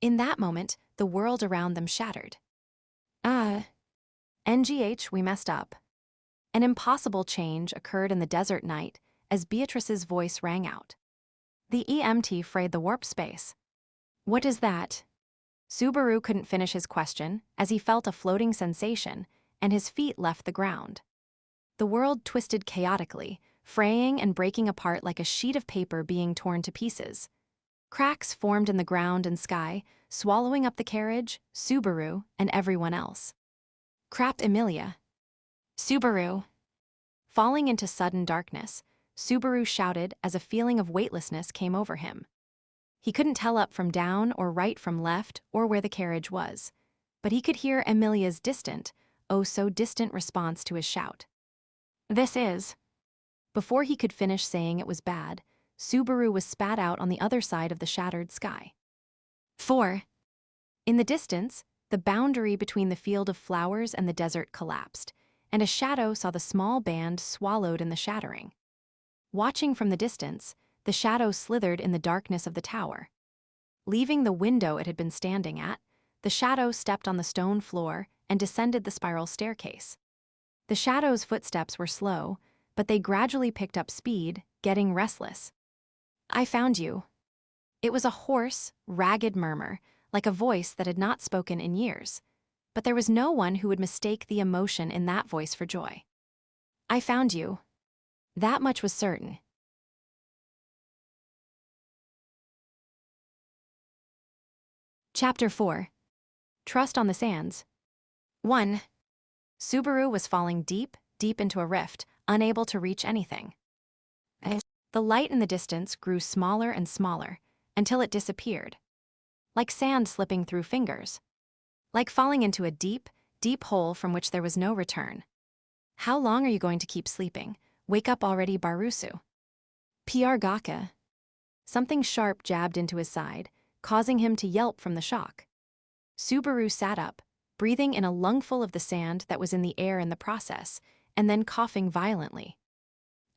In that moment, the world around them shattered. NGH, we messed up. An impossible change occurred in the desert night as Beatrice's voice rang out. The EMT frayed the warp space. What is that? Subaru couldn't finish his question as he felt a floating sensation and his feet left the ground. The world twisted chaotically, fraying and breaking apart like a sheet of paper being torn to pieces. Cracks formed in the ground and sky, swallowing up the carriage, Subaru, and everyone else. Crap, Emilia. Subaru. Falling into sudden darkness, Subaru shouted as a feeling of weightlessness came over him. He couldn't tell up from down or right from left or where the carriage was, but he could hear Emilia's distant, oh so distant response to his shout. This is... Before he could finish saying it was bad, Subaru was spat out on the other side of the shattered sky. 4. In the distance, the boundary between the field of flowers and the desert collapsed, and a shadow saw the small band swallowed in the shattering. Watching from the distance, the shadow slithered in the darkness of the tower. Leaving the window it had been standing at, the shadow stepped on the stone floor and descended the spiral staircase. The shadow's footsteps were slow, but they gradually picked up speed, getting restless. I found you. It was a hoarse, ragged murmur, like a voice that had not spoken in years. But there was no one who would mistake the emotion in that voice for joy. I found you. That much was certain. Chapter 4. Trust on the Sands. 1. Subaru was falling deep, deep into a rift, unable to reach anything. The light in the distance grew smaller and smaller, until it disappeared. Like sand slipping through fingers. Like falling into a deep, deep hole from which there was no return. How long are you going to keep sleeping? Wake up already, Barusu. PR Gaka. Something sharp jabbed into his side, causing him to yelp from the shock. Subaru sat up, breathing in a lungful of the sand that was in the air in the process, and then coughing violently.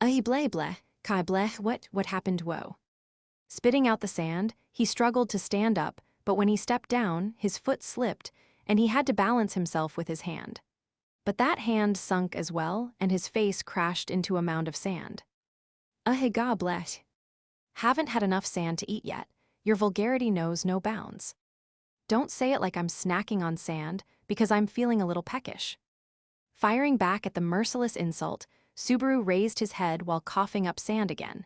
Ahi bleh bleh, kai bleh, what happened, whoa? Spitting out the sand, he struggled to stand up, but when he stepped down, his foot slipped, and he had to balance himself with his hand. But that hand sunk as well, and his face crashed into a mound of sand. Ahiga bleh. Haven't had enough sand to eat yet. Your vulgarity knows no bounds. Don't say it like I'm snacking on sand, because I'm feeling a little peckish. Firing back at the merciless insult, Subaru raised his head while coughing up sand again.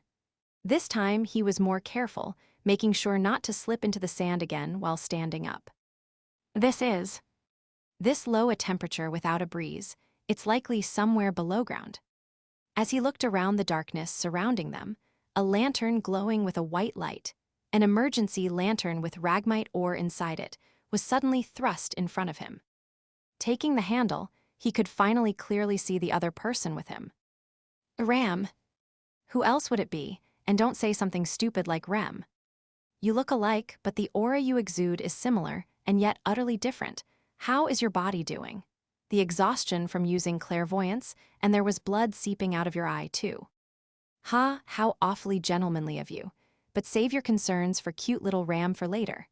This time, he was more careful, making sure not to slip into the sand again while standing up. This low a temperature without a breeze, it's likely somewhere below ground. As he looked around the darkness surrounding them, a lantern glowing with a white light, an emergency lantern with ragmite ore inside it, was suddenly thrust in front of him. Taking the handle, he could finally clearly see the other person with him. Ram. Who else would it be? And don't say something stupid like Rem. You look alike, but the aura you exude is similar, and yet utterly different. How is your body doing? The exhaustion from using clairvoyance, and there was blood seeping out of your eye, too. Ha, how awfully gentlemanly of you. But save your concerns for cute little Ram for later.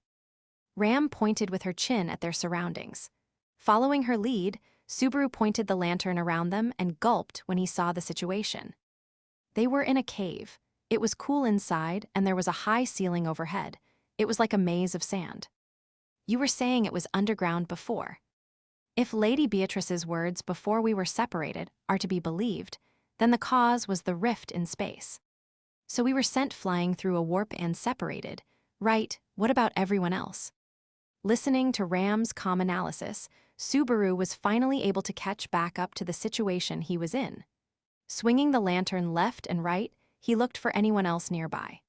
Ram pointed with her chin at their surroundings. Following her lead, Subaru pointed the lantern around them and gulped when he saw the situation. They were in a cave. It was cool inside, and there was a high ceiling overhead. It was like a maze of sand. You were saying it was underground before. If Lady Beatrice's words before we were separated are to be believed, then the cause was the rift in space. So we were sent flying through a warp and separated. Right, what about everyone else? Listening to Ram's calm analysis, Subaru was finally able to catch back up to the situation he was in. Swinging the lantern left and right, he looked for anyone else nearby.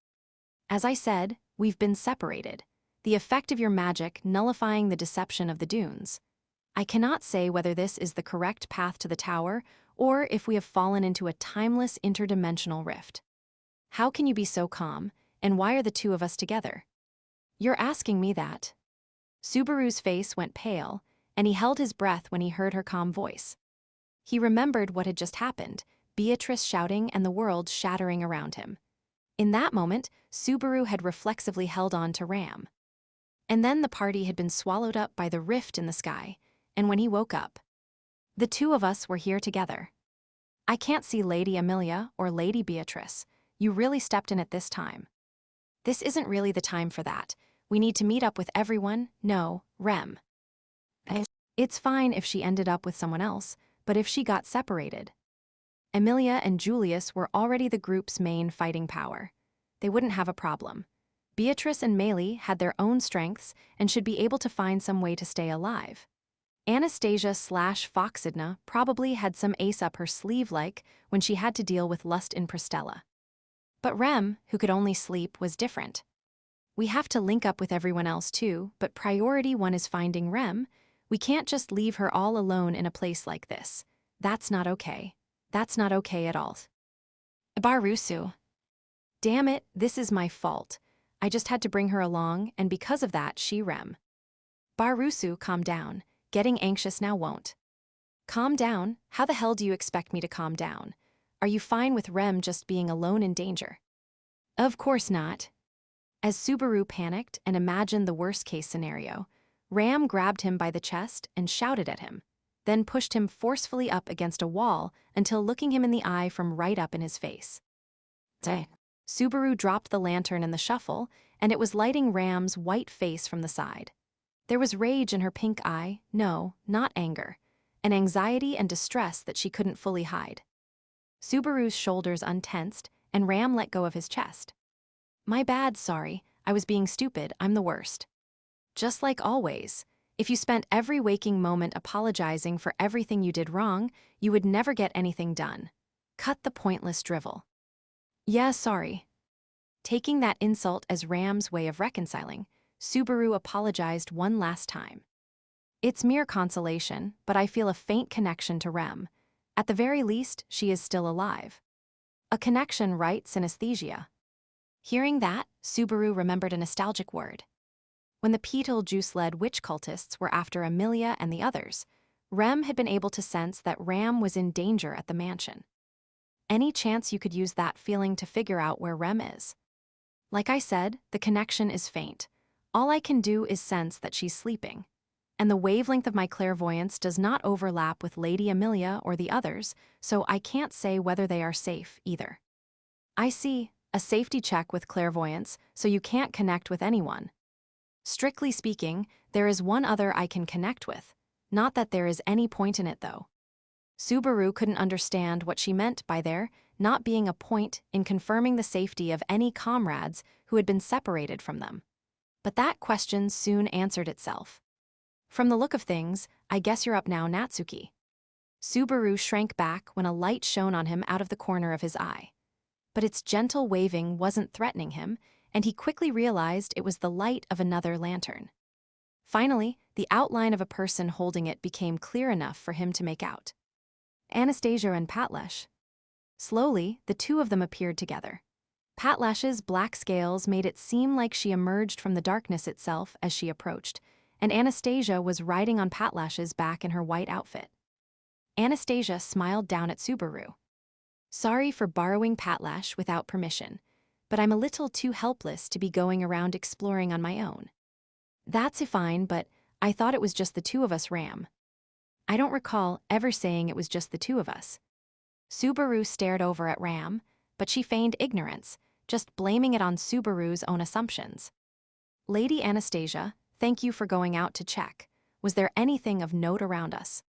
As I said, we've been separated. The effect of your magic nullifying the deception of the dunes. I cannot say whether this is the correct path to the tower, or if we have fallen into a timeless interdimensional rift. How can you be so calm, and why are the two of us together? You're asking me that. Subaru's face went pale, and he held his breath when he heard her calm voice. He remembered what had just happened, Beatrice shouting and the world shattering around him. In that moment, Subaru had reflexively held on to Ram. And then the party had been swallowed up by the rift in the sky, and when he woke up, the two of us were here together. I can't see Lady Amelia or Lady Beatrice. You really stepped in at this time. This isn't really the time for that. We need to meet up with everyone. No, Rem. It's fine if she ended up with someone else, but if she got separated. Amelia and Julius were already the group's main fighting power. They wouldn't have a problem. Beatrice and Maylie had their own strengths and should be able to find some way to stay alive. Anastasia/Foxidna probably had some ace up her sleeve like when she had to deal with lust in Pristella. But Rem, who could only sleep, was different. We have to link up with everyone else too, but priority one is finding Rem. We can't just leave her all alone in a place like this. That's not okay. That's not okay at all. Barusu. Damn it, this is my fault. I just had to bring her along, and because of that, she Rem. Barusu, calm down. Getting anxious now won't. Calm down? How the hell do you expect me to calm down? Are you fine with Rem just being alone in danger? Of course not. As Subaru panicked and imagined the worst-case scenario, Ram grabbed him by the chest and shouted at him, then pushed him forcefully up against a wall until looking him in the eye from right up in his face. Subaru dropped the lantern in the shuffle, and it was lighting Ram's white face from the side. There was rage in her pink eye, no, not anger, an anxiety and distress that she couldn't fully hide. Subaru's shoulders untensed, and Ram let go of his chest. My bad, sorry. I was being stupid, I'm the worst. Just like always. If you spent every waking moment apologizing for everything you did wrong, you would never get anything done. Cut the pointless drivel. Yeah, sorry. Taking that insult as Ram's way of reconciling, Subaru apologized one last time. It's mere consolation, but I feel a faint connection to Rem. At the very least, she is still alive. A connection, right, synesthesia? Hearing that, Subaru remembered a nostalgic word. When the Betelgeuse-led witch cultists were after Amelia and the others, Rem had been able to sense that Ram was in danger at the mansion. Any chance you could use that feeling to figure out where Rem is? Like I said, the connection is faint. All I can do is sense that she's sleeping. And the wavelength of my clairvoyance does not overlap with Lady Amelia or the others, so I can't say whether they are safe either. I see, a safety check with clairvoyance, so you can't connect with anyone. Strictly speaking, there is one other I can connect with. Not that there is any point in it, though. Subaru couldn't understand what she meant by there not being a point in confirming the safety of any comrades who had been separated from them. But that question soon answered itself. From the look of things, I guess you're up now, Natsuki. Subaru shrank back when a light shone on him out of the corner of his eye. But its gentle waving wasn't threatening him, and he quickly realized it was the light of another lantern. Finally, the outline of a person holding it became clear enough for him to make out. Anastasia and Patlash. Slowly, the two of them appeared together. Patlash's black scales made it seem like she emerged from the darkness itself as she approached, and Anastasia was riding on Patlash's back in her white outfit. Anastasia smiled down at Subaru. Sorry for borrowing Patlash without permission, but I'm a little too helpless to be going around exploring on my own. That's fine, but I thought it was just the two of us, Ram. I don't recall ever saying it was just the two of us. Subaru stared over at Ram, but she feigned ignorance, just blaming it on Subaru's own assumptions. Lady Anastasia, thank you for going out to check. Was there anything of note around us?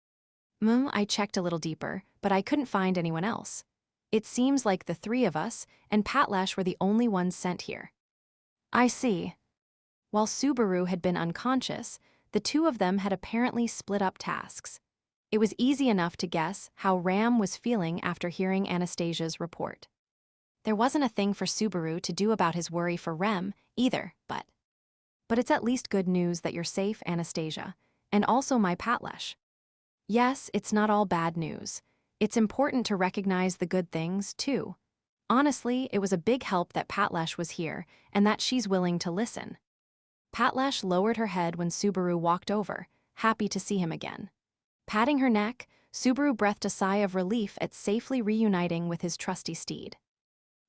I checked a little deeper, but I couldn't find anyone else. It seems like the three of us and Patlash were the only ones sent here. I see. While Subaru had been unconscious, the two of them had apparently split up tasks. It was easy enough to guess how Ram was feeling after hearing Anastasia's report. There wasn't a thing for Subaru to do about his worry for Rem either, but it's at least good news that you're safe, Anastasia, and also my Patlash. Yes, it's not all bad news. It's important to recognize the good things, too. Honestly, it was a big help that Patlash was here and that she's willing to listen. Patlash lowered her head when Subaru walked over, happy to see him again. Patting her neck, Subaru breathed a sigh of relief at safely reuniting with his trusty steed.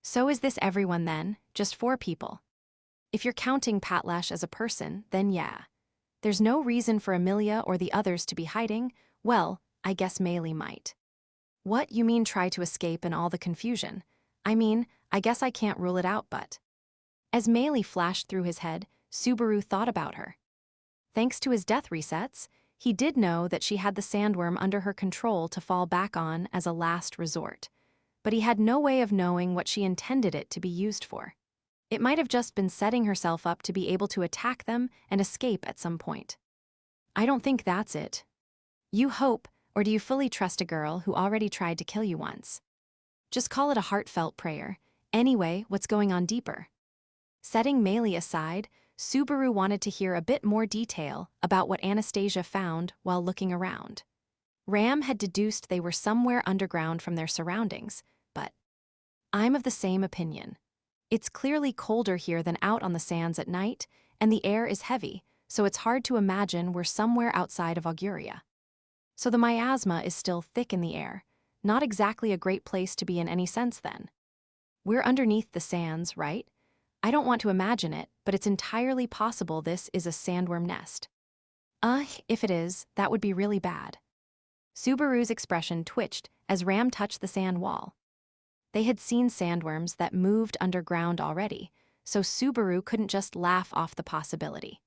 So is this everyone then? Just 4 people? If you're counting Patlash as a person, then yeah. There's no reason for Amelia or the others to be hiding. Well, I guess Maylee might. What, you mean try to escape in all the confusion? I mean, I guess I can't rule it out, but... As Maylee flashed through his head, Subaru thought about her. Thanks to his death resets, he did know that she had the sandworm under her control to fall back on as a last resort. But he had no way of knowing what she intended it to be used for. It might have just been setting herself up to be able to attack them and escape at some point. I don't think that's it. You hope, or do you fully trust a girl who already tried to kill you once? Just call it a heartfelt prayer. Anyway, what's going on deeper? Setting Maylee aside, Subaru wanted to hear a bit more detail about what Anastasia found while looking around. Ram had deduced they were somewhere underground from their surroundings, but I'm of the same opinion. It's clearly colder here than out on the sands at night, and the air is heavy, so it's hard to imagine we're somewhere outside of Auguria. So the miasma is still thick in the air, not exactly a great place to be in any sense then. We're underneath the sands, right? I don't want to imagine it, but it's entirely possible this is a sandworm nest. If it is, that would be really bad. Subaru's expression twitched as Ram touched the sand wall. They had seen sandworms that moved underground already, so Subaru couldn't just laugh off the possibility.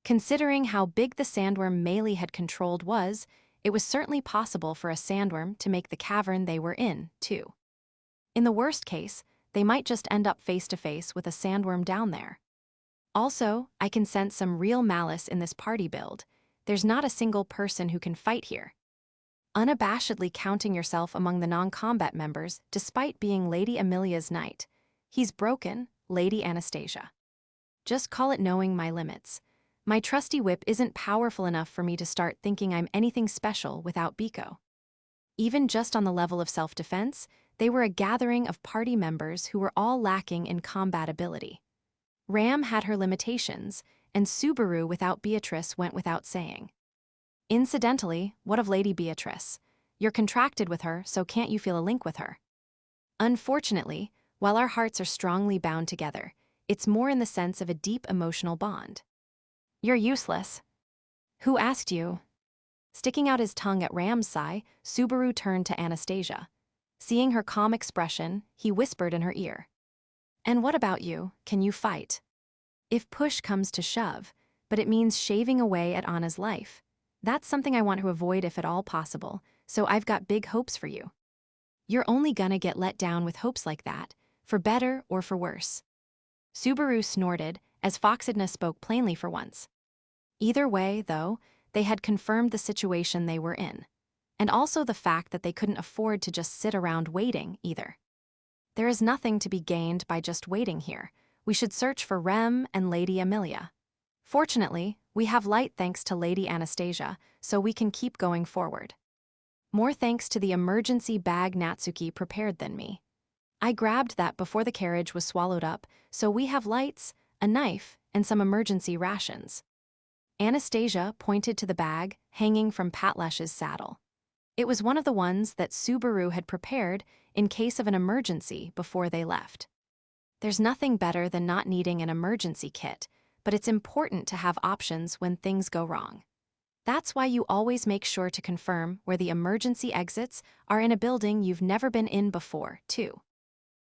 Considering how big the sandworm Maylee had controlled was, it was certainly possible for a sandworm to make the cavern they were in, too. In the worst case, they might just end up face to face with a sandworm down there. Also, I can sense some real malice in this party build. There's not a single person who can fight here. Unabashedly counting yourself among the non-combat members despite being Lady Amelia's knight. He's broken, Lady Anastasia. Just call it knowing my limits. My trusty whip isn't powerful enough for me to start thinking I'm anything special without Biko. Even just on the level of self-defense, they were a gathering of party members who were all lacking in combat ability. Ram had her limitations, and Subaru without Beatrice went without saying. Incidentally, what of Lady Beatrice? You're contracted with her, so can't you feel a link with her? Unfortunately, while our hearts are strongly bound together, it's more in the sense of a deep emotional bond. You're useless. Who asked you? Sticking out his tongue at Ram's side, Subaru turned to Anastasia. Seeing her calm expression, he whispered in her ear. And what about you? Can you fight? If push comes to shove, but it means shaving away at Anna's life. That's something I want to avoid if at all possible, so I've got big hopes for you. You're only gonna get let down with hopes like that, for better or for worse. Subaru snorted, as Foxedna spoke plainly for once. Either way, though, they had confirmed the situation they were in, and also the fact that they couldn't afford to just sit around waiting, either. There is nothing to be gained by just waiting here. We should search for Rem and Lady Amelia. Fortunately, we have light thanks to Lady Anastasia, so we can keep going forward. More thanks to the emergency bag Natsuki prepared than me. I grabbed that before the carriage was swallowed up, so we have lights, a knife, and some emergency rations. Anastasia pointed to the bag hanging from Patlash's saddle. It was one of the ones that Subaru had prepared in case of an emergency before they left. There's nothing better than not needing an emergency kit, but it's important to have options when things go wrong. That's why you always make sure to confirm where the emergency exits are in a building you've never been in before, too.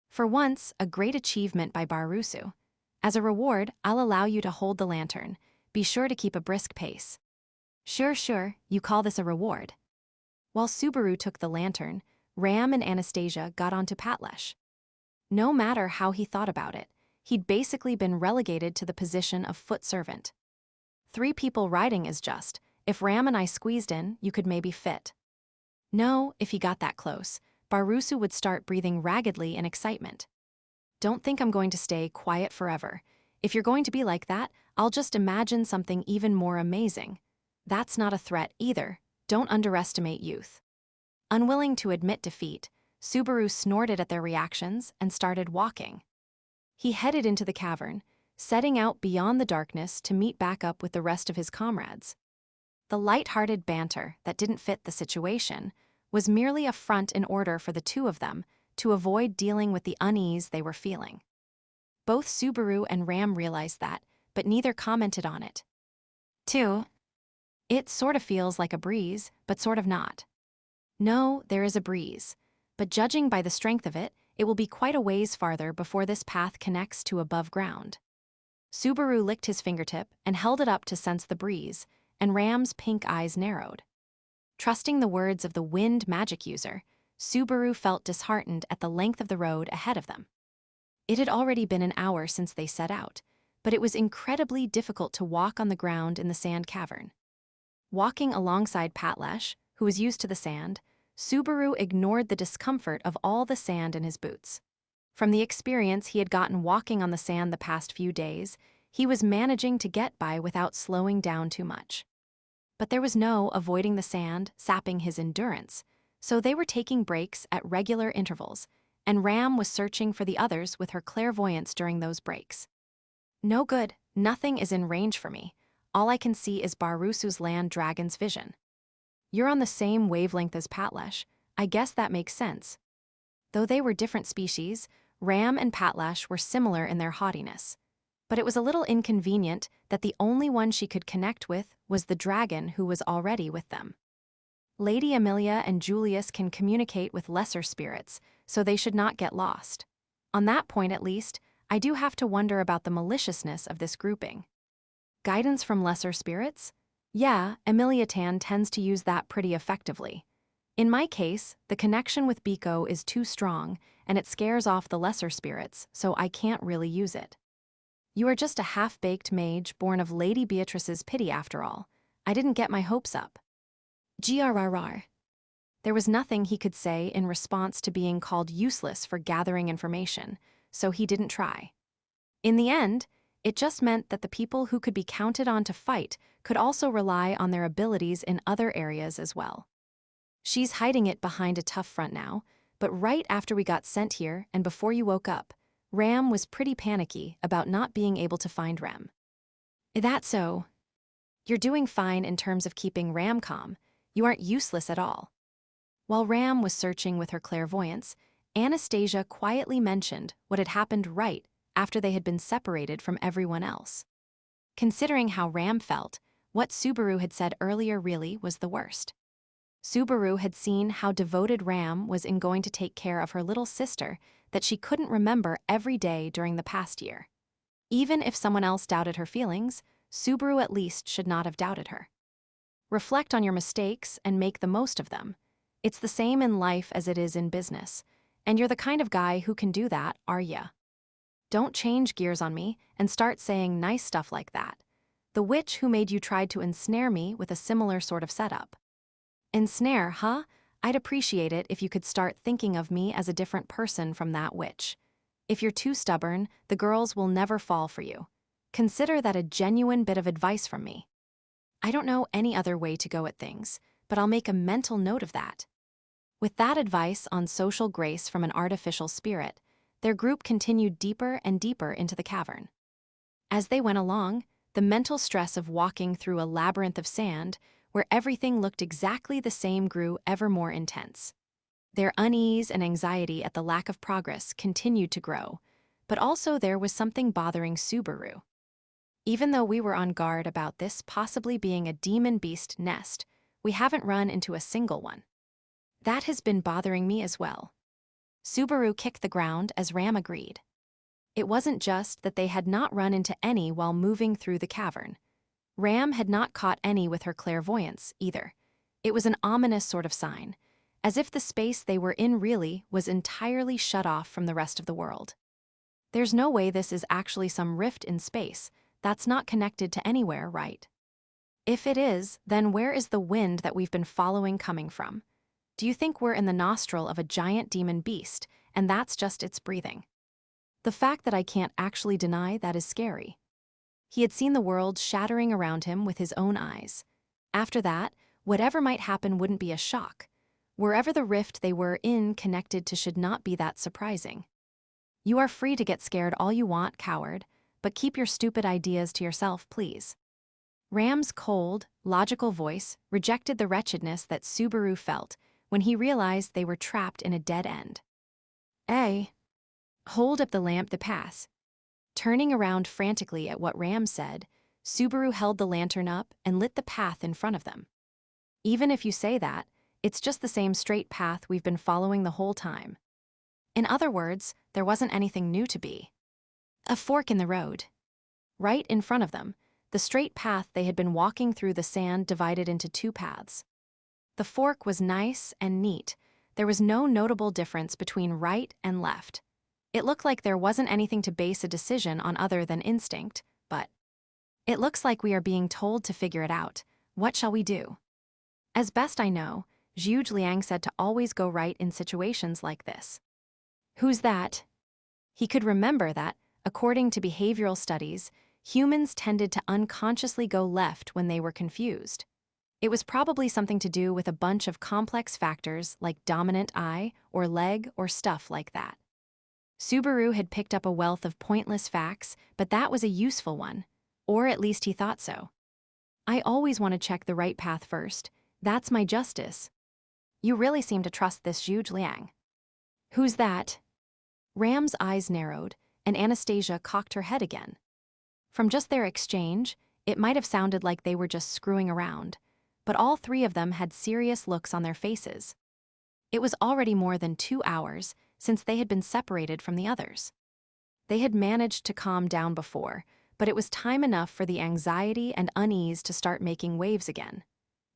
For once, a great achievement by Barusu. As a reward, I'll allow you to hold the lantern. Be sure to keep a brisk pace. Sure, you call this a reward. While Subaru took the lantern, Ram and Anastasia got onto Patlash. No matter how he thought about it, he'd basically been relegated to the position of foot servant. 3 people riding is just, if Ram and I squeezed in, you could maybe fit. No, if he got that close, Barusu would start breathing raggedly in excitement. Don't think I'm going to stay quiet forever. If you're going to be like that, I'll just imagine something even more amazing. That's not a threat either. Don't underestimate youth. Unwilling to admit defeat, Subaru snorted at their reactions and started walking. He headed into the cavern, setting out beyond the darkness to meet back up with the rest of his comrades. The light-hearted banter that didn't fit the situation was merely a front in order for the two of them to avoid dealing with the unease they were feeling. Both Subaru and Ram realized that, but neither commented on it. 2. It sort of feels like a breeze, but sort of not. No, there is a breeze, but judging by the strength of it, it will be quite a ways farther before this path connects to above ground. Subaru licked his fingertip and held it up to sense the breeze, and Ram's pink eyes narrowed. Trusting the words of the wind magic user, Subaru felt disheartened at the length of the road ahead of them. It had already been an hour since they set out, but it was incredibly difficult to walk on the ground in the sand cavern. Walking alongside Patlash, who was used to the sand, Subaru ignored the discomfort of all the sand in his boots. From the experience he had gotten walking on the sand the past few days, he was managing to get by without slowing down too much. But there was no avoiding the sand, sapping his endurance, so they were taking breaks at regular intervals, and Ram was searching for the others with her clairvoyance during those breaks. No good, nothing is in range for me. All I can see is Barusu's land dragon's vision. You're on the same wavelength as Patlash. I guess that makes sense. Though they were different species, Ram and Patlash were similar in their haughtiness. But it was a little inconvenient that the only one she could connect with was the dragon who was already with them. Lady Amelia and Julius can communicate with lesser spirits, so they should not get lost. On that point at least, I do have to wonder about the maliciousness of this grouping. Guidance from lesser spirits? Yeah, Amelia Tan tends to use that pretty effectively. In my case, the connection with Biko is too strong, and it scares off the lesser spirits, so I can't really use it. You are just a half-baked mage born of Lady Beatrice's pity after all. I didn't get my hopes up. Grrr. There was nothing he could say in response to being called useless for gathering information, so he didn't try. In the end, it just meant that the people who could be counted on to fight could also rely on their abilities in other areas as well. She's hiding it behind a tough front now, but right after we got sent here and before you woke up, Ram was pretty panicky about not being able to find Rem. That's so. You're doing fine in terms of keeping Ram calm. You aren't useless at all. While Ram was searching with her clairvoyance, Anastasia quietly mentioned what had happened right after they had been separated from everyone else. Considering how Ram felt, what Subaru had said earlier really was the worst. Subaru had seen how devoted Ram was in going to take care of her little sister that she couldn't remember every day during the past year. Even if someone else doubted her feelings, Subaru at least should not have doubted her. Reflect on your mistakes and make the most of them. It's the same in life as it is in business, and you're the kind of guy who can do that, are ya? Don't change gears on me and start saying nice stuff like that. The witch who made you tried to ensnare me with a similar sort of setup. Ensnare, huh? I'd appreciate it if you could start thinking of me as a different person from that witch. If you're too stubborn, the girls will never fall for you. Consider that a genuine bit of advice from me. I don't know any other way to go at things, but I'll make a mental note of that. With that advice on social grace from an artificial spirit, their group continued deeper and deeper into the cavern. As they went along, the mental stress of walking through a labyrinth of sand where everything looked exactly the same grew ever more intense. Their unease and anxiety at the lack of progress continued to grow, but also there was something bothering Subaru. Even though we were on guard about this possibly being a demon beast nest, we haven't run into a single one. That has been bothering me as well. Subaru kicked the ground as Ram agreed. It wasn't just that they had not run into any while moving through the cavern. Ram had not caught any with her clairvoyance, either. It was an ominous sort of sign, as if the space they were in really was entirely shut off from the rest of the world. There's no way this is actually some rift in space that's not connected to anywhere, right? If it is, then where is the wind that we've been following coming from? Do you think we're in the nostril of a giant demon beast, and that's just its breathing? The fact that I can't actually deny that is scary. He had seen the world shattering around him with his own eyes. After that, whatever might happen wouldn't be a shock. Wherever the rift they were in connected to should not be that surprising. You are free to get scared all you want, coward, but keep your stupid ideas to yourself, please. Ram's cold, logical voice rejected the wretchedness that Subaru felt when he realized they were trapped in a dead end. Hold up the lamp to pass. Turning around frantically at what Ram said, Subaru held the lantern up and lit the path in front of them. Even if you say that, it's just the same straight path we've been following the whole time. In other words, there wasn't anything new to be. A fork in the road. Right in front of them, the straight path they had been walking through the sand divided into two paths. The fork was nice and neat. There was no notable difference between right and left. It looked like there wasn't anything to base a decision on other than instinct, but it looks like we are being told to figure it out. What shall we do? As best I know, Zhuge Liang said to always go right in situations like this. Who's that? He could remember that, according to behavioral studies, humans tended to unconsciously go left when they were confused. It was probably something to do with a bunch of complex factors like dominant eye or leg or stuff like that. Subaru had picked up a wealth of pointless facts, but that was a useful one, or at least he thought so. I always want to check the right path first. That's my justice. You really seem to trust this Zhuge Liang. Who's that? Ram's eyes narrowed, and Anastasia cocked her head again. From just their exchange, it might have sounded like they were just screwing around, but all three of them had serious looks on their faces. It was already more than 2 hours since they had been separated from the others. They had managed to calm down before, but it was time enough for the anxiety and unease to start making waves again.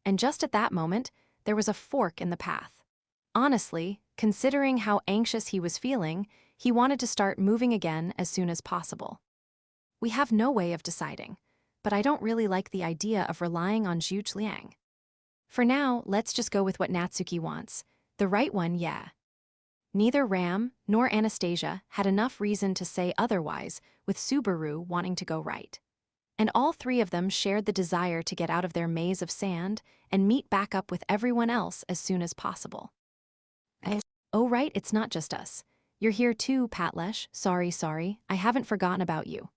And just at that moment, there was a fork in the path. Honestly, considering how anxious he was feeling, he wanted to start moving again as soon as possible. We have no way of deciding, but I don't really like the idea of relying on Zhu Liang. For now, let's just go with what Natsuki wants. The right one, yeah. Neither Ram nor Anastasia had enough reason to say otherwise, with Subaru wanting to go right. And all three of them shared the desire to get out of their maze of sand and meet back up with everyone else as soon as possible. Oh right, it's not just us. You're here too, Patlash. Sorry, I haven't forgotten about you.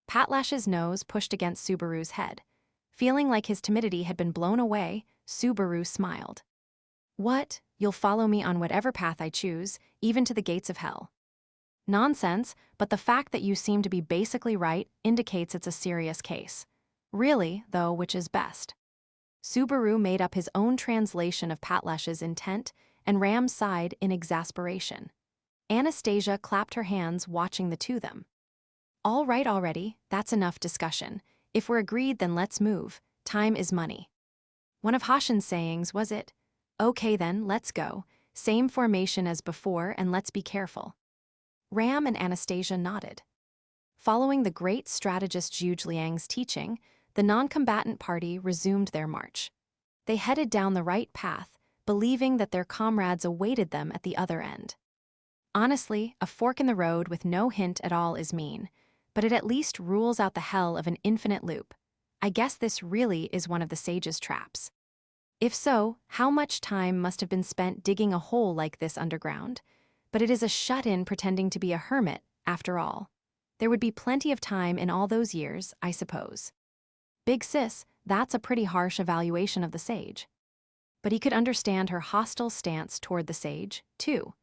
Patlash's nose pushed against Subaru's head. Feeling like his timidity had been blown away, Subaru smiled. What? You'll follow me on whatever path I choose, even to the gates of hell. Nonsense, but the fact that you seem to be basically right indicates it's a serious case. Really, though, which is best? Subaru made up his own translation of Patlash's intent, and Ram sighed in exasperation. Anastasia clapped her hands, watching the two of them. All right already, that's enough discussion. If we're agreed, then let's move. Time is money. One of Hashin's sayings, was it? Okay then, let's go. Same formation as before, and let's be careful. Ram and Anastasia nodded. Following the great strategist Zhu Liang's teaching, the non-combatant party resumed their march. They headed down the right path, believing that their comrades awaited them at the other end. Honestly, a fork in the road with no hint at all is mean, but it at least rules out the hell of an infinite loop. I guess this really is one of the sage's traps. If so, how much time must have been spent digging a hole like this underground? But it is a shut-in pretending to be a hermit, after all. There would be plenty of time in all those years, I suppose. Big sis, that's a pretty harsh evaluation of the sage. But he could understand her hostile stance toward the sage, too.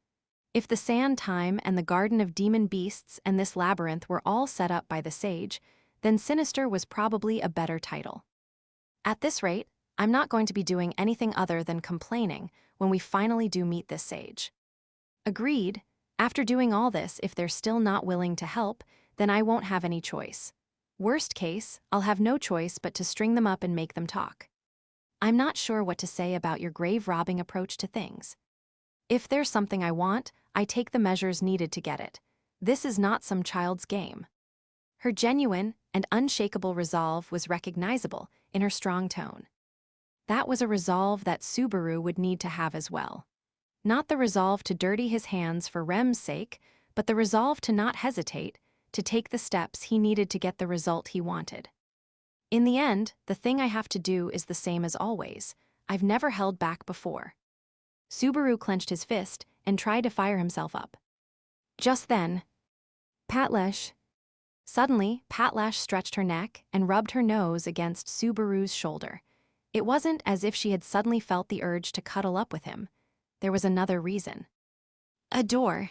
If the sand time and the garden of demon beasts and this labyrinth were all set up by the sage, then sinister was probably a better title. At this rate, I'm not going to be doing anything other than complaining when we finally do meet this sage. Agreed. After doing all this, if they're still not willing to help, then I won't have any choice. Worst case, I'll have no choice but to string them up and make them talk. I'm not sure what to say about your grave-robbing approach to things. If there's something I want, I take the measures needed to get it. This is not some child's game. Her genuine and unshakable resolve was recognizable in her strong tone. That was a resolve that Subaru would need to have as well. Not the resolve to dirty his hands for Rem's sake, but the resolve to not hesitate, to take the steps he needed to get the result he wanted. In the end, the thing I have to do is the same as always. I've never held back before. Subaru clenched his fist and tried to fire himself up. Just then, Patlash. Suddenly, Patlash stretched her neck and rubbed her nose against Subaru's shoulder. It wasn't as if she had suddenly felt the urge to cuddle up with him. There was another reason. A door.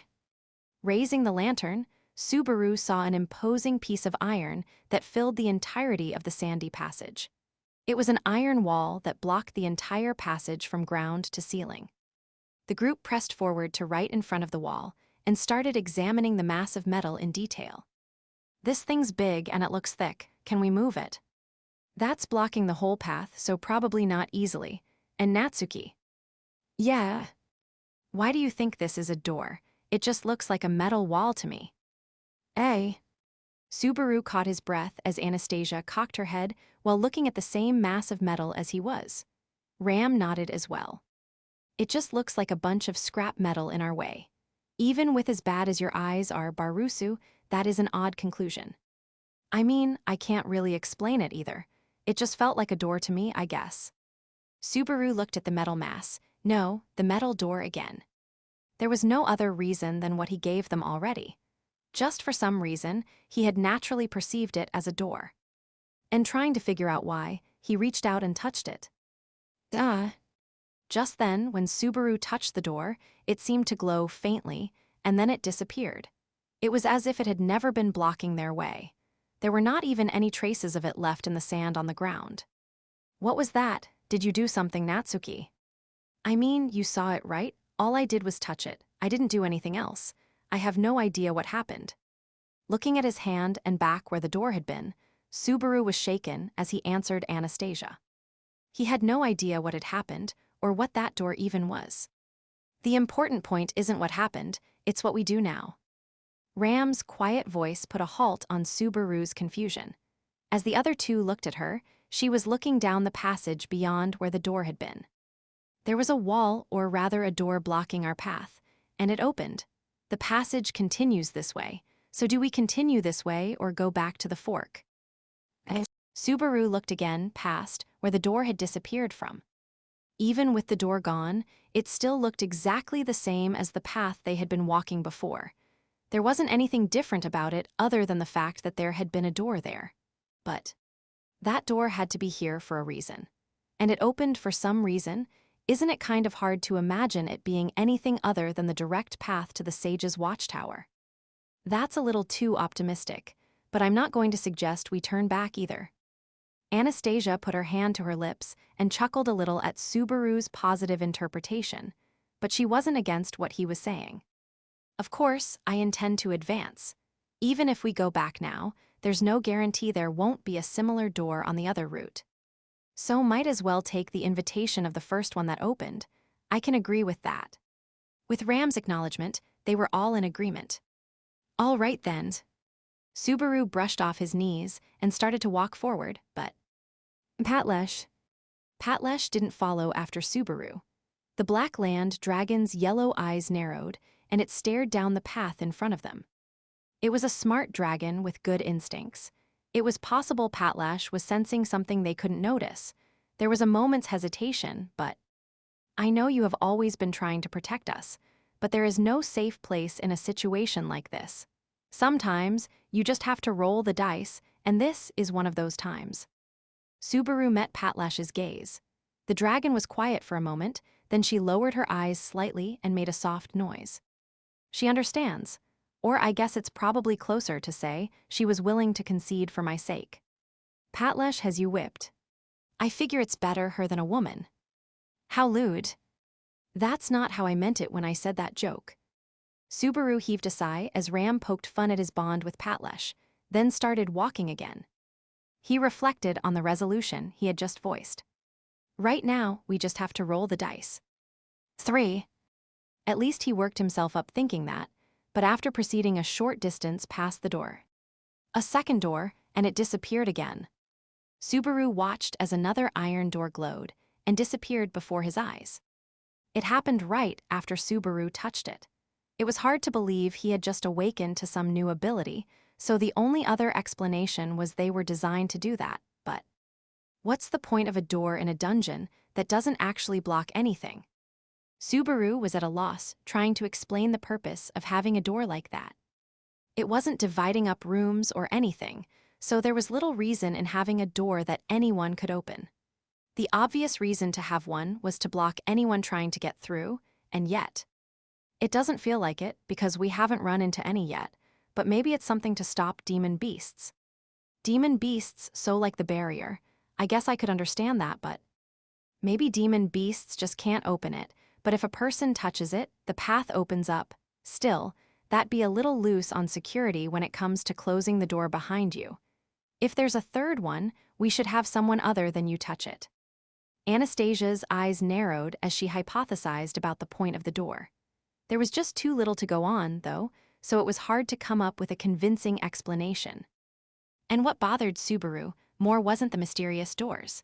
Raising the lantern, Subaru saw an imposing piece of iron that filled the entirety of the sandy passage. It was an iron wall that blocked the entire passage from ground to ceiling. The group pressed forward to right in front of the wall and started examining the mass of metal in detail. This thing's big and it looks thick. Can we move it? That's blocking the whole path, so probably not easily. And Natsuki? Yeah. Why do you think this is a door? It just looks like a metal wall to me. Subaru caught his breath as Anastasia cocked her head while looking at the same mass of metal as he was. Ram nodded as well. It just looks like a bunch of scrap metal in our way. Even with as bad as your eyes are, Barusu, that is an odd conclusion. I mean, I can't really explain it either. It just felt like a door to me, I guess. Subaru looked at the metal mass. No, the metal door again. There was no other reason than what he gave them already. Just for some reason, he had naturally perceived it as a door. And trying to figure out why, he reached out and touched it. Just then, when Subaru touched the door, it seemed to glow faintly, and then it disappeared. It was as if it had never been blocking their way. There were not even any traces of it left in the sand on the ground. What was that? Did you do something, Natsuki? I mean, you saw it, right? All I did was touch it. I didn't do anything else. I have no idea what happened. Looking at his hand and back where the door had been, Subaru was shaken as he answered Anastasia. He had no idea what had happened or what that door even was. The important point isn't what happened, it's what we do now. Ram's quiet voice put a halt on Subaru's confusion. As the other two looked at her, she was looking down the passage beyond where the door had been. There was a wall, or rather a door blocking our path, and it opened. The passage continues this way, so do we continue this way or go back to the fork? Subaru looked again past where the door had disappeared from. Even with the door gone, it still looked exactly the same as the path they had been walking before. There wasn't anything different about it other than the fact that there had been a door there. But that door had to be here for a reason. And it opened for some reason. Isn't it kind of hard to imagine it being anything other than the direct path to the Sage's Watchtower? That's a little too optimistic, but I'm not going to suggest we turn back either. Anastasia put her hand to her lips and chuckled a little at Subaru's positive interpretation, but she wasn't against what he was saying. Of course, I intend to advance. Even if we go back now, there's no guarantee there won't be a similar door on the other route. So might as well take the invitation of the first one that opened. I can agree with that. With Ram's acknowledgement, they were all in agreement. All right then. Subaru brushed off his knees and started to walk forward, but Patlesh didn't follow after Subaru. The black land dragon's yellow eyes narrowed, and it stared down the path in front of them. It was a smart dragon with good instincts. It was possible Patlesh was sensing something they couldn't notice. There was a moment's hesitation, but I know you have always been trying to protect us, but there is no safe place in a situation like this. Sometimes, you just have to roll the dice, and this is one of those times. Subaru met Patlesh's gaze. The dragon was quiet for a moment, then she lowered her eyes slightly and made a soft noise. She understands, or I guess it's probably closer to say she was willing to concede for my sake. Patlesh has you whipped. I figure it's better her than a woman. How lewd. That's not how I meant it when I said that joke. Subaru heaved a sigh as Ram poked fun at his bond with Patlesh, then started walking again. He reflected on the resolution he had just voiced. Right now, we just have to roll the dice. 3. At least he worked himself up thinking that, but after proceeding a short distance past the door. A second door, and it disappeared again. Subaru watched as another iron door glowed and disappeared before his eyes. It happened right after Subaru touched it. It was hard to believe he had just awakened to some new ability, so the only other explanation was they were designed to do that, but what's the point of a door in a dungeon that doesn't actually block anything? Subaru was at a loss, trying to explain the purpose of having a door like that. It wasn't dividing up rooms or anything, so there was little reason in having a door that anyone could open. The obvious reason to have one was to block anyone trying to get through, and yet it doesn't feel like it because we haven't run into any yet, but maybe it's something to stop demon beasts. Demon beasts so like the barrier. I guess I could understand that, but maybe demon beasts just can't open it, but if a person touches it, the path opens up. Still, that'd be a little loose on security when it comes to closing the door behind you. If there's a third one, we should have someone other than you touch it. Anastasia's eyes narrowed as she hypothesized about the point of the door. There was just too little to go on, though, so it was hard to come up with a convincing explanation. And what bothered Subaru more wasn't the mysterious doors.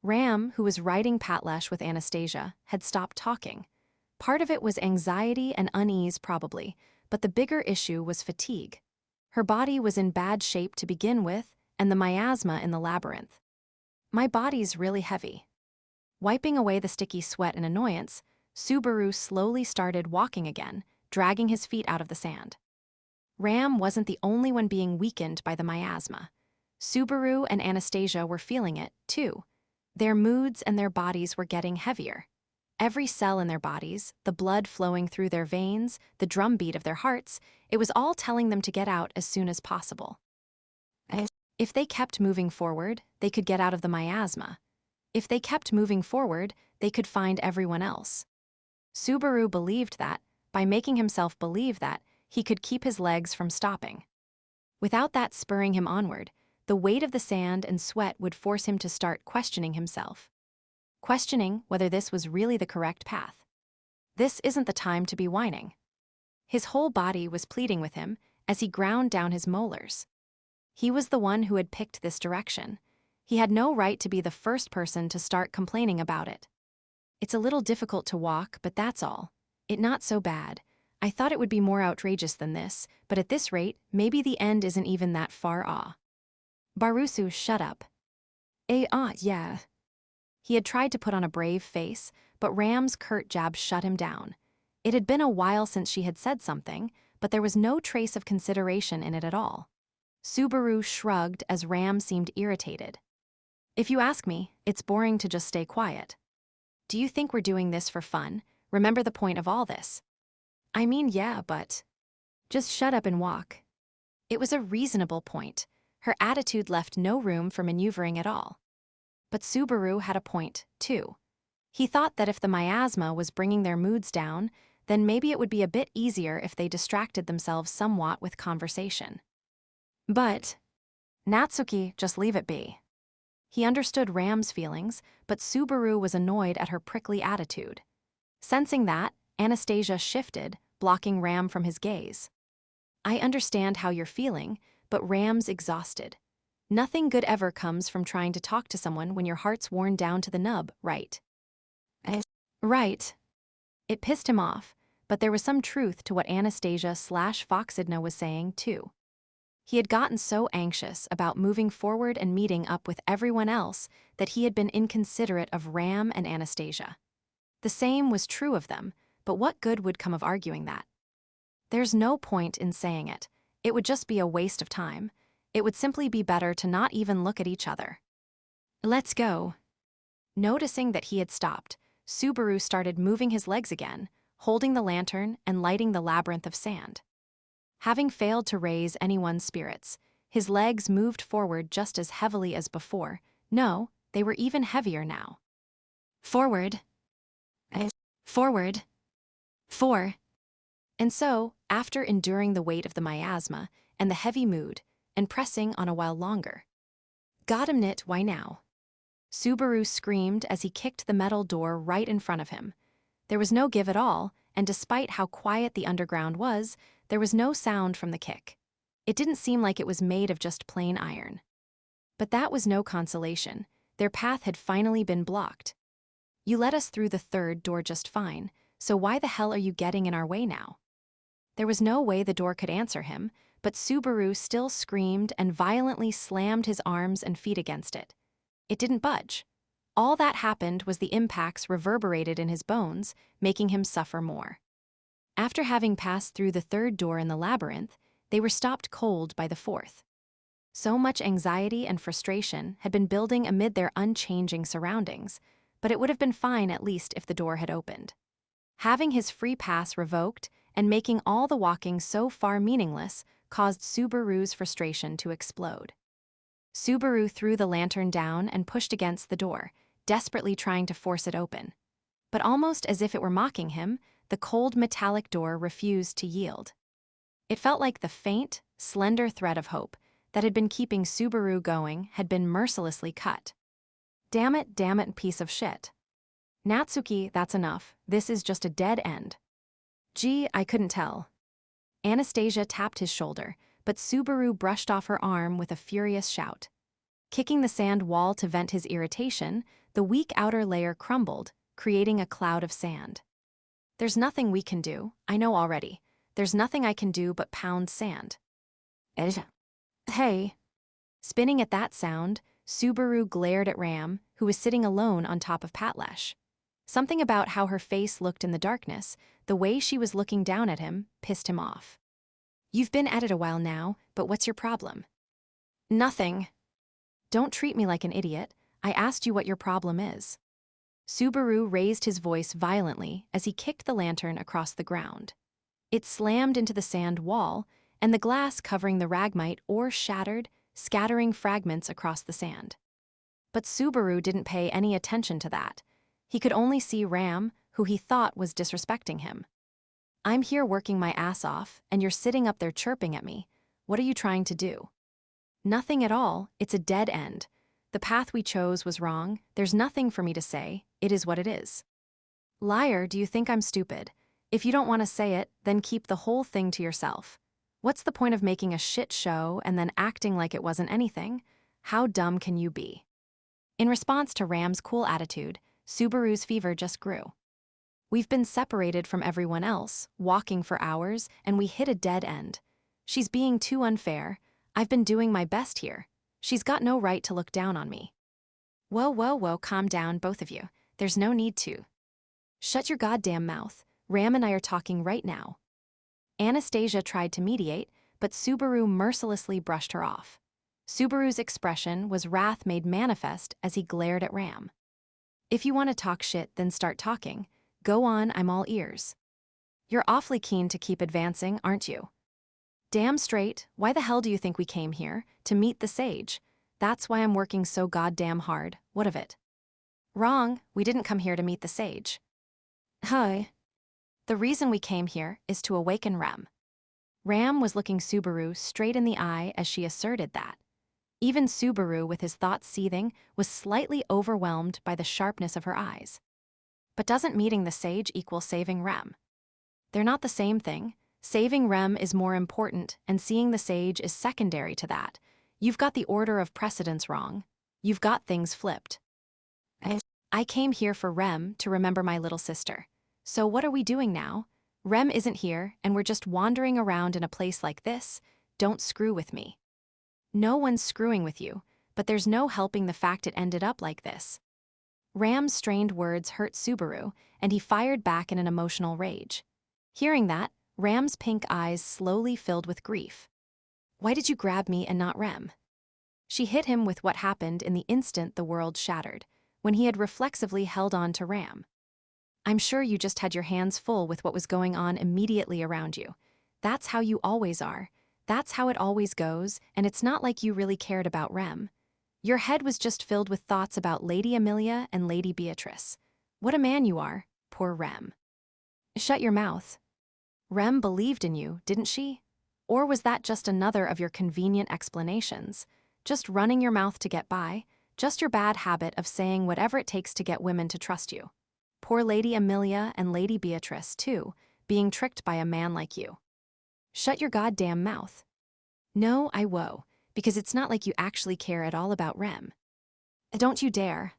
Ram, who was riding Patlesh with Anastasia, had stopped talking. Part of it was anxiety and unease probably, but the bigger issue was fatigue. Her body was in bad shape to begin with, and the miasma in the labyrinth. My body's really heavy. Wiping away the sticky sweat and annoyance, Subaru slowly started walking again, dragging his feet out of the sand. Ram wasn't the only one being weakened by the miasma. Subaru and Anastasia were feeling it, too. Their moods and their bodies were getting heavier. Every cell in their bodies, the blood flowing through their veins, the drumbeat of their hearts, it was all telling them to get out as soon as possible. If they kept moving forward, they could get out of the miasma. If they kept moving forward, they could find everyone else. Subaru believed that, by making himself believe that, he could keep his legs from stopping. Without that spurring him onward, the weight of the sand and sweat would force him to start questioning himself. questioning whether this was really the correct path. This isn't the time to be whining. His whole body was pleading with him as he ground down his molars. He was the one who had picked this direction. He had no right to be the first person to start complaining about it. It's a little difficult to walk, but that's all. It not so bad. I thought it would be more outrageous than this, but at this rate, maybe the end isn't even that far off. Barusu, shut up. Yeah. He had tried to put on a brave face, but Ram's curt jab shut him down. It had been a while since she had said something, but there was no trace of consideration in it at all. Subaru shrugged as Ram seemed irritated. If you ask me, it's boring to just stay quiet. Do you think we're doing this for fun? Remember the point of all this. I mean, yeah, but... Just shut up and walk. It was a reasonable point. Her attitude left no room for maneuvering at all. But Subaru had a point, too. He thought that if the miasma was bringing their moods down, then maybe it would be a bit easier if they distracted themselves somewhat with conversation. But, Natsuki, just leave it be. He understood Ram's feelings, but Subaru was annoyed at her prickly attitude. Sensing that, Anastasia shifted, blocking Ram from his gaze. I understand how you're feeling, but Ram's exhausted. Nothing good ever comes from trying to talk to someone when your heart's worn down to the nub, right? Right. It pissed him off, but there was some truth to what Anastasia/Foxidna was saying, too. He had gotten so anxious about moving forward and meeting up with everyone else that he had been inconsiderate of Ram and Anastasia. The same was true of them, but what good would come of arguing that? There's no point in saying it. It would just be a waste of time. It would simply be better to not even look at each other. Let's go. Noticing that he had stopped, Subaru started moving his legs again, holding the lantern and lighting the labyrinth of sand. Having failed to raise anyone's spirits, his legs moved forward just as heavily as before. No, they were even heavier now. Forward. Forward. 4. And so, after enduring the weight of the miasma and the heavy mood, and pressing on a while longer. Got him, Nit, why now? Subaru screamed as he kicked the metal door right in front of him. There was no give at all, and despite how quiet the underground was, there was no sound from the kick. It didn't seem like it was made of just plain iron. But that was no consolation. Their path had finally been blocked. You let us through the third door just fine, so why the hell are you getting in our way now? There was no way the door could answer him, but Subaru still screamed and violently slammed his arms and feet against it. It didn't budge. All that happened was the impacts reverberated in his bones, making him suffer more. After having passed through the third door in the labyrinth, they were stopped cold by the fourth. So much anxiety and frustration had been building amid their unchanging surroundings, but it would have been fine at least if the door had opened. Having his free pass revoked and making all the walking so far meaningless caused Subaru's frustration to explode. Subaru threw the lantern down and pushed against the door, desperately trying to force it open. But almost as if it were mocking him, the cold metallic door refused to yield. It felt like the faint, slender thread of hope that had been keeping Subaru going had been mercilessly cut. Damn it, piece of shit. Natsuki, that's enough. This is just a dead end. Gee, I couldn't tell. Anastasia tapped his shoulder, but Subaru brushed off her arm with a furious shout. Kicking the sand wall to vent his irritation, the weak outer layer crumbled, creating a cloud of sand. There's nothing we can do, I know already. There's nothing I can do but pound sand. Hey. Spinning at that sound, Subaru glared at Ram, who was sitting alone on top of Patlesh. Something about how her face looked in the darkness, the way she was looking down at him, pissed him off. You've been at it a while now, but what's your problem? Nothing. Don't treat me like an idiot. I asked you what your problem is. Subaru raised his voice violently as he kicked the lantern across the ground. It slammed into the sand wall, and the glass covering the ragmite ore shattered, scattering fragments across the sand. But Subaru didn't pay any attention to that. He could only see Ram, who he thought was disrespecting him. I'm here working my ass off, and you're sitting up there chirping at me. What are you trying to do? Nothing at all, it's a dead end. The path we chose was wrong. There's nothing for me to say. It is what it is. Liar, do you think I'm stupid? If you don't want to say it, then keep the whole thing to yourself. What's the point of making a shit show and then acting like it wasn't anything? How dumb can you be? In response to Ram's cool attitude, Subaru's fever just grew. We've been separated from everyone else, walking for hours, and we hit a dead end. She's being too unfair. I've been doing my best here. She's got no right to look down on me. Whoa, whoa, whoa, calm down, both of you. There's no need to. Shut your goddamn mouth. Ram and I are talking right now. Anastasia tried to mediate, but Subaru mercilessly brushed her off. Subaru's expression was wrath made manifest as he glared at Ram. If you want to talk shit, then start talking. Go on, I'm all ears. You're awfully keen to keep advancing, aren't you? Damn straight, why the hell do you think we came here? To meet the sage. That's why I'm working so goddamn hard. What of it? Wrong, we didn't come here to meet the sage. Hi. The reason we came here is to awaken Ram. Ram was looking Subaru straight in the eye as she asserted that. Even Subaru, with his thoughts seething, was slightly overwhelmed by the sharpness of her eyes. But doesn't meeting the sage equal saving Rem? They're not the same thing. Saving Rem is more important, and seeing the sage is secondary to that. You've got the order of precedence wrong. You've got things flipped. I came here for Rem to remember my little sister. So what are we doing now? Rem isn't here, and we're just wandering around in a place like this. Don't screw with me. No one's screwing with you, but there's no helping the fact it ended up like this. Ram's strained words hurt Subaru, and he fired back in an emotional rage. Hearing that, Ram's pink eyes slowly filled with grief. Why did you grab me and not Rem? She hit him with what happened in the instant the world shattered, when he had reflexively held on to Ram. I'm sure you just had your hands full with what was going on immediately around you. That's how you always are. That's how it always goes, and it's not like you really cared about Rem. Your head was just filled with thoughts about Lady Amelia and Lady Beatrice. What a man you are, poor Rem. Shut your mouth. Rem believed in you, didn't she? Or was that just another of your convenient explanations? Just running your mouth to get by? Just your bad habit of saying whatever it takes to get women to trust you? Poor Lady Amelia and Lady Beatrice, too, being tricked by a man like you. Shut your goddamn mouth. No, I won't, because it's not like you actually care at all about Rem. Don't you dare.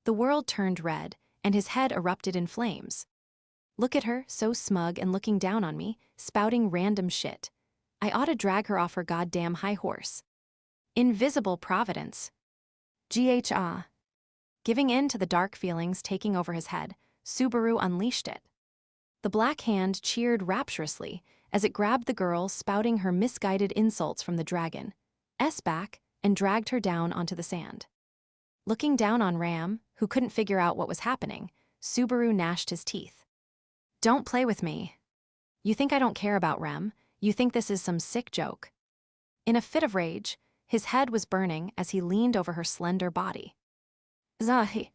The world turned red, and his head erupted in flames. Look at her, so smug and looking down on me, spouting random shit. I ought to drag her off her goddamn high horse. Invisible providence. Gha. Giving in to the dark feelings taking over his head, Subaru unleashed it. The black hand cheered rapturously as it grabbed the girl spouting her misguided insults from the dragon, back, and dragged her down onto the sand. Looking down on Ram, who couldn't figure out what was happening, Subaru gnashed his teeth. Don't play with me. You think I don't care about Rem? You think this is some sick joke? In a fit of rage, his head was burning as he leaned over her slender body. Zahi.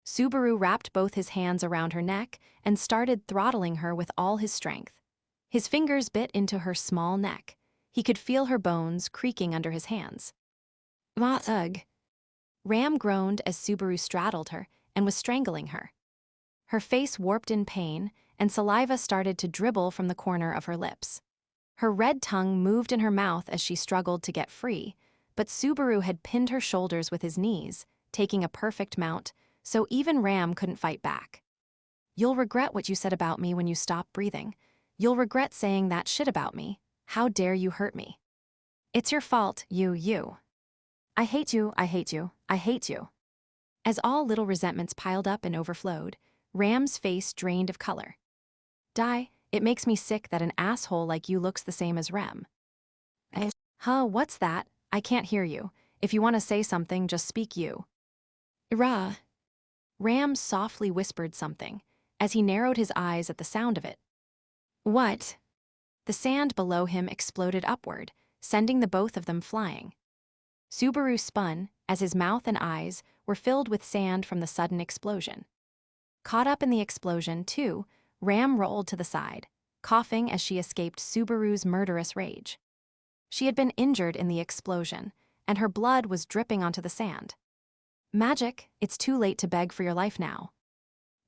Subaru wrapped both his hands around her neck and started throttling her with all his strength. His fingers bit into her small neck. He could feel her bones creaking under his hands. Ugh. Ram groaned as Subaru straddled her and was strangling her. Her face warped in pain, and saliva started to dribble from the corner of her lips. Her red tongue moved in her mouth as she struggled to get free, but Subaru had pinned her shoulders with his knees, taking a perfect mount, so even Ram couldn't fight back. You'll regret what you said about me when you stop breathing. You'll regret saying that shit about me. How dare you hurt me? It's your fault, you. I hate you, I hate you, I hate you. As all little resentments piled up and overflowed, Ram's face drained of color. Die, it makes me sick that an asshole like you looks the same as Rem. What's that? I can't hear you. If you want to say something, just speak you. Rah. Ram softly whispered something, as he narrowed his eyes at the sound of it. What? The sand below him exploded upward, sending the both of them flying. Subaru spun, as his mouth and eyes were filled with sand from the sudden explosion. Caught up in the explosion, too, Ram rolled to the side, coughing as she escaped Subaru's murderous rage. She had been injured in the explosion, and her blood was dripping onto the sand. Magic, it's too late to beg for your life now.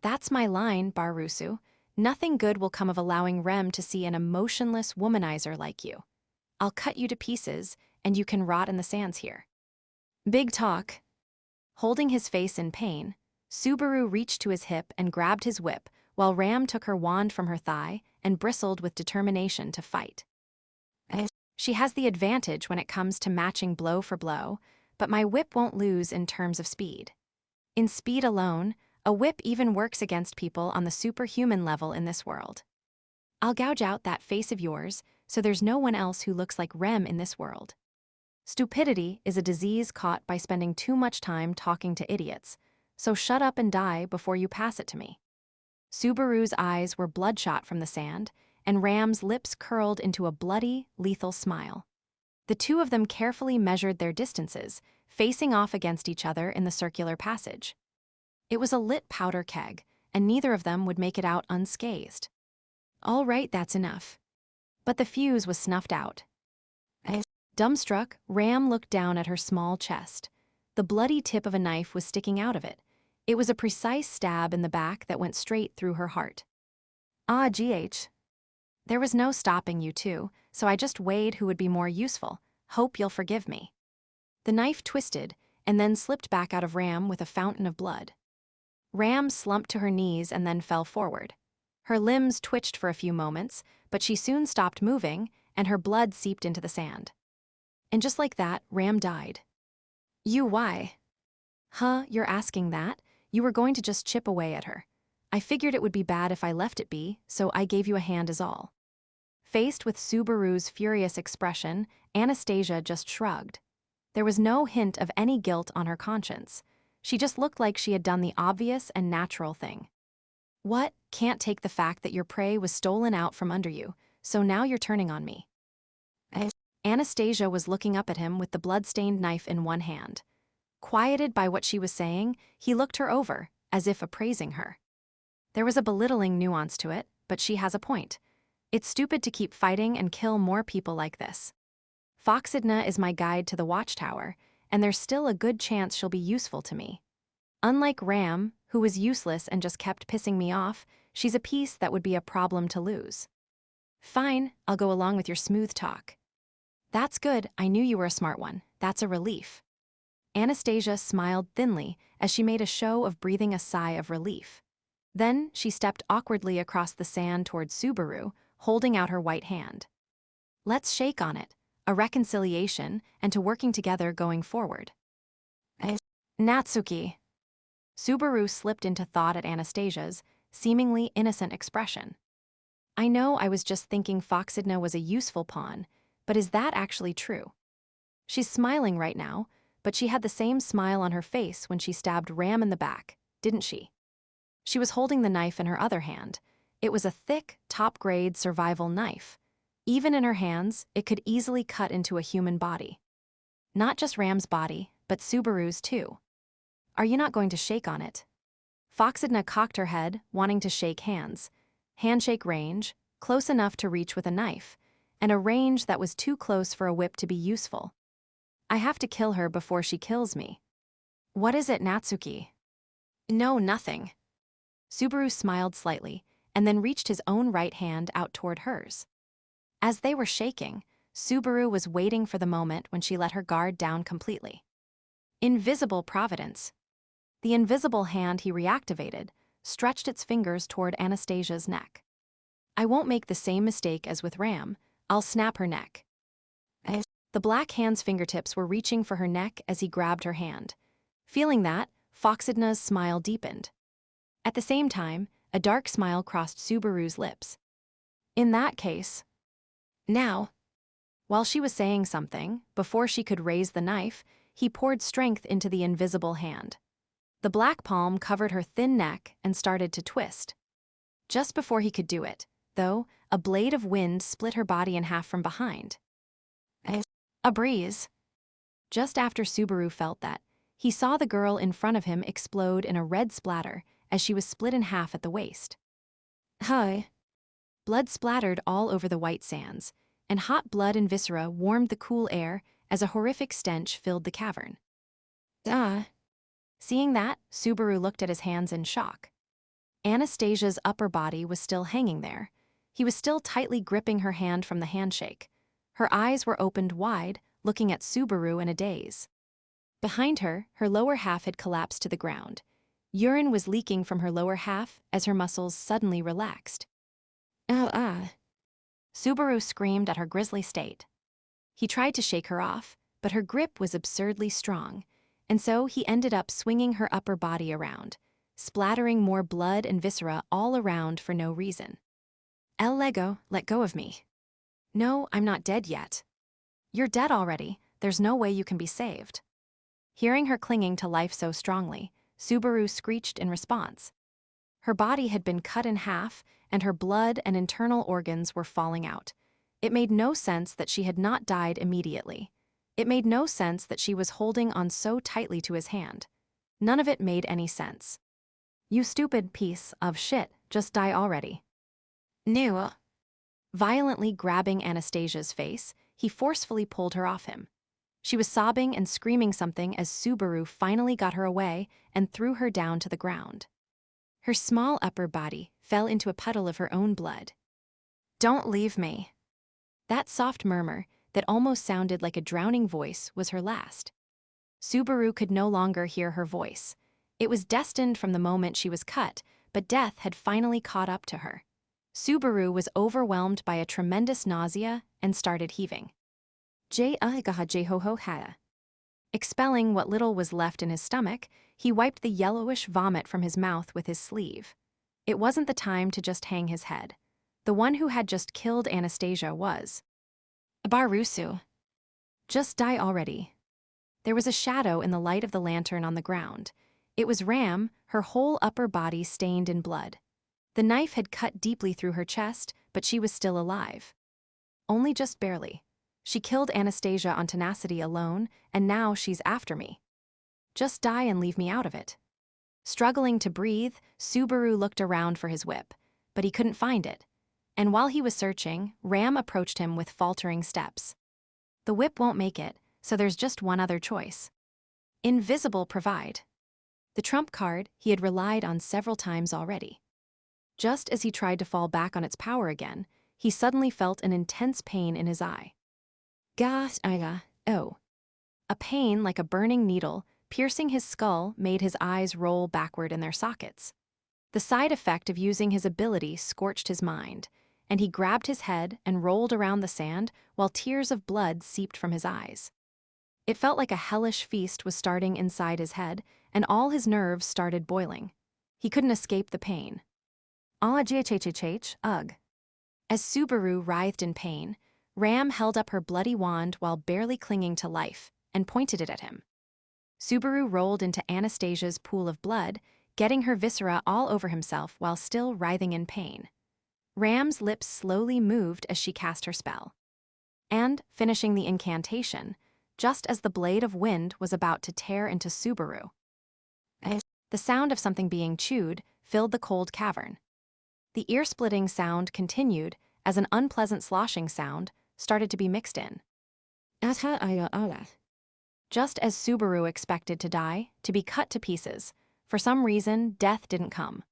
That's my line, Barusu. Nothing good will come of allowing Rem to see an emotionless womanizer like you. I'll cut you to pieces, and you can rot in the sands here. Big talk. Holding his face in pain, Subaru reached to his hip and grabbed his whip, while Ram took her wand from her thigh and bristled with determination to fight. She has the advantage when it comes to matching blow for blow, but my whip won't lose in terms of speed. In speed alone, a whip even works against people on the superhuman level in this world. I'll gouge out that face of yours so there's no one else who looks like Rem in this world. Stupidity is a disease caught by spending too much time talking to idiots, so shut up and die before you pass it to me. Subaru's eyes were bloodshot from the sand, and Ram's lips curled into a bloody, lethal smile. The two of them carefully measured their distances, facing off against each other in the circular passage. It was a lit powder keg, and neither of them would make it out unscathed. All right, that's enough. But the fuse was snuffed out. Dumbstruck, Ram looked down at her small chest. The bloody tip of a knife was sticking out of it. It was a precise stab in the back that went straight through her heart. GH. There was no stopping you two, so I just weighed who would be more useful. Hope you'll forgive me. The knife twisted, and then slipped back out of Ram with a fountain of blood. Ram slumped to her knees and then fell forward. Her limbs twitched for a few moments, but she soon stopped moving, and her blood seeped into the sand. And just like that, Ram died. Why? You're asking that? You were going to just chip away at her. I figured it would be bad if I left it be, so I gave you a hand is all. Faced with Subaru's furious expression, Anastasia just shrugged. There was no hint of any guilt on her conscience. She just looked like she had done the obvious and natural thing. What? Can't take the fact that your prey was stolen out from under you, so now you're turning on me. Anastasia was looking up at him with the blood-stained knife in one hand. Quieted by what she was saying, he looked her over, as if appraising her. There was a belittling nuance to it, but she has a point. It's stupid to keep fighting and kill more people like this. Foxidna is my guide to the Watchtower, and there's still a good chance she'll be useful to me. Unlike Ram, who was useless and just kept pissing me off, she's a piece that would be a problem to lose. Fine, I'll go along with your smooth talk. That's good, I knew you were a smart one. That's a relief. Anastasia smiled thinly as she made a show of breathing a sigh of relief. Then she stepped awkwardly across the sand toward Subaru, holding out her white hand. Let's shake on it, a reconciliation, and to working together going forward. Natsuki. Subaru slipped into thought at Anastasia's seemingly innocent expression. I know I was just thinking Foxidna was a useful pawn, but is that actually true? She's smiling right now, but she had the same smile on her face when she stabbed Ram in the back, didn't she? She was holding the knife in her other hand. It was a thick, top-grade survival knife. Even in her hands, it could easily cut into a human body. Not just Ram's body, but Subaru's too. Are you not going to shake on it? Foxidna cocked her head, wanting to shake hands. Handshake range, close enough to reach with a knife, and a range that was too close for a whip to be useful. I have to kill her before she kills me. What is it, Natsuki? No, nothing. Subaru smiled slightly, and then reached his own right hand out toward hers. As they were shaking, Subaru was waiting for the moment when she let her guard down completely. Invisible providence. The invisible hand he reactivated stretched its fingers toward Anastasia's neck. I won't make the same mistake as with Ram. I'll snap her neck. The black hand's fingertips were reaching for her neck as he grabbed her hand. Feeling that, Foxidna's smile deepened. At the same time, a dark smile crossed Subaru's lips. In that case... Now. While she was saying something, before she could raise the knife, he poured strength into the invisible hand. The black palm covered her thin neck and started to twist. Just before he could do it, though, a blade of wind split her body in half from behind. A breeze. Just after Subaru felt that, he saw the girl in front of him explode in a red splatter as she was split in half at the waist. Hi. Blood splattered all over the white sands, and hot blood and viscera warmed the cool air as a horrific stench filled the cavern. Ah! Seeing that, Subaru looked at his hands in shock. Anastasia's upper body was still hanging there. He was still tightly gripping her hand from the handshake. Her eyes were opened wide, looking at Subaru in a daze. Behind her, her lower half had collapsed to the ground. Urine was leaking from her lower half as her muscles suddenly relaxed. Ah! Subaru screamed at her grisly state. He tried to shake her off, but her grip was absurdly strong, and so he ended up swinging her upper body around, splattering more blood and viscera all around for no reason. El Lego, let go of me. No, I'm not dead yet. You're dead already. There's no way you can be saved. Hearing her clinging to life so strongly, Subaru screeched in response. Her body had been cut in half, and her blood and internal organs were falling out. It made no sense that she had not died immediately. It made no sense that she was holding on so tightly to his hand. None of it made any sense. You stupid piece of shit, just die already. No. Violently grabbing Anastasia's face, he forcefully pulled her off him. She was sobbing and screaming something as Subaru finally got her away and threw her down to the ground. Her small upper body fell into a puddle of her own blood. Don't leave me. That soft murmur, that almost sounded like a drowning voice, was her last. Subaru could no longer hear her voice. It was destined from the moment she was cut, but death had finally caught up to her. Subaru was overwhelmed by a tremendous nausea and started heaving. Expelling what little was left in his stomach, he wiped the yellowish vomit from his mouth with his sleeve. It wasn't the time to just hang his head. The one who had just killed Anastasia was. Barusu. Just die already. There was a shadow in the light of the lantern on the ground. It was Ram, her whole upper body stained in blood. The knife had cut deeply through her chest, but she was still alive. Only just barely. She killed Anastasia on tenacity alone, and now she's after me. Just die and leave me out of it. Struggling to breathe, Subaru looked around for his whip, but he couldn't find it. And while he was searching, Ram approached him with faltering steps. The whip won't make it, so there's just one other choice. Invisible provide. The trump card he had relied on several times already. Just as he tried to fall back on its power again, he suddenly felt an intense pain in his eye. Oh. A pain like a burning needle piercing his skull made his eyes roll backward in their sockets. The side effect of using his ability scorched his mind, and he grabbed his head and rolled around the sand while tears of blood seeped from his eyes. It felt like a hellish feast was starting inside his head, and all his nerves started boiling. He couldn't escape the pain. Ugh. As Subaru writhed in pain, Ram held up her bloody wand while barely clinging to life and pointed it at him. Subaru rolled into Anastasia's pool of blood, getting her viscera all over himself while still writhing in pain. Ram's lips slowly moved as she cast her spell. And, finishing the incantation, just as the blade of wind was about to tear into Subaru. The sound of something being chewed filled the cold cavern. The ear-splitting sound continued as an unpleasant sloshing sound started to be mixed in. Just as Subaru expected to die, to be cut to pieces, for some reason, death didn't come.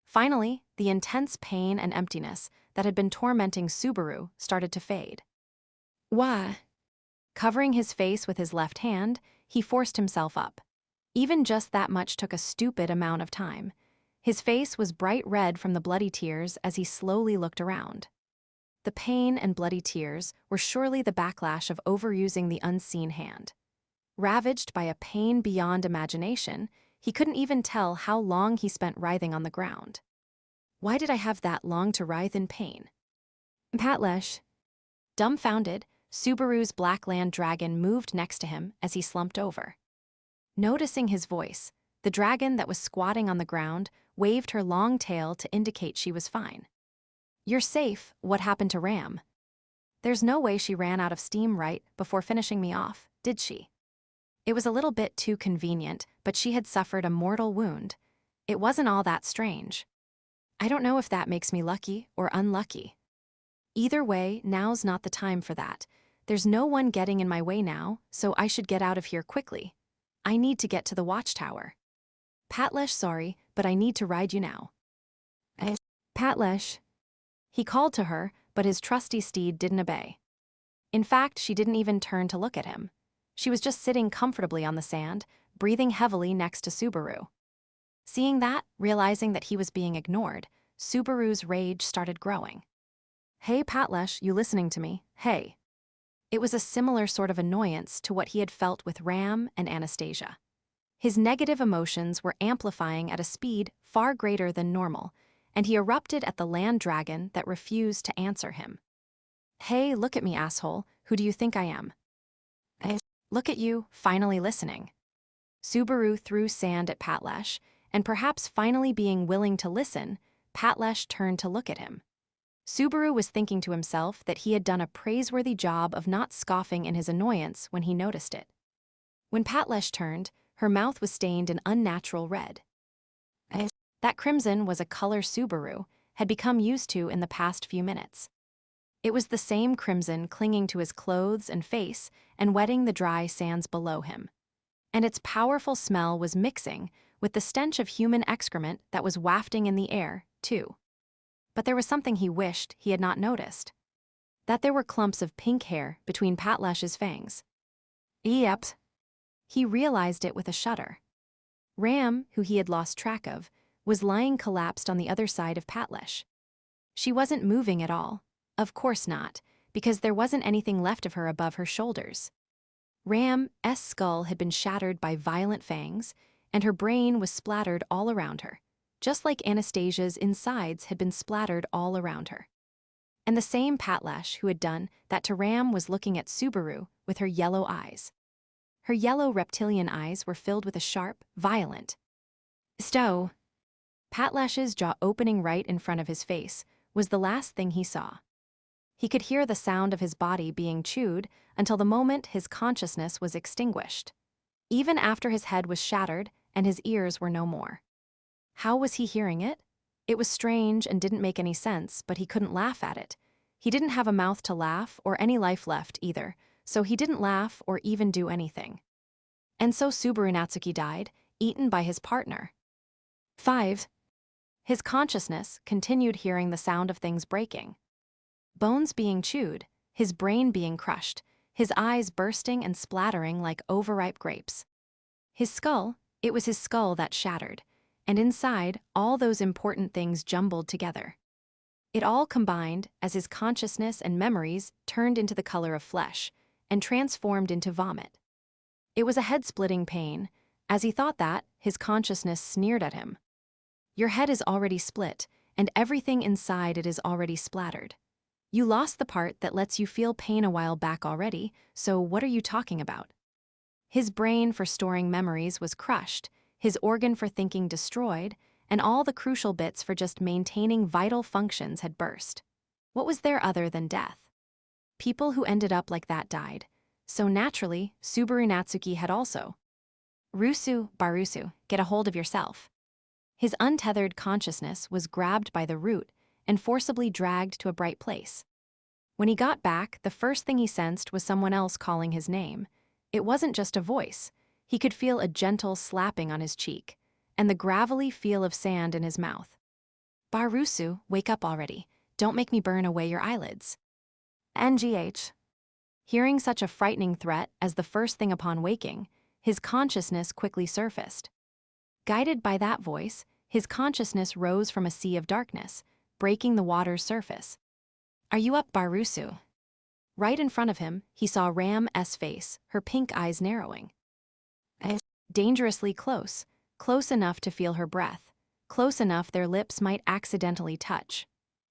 Finally, the intense pain and emptiness that had been tormenting Subaru started to fade. Why? Covering his face with his left hand, he forced himself up. Even just that much took a stupid amount of time. His face was bright red from the bloody tears as he slowly looked around. The pain and bloody tears were surely the backlash of overusing the unseen hand. Ravaged by a pain beyond imagination, he couldn't even tell how long he spent writhing on the ground. Why did I have that long to writhe in pain? Patlesh. Dumbfounded, Subaru's black land dragon moved next to him as he slumped over. Noticing his voice, the dragon that was squatting on the ground waved her long tail to indicate she was fine. You're safe. What happened to Ram? There's no way she ran out of steam right before finishing me off, did she? It was a little bit too convenient, but she had suffered a mortal wound. It wasn't all that strange. I don't know if that makes me lucky or unlucky. Either way, now's not the time for that. There's no one getting in my way now, so I should get out of here quickly. I need to get to the watchtower. Patlesh, sorry, but I need to ride you now. Patlesh. He called to her, but his trusty steed didn't obey. In fact, she didn't even turn to look at him. She was just sitting comfortably on the sand, breathing heavily next to Subaru. Seeing that, realizing that he was being ignored, Subaru's rage started growing. Hey Patlesh, you listening to me? Hey. It was a similar sort of annoyance to what he had felt with Ram and Anastasia. His negative emotions were amplifying at a speed far greater than normal, and he erupted at the land dragon that refused to answer him. Hey, look at me, asshole. Who do you think I am? Look at you, finally listening. Subaru threw sand at Patlesh, and perhaps finally being willing to listen, Patlesh turned to look at him. Subaru was thinking to himself that he had done a praiseworthy job of not scoffing in his annoyance when he noticed it. When Patlesh turned, her mouth was stained an unnatural red. That crimson was a color Subaru had become used to in the past few minutes. It was the same crimson clinging to his clothes and face and wetting the dry sands below him. And its powerful smell was mixing with the stench of human excrement that was wafting in the air, too. But there was something he wished he had not noticed. That there were clumps of pink hair between Patlesh's fangs. Yep. He realized it with a shudder. Ram, who he had lost track of, was lying collapsed on the other side of Patlesh. She wasn't moving at all. Of course not, because there wasn't anything left of her above her shoulders. Ram's skull had been shattered by violent fangs, and her brain was splattered all around her, just like Anastasia's insides had been splattered all around her. And the same Patlesh who had done that to Ram was looking at Subaru with her yellow eyes. Her yellow reptilian eyes were filled with a sharp, violent stow. Patlesh's jaw opening right in front of his face was the last thing he saw. He could hear the sound of his body being chewed until the moment his consciousness was extinguished, even after his head was shattered and his ears were no more. How was he hearing it? It was strange and didn't make any sense, but he couldn't laugh at it. He didn't have a mouth to laugh or any life left either, so he didn't laugh or even do anything. And so Subaru Natsuki died, eaten by his partner. 5. His consciousness continued hearing the sound of things breaking. Bones being chewed, his brain being crushed, his eyes bursting and splattering like overripe grapes. His skull, it was his skull that shattered, and inside, all those important things jumbled together. It all combined as his consciousness and memories turned into the color of flesh and transformed into vomit. It was a head-splitting pain. As he thought that, his consciousness sneered at him. Your head is already split, and everything inside it is already splattered. You lost the part that lets you feel pain a while back already, so what are you talking about? His brain for storing memories was crushed, his organ for thinking destroyed, and all the crucial bits for just maintaining vital functions had burst. What was there other than death? People who ended up like that died, so naturally, Subaru Natsuki had also. Rusu, Barusu, get a hold of yourself. His untethered consciousness was grabbed by the root and forcibly dragged to a bright place. When he got back, the first thing he sensed was someone else calling his name. It wasn't just a voice. He could feel a gentle slapping on his cheek, and the gravelly feel of sand in his mouth. Barusu, wake up already. Don't make me burn away your eyelids. NGH. Hearing such a frightening threat as the first thing upon waking, his consciousness quickly surfaced. Guided by that voice, his consciousness rose from a sea of darkness, breaking the water's surface. Are you up, Barusu? Right in front of him, he saw Ram's face, her pink eyes narrowing. Dangerously close, close enough to feel her breath, close enough their lips might accidentally touch.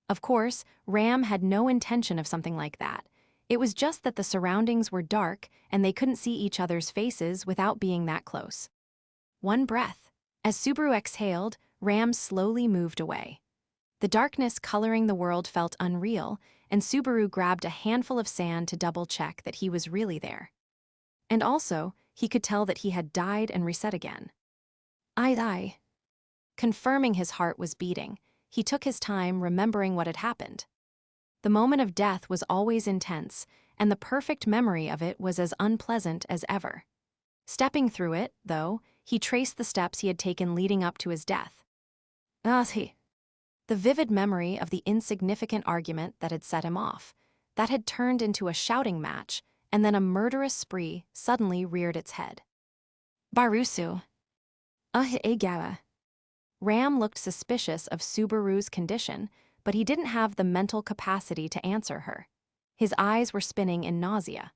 Of course, Ram had no intention of something like that. It was just that the surroundings were dark and they couldn't see each other's faces without being that close. One breath. As Subaru exhaled, Ram slowly moved away. The darkness coloring the world felt unreal, and Subaru grabbed a handful of sand to double-check that he was really there. And also, he could tell that he had died and reset again. I. Confirming his heart was beating, he took his time remembering what had happened. The moment of death was always intense, and the perfect memory of it was as unpleasant as ever. Stepping through it, though, he traced the steps he had taken leading up to his death. The vivid memory of the insignificant argument that had set him off, that had turned into a shouting match, and then a murderous spree suddenly reared its head. Barusu. Egawa. Ram looked suspicious of Subaru's condition, but he didn't have the mental capacity to answer her. His eyes were spinning in nausea.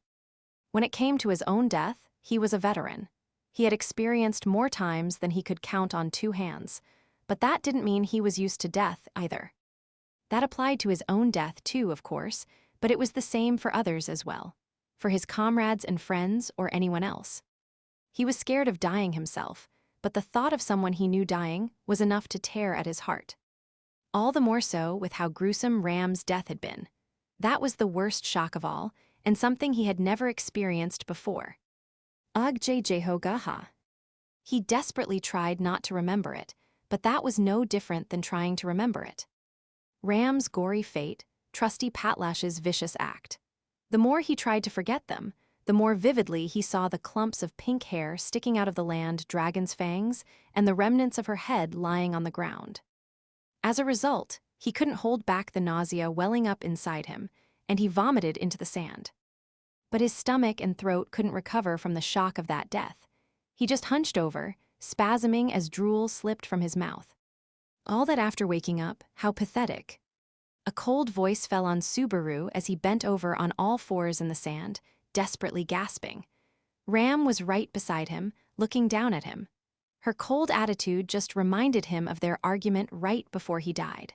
When it came to his own death, he was a veteran. He had experienced more times than he could count on two hands, but that didn't mean he was used to death either. That applied to his own death too, of course, but it was the same for others as well, for his comrades and friends or anyone else. He was scared of dying himself, but the thought of someone he knew dying was enough to tear at his heart. All the more so with how gruesome Ram's death had been. That was the worst shock of all, and something he had never experienced before. Jehogaha. He desperately tried not to remember it, but that was no different than trying to remember it. Ram's gory fate, Trusty Patlash's vicious act. The more he tried to forget them, the more vividly he saw the clumps of pink hair sticking out of the land dragon's fangs and the remnants of her head lying on the ground. As a result, he couldn't hold back the nausea welling up inside him, and he vomited into the sand. But his stomach and throat couldn't recover from the shock of that death. He just hunched over, spasming as drool slipped from his mouth. All that after waking up, how pathetic. A cold voice fell on Subaru as he bent over on all fours in the sand, desperately gasping. Ram was right beside him, looking down at him. Her cold attitude just reminded him of their argument right before he died.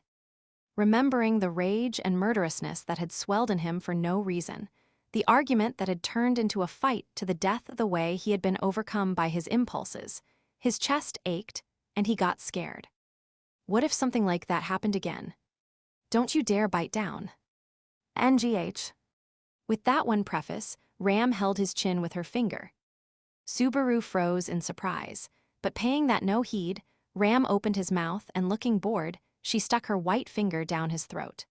Remembering the rage and murderousness that had swelled in him for no reason, the argument that had turned into a fight to the death of the way he had been overcome by his impulses, his chest ached, and he got scared. What if something like that happened again? Don't you dare bite down. NGH. With that one preface, Ram held his chin with her finger. Subaru froze in surprise, but paying that no heed, Ram opened his mouth and, looking bored, she stuck her white finger down his throat.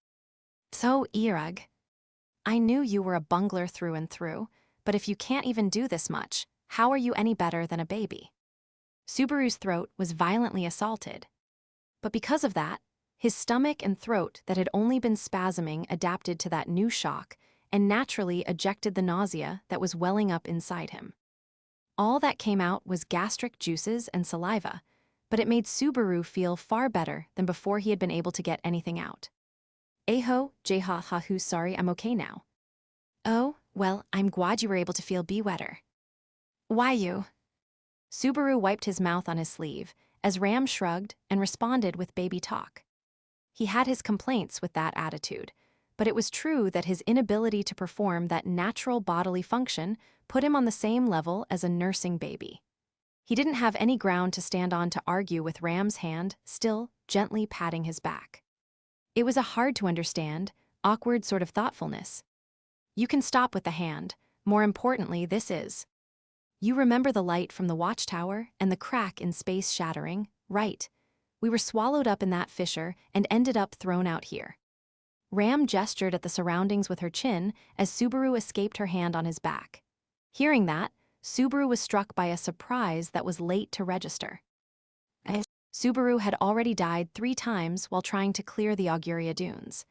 So, Irag. I knew you were a bungler through and through, but if you can't even do this much, how are you any better than a baby? Subaru's throat was violently assaulted. But because of that, his stomach and throat that had only been spasming adapted to that new shock and naturally ejected the nausea that was welling up inside him. All that came out was gastric juices and saliva, but it made Subaru feel far better than before he had been able to get anything out. Aho, Jeha-ha-hu, sorry, I'm okay now. Oh, well, I'm glad you were able to feel wetter. Why you? Subaru wiped his mouth on his sleeve, as Ram shrugged and responded with baby talk. He had his complaints with that attitude, but it was true that his inability to perform that natural bodily function put him on the same level as a nursing baby. He didn't have any ground to stand on to argue with Ram's hand still gently patting his back. It was a hard-to-understand, awkward sort of thoughtfulness. You can stop with the hand. More importantly, this is. You remember the light from the watchtower and the crack in space shattering, right? We were swallowed up in that fissure and ended up thrown out here. Ram gestured at the surroundings with her chin as Subaru escaped her hand on his back. Hearing that, Subaru was struck by a surprise that was late to register. Subaru had already died 3 times while trying to clear the Auguria Dunes.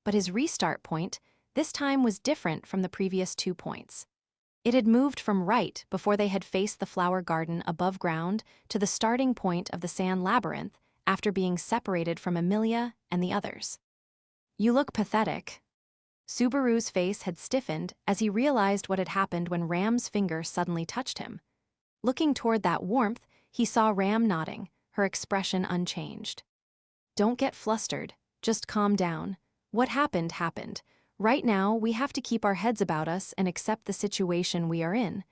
But his restart point, this time, was different from the previous 2 points. It had moved from right before they had faced the flower garden above ground to the starting point of the sand labyrinth after being separated from Emilia and the others. You look pathetic. Subaru's face had stiffened as he realized what had happened when Ram's finger suddenly touched him. Looking toward that warmth, he saw Ram nodding, her expression unchanged. Don't get flustered, just calm down. What happened happened. Right now, we have to keep our heads about us and accept the situation we are in,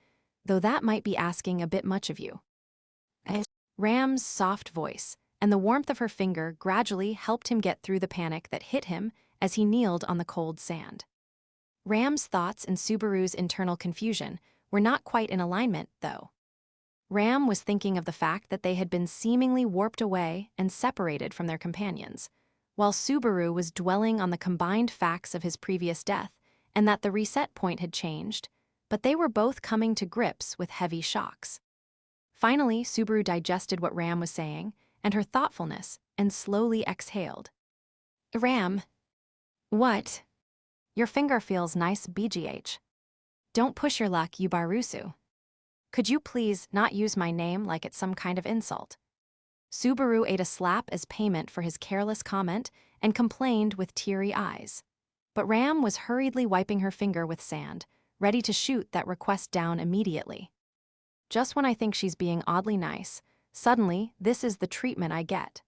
though that might be asking a bit much of you. Ram's soft voice and the warmth of her finger gradually helped him get through the panic that hit him as he kneeled on the cold sand. Ram's thoughts and Subaru's internal confusion were not quite in alignment, though. Ram was thinking of the fact that they had been seemingly warped away and separated from their companions, while Subaru was dwelling on the combined facts of his previous death and that the reset point had changed, but they were both coming to grips with heavy shocks. Finally, Subaru digested what Ram was saying and her thoughtfulness and slowly exhaled. Ram. What? Your finger feels nice, BGH. Don't push your luck, you Barusu. Could you please not use my name like it's some kind of insult? Subaru ate a slap as payment for his careless comment and complained with teary eyes. But Ram was hurriedly wiping her finger with sand, ready to shoot that request down immediately. Just when I think she's being oddly nice, suddenly this is the treatment I get.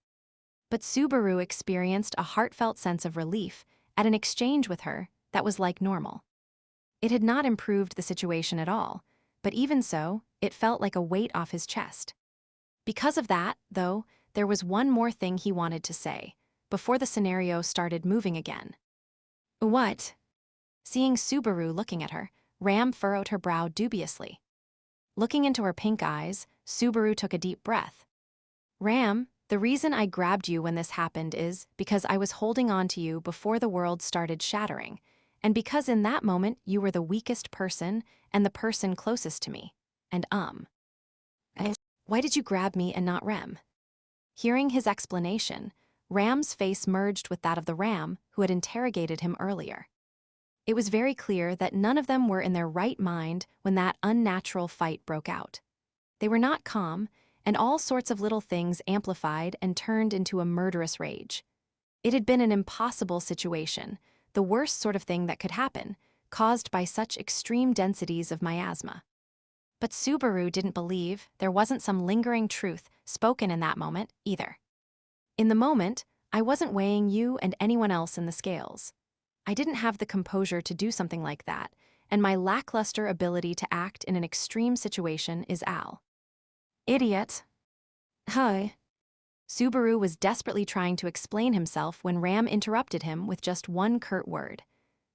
But Subaru experienced a heartfelt sense of relief at an exchange with her that was like normal. It had not improved the situation at all, but even so, it felt like a weight off his chest. Because of that, though, there was one more thing he wanted to say, before the scenario started moving again. What? Seeing Subaru looking at her, Ram furrowed her brow dubiously. Looking into her pink eyes, Subaru took a deep breath. Ram, the reason I grabbed you when this happened is because I was holding on to you before the world started shattering, and because in that moment you were the weakest person and the person closest to me. And why did you grab me and not Rem? Hearing his explanation, Ram's face merged with that of the Ram who had interrogated him earlier. It was very clear that none of them were in their right mind when that unnatural fight broke out. They were not calm, and all sorts of little things amplified and turned into a murderous rage. It had been an impossible situation, the worst sort of thing that could happen, caused by such extreme densities of miasma. But Subaru didn't believe there wasn't some lingering truth spoken in that moment either. In the moment, I wasn't weighing you and anyone else in the scales. I didn't have the composure to do something like that, and my lackluster ability to act in an extreme situation is Al. Idiot. Hi. Subaru was desperately trying to explain himself when Ram interrupted him with just one curt word.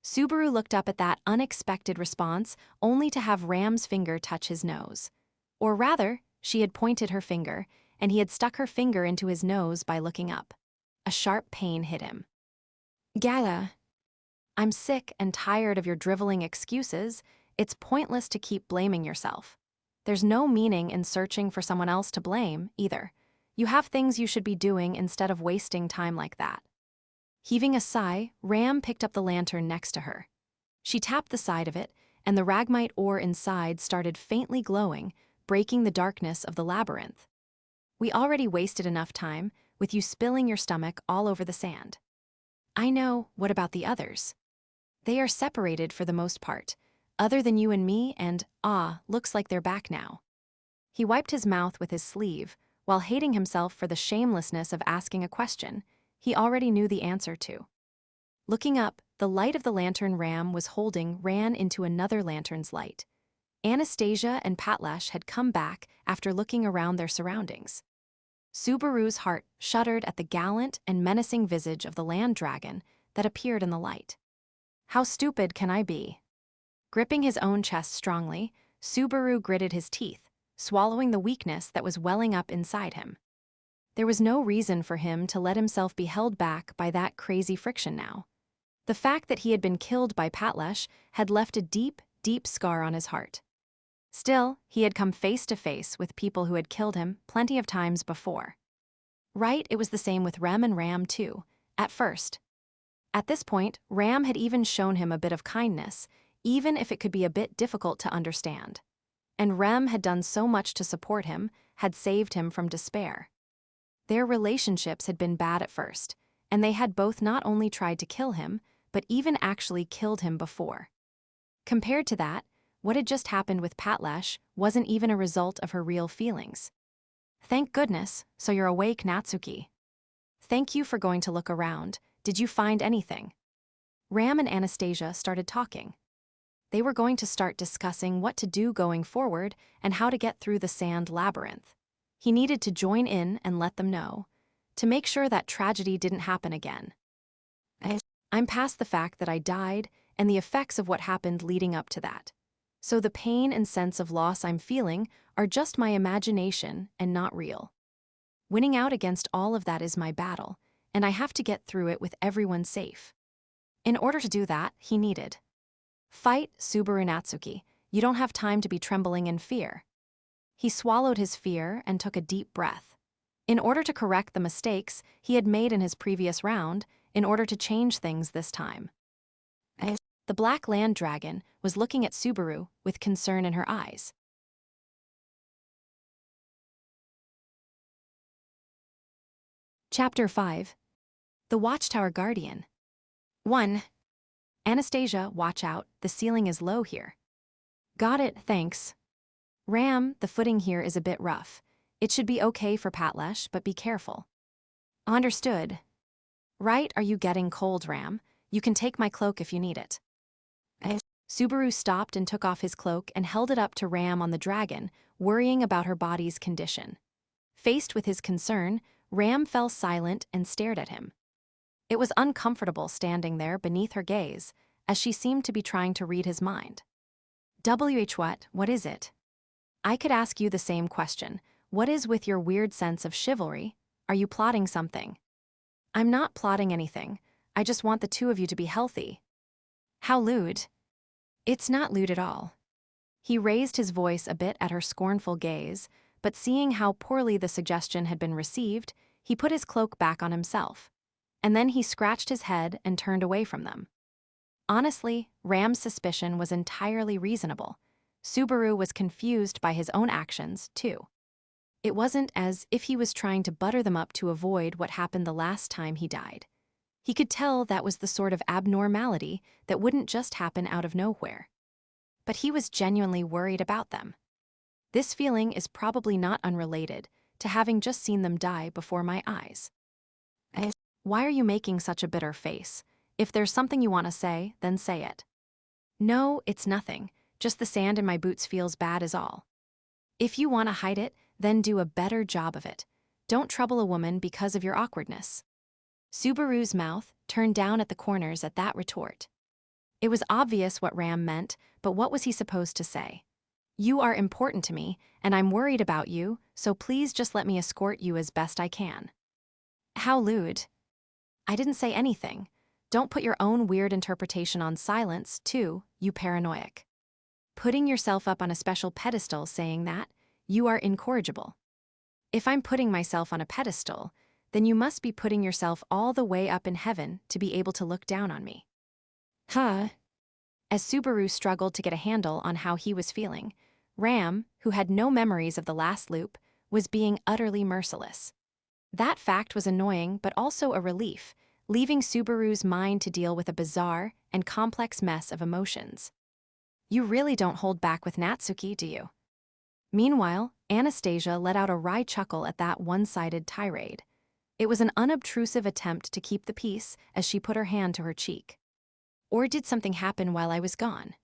Subaru looked up at that unexpected response only to have Ram's finger touch his nose. Or rather, she had pointed her finger, and he had stuck her finger into his nose by looking up. A sharp pain hit him. Gala. I'm sick and tired of your driveling excuses. It's pointless to keep blaming yourself. There's no meaning in searching for someone else to blame, either. You have things you should be doing instead of wasting time like that. Heaving a sigh, Ram picked up the lantern next to her. She tapped the side of it, and the ragmite ore inside started faintly glowing, breaking the darkness of the labyrinth. We already wasted enough time, with you spilling your stomach all over the sand. I know, what about the others? They are separated for the most part, other than you and me, and, looks like they're back now. He wiped his mouth with his sleeve, while hating himself for the shamelessness of asking a question he already knew the answer to. Looking up, the light of the lantern Ram was holding ran into another lantern's light. Anastasia and Patlash had come back after looking around their surroundings. Subaru's heart shuddered at the gallant and menacing visage of the land dragon that appeared in the light. How stupid can I be? Gripping his own chest strongly, Subaru gritted his teeth, swallowing the weakness that was welling up inside him. There was no reason for him to let himself be held back by that crazy friction now. The fact that he had been killed by Patlash had left a deep, deep scar on his heart. Still, he had come face to face with people who had killed him plenty of times before. Right, it was the same with Rem and Ram too, at first. At this point, Ram had even shown him a bit of kindness, even if it could be a bit difficult to understand. And Rem had done so much to support him, had saved him from despair. Their relationships had been bad at first, and they had both not only tried to kill him, but even actually killed him before. Compared to that, what had just happened with Patlash wasn't even a result of her real feelings. Thank goodness, so you're awake, Natsuki. Thank you for going to look around. Did you find anything? Ram and Anastasia started talking. They were going to start discussing what to do going forward and how to get through the sand labyrinth. He needed to join in and let them know, to make sure that tragedy didn't happen again. I'm past the fact that I died and the effects of what happened leading up to that. So the pain and sense of loss I'm feeling are just my imagination and not real. Winning out against all of that is my battle, and I have to get through it with everyone safe. In order to do that, he needed Fight, Subaru Natsuki. You don't have time to be trembling in fear. He swallowed his fear and took a deep breath. In order to correct the mistakes he had made in his previous round, in order to change things this time. The black land dragon was looking at Subaru with concern in her eyes. Chapter 5. The Watchtower Guardian. 1. Anastasia, watch out, the ceiling is low here. Got it, thanks. Ram, the footing here is a bit rough. It should be okay for Patlesh, but be careful. Understood. Right, are you getting cold, Ram? You can take my cloak if you need it. Subaru stopped and took off his cloak and held it up to Ram on the dragon, worrying about her body's condition. Faced with his concern, Ram fell silent and stared at him. It was uncomfortable standing there beneath her gaze, as she seemed to be trying to read his mind. What is it? I could ask you the same question. What is with your weird sense of chivalry? Are you plotting something? I'm not plotting anything. I just want the two of you to be healthy. How lewd. It's not lewd at all. He raised his voice a bit at her scornful gaze, but seeing how poorly the suggestion had been received, he put his cloak back on himself. And then he scratched his head and turned away from them. Honestly, Ram's suspicion was entirely reasonable. Subaru was confused by his own actions, too. It wasn't as if he was trying to butter them up to avoid what happened the last time he died. He could tell that was the sort of abnormality that wouldn't just happen out of nowhere. But he was genuinely worried about them. This feeling is probably not unrelated to having just seen them die before my eyes. Why are you making such a bitter face? If there's something you want to say, then say it. No, it's nothing. Just the sand in my boots feels bad is all. If you want to hide it, then do a better job of it. Don't trouble a woman because of your awkwardness. Subaru's mouth turned down at the corners at that retort. It was obvious what Ram meant, but what was he supposed to say? You are important to me, and I'm worried about you, so please just let me escort you as best I can. How lewd. I didn't say anything. Don't put your own weird interpretation on silence, too, you paranoiac. Putting yourself up on a special pedestal saying that, you are incorrigible. If I'm putting myself on a pedestal, then you must be putting yourself all the way up in heaven to be able to look down on me. Huh? As Subaru struggled to get a handle on how he was feeling, Ram, who had no memories of the last loop, was being utterly merciless. That fact was annoying but also a relief, leaving Subaru's mind to deal with a bizarre and complex mess of emotions. You really don't hold back with Natsuki, do you? Meanwhile, Anastasia let out a wry chuckle at that one-sided tirade. It was an unobtrusive attempt to keep the peace as she put her hand to her cheek. Or did something happen while I was gone?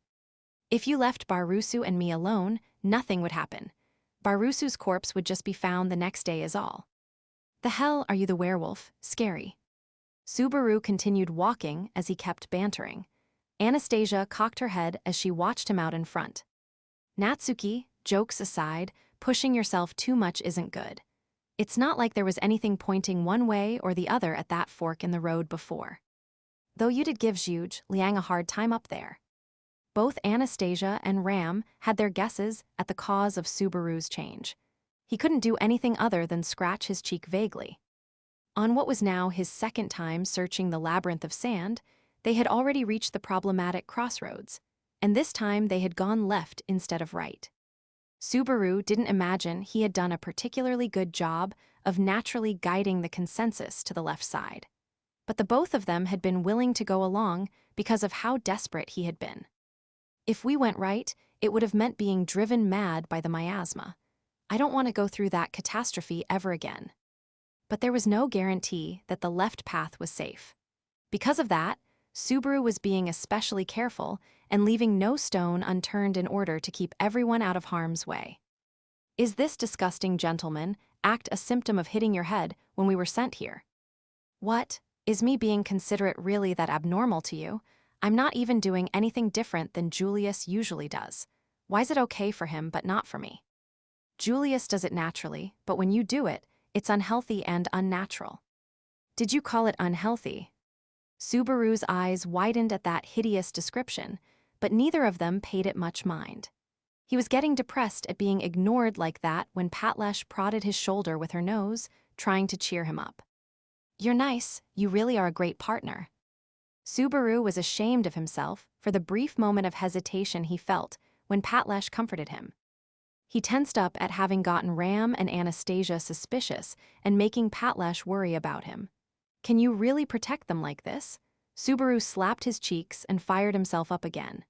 If you left Barusu and me alone, nothing would happen. Barusu's corpse would just be found the next day is all. The hell are you, the werewolf? Scary. Subaru continued walking as he kept bantering. Anastasia cocked her head as she watched him out in front. Natsuki, jokes aside, pushing yourself too much isn't good. It's not like there was anything pointing one way or the other at that fork in the road before. Though you did give Zhuge Liang a hard time up there. Both Anastasia and Ram had their guesses at the cause of Subaru's change. He couldn't do anything other than scratch his cheek vaguely. On what was now his second time searching the labyrinth of sand, they had already reached the problematic crossroads, and this time they had gone left instead of right. Subaru didn't imagine he had done a particularly good job of naturally guiding the consensus to the left side. But the both of them had been willing to go along because of how desperate he had been. If we went right, it would have meant being driven mad by the miasma. I don't want to go through that catastrophe ever again. But there was no guarantee that the left path was safe. Because of that, Subaru was being especially careful and leaving no stone unturned in order to keep everyone out of harm's way. Is this disgusting gentleman act a symptom of hitting your head when we were sent here? What? Is me being considerate really that abnormal to you? I'm not even doing anything different than Julius usually does. Why is it okay for him but not for me? Julius does it naturally, but when you do it, it's unhealthy and unnatural. Did you call it unhealthy? Subaru's eyes widened at that hideous description, but neither of them paid it much mind. He was getting depressed at being ignored like that when Patlesh prodded his shoulder with her nose, trying to cheer him up. "You're nice, you really are a great partner." Subaru was ashamed of himself for the brief moment of hesitation he felt when Patlesh comforted him. He tensed up at having gotten Ram and Anastasia suspicious and making Patlesh worry about him. "Can you really protect them like this?" Subaru slapped his cheeks and fired himself up again.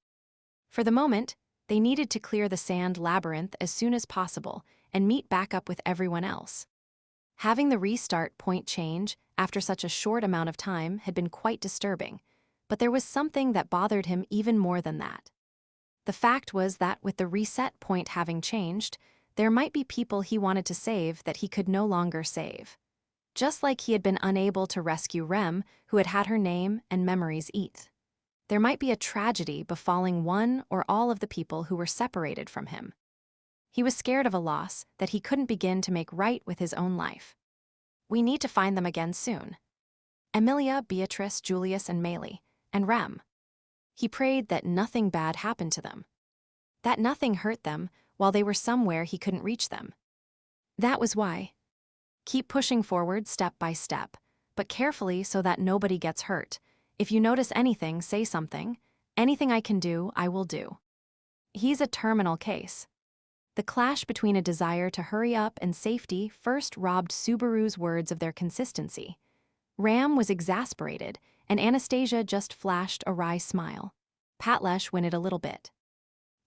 For the moment, they needed to clear the sand labyrinth as soon as possible and meet back up with everyone else. Having the restart point change after such a short amount of time had been quite disturbing, but there was something that bothered him even more than that. The fact was that with the reset point having changed, there might be people he wanted to save that he could no longer save. Just like he had been unable to rescue Rem, who had had her name and memories eat. There might be a tragedy befalling one or all of the people who were separated from him. He was scared of a loss that he couldn't begin to make right with his own life. "We need to find them again soon. Emilia, Beatrice, Julius, and Meili, and Rem." He prayed that nothing bad happened to them. That nothing hurt them while they were somewhere he couldn't reach them. That was why. Keep pushing forward step by step, but carefully so that nobody gets hurt. If you notice anything, say something. Anything I can do, I will do. He's a terminal case. The clash between a desire to hurry up and safety first robbed Subaru's words of their consistency. Ram was exasperated, and Anastasia just flashed a wry smile. Patlesh whinnied a little bit.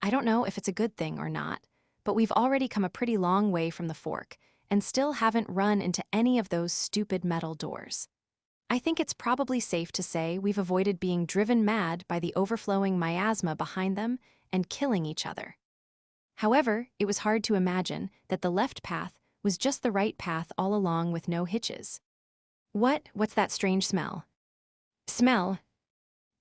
"I don't know if it's a good thing or not, but we've already come a pretty long way from the fork, and still haven't run into any of those stupid metal doors. I think it's probably safe to say we've avoided being driven mad by the overflowing miasma behind them and killing each other." However, it was hard to imagine that the left path was just the right path all along with no hitches. What's that strange smell?" "Smell?"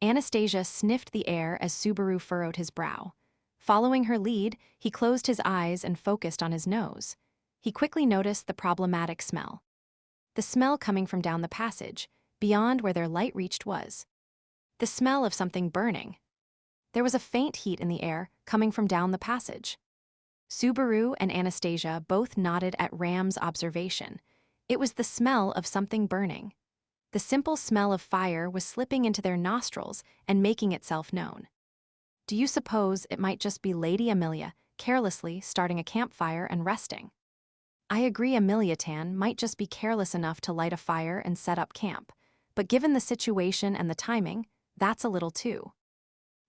Anastasia sniffed the air as Subaru furrowed his brow. Following her lead, he closed his eyes and focused on his nose. He quickly noticed the problematic smell. The smell coming from down the passage, beyond where their light reached was. The smell of something burning. There was a faint heat in the air coming from down the passage. Subaru and Anastasia both nodded at Ram's observation. It was the smell of something burning. The simple smell of fire was slipping into their nostrils and making itself known. Do you suppose it might just be Lady Emilia carelessly starting a campfire and resting? I agree Emilia Tan might just be careless enough to light a fire and set up camp, but given the situation and the timing, that's a little too.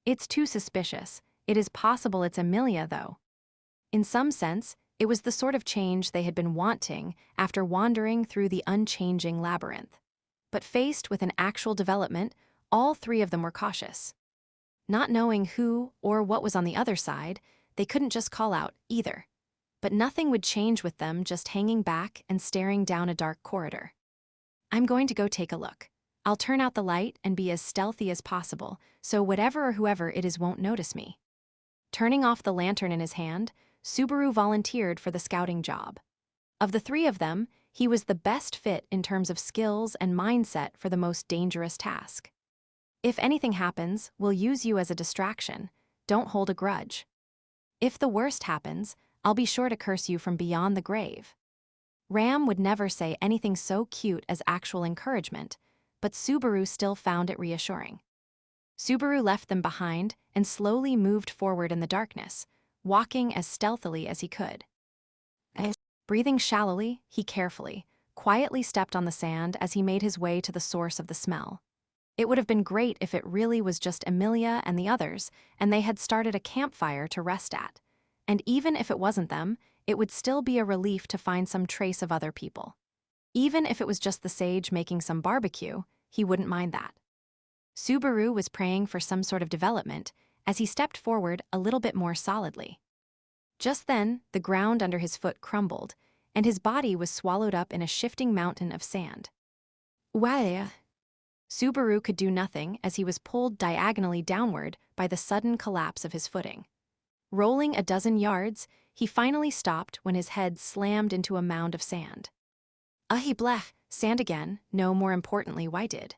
It's too suspicious. It is possible it's Emilia, though. In some sense, it was the sort of change they had been wanting after wandering through the unchanging labyrinth. But faced with an actual development, all three of them were cautious. Not knowing who or what was on the other side, they couldn't just call out, either. But nothing would change with them just hanging back and staring down a dark corridor. "I'm going to go take a look. I'll turn out the light and be as stealthy as possible, so whatever or whoever it is won't notice me." Turning off the lantern in his hand, Subaru volunteered for the scouting job. Of the three of them, he was the best fit in terms of skills and mindset for the most dangerous task. "If anything happens, we'll use you as a distraction. Don't hold a grudge. If the worst happens, I'll be sure to curse you from beyond the grave." Ram would never say anything so cute as actual encouragement, but Subaru still found it reassuring. Subaru left them behind and slowly moved forward in the darkness, walking as stealthily as he could. Breathing shallowly, he quietly stepped on the sand as he made his way to the source of the smell. It would have been great if it really was just Emilia and the others, and they had started a campfire to rest at. And even if it wasn't them, it would still be a relief to find some trace of other people. Even if it was just the sage making some barbecue, he wouldn't mind that. Subaru was praying for some sort of development as he stepped forward a little bit more solidly. Just then, the ground under his foot crumbled, and his body was swallowed up in a shifting mountain of sand. Wow! Subaru could do nothing as he was pulled diagonally downward by the sudden collapse of his footing. Rolling a dozen yards, he finally stopped when his head slammed into a mound of sand. He blech, sand again, no, more importantly, why did?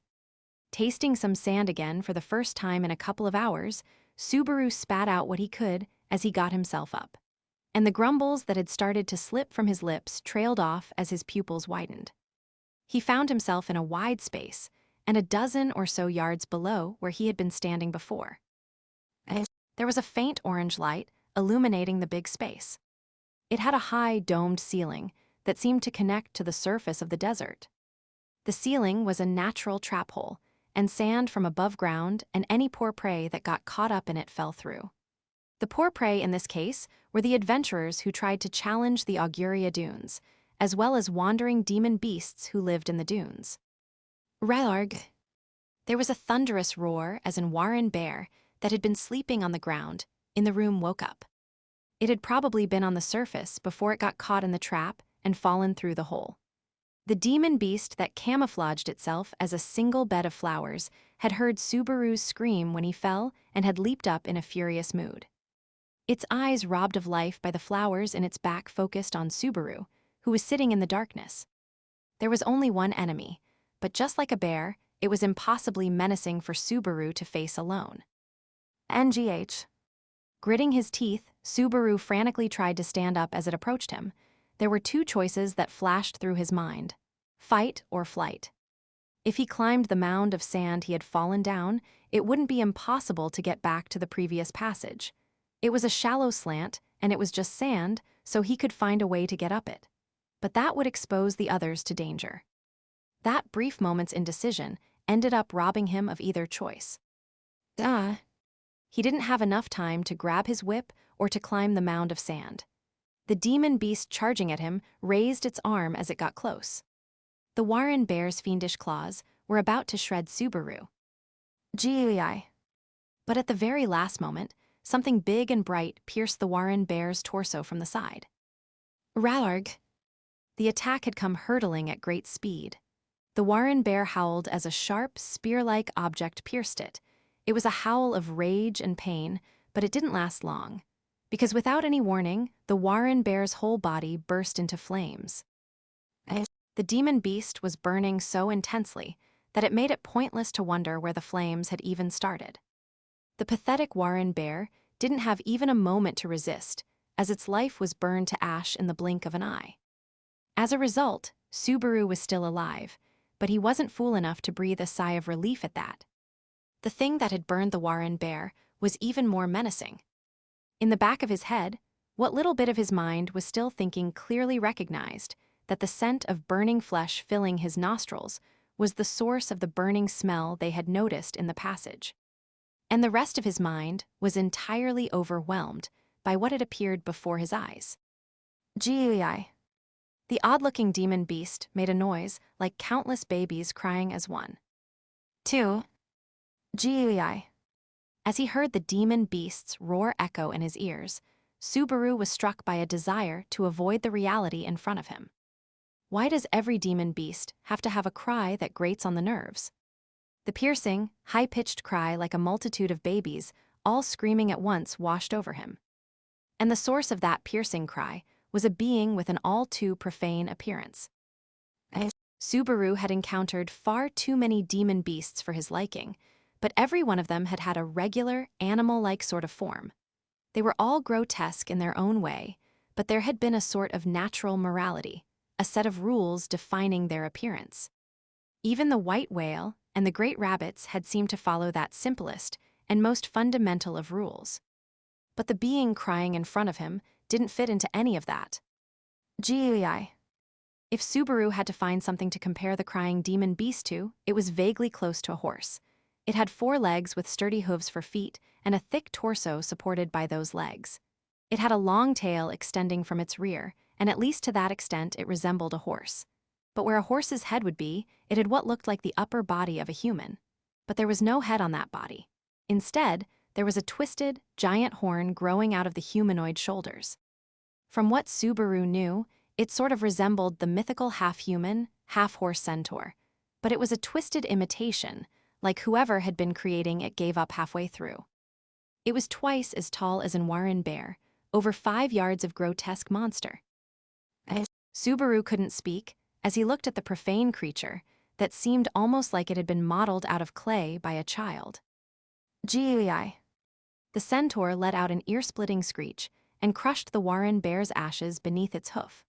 Tasting some sand again for the first time in a couple of hours, Subaru spat out what he could as he got himself up. And the grumbles that had started to slip from his lips trailed off as his pupils widened. He found himself in a wide space, and a dozen or so yards below where he had been standing before. There was a faint orange light illuminating the big space. It had a high, domed ceiling that seemed to connect to the surface of the desert. The ceiling was a natural trap hole, and sand from above ground and any poor prey that got caught up in it fell through. The poor prey in this case were the adventurers who tried to challenge the Auguria Dunes, as well as wandering demon beasts who lived in the dunes. Reinhard. There was a thunderous roar as an warren bear that had been sleeping on the ground in the room woke up. It had probably been on the surface before it got caught in the trap and fallen through the hole. The demon beast that camouflaged itself as a single bed of flowers had heard Subaru's scream when he fell and had leaped up in a furious mood. Its eyes robbed of life by the flowers in its back focused on Subaru, who was sitting in the darkness. There was only one enemy, but just like a bear, it was impossibly menacing for Subaru to face alone. NGH. Gritting his teeth, Subaru frantically tried to stand up as it approached him. There were two choices that flashed through his mind: fight or flight. If he climbed the mound of sand he had fallen down, it wouldn't be impossible to get back to the previous passage. It was a shallow slant, and it was just sand, so he could find a way to get up it. But that would expose the others to danger. That brief moment's indecision ended up robbing him of either choice. He didn't have enough time to grab his whip or to climb the mound of sand. The demon beast charging at him raised its arm as it got close. The warren bear's fiendish claws were about to shred Subaru. GUI. But at the very last moment, something big and bright pierced the warren bear's torso from the side. Rallarg. The attack had come hurtling at great speed. The warren bear howled as a sharp, spear-like object pierced it. It was a howl of rage and pain, but it didn't last long, because without any warning, the warren bear's whole body burst into flames. The demon beast was burning so intensely that it made it pointless to wonder where the flames had even started. The pathetic warren bear didn't have even a moment to resist, as its life was burned to ash in the blink of an eye. As a result, Subaru was still alive, but he wasn't fool enough to breathe a sigh of relief at that. The thing that had burned the warren bear was even more menacing. In the back of his head, what little bit of his mind was still thinking clearly recognized that the scent of burning flesh filling his nostrils was the source of the burning smell they had noticed in the passage. And the rest of his mind was entirely overwhelmed by what had appeared before his eyes. GUI. The odd-looking demon beast made a noise like countless babies crying as one. 2. GUI. As he heard the demon beast's roar echo in his ears, Subaru was struck by a desire to avoid the reality in front of him. Why does every demon beast have to have a cry that grates on the nerves? The piercing, high-pitched cry like a multitude of babies, all screaming at once, washed over him. And the source of that piercing cry was a being with an all-too-profane appearance. Subaru had encountered far too many demon beasts for his liking, but every one of them had had a regular, animal-like sort of form. They were all grotesque in their own way, but there had been a sort of natural morality, a set of rules defining their appearance. Even the white whale and the great rabbits had seemed to follow that simplest and most fundamental of rules. But the being crying in front of him didn't fit into any of that. GUI. If Subaru had to find something to compare the crying demon beast to, it was vaguely close to a horse. It had 4 legs with sturdy hooves for feet and a thick torso supported by those legs. It had a long tail extending from its rear, and at least to that extent it resembled a horse. But where a horse's head would be, it had what looked like the upper body of a human. But there was no head on that body. Instead, there was a twisted, giant horn growing out of the humanoid shoulders. From what Subaru knew, it sort of resembled the mythical half-human, half-horse centaur. But it was a twisted imitation, like whoever had been creating it gave up halfway through. It was twice as tall as an warren bear, over 5 yards of grotesque monster. Subaru couldn't speak as he looked at the profane creature that seemed almost like it had been modeled out of clay by a child. GUI. The centaur let out an ear-splitting screech and crushed the warren bear's ashes beneath its hoof.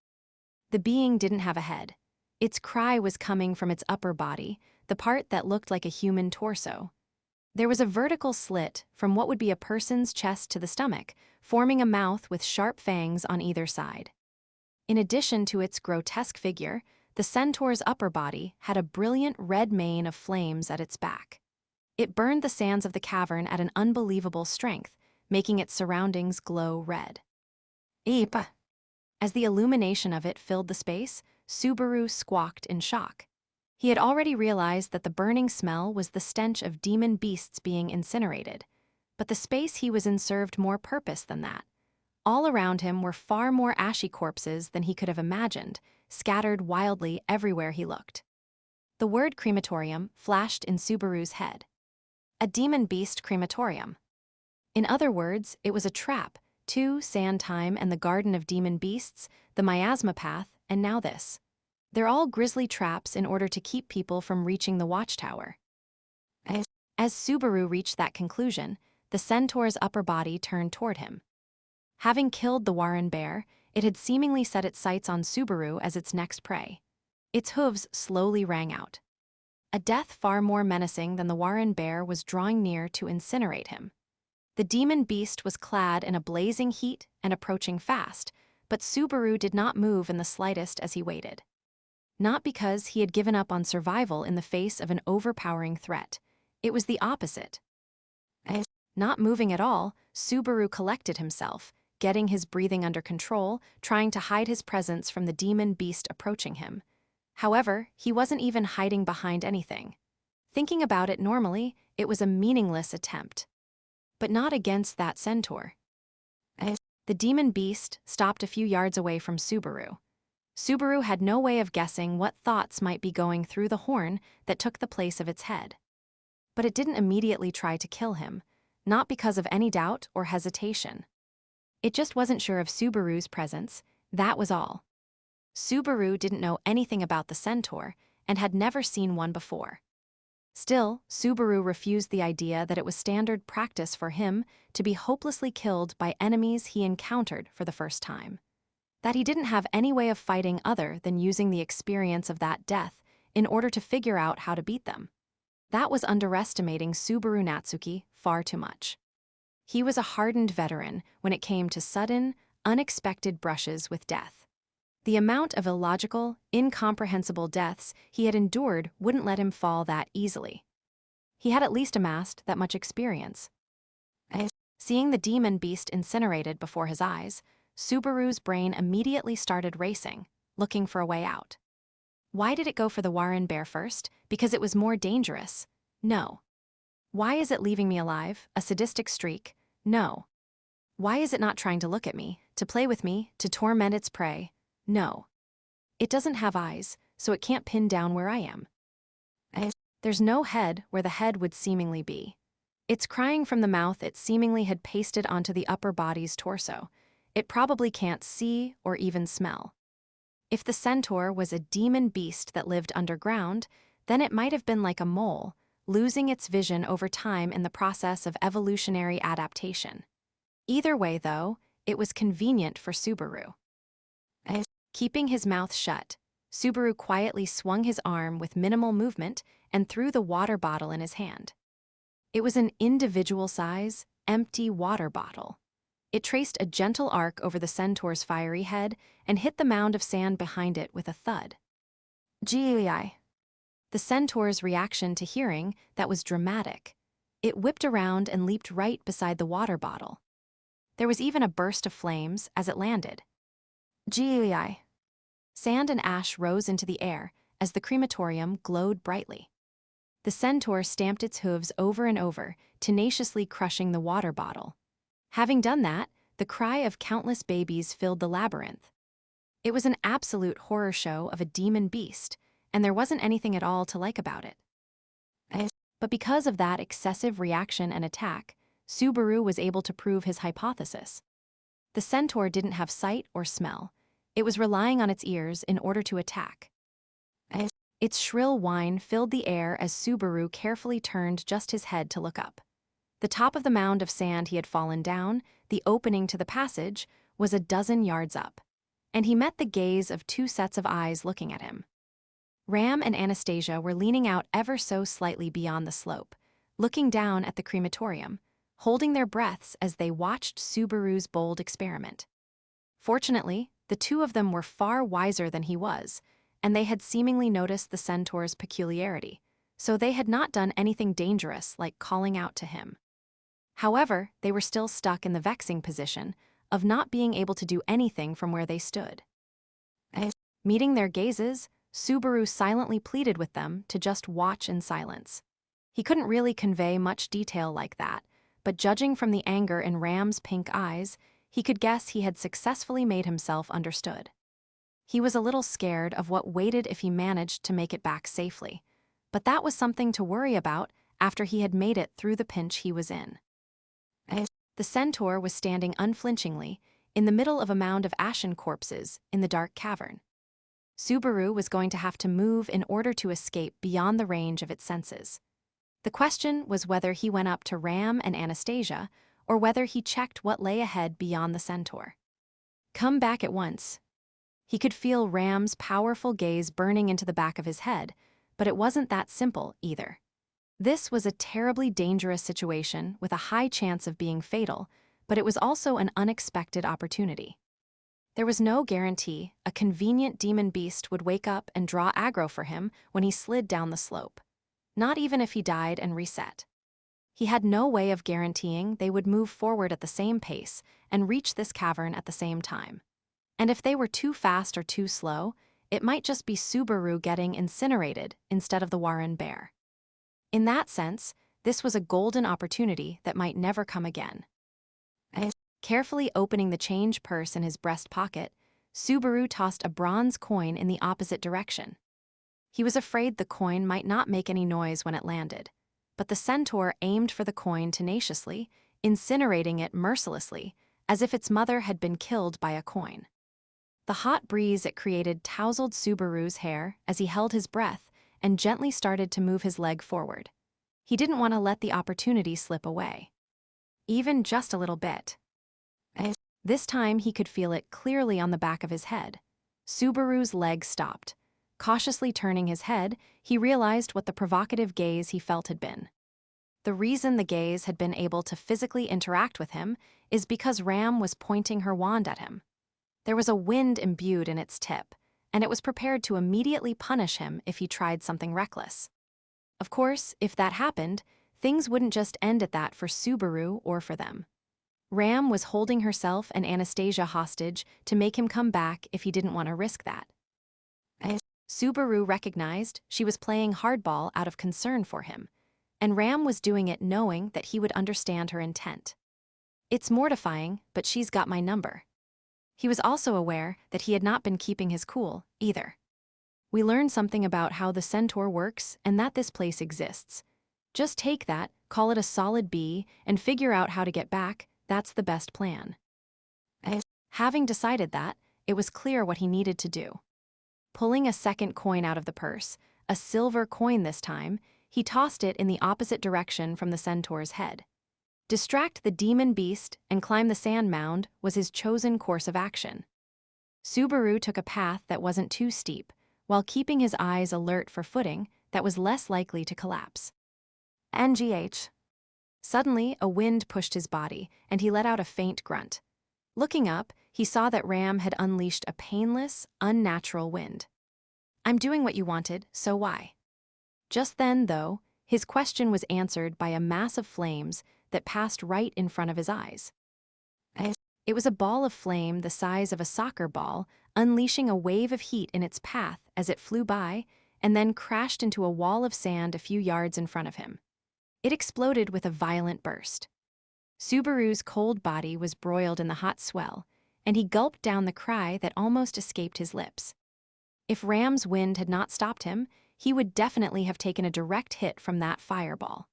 The being didn't have a head. Its cry was coming from its upper body, the part that looked like a human torso. There was a vertical slit from what would be a person's chest to the stomach, forming a mouth with sharp fangs on either side. In addition to its grotesque figure, the centaur's upper body had a brilliant red mane of flames at its back. It burned the sands of the cavern at an unbelievable strength, making its surroundings glow red. Eep! As the illumination of it filled the space, Subaru squawked in shock. He had already realized that the burning smell was the stench of demon beasts being incinerated, but the space he was in served more purpose than that. All around him were far more ashy corpses than he could have imagined, scattered wildly everywhere he looked. The word crematorium flashed in Subaru's head. A demon beast crematorium. In other words, it was a trap: 2, sand time and the garden of demon beasts, the miasma path, and now this. They're all grisly traps in order to keep people from reaching the watchtower. As Subaru reached that conclusion, the centaur's upper body turned toward him. Having killed the warren bear, it had seemingly set its sights on Subaru as its next prey. Its hooves slowly rang out. A death far more menacing than the warren bear was drawing near to incinerate him. The demon beast was clad in a blazing heat and approaching fast, but Subaru did not move in the slightest as he waited. Not because he had given up on survival in the face of an overpowering threat. It was the opposite. Not moving at all, Subaru collected himself, getting his breathing under control, trying to hide his presence from the demon beast approaching him. However, he wasn't even hiding behind anything. Thinking about it normally, it was a meaningless attempt. But not against that centaur. The demon beast stopped a few yards away from Subaru. Subaru had no way of guessing what thoughts might be going through the horn that took the place of its head. But it didn't immediately try to kill him, not because of any doubt or hesitation. It just wasn't sure of Subaru's presence, that was all. Subaru didn't know anything about the centaur and had never seen one before. Still, Subaru refused the idea that it was standard practice for him to be hopelessly killed by enemies he encountered for the first time. That he didn't have any way of fighting other than using the experience of that death in order to figure out how to beat them. That was underestimating Subaru Natsuki far too much. He was a hardened veteran when it came to sudden, unexpected brushes with death. The amount of illogical, incomprehensible deaths he had endured wouldn't let him fall that easily. He had at least amassed that much experience. Seeing the demon beast incinerated before his eyes, Subaru's brain immediately started racing, looking for a way out. Why did it go for the warren bear first? Because it was more dangerous? No. Why is it leaving me alive? A sadistic streak? No. Why is it not trying to look at me, to play with me, to torment its prey? No. It doesn't have eyes, so it can't pin down where I am. There's no head where the head would seemingly be. It's crying from the mouth it seemingly had pasted onto the upper body's torso. It probably can't see or even smell. If the centaur was a demon beast that lived underground, then it might have been like a mole, losing its vision over time in the process of evolutionary adaptation. Either way, though, it was convenient for Subaru. Keeping his mouth shut, Subaru quietly swung his arm with minimal movement and threw the water bottle in his hand. It was an individual-size, empty water bottle. It traced a gentle arc over the centaur's fiery head and hit the mound of sand behind it with a thud. Gee. The centaur's reaction to hearing that was dramatic. It whipped around and leaped right beside the water bottle. There was even a burst of flames as it landed. Gee. Sand and ash rose into the air as the crematorium glowed brightly. The centaur stamped its hooves over and over, tenaciously crushing the water bottle. Having done that, the cry of countless babies filled the labyrinth. It was an absolute horror show of a demon beast, and there wasn't anything at all to like about it. But because of that excessive reaction and attack, Subaru was able to prove his hypothesis. The centaur didn't have sight or smell. It was relying on its ears in order to attack. Its shrill whine filled the air as Subaru carefully turned just his head to look up. The The top of the mound of sand he had fallen down, the opening to the passage, was a dozen yards up, and he met the gaze of two sets of eyes looking at him. Ram and Anastasia were leaning out ever so slightly beyond the slope, looking down at the crematorium, holding their breaths as they watched Subaru's bold experiment. Fortunately, the two of them were far wiser than he was, and they had seemingly noticed the centaur's peculiarity, so they had not done anything dangerous like calling out to him. However, they were still stuck in the vexing position of not being able to do anything from where they stood. Meeting their gazes, Subaru silently pleaded with them to just watch in silence. He couldn't really convey much detail like that, but judging from the anger in Ram's pink eyes, he could guess he had successfully made himself understood. He was a little scared of what waited if he managed to make it back safely, but that was something to worry about after he had made it through the pinch he was in. The centaur was standing unflinchingly in the middle of a mound of ashen corpses in the dark cavern. Subaru was going to have to move in order to escape beyond the range of its senses. The question was whether he went up to Ram and Anastasia, or whether he checked what lay ahead beyond the centaur. Come back at once. He could feel Ram's powerful gaze burning into the back of his head, but it wasn't that simple either. This was a terribly dangerous situation with a high chance of being fatal, but it was also an unexpected opportunity. There was no guarantee a convenient demon beast would wake up and draw aggro for him when he slid down the slope, not even if he died and reset. He had no way of guaranteeing they would move forward at the same pace and reach this cavern at the same time. And if they were too fast or too slow, it might just be Subaru getting incinerated instead of the Warren bear. In that sense, this was a golden opportunity that might never come again. Carefully opening the change purse in his breast pocket, Subaru tossed a bronze coin in the opposite direction. He was afraid the coin might not make any noise when it landed, but the centaur aimed for the coin tenaciously, incinerating it mercilessly, as if its mother had been killed by a coin. The hot breeze it created tousled Subaru's hair as he held his breath and gently started to move his leg forward. He didn't want to let the opportunity slip away. Even just a little bit. This time he could feel it clearly on the back of his head. Subaru's leg stopped. Cautiously turning his head, he realized what the provocative gaze he felt had been. The reason the gaze had been able to physically interact with him is because Ram was pointing her wand at him. There was a wind imbued in its tip, and it was prepared to immediately punish him if he tried something reckless. Of course, if that happened, things wouldn't just end at that for Subaru or for them. Ram was holding herself and Anastasia hostage to make him come back if he didn't want to risk that. Subaru recognized she was playing hardball out of concern for him, and Ram was doing it knowing that he would understand her intent. It's mortifying, but she's got my number. He was also aware that he had not been keeping his cool, either. We learned something about how the centaur works and that this place exists. Just take that, call it a solid B, and figure out how to get back. That's the best plan. Having decided that, it was clear what he needed to do. Pulling a second coin out of the purse, a silver coin this time, he tossed it in the opposite direction from the centaur's head. Distract the demon beast and climb the sand mound was his chosen course of action. Subaru took a path that wasn't too steep, while keeping his eyes alert for footing that was less likely to collapse. NGH. Suddenly, a wind pushed his body, and he let out a faint grunt. Looking up, he saw that Ram had unleashed a painless, unnatural wind. I'm doing what you wanted, so why? Just then, though, his question was answered by a mass of flames that passed right in front of his eyes. It was a ball of flame the size of a soccer ball, unleashing a wave of heat in its path as it flew by, and then crashed into a wall of sand a few yards in front of him. It exploded with a violent burst. Subaru's cold body was broiled in the hot swell, and he gulped down the cry that almost escaped his lips. If Ram's wind had not stopped him, he would definitely have taken a direct hit from that fireball.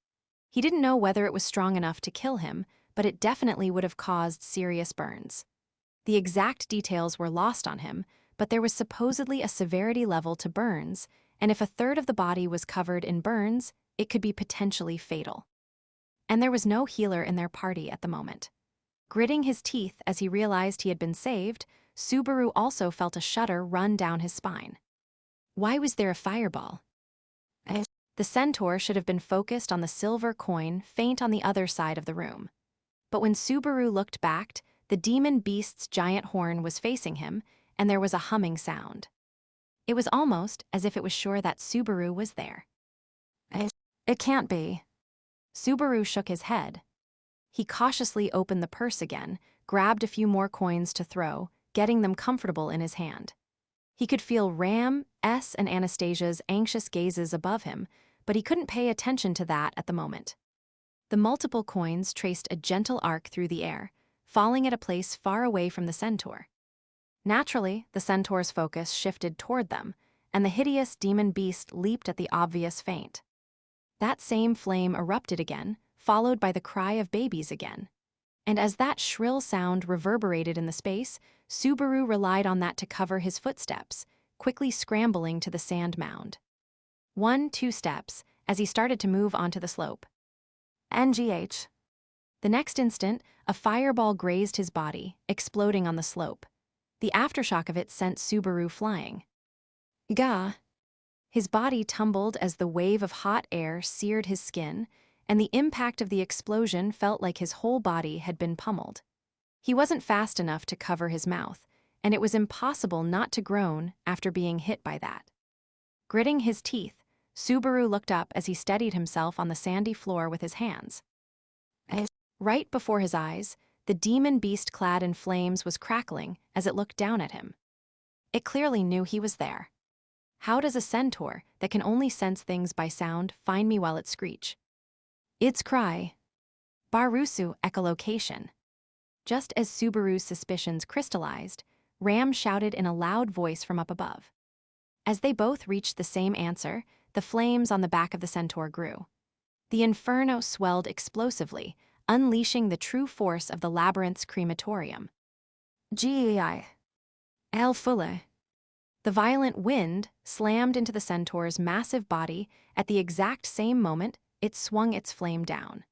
He didn't know whether it was strong enough to kill him, but it definitely would have caused serious burns. The exact details were lost on him, but there was supposedly a severity level to burns, and if a third of the body was covered in burns, it could be potentially fatal. And there was no healer in their party at the moment. Gritting his teeth as he realized he had been saved, Subaru also felt a shudder run down his spine. Why was there a fireball? The centaur should have been focused on the silver coin faint on the other side of the room. But when Subaru looked back, the demon beast's giant horn was facing him, and there was a humming sound. It was almost as if it was sure that Subaru was there. It can't be. Subaru shook his head. He cautiously opened the purse again, grabbed a few more coins to throw, getting them comfortable in his hand. He could feel Ram, S, and Anastasia's anxious gazes above him, but he couldn't pay attention to that at the moment. The multiple coins traced a gentle arc through the air, falling at a place far away from the centaur. Naturally, the centaur's focus shifted toward them, and the hideous demon beast leaped at the obvious feint. That same flame erupted again, followed by the cry of babies again. And as that shrill sound reverberated in the space, Subaru relied on that to cover his footsteps, quickly scrambling to the sand mound. 1-2 steps, as he started to move onto the slope. NGH. The next instant, a fireball grazed his body, exploding on the slope. The aftershock of it sent Subaru flying. Gah! His body tumbled as the wave of hot air seared his skin, and the impact of the explosion felt like his whole body had been pummeled. He wasn't fast enough to cover his mouth, and it was impossible not to groan after being hit by that. Gritting his teeth, Subaru looked up as he steadied himself on the sandy floor with his hands. Right before his eyes, the demon beast clad in flames was crackling as it looked down at him. It clearly knew he was there. How does a centaur that can only sense things by sound find me while it screech? Its cry. Barusu echolocation. Just as Subaru's suspicions crystallized, Ram shouted in a loud voice from up above. As they both reached the same answer, the flames on the back of the centaur grew. The inferno swelled explosively, unleashing the true force of the labyrinth's crematorium. Gei. El Fule. The violent wind slammed into the centaur's massive body at the exact same moment it swung its flame down.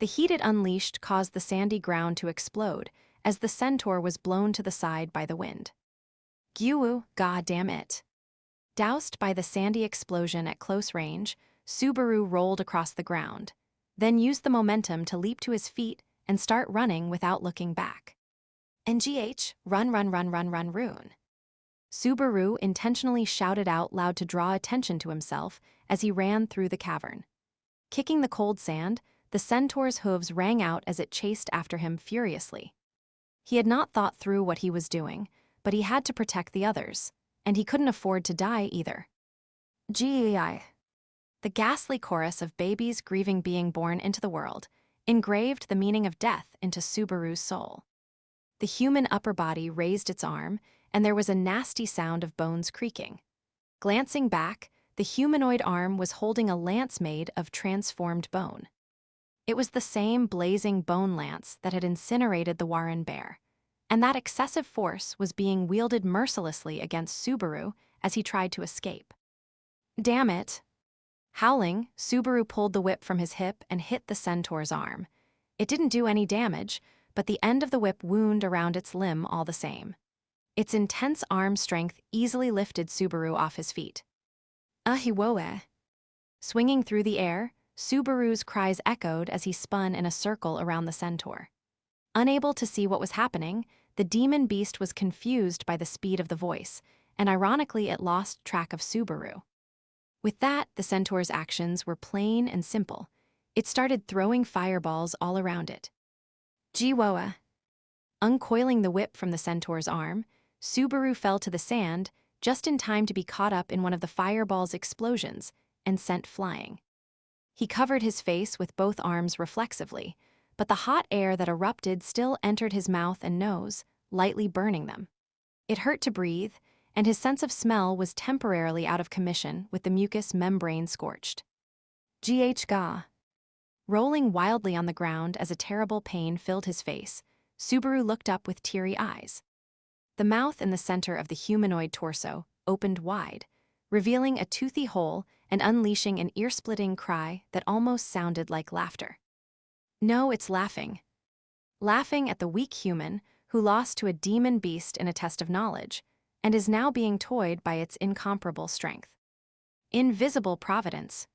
The heat it unleashed caused the sandy ground to explode as the centaur was blown to the side by the wind. Gyuwu, goddamn it. Doused by the sandy explosion at close range, Subaru rolled across the ground, then used the momentum to leap to his feet and start running without looking back. NGH, run, rune. Subaru intentionally shouted out loud to draw attention to himself as he ran through the cavern. Kicking the cold sand, the centaur's hooves rang out as it chased after him furiously. He had not thought through what he was doing, but he had to protect the others, and he couldn't afford to die either. Gei. The ghastly chorus of babies grieving being born into the world engraved the meaning of death into Subaru's soul. The human upper body raised its arm, and there was a nasty sound of bones creaking. Glancing back, the humanoid arm was holding a lance made of transformed bone. It was the same blazing bone lance that had incinerated the Warren bear, and that excessive force was being wielded mercilessly against Subaru as he tried to escape. Damn it! Howling, Subaru pulled the whip from his hip and hit the centaur's arm. It didn't do any damage, but the end of the whip wound around its limb all the same. Its intense arm strength easily lifted Subaru off his feet. Ahiwoe. Swinging through the air, Subaru's cries echoed as he spun in a circle around the centaur. Unable to see what was happening, the demon beast was confused by the speed of the voice, and ironically it lost track of Subaru. With that, the centaur's actions were plain and simple. It started throwing fireballs all around it. Jiwoa. Uncoiling the whip from the centaur's arm, Subaru fell to the sand just in time to be caught up in one of the fireball's explosions and sent flying. He covered his face with both arms reflexively, but the hot air that erupted still entered his mouth and nose, lightly burning them. It hurt to breathe, and his sense of smell was temporarily out of commission with the mucous membrane scorched. Ga. Rolling wildly on the ground as a terrible pain filled his face, Subaru looked up with teary eyes. The mouth in the center of the humanoid torso opened wide, revealing a toothy hole and unleashing an ear-splitting cry that almost sounded like laughter. No, it's laughing. Laughing at the weak human who lost to a demon beast in a test of knowledge, and is now being toyed by its incomparable strength. Invisible providence.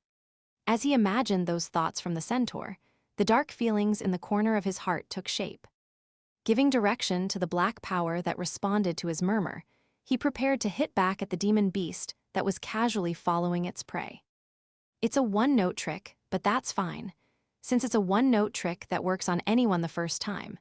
As he imagined those thoughts from the centaur, the dark feelings in the corner of his heart took shape. Giving direction to the black power that responded to his murmur, he prepared to hit back at the demon beast that was casually following its prey. It's a one-note trick, but that's fine, since it's a one-note trick that works on anyone the first time.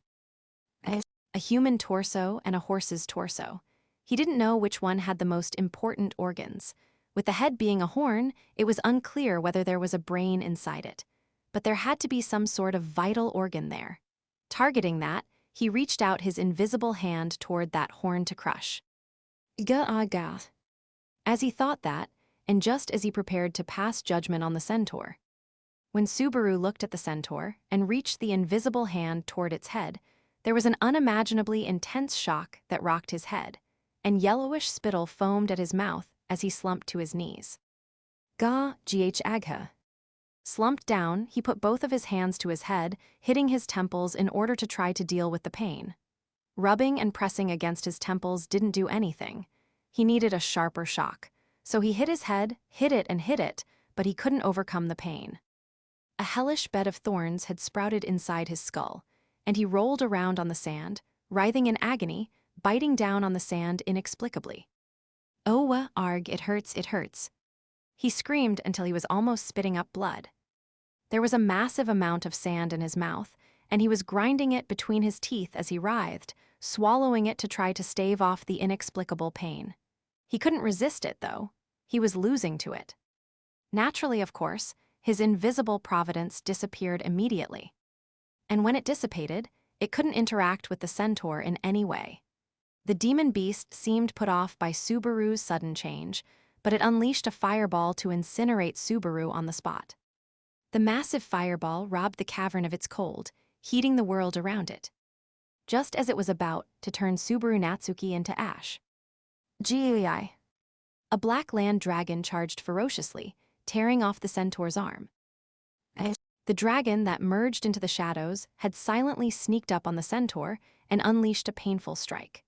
A human torso and a horse's torso. He didn't know which one had the most important organs. With the head being a horn, it was unclear whether there was a brain inside it. But there had to be some sort of vital organ there. Targeting that, he reached out his invisible hand toward that horn to crush. As he thought that, and just as he prepared to pass judgment on the centaur, when Subaru looked at the centaur and reached the invisible hand toward its head, there was an unimaginably intense shock that rocked his head, and yellowish spittle foamed at his mouth as he slumped to his knees. Agha. Slumped down, he put both of his hands to his head, hitting his temples in order to try to deal with the pain. Rubbing and pressing against his temples didn't do anything. He needed a sharper shock. So he hit his head, hit it, but he couldn't overcome the pain. A hellish bed of thorns had sprouted inside his skull, and he rolled around on the sand, writhing in agony, biting down on the sand inexplicably. Oh, arg, it hurts. He screamed until he was almost spitting up blood. There was a massive amount of sand in his mouth, and he was grinding it between his teeth as he writhed, swallowing it to try to stave off the inexplicable pain. He couldn't resist it, though. He was losing to it. Naturally, of course, his invisible providence disappeared immediately. And when it dissipated, it couldn't interact with the centaur in any way. The demon beast seemed put off by Subaru's sudden change, but it unleashed a fireball to incinerate Subaru on the spot. The massive fireball robbed the cavern of its cold, heating the world around it, just as it was about to turn Subaru Natsuki into ash. Gei. A black land dragon charged ferociously, tearing off the centaur's arm. The dragon that merged into the shadows had silently sneaked up on the centaur and unleashed a painful strike.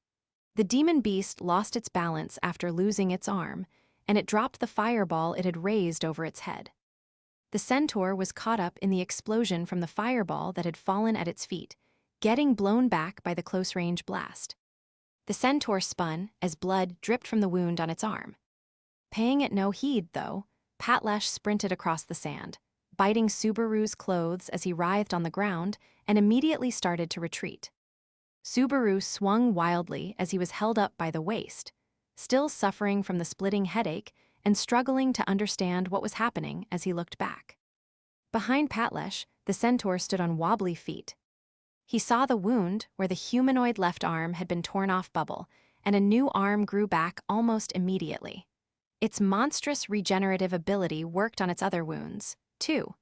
The demon beast lost its balance after losing its arm, and it dropped the fireball it had raised over its head. The centaur was caught up in the explosion from the fireball that had fallen at its feet, getting blown back by the close-range blast. The centaur spun as blood dripped from the wound on its arm. Paying it no heed, though, Patlash sprinted across the sand, biting Subaru's clothes as he writhed on the ground, and immediately started to retreat. Subaru swung wildly as he was held up by the waist, still suffering from the splitting headache and struggling to understand what was happening as he looked back. Behind Patlash, the centaur stood on wobbly feet. He saw the wound where the humanoid left arm had been torn off Bubble, and a new arm grew back almost immediately. Its monstrous regenerative ability worked on its other wounds, too.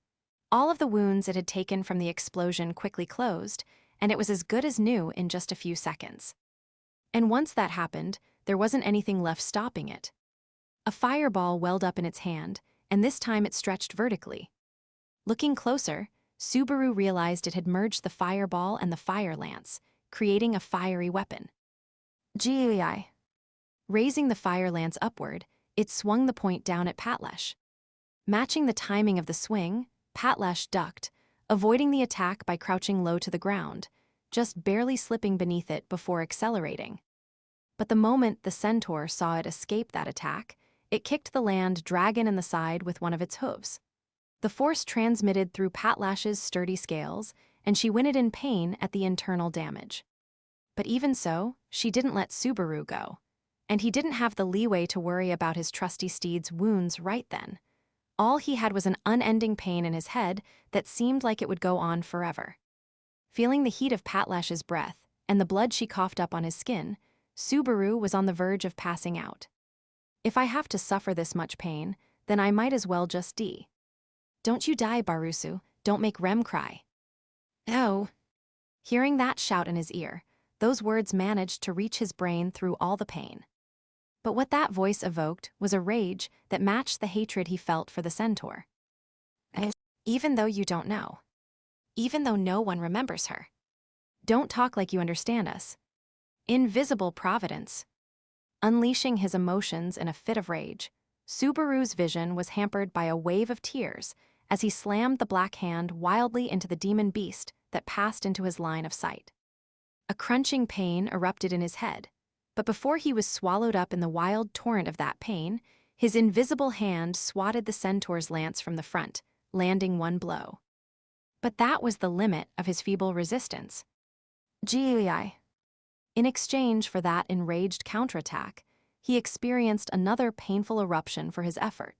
All of the wounds it had taken from the explosion quickly closed, and it was as good as new in just a few seconds. And once that happened, there wasn't anything left stopping it. A fireball welled up in its hand, and this time it stretched vertically. Looking closer, Subaru realized it had merged the fireball and the fire lance, creating a fiery weapon. Gei. Raising the fire lance upward, it swung the point down at Patlash. Matching the timing of the swing, Patlash ducked, avoiding the attack by crouching low to the ground, just barely slipping beneath it before accelerating. But the moment the centaur saw it escape that attack, it kicked the land dragon in the side with one of its hooves. The force transmitted through Patlash's sturdy scales, and she whinnied in pain at the internal damage. But even so, she didn't let Subaru go. And he didn't have the leeway to worry about his trusty steed's wounds right then. All he had was an unending pain in his head that seemed like it would go on forever. Feeling the heat of Patlash's breath and the blood she coughed up on his skin, Subaru was on the verge of passing out. If I have to suffer this much pain, then I might as well just die. Don't you die, Barusu, don't make Rem cry. Oh. Hearing that shout in his ear, those words managed to reach his brain through all the pain. But what that voice evoked was a rage that matched the hatred he felt for the centaur. Even though you don't know. even though no one remembers her. Don't talk like you understand us. Invisible providence. Unleashing his emotions in a fit of rage, Subaru's vision was hampered by a wave of tears as he slammed the black hand wildly into the demon beast that passed into his line of sight. A crunching pain erupted in his head, but before he was swallowed up in the wild torrent of that pain, his invisible hand swatted the centaur's lance from the front, landing one blow. But that was the limit of his feeble resistance. GEI. In exchange for that enraged counterattack, he experienced another painful eruption for his effort.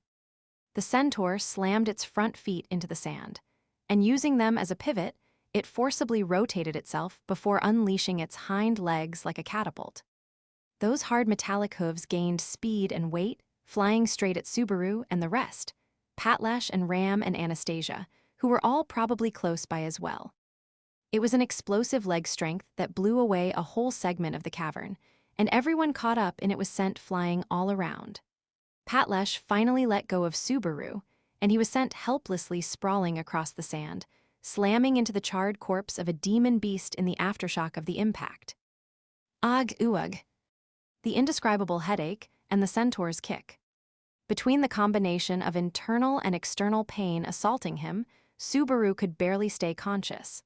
The centaur slammed its front feet into the sand, and using them as a pivot, it forcibly rotated itself before unleashing its hind legs like a catapult. Those hard metallic hooves gained speed and weight, flying straight at Subaru and the rest, Patlesh and Ram and Anastasia, who were all probably close by as well. It was an explosive leg strength that blew away a whole segment of the cavern, and everyone caught up and it was sent flying all around. Patlesh finally let go of Subaru, and he was sent helplessly sprawling across the sand, slamming into the charred corpse of a demon beast in the aftershock of the impact. Ugh. The indescribable headache and the centaur's kick. Between the combination of internal and external pain assaulting him, Subaru could barely stay conscious.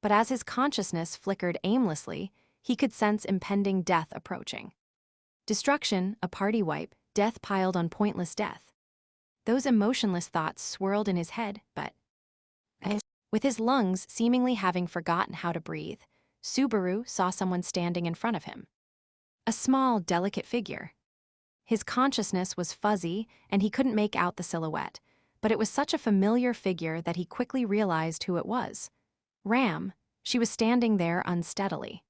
But as his consciousness flickered aimlessly, he could sense impending death approaching. Destruction, a party wipe, death piled on pointless death. Those emotionless thoughts swirled in his head, but with his lungs seemingly having forgotten how to breathe, Subaru saw someone standing in front of him. A small, delicate figure. His consciousness was fuzzy and he couldn't make out the silhouette, but it was such a familiar figure that he quickly realized who it was. Ram. She was standing there unsteadily.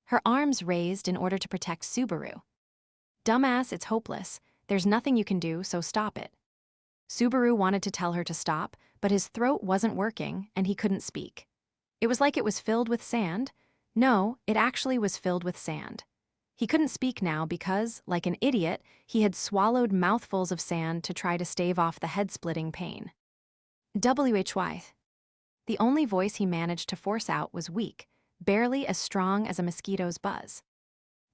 Her arms raised in order to protect Subaru. Dumbass, it's hopeless. There's nothing you can do, so stop it. Subaru wanted to tell her to stop, but his throat wasn't working and he couldn't speak. It was like it was filled with sand. No, it actually was filled with sand. He couldn't speak now because, like an idiot, he had swallowed mouthfuls of sand to try to stave off the head-splitting pain. WHY. The only voice he managed to force out was weak, barely as strong as a mosquito's buzz.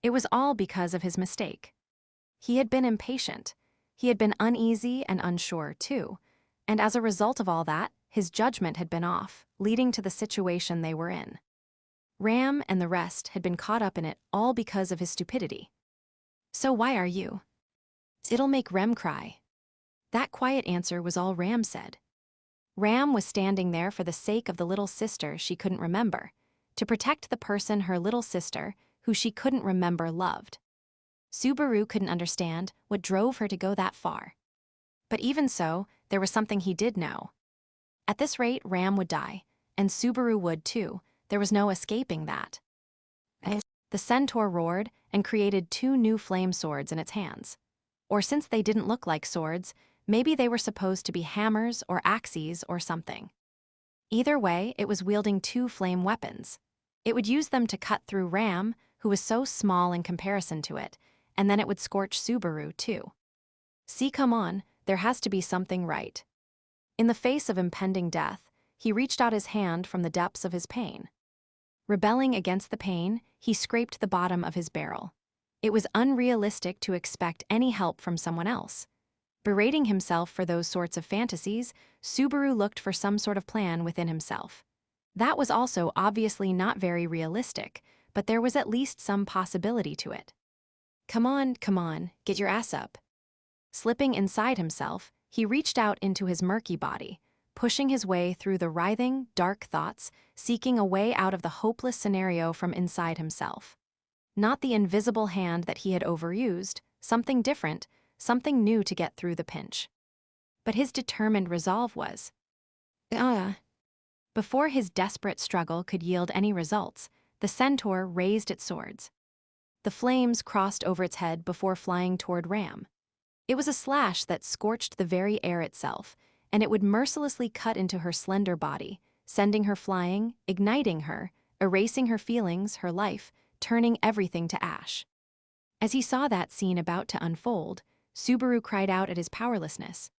It was all because of his mistake. He had been impatient. He had been uneasy and unsure, too, and as a result of all that, his judgment had been off, leading to the situation they were in. Ram and the rest had been caught up in it all because of his stupidity. So why are you? It'll make Rem cry. That quiet answer was all Ram said. Ram was standing there for the sake of the little sister she couldn't remember, to protect the person her little sister, who she couldn't remember, loved. Subaru couldn't understand what drove her to go that far. But even so, there was something he did know. At this rate, Ram would die, and Subaru would too. There was no escaping that. The centaur roared and created 2 new flame swords in its hands. Or since they didn't look like swords, maybe they were supposed to be hammers or axes or something. Either way, it was wielding 2 flame weapons. It would use them to cut through Ram, who was so small in comparison to it, and then it would scorch Subaru too. See, come on, there has to be something right. In the face of impending death, he reached out his hand from the depths of his pain. Rebelling against the pain, he scraped the bottom of his barrel. It was unrealistic to expect any help from someone else. Berating himself for those sorts of fantasies, Subaru looked for some sort of plan within himself. That was also obviously not very realistic, but there was at least some possibility to it. Come on, get your ass up. Slipping inside himself, he reached out into his murky body, pushing his way through the writhing, dark thoughts, seeking a way out of the hopeless scenario from inside himself. Not the invisible hand that he had overused, something different, something new to get through the pinch. But his determined resolve was, Before his desperate struggle could yield any results, the centaur raised its swords. The flames crossed over its head before flying toward Ram. It was a slash that scorched the very air itself, and it would mercilessly cut into her slender body, sending her flying, igniting her, erasing her feelings, her life, turning everything to ash. As he saw that scene about to unfold, Subaru cried out at his powerlessness.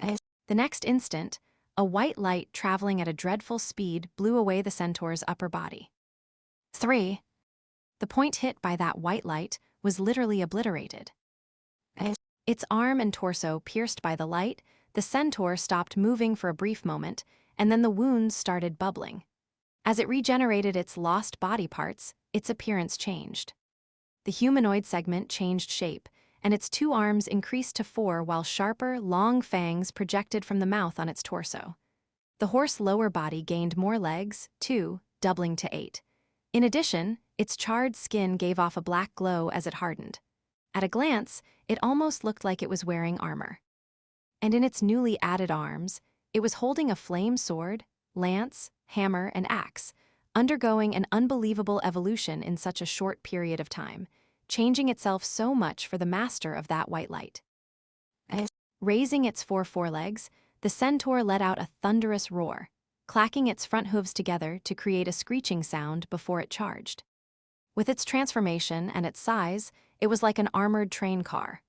The next instant, a white light traveling at a dreadful speed blew away the centaur's upper body. 3. The point hit by that white light was literally obliterated. Its arm and torso pierced by the light, the centaur stopped moving for a brief moment, and then the wounds started bubbling. As it regenerated its lost body parts, its appearance changed. The humanoid segment changed shape, and its 2 arms increased to 4 while sharper, long fangs projected from the mouth on its torso. The horse's lower body gained more legs, 2, doubling to 8. In addition, its charred skin gave off a black glow as it hardened. At a glance, it almost looked like it was wearing armor. And in its newly added arms, it was holding a flame sword, lance, hammer, and axe, undergoing an unbelievable evolution in such a short period of time, changing itself so much for the master of that white light. Raising its 4 forelegs, the centaur let out a thunderous roar, clacking its front hooves together to create a screeching sound before it charged. With its transformation and its size, it was like an armored train car.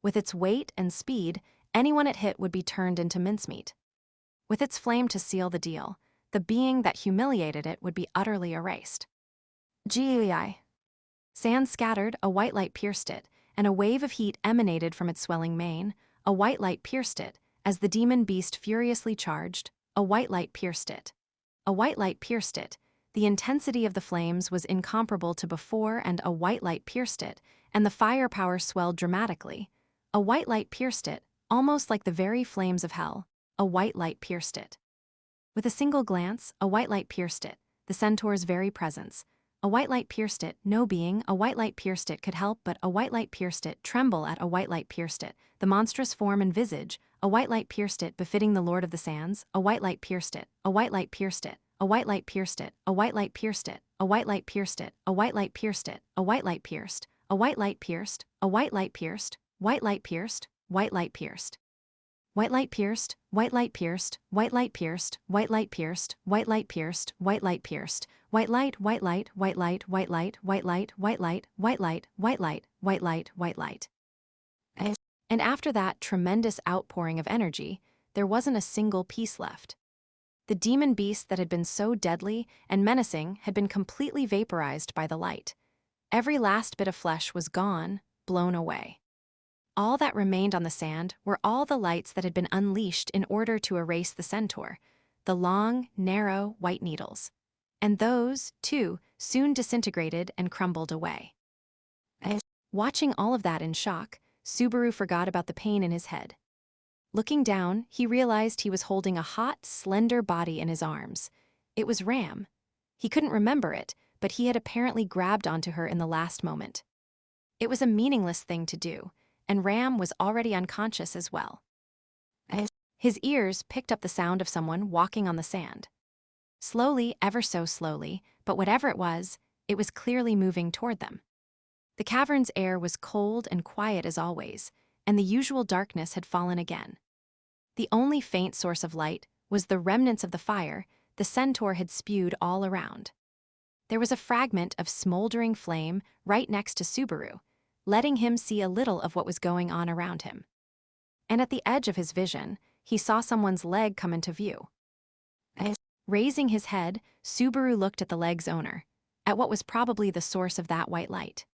With its weight and speed, anyone it hit would be turned into mincemeat. With its flame to seal the deal, the being that humiliated it would be utterly erased. Gei. Sand scattered, a white light pierced it, and a wave of heat emanated from its swelling mane. A white light pierced it, as the demon beast furiously charged. A white light pierced it. A white light pierced it. The intensity of the flames was incomparable to before, and a white light pierced it, and the firepower swelled dramatically. A white light pierced it, almost like the very flames of hell. A white light pierced it. With a single glance, a white light pierced it, the centaur's very presence. A white light pierced it, no being, a white light pierced it could help but a white light pierced it, tremble at a white light pierced it, the monstrous form and visage, a white light pierced it, befitting the Lord of the Sands, a white light pierced it, a white light pierced it, a white light pierced it, a white light pierced it, a white light pierced it, a white light pierced it, a white light pierced, a white light pierced, a white light pierced, white light pierced, white light pierced. White light pierced, white light pierced, white light pierced, white light pierced, white light pierced, white light pierced, white light, white light, white light, white light, white light, white light, white light, white light, white light, white light. And after that tremendous outpouring of energy, there wasn't a single piece left. The demon beast that had been so deadly and menacing had been completely vaporized by the light. Every last bit of flesh was gone, blown away. All that remained on the sand were all the lights that had been unleashed in order to erase the centaur, the long, narrow, white needles. And those, too, soon disintegrated and crumbled away. Watching all of that in shock, Subaru forgot about the pain in his head. Looking down, he realized he was holding a hot, slender body in his arms. It was Ram. He couldn't remember it, but he had apparently grabbed onto her in the last moment. It was a meaningless thing to do, and Ram was already unconscious as well. His ears picked up the sound of someone walking on the sand. Slowly, ever so slowly, but whatever it was clearly moving toward them. The cavern's air was cold and quiet as always, and the usual darkness had fallen again. The only faint source of light was the remnants of the fire the centaur had spewed all around. There was a fragment of smoldering flame right next to Subaru, letting him see a little of what was going on around him. And at the edge of his vision, he saw someone's leg come into view. Raising his head, Subaru looked at the leg's owner, at what was probably the source of that white light.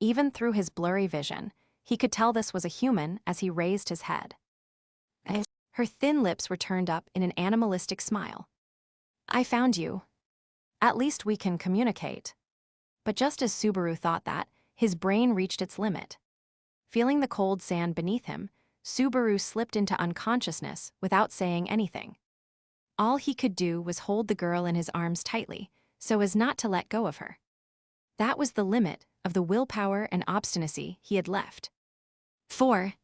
Even through his blurry vision, he could tell this was a human as he raised his head. Her thin lips were turned up in an animalistic smile. "I found you. At least we can communicate." But just as Subaru thought that, his brain reached its limit. Feeling the cold sand beneath him, Subaru slipped into unconsciousness without saying anything. All he could do was hold the girl in his arms tightly, so as not to let go of her. That was the limit of the willpower and obstinacy he had left. 4.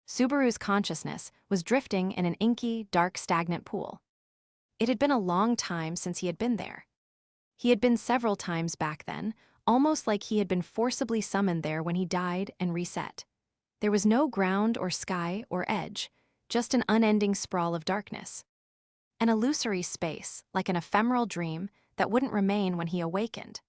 Subaru's consciousness was drifting in an inky, dark, stagnant pool. It had been a long time since he had been there. He had been several times back then, almost like he had been forcibly summoned there when he died and reset. There was no ground or sky or edge, just an unending sprawl of darkness. An illusory space, like an ephemeral dream that wouldn't remain when he awakened.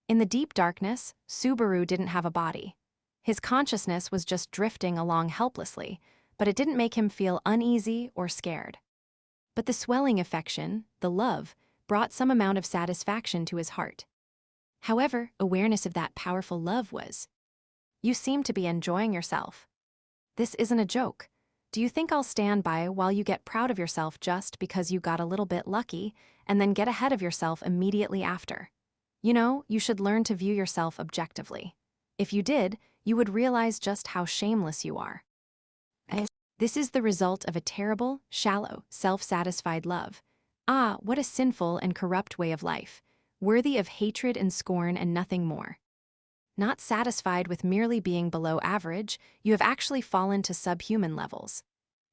In the deep darkness, Subaru didn't have a body. His consciousness was just drifting along helplessly, but it didn't make him feel uneasy or scared. But the swelling affection, the love, brought some amount of satisfaction to his heart. However, awareness of that powerful love was, "You seem to be enjoying yourself. This isn't a joke. Do you think I'll stand by while you get proud of yourself just because you got a little bit lucky and then get ahead of yourself immediately after? You know, you should learn to view yourself objectively. If you did, you would realize just how shameless you are." This is the result of a terrible, shallow, self-satisfied love. Ah, what a sinful and corrupt way of life, worthy of hatred and scorn and nothing more. Not satisfied with merely being below average, you have actually fallen to subhuman levels.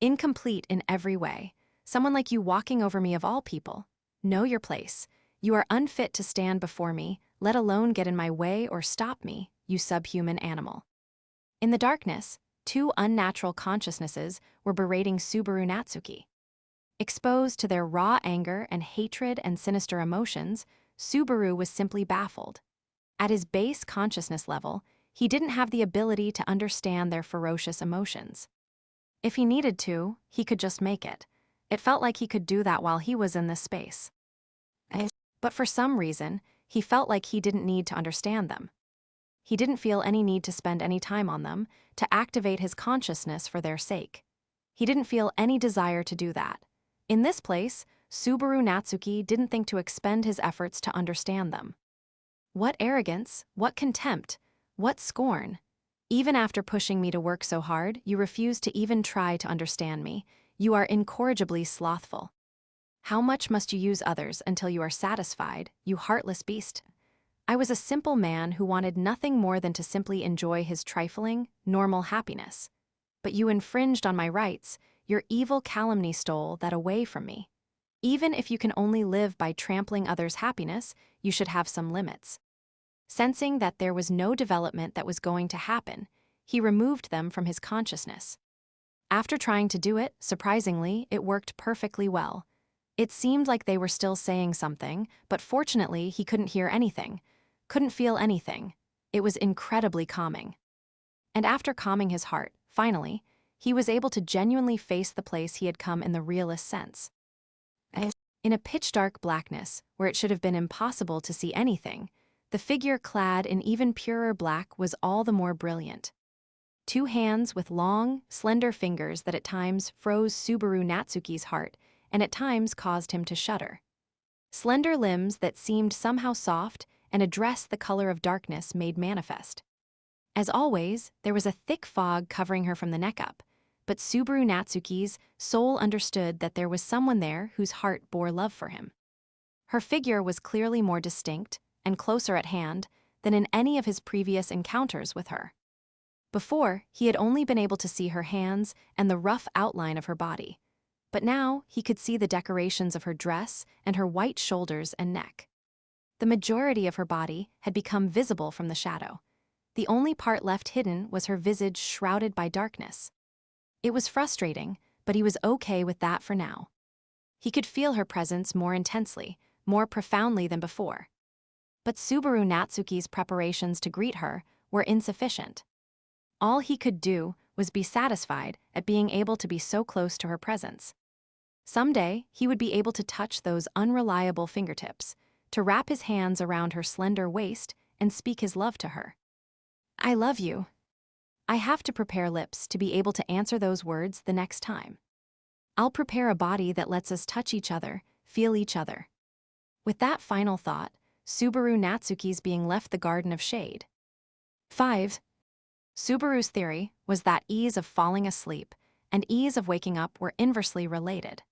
Incomplete in every way. Someone like you walking over me of all people. Know your place. You are unfit to stand before me, let alone get in my way or stop me, you subhuman animal. In the darkness, two unnatural consciousnesses were berating Subaru Natsuki. Exposed to their raw anger and hatred and sinister emotions, Subaru was simply baffled. At his base consciousness level, he didn't have the ability to understand their ferocious emotions. If he needed to, he could just make it. It felt like he could do that while he was in this space. But for some reason, he felt like he didn't need to understand them. He didn't feel any need to spend any time on them, to activate his consciousness for their sake. He didn't feel any desire to do that. In this place, Subaru Natsuki didn't think to expend his efforts to understand them. What arrogance, what contempt, what scorn. Even after pushing me to work so hard, you refuse to even try to understand me. You are incorrigibly slothful. How much must you use others until you are satisfied, you heartless beast? I was a simple man who wanted nothing more than to simply enjoy his trifling, normal happiness. But you infringed on my rights, your evil calumny stole that away from me. Even if you can only live by trampling others' happiness, you should have some limits. Sensing that there was no development that was going to happen, he removed them from his consciousness. After trying to do it, surprisingly, it worked perfectly well. It seemed like they were still saying something, but fortunately he couldn't hear anything, couldn't feel anything. It was incredibly calming. And after calming his heart, finally, he was able to genuinely face the place he had come in the realest sense. In a pitch-dark blackness, where it should have been impossible to see anything, the figure clad in even purer black was all the more brilliant. Two hands with long, slender fingers that at times froze Subaru Natsuki's heart and at times caused him to shudder. Slender limbs that seemed somehow soft and a dress the color of darkness made manifest. As always, there was a thick fog covering her from the neck up, but Subaru Natsuki's soul understood that there was someone there whose heart bore love for him. Her figure was clearly more distinct and closer at hand than in any of his previous encounters with her. Before, he had only been able to see her hands and the rough outline of her body, but now he could see the decorations of her dress and her white shoulders and neck. The majority of her body had become visible from the shadow. The only part left hidden was her visage shrouded by darkness. It was frustrating, but he was okay with that for now. He could feel her presence more intensely, more profoundly than before. But Subaru Natsuki's preparations to greet her were insufficient. All he could do was be satisfied at being able to be so close to her presence. Someday, he would be able to touch those unreliable fingertips, to wrap his hands around her slender waist and speak his love to her. I love you. I have to prepare lips to be able to answer those words the next time. I'll prepare a body that lets us touch each other, feel each other. With that final thought, Subaru Natsuki's being left the Garden of Shade. 5. Subaru's theory was that ease of falling asleep and ease of waking up were inversely related.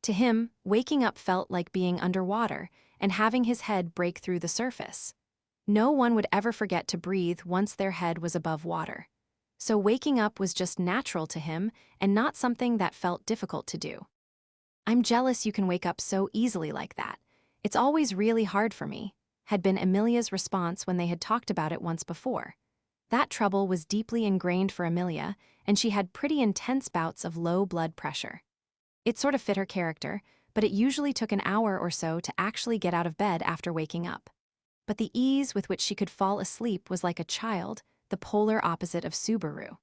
To him, waking up felt like being underwater and having his head break through the surface. No one would ever forget to breathe once their head was above water. So waking up was just natural to him and not something that felt difficult to do. I'm jealous you can wake up so easily like that. It's always really hard for me, had been Amelia's response when they had talked about it once before. That trouble was deeply ingrained for Amelia, and she had pretty intense bouts of low blood pressure. It sort of fit her character, but it usually took an hour or so to actually get out of bed after waking up. But the ease with which she could fall asleep was like a child, the polar opposite of Subaru.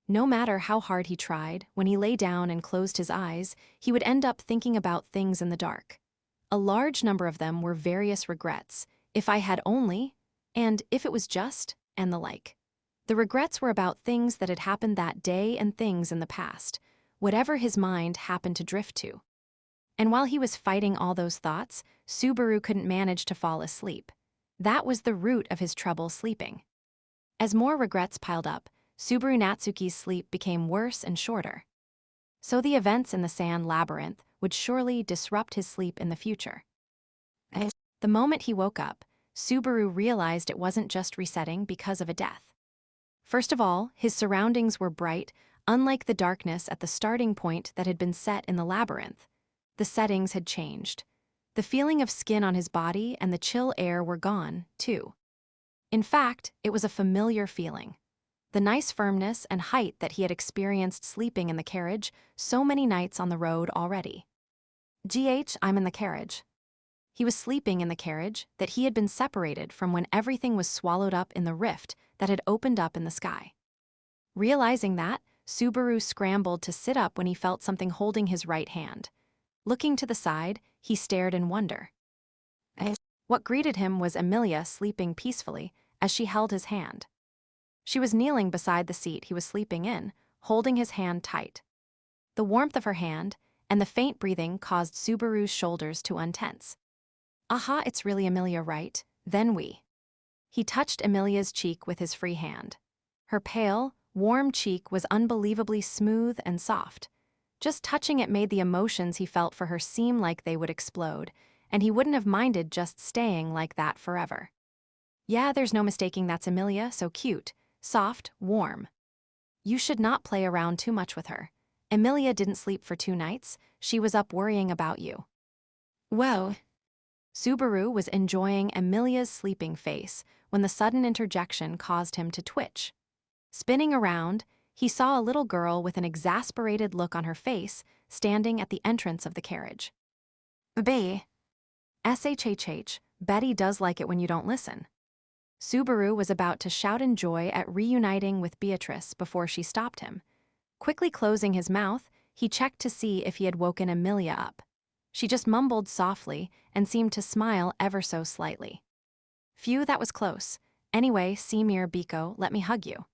No matter how hard he tried, when he lay down and closed his eyes, he would end up thinking about things in the dark. A large number of them were various regrets, if I had only, and if it was just, and the like. The regrets were about things that had happened that day and things in the past, whatever his mind happened to drift to. And while he was fighting all those thoughts, Subaru couldn't manage to fall asleep. That was the root of his trouble sleeping. As more regrets piled up, Subaru Natsuki's sleep became worse and shorter. So the events in the sand labyrinth would surely disrupt his sleep in the future. The moment he woke up, Subaru realized it wasn't just resetting because of a death. First of all, his surroundings were bright, unlike the darkness at the starting point that had been set in the labyrinth. The settings had changed. The feeling of skin on his body and the chill air were gone, too. In fact, it was a familiar feeling. The nice firmness and height that he had experienced sleeping in the carriage so many nights on the road already. I'm in the carriage. He was sleeping in the carriage that he had been separated from when everything was swallowed up in the rift that had opened up in the sky. Realizing that, Subaru scrambled to sit up when he felt something holding his right hand. Looking to the side, he stared in wonder. What greeted him was Emilia sleeping peacefully as she held his hand. She was kneeling beside the seat he was sleeping in, holding his hand tight. The warmth of her hand and the faint breathing caused Subaru's shoulders to untense. Aha, it's really Emilia, right? Then He touched Emilia's cheek with his free hand. Her pale, warm cheek was unbelievably smooth and soft. Just touching it made the emotions he felt for her seem like they would explode, and he wouldn't have minded just staying like that forever. Yeah, there's no mistaking that's Emilia, so cute, soft, warm. You should not play around too much with her. Emilia didn't sleep for 2 nights, she was up worrying about you. Whoa. Subaru was enjoying Emilia's sleeping face when the sudden interjection caused him to twitch. Spinning around, he saw a little girl with an exasperated look on her face standing at the entrance of the carriage. SHHH, Betty does like it when you don't listen. Subaru was about to shout in joy at reuniting with Beatrice before she stopped him. Quickly closing his mouth, he checked to see if he had woken Emilia up. She just mumbled softly and seemed to smile ever so slightly. Phew, that was close. Anyway, Semir Biko, let me hug you.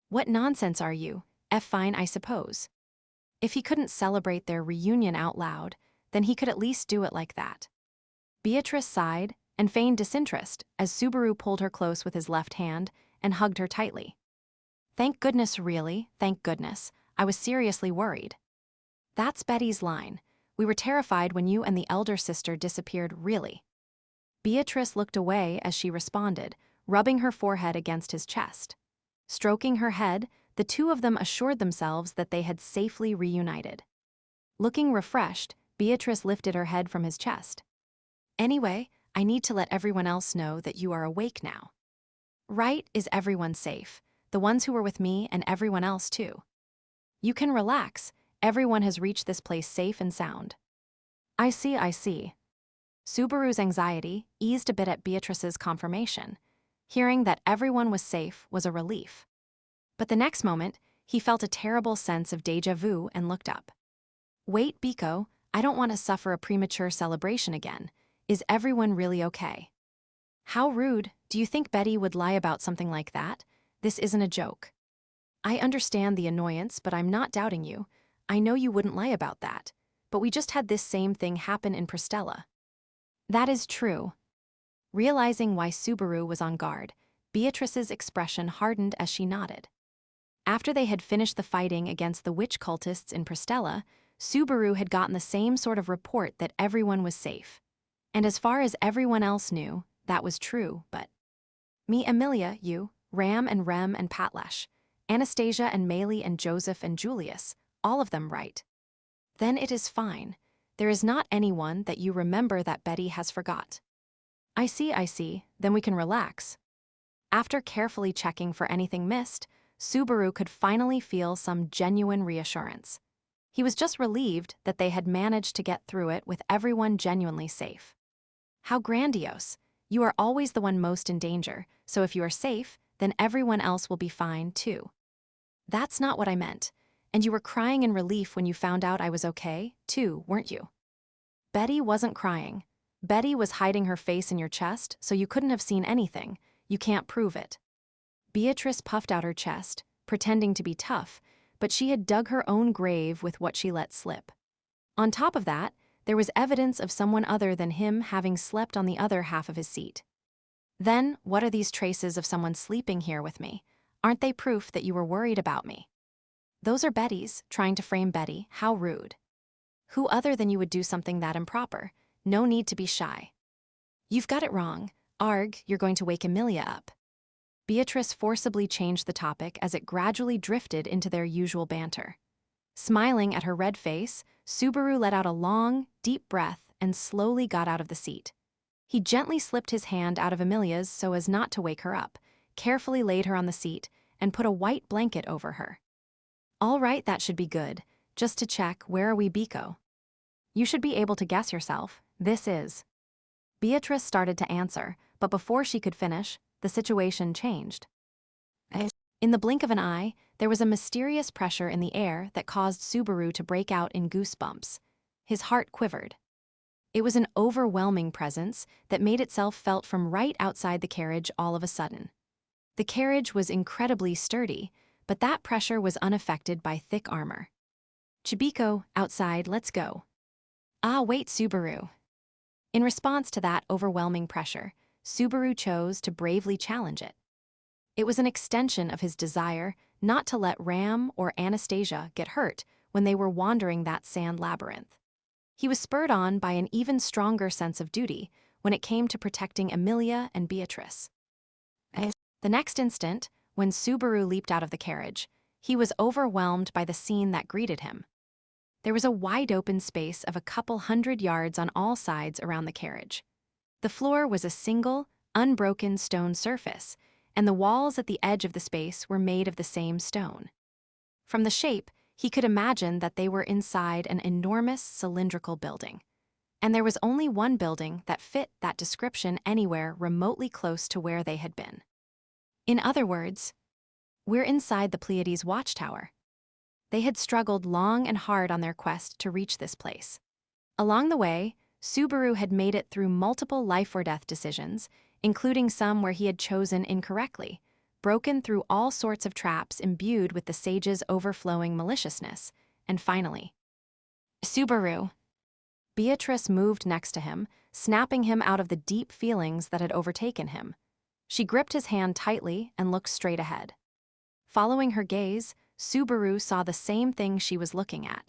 What nonsense are you? Fine, I suppose. If he couldn't celebrate their reunion out loud, then he could at least do it like that. Beatrice sighed and feigned disinterest as Subaru pulled her close with his left hand and hugged her tightly. Thank goodness, really, thank goodness. I was seriously worried. That's Betty's line. We were terrified when you and the elder sister disappeared, really. Beatrice looked away as she responded, rubbing her forehead against his chest. Stroking her head, the two of them assured themselves that they had safely reunited. Looking refreshed, Beatrice lifted her head from his chest. Anyway, I need to let everyone else know that you are awake now. Right, is everyone safe? The ones who were with me and everyone else too. You can relax. Everyone has reached this place safe and sound. I see. Subaru's anxiety eased a bit at Beatrice's confirmation. Hearing that everyone was safe was a relief. But the next moment, he felt a terrible sense of déjà vu and looked up. Wait, Biko, I don't want to suffer a premature celebration again. Is everyone really okay? How rude. Do you think Betty would lie about something like that? This isn't a joke. I understand the annoyance, but I'm not doubting you. I know you wouldn't lie about that. But we just had this same thing happen in Pristella. That is true. Realizing why Subaru was on guard, Beatrice's expression hardened as she nodded. After they had finished the fighting against the witch cultists in Pristella, Subaru had gotten the same sort of report that everyone was safe. And as far as everyone else knew, that was true, but... Me, Emilia, you, Ram and Rem and Patlash, Anastasia and Maylie and Joseph and Julius, all of them right. Then it is fine. There is not anyone that you remember that Betty has forgot. I see, then we can relax. After carefully checking for anything missed, Subaru could finally feel some genuine reassurance. He was just relieved that they had managed to get through it with everyone genuinely safe. How grandiose. You are always the one most in danger, so if you are safe, then everyone else will be fine too. That's not what I meant. And you were crying in relief when you found out I was okay, too, weren't you? Betty wasn't crying. Betty was hiding her face in your chest, so you couldn't have seen anything. You can't prove it. Beatrice puffed out her chest, pretending to be tough, but she had dug her own grave with what she let slip. On top of that, there was evidence of someone other than him having slept on the other half of his seat. Then, what are these traces of someone sleeping here with me? Aren't they proof that you were worried about me? Those are Betty's, trying to frame Betty. How rude. Who other than you would do something that improper? No need to be shy. You've got it wrong. Arg, you're going to wake Amelia up. Beatrice forcibly changed the topic as it gradually drifted into their usual banter. Smiling at her red face, Subaru let out a long, deep breath and slowly got out of the seat. He gently slipped his hand out of Amelia's so as not to wake her up, carefully laid her on the seat, and put a white blanket over her. All right, that should be good. Just to check, where are we, Biko? You should be able to guess yourself. This is. Beatrice started to answer, but before she could finish, the situation changed. In the blink of an eye, there was a mysterious pressure in the air that caused Subaru to break out in goosebumps. His heart quivered. It was an overwhelming presence that made itself felt from right outside the carriage all of a sudden. The carriage was incredibly sturdy, but that pressure was unaffected by thick armor. Chibiko, outside, let's go. Ah, wait, Subaru. In response to that overwhelming pressure, Subaru chose to bravely challenge it. It was an extension of his desire not to let Ram or Anastasia get hurt when they were wandering that sand labyrinth. He was spurred on by an even stronger sense of duty when it came to protecting Amelia and Beatrice. The next instant, when Subaru leaped out of the carriage, he was overwhelmed by the scene that greeted him. There was a wide-open space of a couple 100 yards on all sides around the carriage. The floor was a single, unbroken stone surface, and the walls at the edge of the space were made of the same stone. From the shape, he could imagine that they were inside an enormous cylindrical building. And there was only one building that fit that description anywhere remotely close to where they had been. In other words, we're inside the Pleiades Watchtower. They had struggled long and hard on their quest to reach this place. Along the way, Subaru had made it through multiple life-or-death decisions, including some where he had chosen incorrectly, broken through all sorts of traps imbued with the sage's overflowing maliciousness, and finally, Subaru. Beatrice moved next to him, snapping him out of the deep feelings that had overtaken him. She gripped his hand tightly and looked straight ahead. Following her gaze, Subaru saw the same thing she was looking at.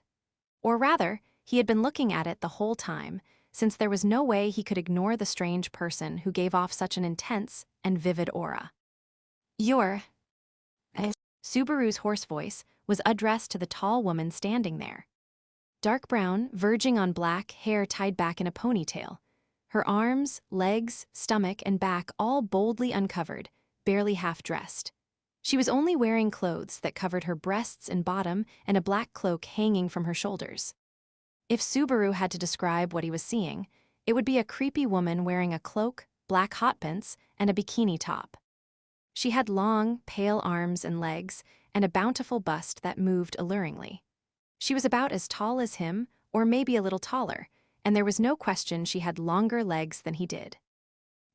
Or rather, he had been looking at it the whole time, since there was no way he could ignore the strange person who gave off such an intense and vivid aura. You're... Subaru's hoarse voice was addressed to the tall woman standing there. Dark brown, verging on black, hair tied back in a ponytail. Her arms, legs, stomach, and back all boldly uncovered, barely half-dressed. She was only wearing clothes that covered her breasts and bottom and a black cloak hanging from her shoulders. If Subaru had to describe what he was seeing, it would be a creepy woman wearing a cloak, black hotpants, and a bikini top. She had long, pale arms and legs, and a bountiful bust that moved alluringly. She was about as tall as him, or maybe a little taller, and there was no question she had longer legs than he did.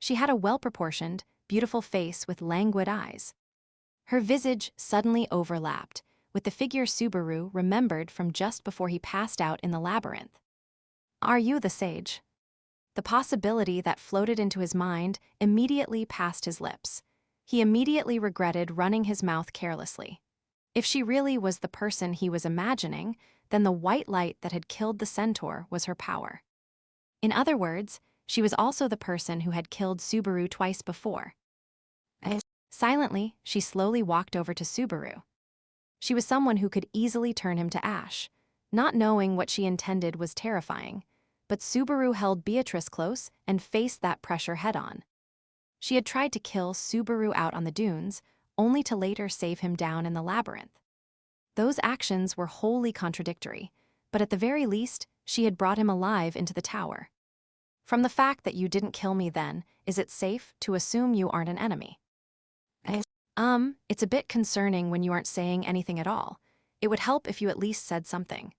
She had a well-proportioned, beautiful face with languid eyes. Her visage suddenly overlapped, with the figure Subaru remembered from just before he passed out in the labyrinth. Are you the sage? The possibility that floated into his mind immediately passed his lips. He immediately regretted running his mouth carelessly. If she really was the person he was imagining, then the white light that had killed the centaur was her power. In other words, she was also the person who had killed Subaru twice before. Silently, she slowly walked over to Subaru. She was someone who could easily turn him to ash. Not knowing what she intended was terrifying, but Subaru held Beatrice close and faced that pressure head-on. She had tried to kill Subaru out on the dunes, only to later save him down in the labyrinth. Those actions were wholly contradictory, but at the very least, she had brought him alive into the tower. From the fact that you didn't kill me then, is it safe to assume you aren't an enemy? It's a bit concerning when you aren't saying anything at all. It would help if you at least said something.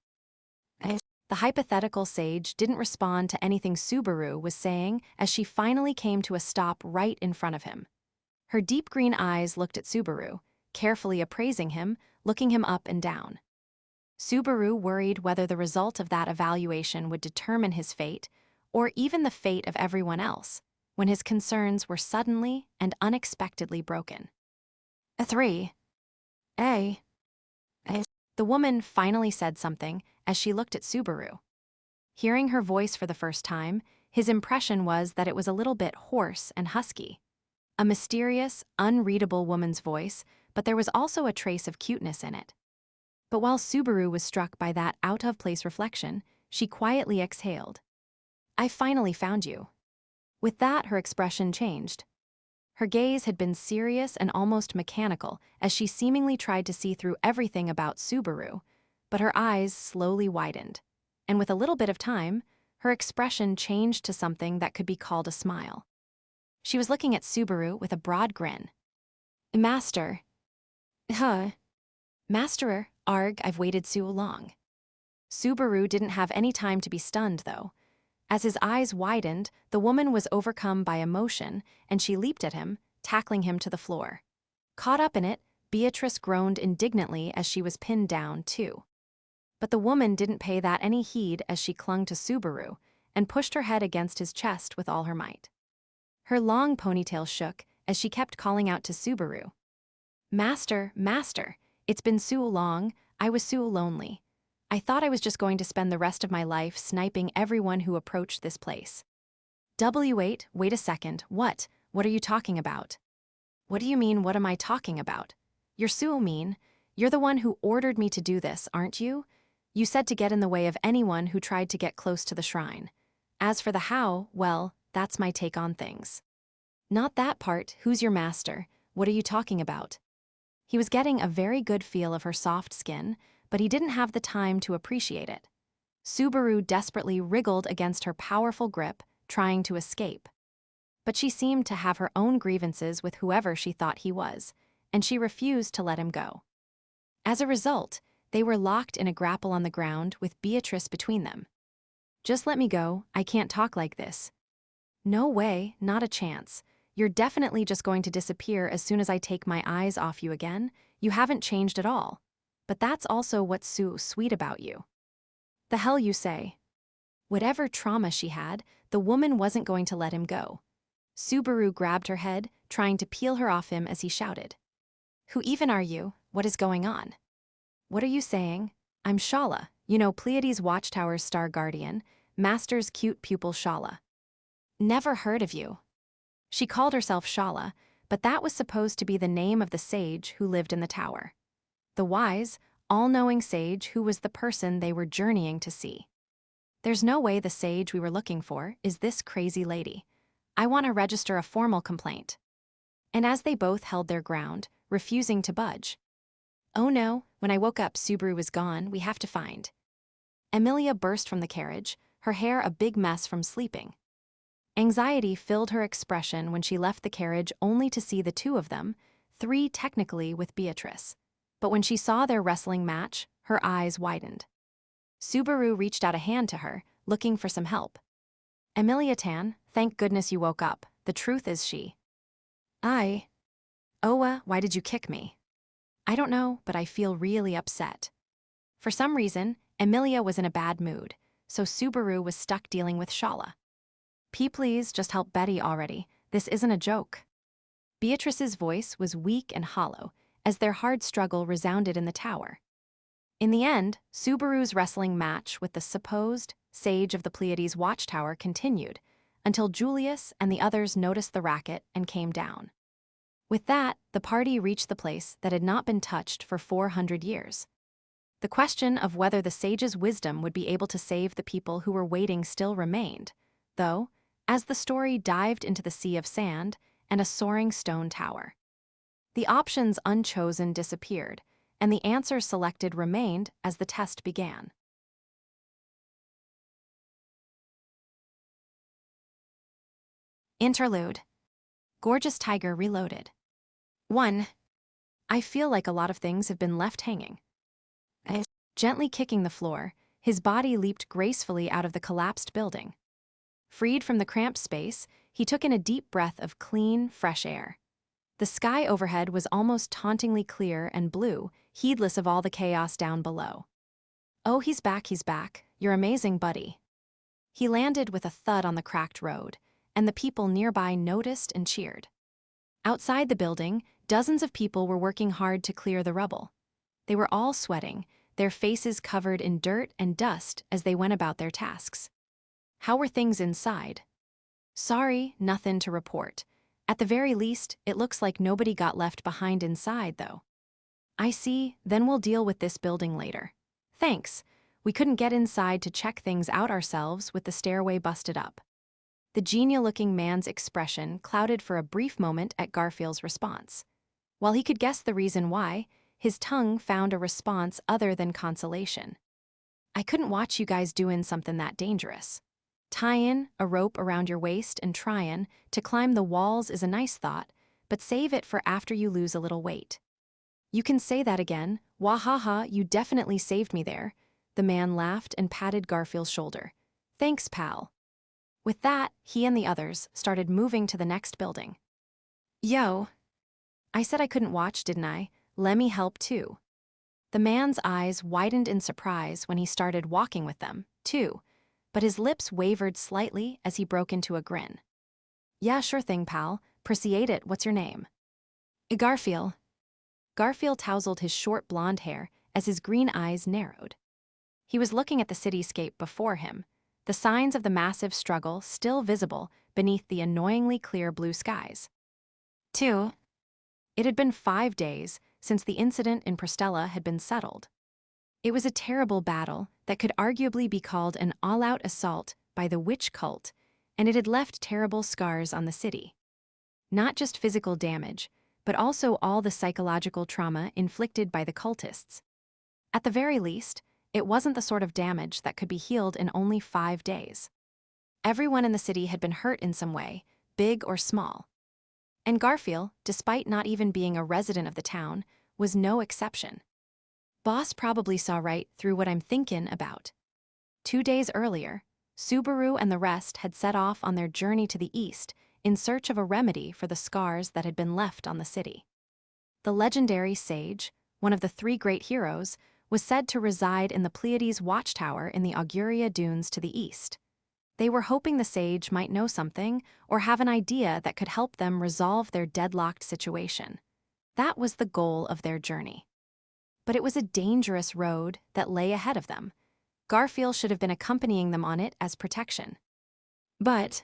The hypothetical sage didn't respond to anything Subaru was saying as she finally came to a stop right in front of him. Her deep green eyes looked at Subaru, carefully appraising him, looking him up and down. Subaru worried whether the result of that evaluation would determine his fate, or even the fate of everyone else, when his concerns were suddenly and unexpectedly broken. A 3. A. The woman finally said something as she looked at Subaru. Hearing her voice for the first time, his impression was that it was a little bit hoarse and husky. A mysterious, unreadable woman's voice, but there was also a trace of cuteness in it. But while Subaru was struck by that out-of-place reflection, she quietly exhaled. I finally found you. With that, her expression changed. Her gaze had been serious and almost mechanical as she seemingly tried to see through everything about Subaru, but her eyes slowly widened. And with a little bit of time, her expression changed to something that could be called a smile. She was looking at Subaru with a broad grin. Master. Masterer, arg, I've waited so long. Subaru didn't have any time to be stunned, though. As his eyes widened, the woman was overcome by emotion, and she leaped at him, tackling him to the floor. Caught up in it, Beatrice groaned indignantly as she was pinned down, too. But the woman didn't pay that any heed as she clung to Subaru and pushed her head against his chest with all her might. Her long ponytail shook as she kept calling out to Subaru. Master, master, it's been so long, I was so lonely. I thought I was just going to spend the rest of my life sniping everyone who approached this place. W8, wait a second, what? What are you talking about? What do you mean, what am I talking about? You're so mean. You're the one who ordered me to do this, aren't you? You said to get in the way of anyone who tried to get close to the shrine. As for the how, well, that's my take on things. Not that part, who's your master? What are you talking about? He was getting a very good feel of her soft skin, but he didn't have the time to appreciate it. Subaru desperately wriggled against her powerful grip, trying to escape. But she seemed to have her own grievances with whoever she thought he was, and she refused to let him go. As a result, they were locked in a grapple on the ground with Beatrice between them. Just let me go, I can't talk like this. No way, not a chance. You're definitely just going to disappear as soon as I take my eyes off you again. You haven't changed at all. But that's also what's so sweet about you. The hell you say? Whatever trauma she had, the woman wasn't going to let him go. Subaru grabbed her head, trying to peel her off him as he shouted. Who even are you? What is going on? What are you saying? I'm Shala, Pleiades Watchtower's star guardian, Master's cute pupil Shala. Never heard of you. She called herself Shala, but that was supposed to be the name of the sage who lived in the tower. The wise, all-knowing sage who was the person they were journeying to see. There's no way the sage we were looking for is this crazy lady. I want to register a formal complaint. And as they both held their ground, refusing to budge. Oh no, when I woke up Subaru was gone, we have to find. Emilia burst from the carriage, her hair a big mess from sleeping. Anxiety filled her expression when she left the carriage only to see the two of them, three technically with Beatrice. But when she saw their wrestling match, her eyes widened. Subaru reached out a hand to her, looking for some help. Emilia Tan, thank goodness you woke up. The truth is she. Owa, why did you kick me? I don't know, but I feel really upset. For some reason, Emilia was in a bad mood, so Subaru was stuck dealing with Shala. Please just help Betty already. This isn't a joke. Beatrice's voice was weak and hollow, as their hard struggle resounded in the tower. In the end, Subaru's wrestling match with the supposed sage of the Pleiades Watchtower continued, until Julius and the others noticed the racket and came down. With that, the party reached the place that had not been touched for 400 years. The question of whether the sage's wisdom would be able to save the people who were waiting still remained, though, as the story dived into the sea of sand and a soaring stone tower. The options unchosen disappeared, and the answers selected remained as the test began. Interlude. Gorgeous Tiger Reloaded. 1. I feel like a lot of things have been left hanging. Gently kicking the floor, his body leaped gracefully out of the collapsed building. Freed from the cramped space, he took in a deep breath of clean, fresh air. The sky overhead was almost tauntingly clear and blue, heedless of all the chaos down below. "Oh, he's back, your amazing buddy." He landed with a thud on the cracked road, and the people nearby noticed and cheered. Outside the building, dozens of people were working hard to clear the rubble. They were all sweating, their faces covered in dirt and dust as they went about their tasks. How were things inside? Sorry, nothing to report. At the very least, it looks like nobody got left behind inside, though. I see, then we'll deal with this building later. Thanks. We couldn't get inside to check things out ourselves with the stairway busted up. The genial-looking man's expression clouded for a brief moment at Garfield's response. While he could guess the reason why, his tongue found a response other than consolation. "I couldn't watch you guys doing something that dangerous. Tying a rope around your waist and trying to climb the walls is a nice thought, but save it for after you lose a little weight." "You can say that again. Wahaha, you definitely saved me there." The man laughed and patted Garfield's shoulder. "Thanks, pal." With that, he and the others started moving to the next building. "Yo. I said I couldn't watch, didn't I? Lemme help too." The man's eyes widened in surprise when he started walking with them, too, but his lips wavered slightly as he broke into a grin. "Yeah, sure thing, pal. Appreciate it. What's your name?" "Garfield." Garfield tousled his short blonde hair as his green eyes narrowed. He was looking at the cityscape before him, the signs of the massive struggle still visible beneath the annoyingly clear blue skies. 2. It had been 5 days since the incident in Pristella had been settled. It was a terrible battle that could arguably be called an all-out assault by the witch cult, and it had left terrible scars on the city. Not just physical damage, but also all the psychological trauma inflicted by the cultists. At the very least, it wasn't the sort of damage that could be healed in only 5 days. Everyone in the city had been hurt in some way, big or small. And Garfield, despite not even being a resident of the town, was no exception. Boss probably saw right through what I'm thinking about. 2 days earlier, Subaru and the rest had set off on their journey to the east in search of a remedy for the scars that had been left on the city. The legendary sage, one of the 3 great heroes, was said to reside in the Pleiades Watchtower in the Auguria Dunes to the east. They were hoping the sage might know something or have an idea that could help them resolve their deadlocked situation. That was the goal of their journey. But it was a dangerous road that lay ahead of them. Garfield should have been accompanying them on it as protection. But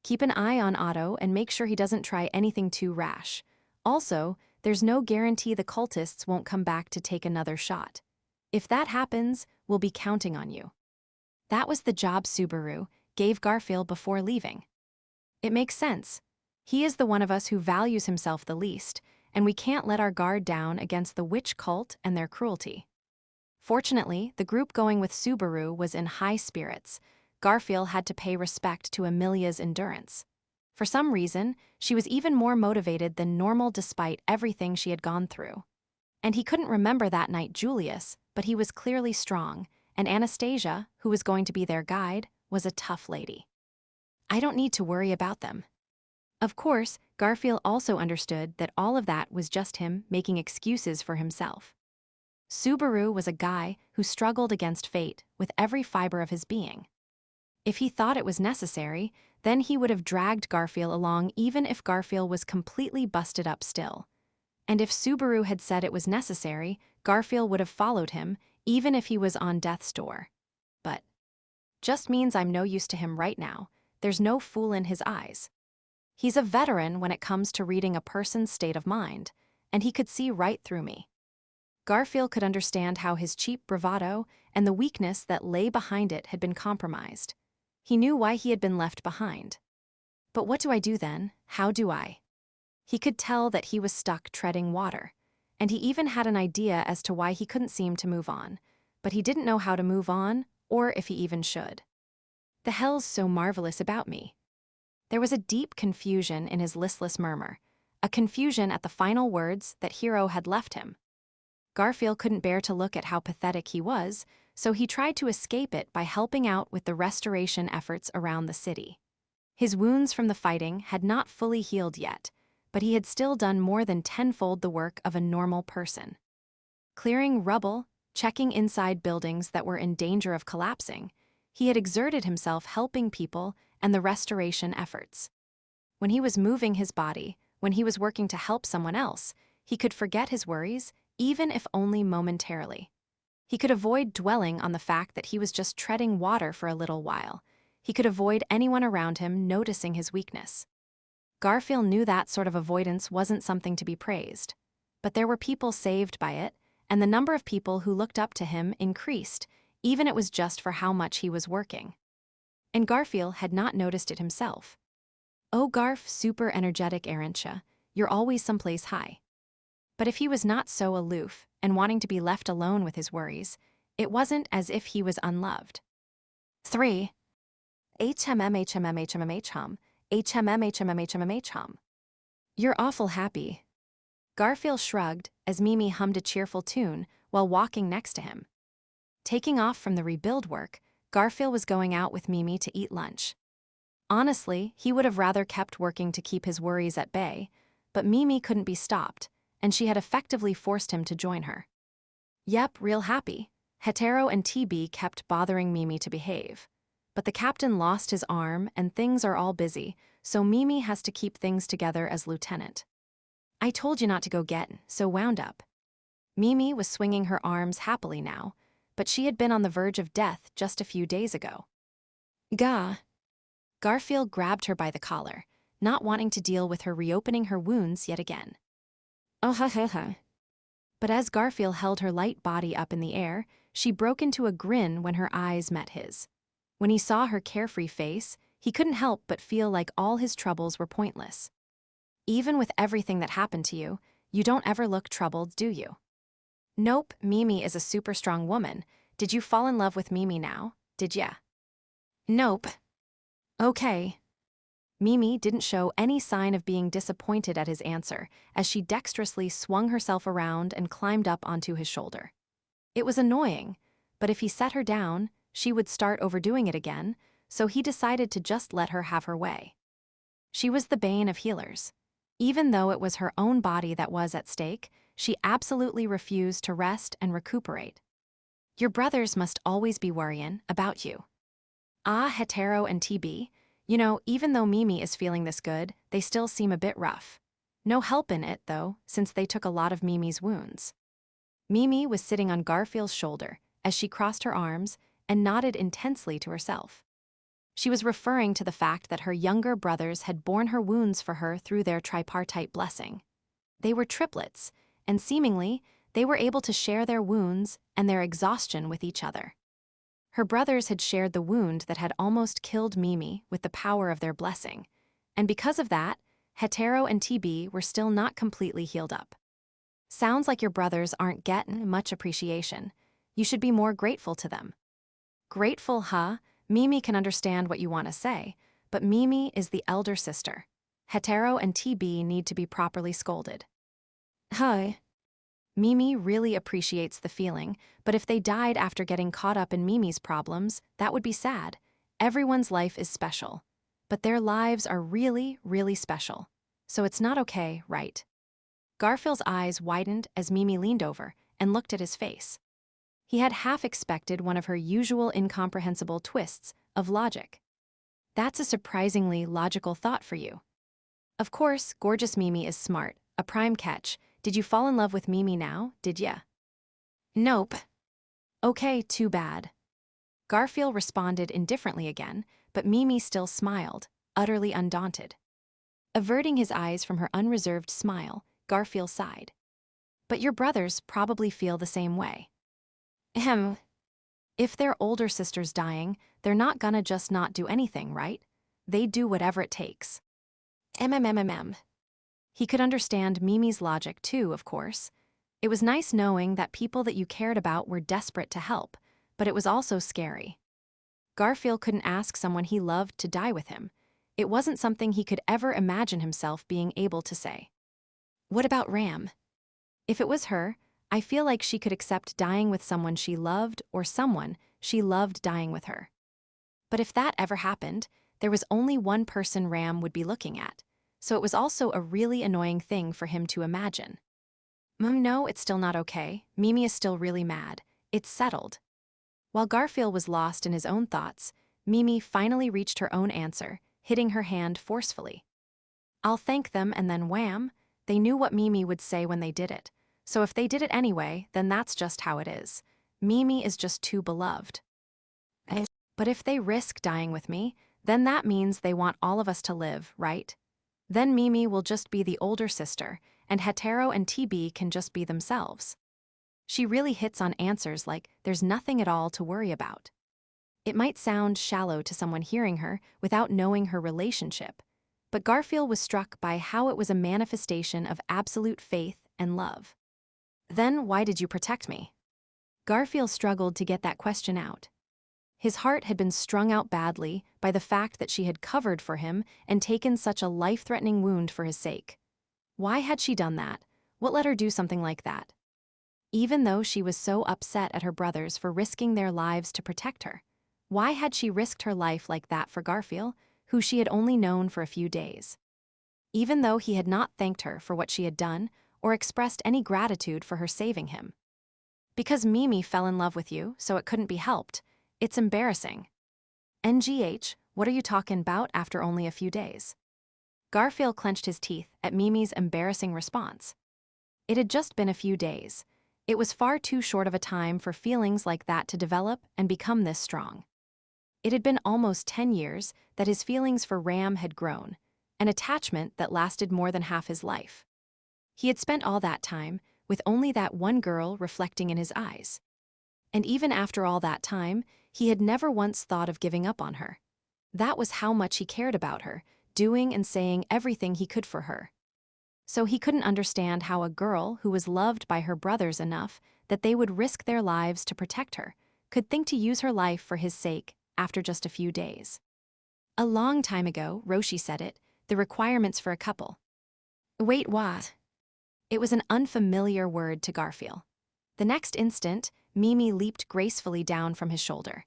keep an eye on Otto and make sure he doesn't try anything too rash. Also, there's no guarantee the cultists won't come back to take another shot. If that happens, we'll be counting on you. That was the job Subaru gave Garfield before leaving. It makes sense. He is the one of us who values himself the least, and we can't let our guard down against the witch cult and their cruelty. Fortunately, the group going with Subaru was in high spirits. Garfield had to pay respect to Amelia's endurance. For some reason, she was even more motivated than normal despite everything she had gone through. And he couldn't remember that night Julius, but he was clearly strong, and Anastasia, who was going to be their guide, was a tough lady. I don't need to worry about them. Of course, Garfield also understood that all of that was just him making excuses for himself. Subaru was a guy who struggled against fate with every fiber of his being. If he thought it was necessary, then he would have dragged Garfield along even if Garfield was completely busted up still. And if Subaru had said it was necessary, Garfield would have followed him, even if he was on death's door. But just means I'm no use to him right now. There's no fool in his eyes. He's a veteran when it comes to reading a person's state of mind, and he could see right through me. Garfield could understand how his cheap bravado and the weakness that lay behind it had been compromised. He knew why he had been left behind. But what do I do then? How do I? He could tell that he was stuck treading water, and he even had an idea as to why he couldn't seem to move on, but he didn't know how to move on, or if he even should. The hell's so marvelous about me? There was a deep confusion in his listless murmur, a confusion at the final words that Hero had left him. Garfield couldn't bear to look at how pathetic he was, so he tried to escape it by helping out with the restoration efforts around the city. His wounds from the fighting had not fully healed yet, but he had still done more than tenfold the work of a normal person. Clearing rubble, checking inside buildings that were in danger of collapsing, he had exerted himself helping people and the restoration efforts. When he was moving his body, when he was working to help someone else, he could forget his worries, even if only momentarily. He could avoid dwelling on the fact that he was just treading water for a little while. He could avoid anyone around him noticing his weakness. Garfield knew that sort of avoidance wasn't something to be praised. But there were people saved by it, and the number of people who looked up to him increased, even it was just for how much he was working. And Garfield had not noticed it himself. "Oh Garf, super energetic Arantia, you're always someplace high." But if he was not so aloof and wanting to be left alone with his worries, it wasn't as if he was unloved. 3. HMM. You're awful happy. Garfield shrugged as Mimi hummed a cheerful tune while walking next to him. Taking off from the rebuild work, Garfield was going out with Mimi to eat lunch. Honestly, he would have rather kept working to keep his worries at bay, but Mimi couldn't be stopped, and she had effectively forced him to join her. Yep, real happy. Hetero and TB kept bothering Mimi to behave. But the captain lost his arm and things are all busy, so Mimi has to keep things together as lieutenant. I told you not to go get so wound up. Mimi was swinging her arms happily now, but she had been on the verge of death just a few days ago. Gah. Garfield grabbed her by the collar, not wanting to deal with her reopening her wounds yet again. Oh ha ha ha. But as Garfield held her light body up in the air, she broke into a grin when her eyes met his. When he saw her carefree face, he couldn't help but feel like all his troubles were pointless. Even with everything that happened to you, you don't ever look troubled, do you? Nope, Mimi is a super strong woman. Did you fall in love with Mimi now, did ya? Nope. Okay. Mimi didn't show any sign of being disappointed at his answer as she dexterously swung herself around and climbed up onto his shoulder. It was annoying, but if he set her down, she would start overdoing it again, so he decided to just let her have her way. She was the bane of healers. Even though it was her own body that was at stake, she absolutely refused to rest and recuperate. Your brothers must always be worrying about you. Ah, Hetero and TB, you know, even though Mimi is feeling this good, they still seem a bit rough. No help in it, though, since they took a lot of Mimi's wounds. Mimi was sitting on Garfield's shoulder as she crossed her arms and nodded intensely to herself. She was referring to the fact that her younger brothers had borne her wounds for her through their tripartite blessing. They were triplets, and seemingly, they were able to share their wounds and their exhaustion with each other. Her brothers had shared the wound that had almost killed Mimi with the power of their blessing, and because of that, Hetero and TB were still not completely healed up. Sounds like your brothers aren't getting much appreciation. You should be more grateful to them. Grateful, huh? Mimi can understand what you want to say, but Mimi is the elder sister. Hetero and TB need to be properly scolded. Hi. Mimi really appreciates the feeling, but if they died after getting caught up in Mimi's problems, that would be sad. Everyone's life is special. But their lives are really, really special. So it's not okay, right? Garfield's eyes widened as Mimi leaned over and looked at his face. He had half expected one of her usual incomprehensible twists of logic. That's a surprisingly logical thought for you. Of course, gorgeous Mimi is smart, a prime catch. Did you fall in love with Mimi now, did ya? Nope. Okay, too bad. Garfield responded indifferently again, but Mimi still smiled, utterly undaunted. Averting his eyes from her unreserved smile, Garfield sighed. But your brothers probably feel the same way. Ahem. If their older sister's dying, they're not gonna just not do anything, right? They do whatever it takes. MMMMM. He could understand Mimi's logic too, of course. It was nice knowing that people that you cared about were desperate to help, but it was also scary. Garfield couldn't ask someone he loved to die with him. It wasn't something he could ever imagine himself being able to say. What about Ram? If it was her, I feel like she could accept dying with someone she loved or someone she loved dying with her. But if that ever happened, there was only one person Ram would be looking at, so it was also a really annoying thing for him to imagine. No, it's still not okay. Mimi is still really mad. It's settled. While Garfield was lost in his own thoughts, Mimi finally reached her own answer, hitting her hand forcefully. I'll thank them, and then wham, they knew what Mimi would say when they did it. So if they did it anyway, then that's just how it is. Mimi is just too beloved. But if they risk dying with me, then that means they want all of us to live, right? Then Mimi will just be the older sister, and Hetero and TB can just be themselves. She really hits on answers like there's nothing at all to worry about. It might sound shallow to someone hearing her without knowing her relationship, but Garfield was struck by how it was a manifestation of absolute faith and love. Then why did you protect me? Garfield struggled to get that question out. His heart had been strung out badly by the fact that she had covered for him and taken such a life-threatening wound for his sake. Why had she done that? What let her do something like that? Even though she was so upset at her brothers for risking their lives to protect her, why had she risked her life like that for Garfield, who she had only known for a few days? Even though he had not thanked her for what she had done or expressed any gratitude for her saving him. Because Mimi fell in love with you, so it couldn't be helped. It's embarrassing. NGH, what are you talking about after only a few days? Garfield clenched his teeth at Mimi's embarrassing response. It had just been a few days. It was far too short of a time for feelings like that to develop and become this strong. It had been almost 10 years that his feelings for Ram had grown, an attachment that lasted more than half his life. He had spent all that time with only that one girl reflecting in his eyes. And even after all that time, he had never once thought of giving up on her. That was how much he cared about her, doing and saying everything he could for her. So he couldn't understand how a girl who was loved by her brothers enough that they would risk their lives to protect her could think to use her life for his sake after just a few days. A long time ago, Roshi said it, the requirements for a couple. Wait, what? It was an unfamiliar word to Garfield. The next instant, Mimi leaped gracefully down from his shoulder.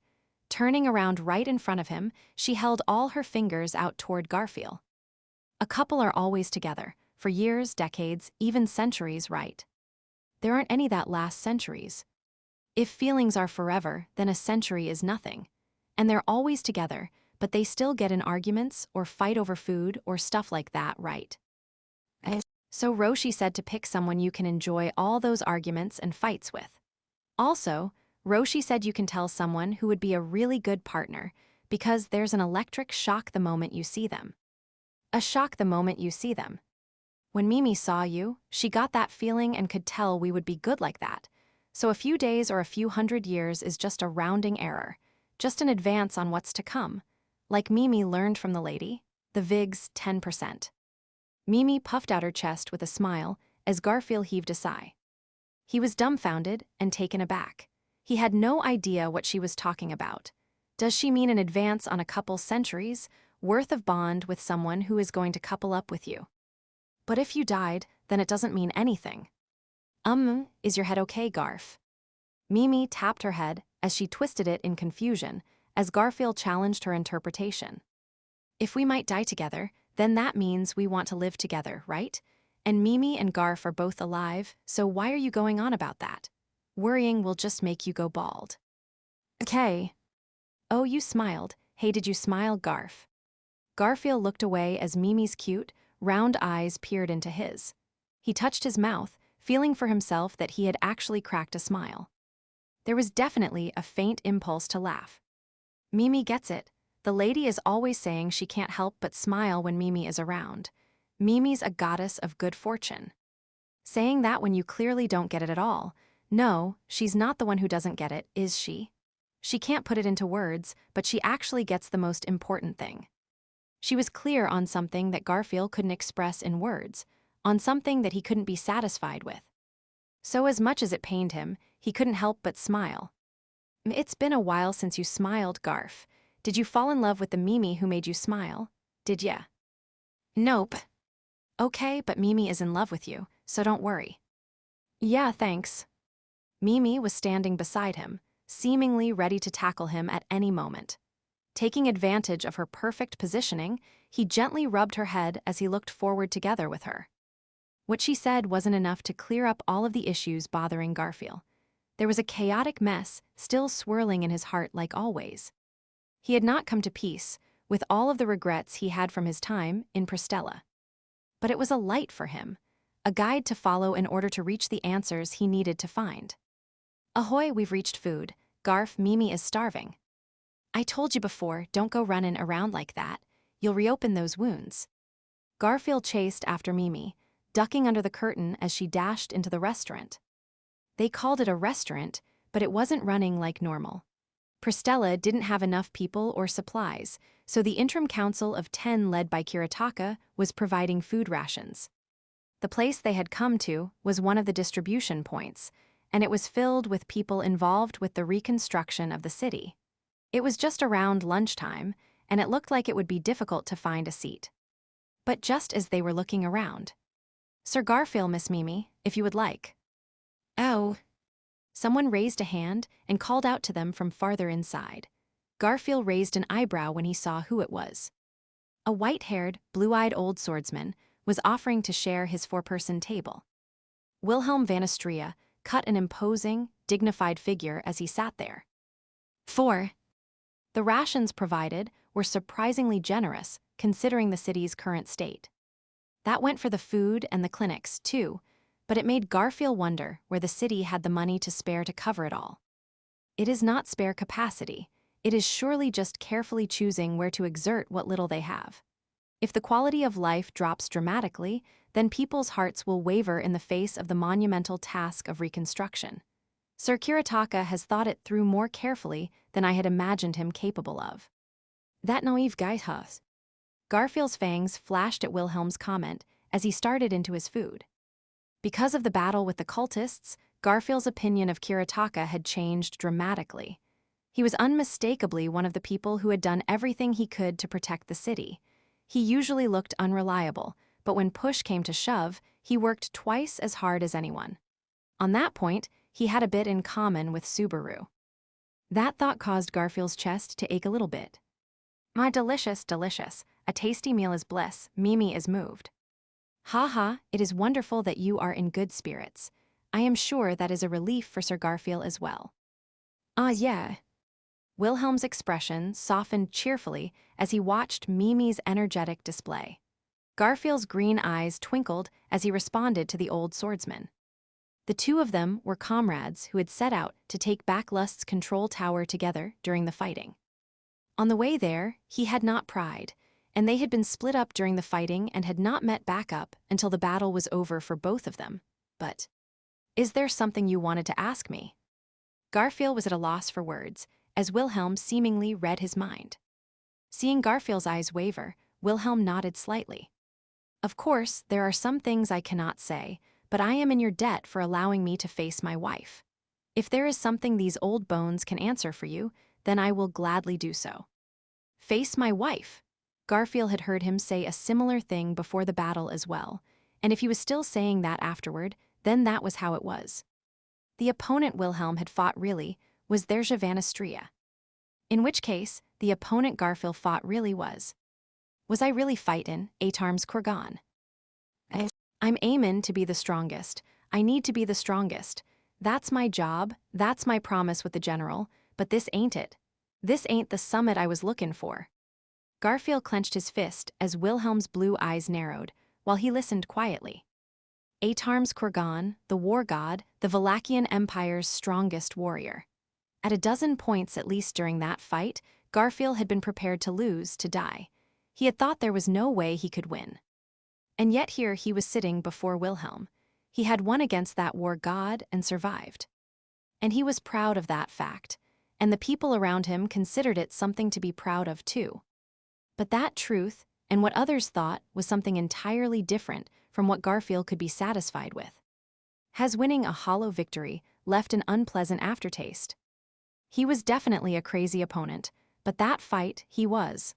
Turning around right in front of him, she held all her fingers out toward Garfield. A couple are always together, for years, decades, even centuries, right? There aren't any that last centuries. If feelings are forever, then a century is nothing. And they're always together, but they still get in arguments or fight over food or stuff like that, right? So Roshi said to pick someone you can enjoy all those arguments and fights with. Also, Roshi said you can tell someone who would be a really good partner because there's an electric shock the moment you see them. A shock the moment you see them. When Mimi saw you, she got that feeling and could tell we would be good like that. So a few days or a few hundred years is just a rounding error, just an advance on what's to come. Like Mimi learned from the lady, the VIG's 10%. Mimi puffed out her chest with a smile as Garfield heaved a sigh. He was dumbfounded and taken aback. He had no idea what she was talking about. Does she mean an advance on a couple centuries worth of bond with someone who is going to couple up with you? But if you died, then it doesn't mean anything. Is your head okay, Garf? Mimi tapped her head as she twisted it in confusion as Garfield challenged her interpretation. If we might die together, then that means we want to live together, right? And Mimi and Garf are both alive, so why are you going on about that? Worrying will just make you go bald. Okay. Oh, you smiled. Hey, did you smile, Garf? Garfield looked away as Mimi's cute, round eyes peered into his. He touched his mouth, feeling for himself that he had actually cracked a smile. There was definitely a faint impulse to laugh. Mimi gets it. The lady is always saying she can't help but smile when Mimi is around. Mimi's a goddess of good fortune. Saying that when you clearly don't get it at all. No, she's not the one who doesn't get it, is she? She can't put it into words, but she actually gets the most important thing. She was clear on something that Garfield couldn't express in words, on something that he couldn't be satisfied with. So as much as it pained him, he couldn't help but smile. It's been a while since you smiled, Garf. Did you fall in love with the Mimi who made you smile? Did ya? Nope. Okay, but Mimi is in love with you, so don't worry. Yeah, thanks. Mimi was standing beside him, seemingly ready to tackle him at any moment. Taking advantage of her perfect positioning, he gently rubbed her head as he looked forward together with her. What she said wasn't enough to clear up all of the issues bothering Garfield. There was a chaotic mess still swirling in his heart like always. He had not come to peace with all of the regrets he had from his time in Pristella. But it was a light for him, a guide to follow in order to reach the answers he needed to find. Ahoy, we've reached food. Garf, Mimi is starving. I told you before, don't go running around like that. You'll reopen those wounds. Garfield chased after Mimi, ducking under the curtain as she dashed into the restaurant. They called it a restaurant, but it wasn't running like normal. Pristella didn't have enough people or supplies, so the interim council of 10 led by Kiritaka was providing food rations. The place they had come to was one of the distribution points, and it was filled with people involved with the reconstruction of the city. It was just around lunchtime, and it looked like it would be difficult to find a seat. But just as they were looking around, Sir Garfield, Miss Mimi, if you would like. Oh. Someone raised a hand and called out to them from farther inside. Garfield raised an eyebrow when he saw who it was. A white-haired, blue-eyed old swordsman was offering to share his four-person table. Wilhelm van Astrea cut an imposing, dignified figure as he sat there. 4. The rations provided were surprisingly generous, considering the city's current state. That went for the food and the clinics, too, but it made Garfield wonder where the city had the money to spare to cover it all. It is not spare capacity, it is surely just carefully choosing where to exert what little they have. If the quality of life drops dramatically, then people's hearts will waver in the face of the monumental task of reconstruction. Sir Kiritaka has thought it through more carefully than I had imagined him capable of. That naive guy has. Garfield's fangs flashed at Wilhelm's comment as he started into his food. Because of the battle with the cultists, Garfield's opinion of Kiritaka had changed dramatically. He was unmistakably one of the people who had done everything he could to protect the city. He usually looked unreliable, but when push came to shove, he worked twice as hard as anyone. On that point, he had a bit in common with Subaru. That thought caused Garfield's chest to ache a little bit. My delicious, delicious, a tasty meal is bliss, Mimi is moved. Ha ha, it is wonderful that you are in good spirits. I am sure that is a relief for Sir Garfield as well. Ah yeah. Wilhelm's expression softened cheerfully as he watched Mimi's energetic display. Garfield's green eyes twinkled as he responded to the old swordsman. The two of them were comrades who had set out to take back Lust's control tower together during the fighting. On the way there, he had not pried, and they had been split up during the fighting and had not met back up until the battle was over for both of them. But, is there something you wanted to ask me? Garfield was at a loss for words, as Wilhelm seemingly read his mind. Seeing Garfield's eyes waver, Wilhelm nodded slightly. Of course, there are some things I cannot say, but I am in your debt for allowing me to face my wife. If there is something these old bones can answer for you, then I will gladly do so. Face my wife? Garfield had heard him say a similar thing before the battle as well, and if he was still saying that afterward, then that was how it was. The opponent Wilhelm had fought really was Thereja van Astrea. In which case, the opponent Garfield fought really was. Was I really fightin', Atarm's Kurgan? I'm aimin' to be the strongest. I need to be the strongest. That's my job, that's my promise with the general, but this ain't it. This ain't the summit I was lookin' for. Garfield clenched his fist as Wilhelm's blue eyes narrowed, while he listened quietly. Atarm's Kurgan, the war god, the Valachian Empire's strongest warrior. At a dozen points at least during that fight, Garfield had been prepared to lose, to die. He had thought there was no way he could win. And yet here he was sitting before Wilhelm. He had won against that war god and survived. And he was proud of that fact, and the people around him considered it something to be proud of too. But that truth, and what others thought, was something entirely different from what Garfield could be satisfied with. Has winning a hollow victory left an unpleasant aftertaste? He was definitely a crazy opponent, but that fight he was.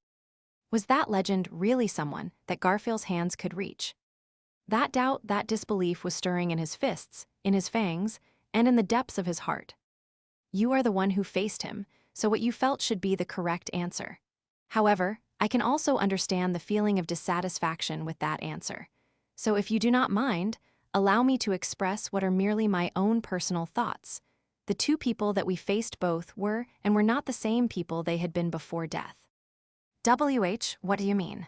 Was that legend really someone that Garfield's hands could reach? That doubt, that disbelief was stirring in his fists, in his fangs, and in the depths of his heart. You are the one who faced him, so what you felt should be the correct answer. However, I can also understand the feeling of dissatisfaction with that answer. So if you do not mind, allow me to express what are merely my own personal thoughts. The two people that we faced both were and were not the same people they had been before death. What do you mean?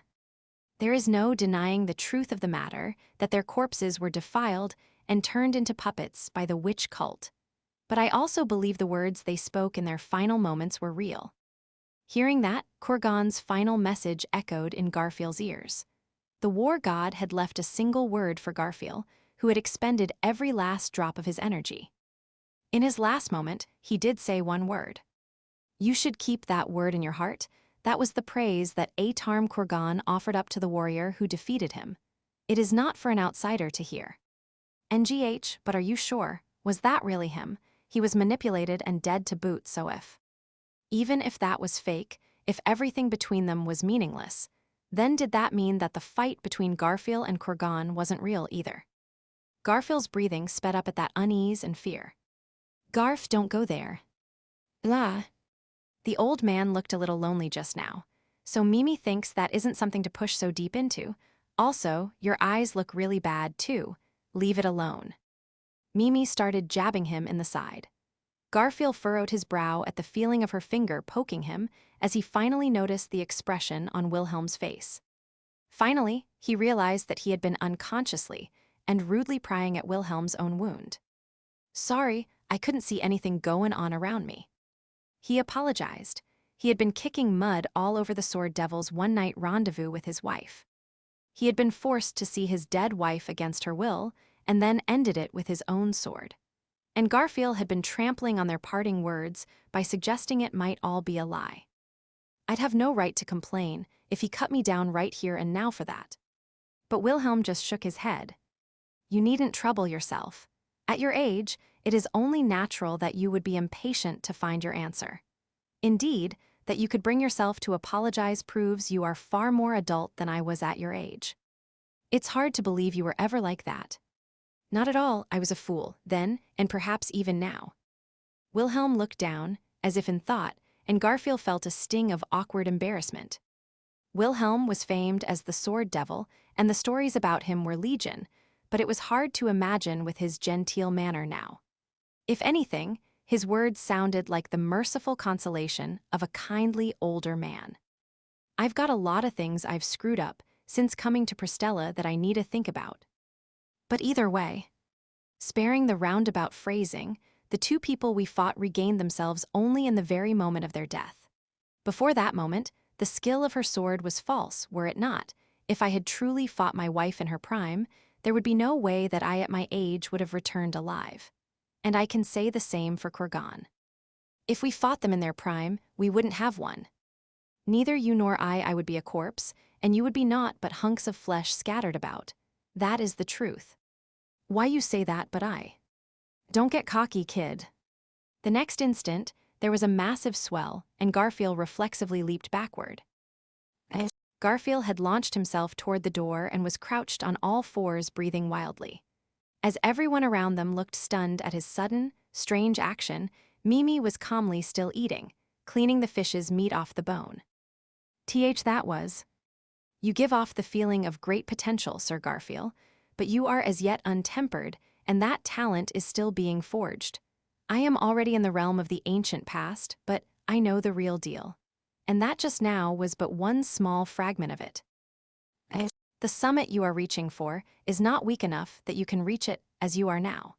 There is no denying the truth of the matter, that their corpses were defiled and turned into puppets by the witch cult. But I also believe the words they spoke in their final moments were real. Hearing that, Kurgan's final message echoed in Garfiel's ears. The war god had left a single word for Garfiel, who had expended every last drop of his energy. In his last moment, he did say one word. You should keep that word in your heart. That was the praise that Atarm Kurgan offered up to the warrior who defeated him. It is not for an outsider to hear. NGH, but are you sure? Was that really him? He was manipulated and dead to boot, so even if that was fake, if everything between them was meaningless, then did that mean that the fight between Garfiel and Kurgan wasn't real either? Garfiel's breathing sped up at that unease and fear. Garf, don't go there. Blah. The old man looked a little lonely just now. So Mimi thinks that isn't something to push so deep into. Also, your eyes look really bad too. Leave it alone. Mimi started jabbing him in the side. Garfiel furrowed his brow at the feeling of her finger poking him as he finally noticed the expression on Wilhelm's face. Finally, he realized that he had been unconsciously and rudely prying at Wilhelm's own wound. Sorry, I couldn't see anything going on around me. He apologized. He had been kicking mud all over the Sword Devil's one-night rendezvous with his wife. He had been forced to see his dead wife against her will, and then ended it with his own sword. And Garfiel had been trampling on their parting words by suggesting it might all be a lie. I'd have no right to complain if he cut me down right here and now for that. But Wilhelm just shook his head. You needn't trouble yourself. At your age, it is only natural that you would be impatient to find your answer. Indeed, that you could bring yourself to apologize proves you are far more adult than I was at your age. It's hard to believe you were ever like that. Not at all, I was a fool, then, and perhaps even now. Wilhelm looked down, as if in thought, and Garfiel felt a sting of awkward embarrassment. Wilhelm was famed as the Sword Devil, and the stories about him were legion, but it was hard to imagine with his genteel manner now. If anything, his words sounded like the merciful consolation of a kindly older man. I've got a lot of things I've screwed up since coming to Pristella that I need to think about. But either way, sparing the roundabout phrasing, the two people we fought regained themselves only in the very moment of their death. Before that moment, the skill of her sword was false, were it not. If I had truly fought my wife in her prime, there would be no way that I at my age would have returned alive. And I can say the same for Kurgan. If we fought them in their prime, we wouldn't have one. Neither you nor I would be a corpse, and you would be naught but hunks of flesh scattered about. That is the truth. Why you say that but I? Don't get cocky, kid. The next instant, there was a massive swell, and Garfiel reflexively leaped backward. Garfiel had launched himself toward the door and was crouched on all fours, breathing wildly. As everyone around them looked stunned at his sudden, strange action, Mimi was calmly still eating, cleaning the fish's meat off the bone. That was. You give off the feeling of great potential, Sir Garfiel, but you are as yet untempered, and that talent is still being forged. I am already in the realm of the ancient past, but I know the real deal. And that just now was but one small fragment of it. The summit you are reaching for is not weak enough that you can reach it as you are now.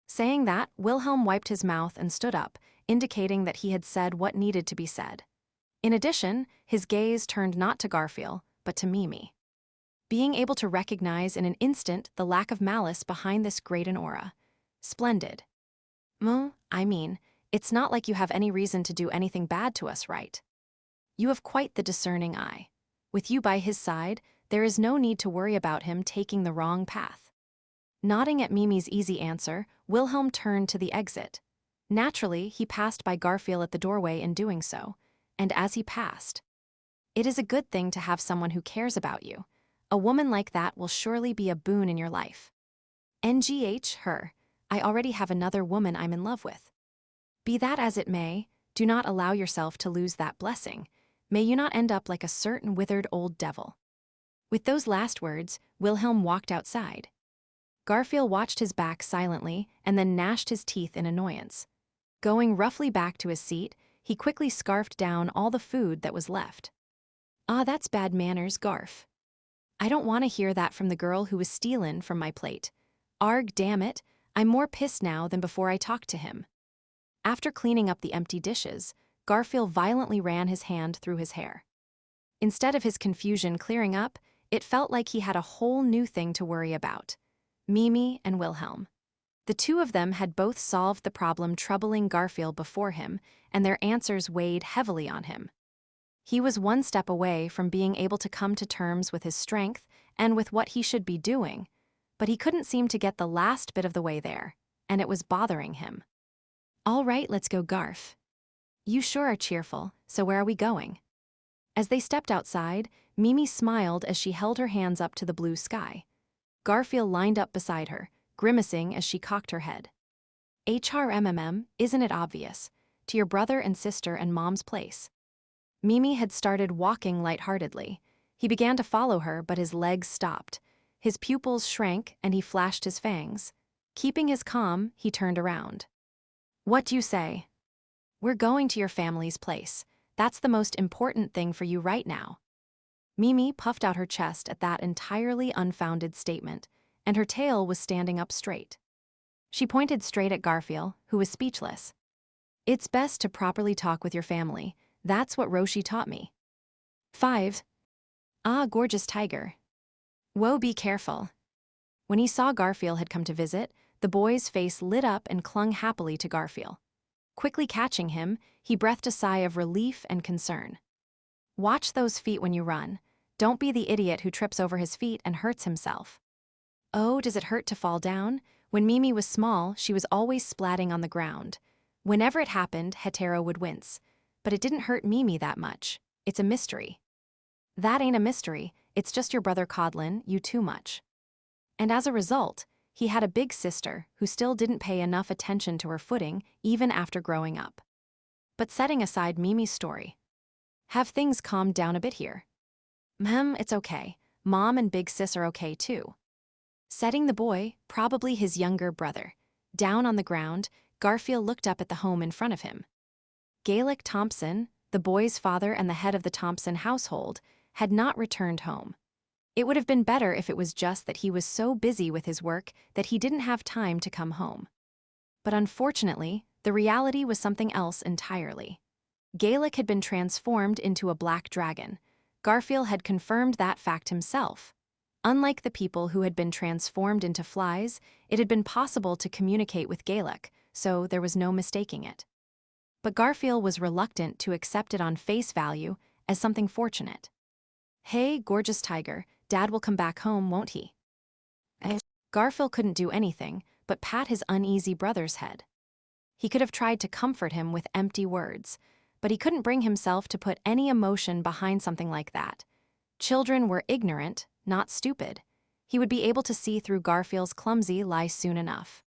Saying that, Wilhelm wiped his mouth and stood up, indicating that he had said what needed to be said. In addition, his gaze turned not to Garfiel, but to Mimi. Being able to recognize in an instant the lack of malice behind this great an aura. Splendid. I mean, it's not like you have any reason to do anything bad to us, right? You have quite the discerning eye. With you by his side, there is no need to worry about him taking the wrong path. Nodding at Mimi's easy answer, Wilhelm turned to the exit. Naturally, he passed by Garfiel at the doorway in doing so, and as he passed, it is a good thing to have someone who cares about you. A woman like that will surely be a boon in your life. NGH, her. I already have another woman I'm in love with. Be that as it may, do not allow yourself to lose that blessing. May you not end up like a certain withered old devil. With those last words, Wilhelm walked outside. Garfield watched his back silently and then gnashed his teeth in annoyance. Going roughly back to his seat, he quickly scarfed down all the food that was left. Ah, that's bad manners, Garf. I don't want to hear that from the girl who was stealin' from my plate. Arg, damn it, I'm more pissed now than before I talked to him. After cleaning up the empty dishes, Garfield violently ran his hand through his hair. Instead of his confusion clearing up, it felt like he had a whole new thing to worry about. Mimi and Wilhelm. The two of them had both solved the problem troubling Garfield before him, and their answers weighed heavily on him. He was one step away from being able to come to terms with his strength and with what he should be doing, but he couldn't seem to get the last bit of the way there, and it was bothering him. All right, let's go, Garf. You sure are cheerful, so where are we going? As they stepped outside, Mimi smiled as she held her hands up to the blue sky. Garfield lined up beside her, grimacing as she cocked her head. HRMMM, isn't it obvious? To your brother and sister and mom's place. Mimi had started walking lightheartedly. He began to follow her, but his legs stopped. His pupils shrank and he flashed his fangs. Keeping his calm, he turned around. What do you say? We're going to your family's place. That's the most important thing for you right now. Mimi puffed out her chest at that entirely unfounded statement, and her tail was standing up straight. She pointed straight at Garfield, who was speechless. It's best to properly talk with your family. That's what Roshi taught me. 5. Ah, gorgeous tiger. Whoa, be careful. When he saw Garfield had come to visit, the boy's face lit up and clung happily to Garfield. Quickly catching him, he breathed a sigh of relief and concern. Watch those feet when you run. Don't be the idiot who trips over his feet and hurts himself. Oh, does it hurt to fall down? When Mimi was small, she was always splatting on the ground. Whenever it happened, Hetero would wince. But it didn't hurt Mimi that much. It's a mystery. That ain't a mystery, it's just your brother Codlin, you too much. And as a result, he had a big sister who still didn't pay enough attention to her footing even after growing up. But setting aside Mimi's story, have things calmed down a bit here? It's okay. Mom and big sis are okay too. Setting the boy, probably his younger brother, down on the ground, Garfield looked up at the home in front of him. Gaelic Thompson, the boy's father and the head of the Thompson household, had not returned home. It would have been better if it was just that he was so busy with his work that he didn't have time to come home. But unfortunately, the reality was something else entirely. Gaelic had been transformed into a black dragon. Garfield had confirmed that fact himself. Unlike the people who had been transformed into flies, it had been possible to communicate with Gaelic, so there was no mistaking it. But Garfield was reluctant to accept it on face value as something fortunate. Hey, gorgeous tiger, Dad will come back home, won't he? Garfield couldn't do anything but pat his uneasy brother's head. He could have tried to comfort him with empty words, but he couldn't bring himself to put any emotion behind something like that. Children were ignorant, not stupid. He would be able to see through Garfield's clumsy lie soon enough.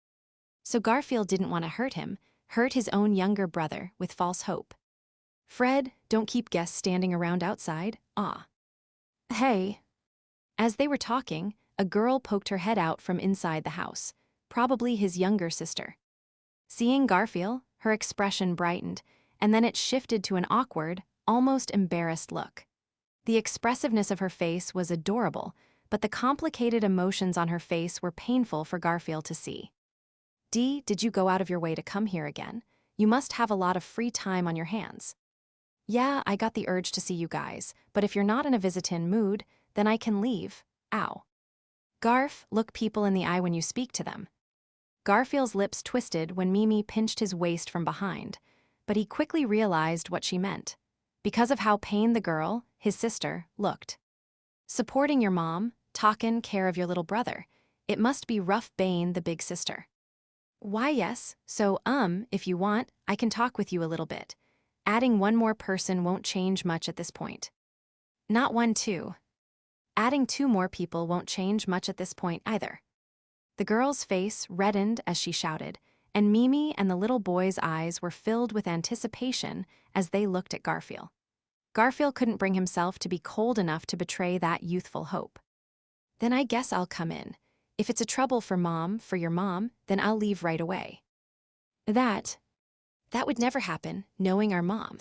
So Garfield didn't want to hurt his own younger brother with false hope. Fred, don't keep guests standing around outside, ah. Hey. As they were talking, a girl poked her head out from inside the house, probably his younger sister. Seeing Garfield, her expression brightened, and then it shifted to an awkward, almost embarrassed look. The expressiveness of her face was adorable, but the complicated emotions on her face were painful for Garfield to see. Did you go out of your way to come here again? You must have a lot of free time on your hands. Yeah, I got the urge to see you guys, but if you're not in a visitin' mood, then I can leave. Ow. Garf, look people in the eye when you speak to them. Garfield's lips twisted when Mimi pinched his waist from behind, but he quickly realized what she meant, because of how pained the girl, his sister, looked. Supporting your mom, talkin' care of your little brother, it must be rough bane the big sister. Why yes, so if you want, I can talk with you a little bit. Adding one more person won't change much at this point. Not one too. Adding 2 more people won't change much at this point either. The girl's face reddened as she shouted, and Mimi and the little boy's eyes were filled with anticipation as they looked at Garfield. Garfield couldn't bring himself to be cold enough to betray that youthful hope. Then I guess I'll come in. If it's a trouble for your mom, then I'll leave right away. That would never happen, knowing our mom.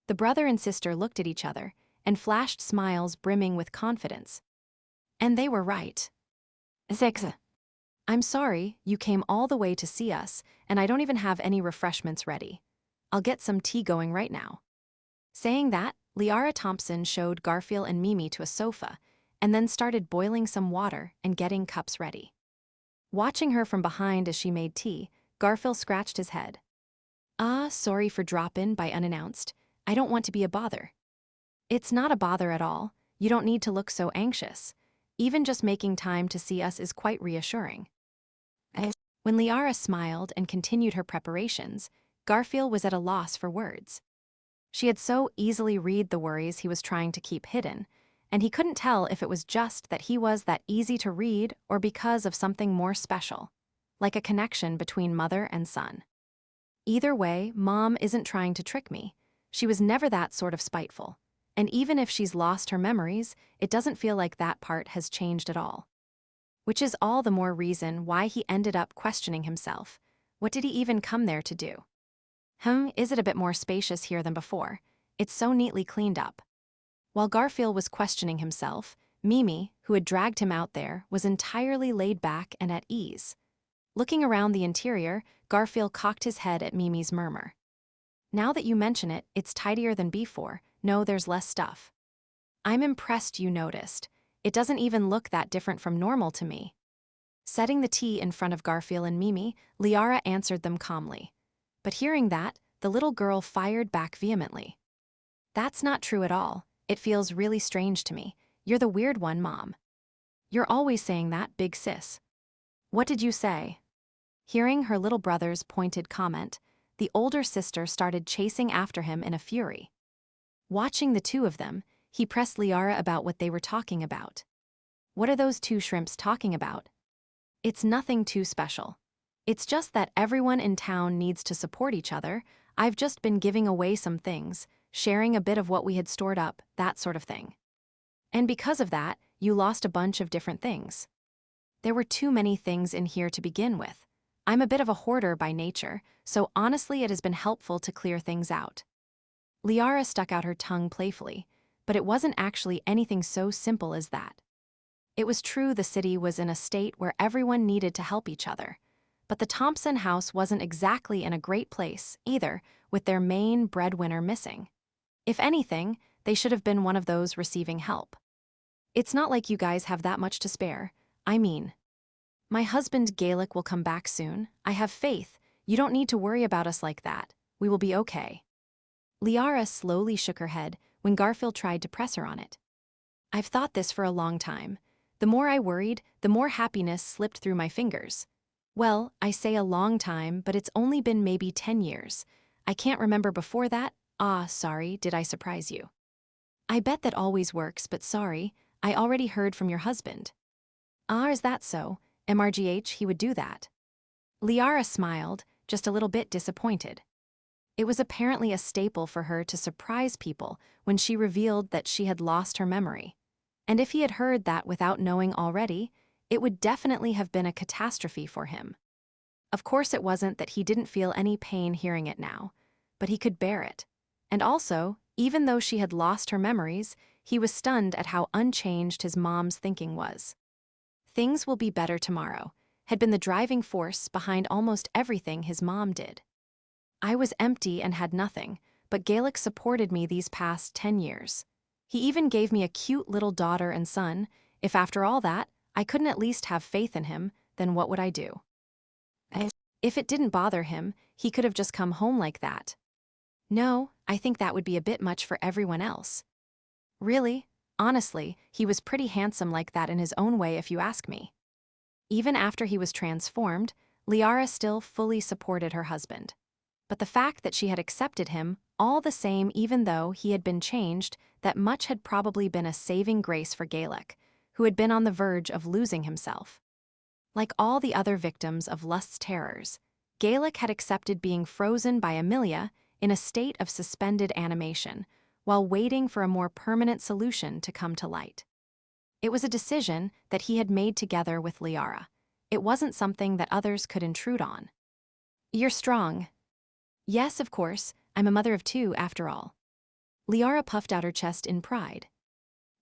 The brother and sister looked at each other and flashed smiles brimming with confidence. And they were right. Six. I'm sorry, you came all the way to see us, and I don't even have any refreshments ready. I'll get some tea going right now. Saying that, Liara Thompson showed Garfield and Mimi to a sofa, and then started boiling some water and getting cups ready. Watching her from behind as she made tea, Garfield scratched his head. Sorry for dropping by unannounced. I don't want to be a bother. It's not a bother at all. You don't need to look so anxious. Even just making time to see us is quite reassuring. When Liara smiled and continued her preparations, Garfield was at a loss for words. She had so easily read the worries he was trying to keep hidden, and he couldn't tell if it was just that he was that easy to read or because of something more special, like a connection between mother and son. Either way, Mom isn't trying to trick me. She was never that sort of spiteful. And even if she's lost her memories, it doesn't feel like that part has changed at all. Which is all the more reason why he ended up questioning himself. What did he even come there to do? Is it a bit more spacious here than before? It's so neatly cleaned up. While Garfield was questioning himself, Mimi, who had dragged him out there, was entirely laid back and at ease. Looking around the interior, Garfield cocked his head at Mimi's murmur. Now that you mention it, it's tidier than before. No, there's less stuff. I'm impressed you noticed. It doesn't even look that different from normal to me. Setting the tea in front of Garfield and Mimi, Liara answered them calmly. But hearing that, the little girl fired back vehemently. That's not true at all. It feels really strange to me. You're the weird one, Mom. You're always saying that, big sis. What did you say? Hearing her little brother's pointed comment, the older sister started chasing after him in a fury. Watching the two of them, he pressed Liara about what they were talking about. What are those 2 shrimps talking about? It's nothing too special. It's just that everyone in town needs to support each other. I've just been giving away some things, sharing a bit of what we had stored up, that sort of thing. And because of that, you lost a bunch of different things. There were too many things in here to begin with. I'm a bit of a hoarder by nature, so honestly it has been helpful to clear things out. Liara stuck out her tongue playfully, but it wasn't actually anything so simple as that. It was true the city was in a state where everyone needed to help each other, but the Thompson house wasn't exactly in a great place either, with their main breadwinner missing. If anything, they should have been one of those receiving help. It's not like you guys have that much to spare. I mean, my husband Gaelic will come back soon. I have faith. You don't need to worry about us like that. We will be okay. Liara slowly shook her head when Garfield tried to press her on it. I've thought this for a long time. The more I worried, the more happiness slipped through my fingers. Well, I say a long time, but it's only been maybe 10 years. I can't remember before that. Sorry, did I surprise you? I bet that always works, but sorry, I already heard from your husband. Is that so? MRGH, he would do that. Liara smiled, just a little bit disappointed. It was apparently a staple for her to surprise people when she revealed that she had lost her memory. And if he had heard that without knowing already, it would definitely have been a catastrophe for him. Of course it wasn't that he didn't feel any pain hearing it now, but he could bear it. And also, even though she had lost her memories, he was stunned at how unchanged his mom's thinking was. Things will be better tomorrow had been the driving force behind almost everything his mom did. I was empty and had nothing, but Gaelic supported me these past 10 years. He even gave me a cute little daughter and son. If after all that, I couldn't at least have faith in him, then what would I do? If it didn't bother him, he could have just come home like that. No, I think that would be a bit much for everyone else. Really? Honestly, he was pretty handsome like that in his own way if you ask me. Even after he was transformed, Liara still fully supported her husband. But the fact that she had accepted him, all the same even though he had been changed, that much had probably been a saving grace for Gaelic, who had been on the verge of losing himself. Like all the other victims of lust's terrors, Gaelic had accepted being frozen by Amelia in a state of suspended animation, while waiting for a more permanent solution to come to light. It was a decision that he had made together with Liara. It wasn't something that others could intrude on. "You're strong." "Yes, of course, I'm a mother of 2 after all." Liara puffed out her chest in pride.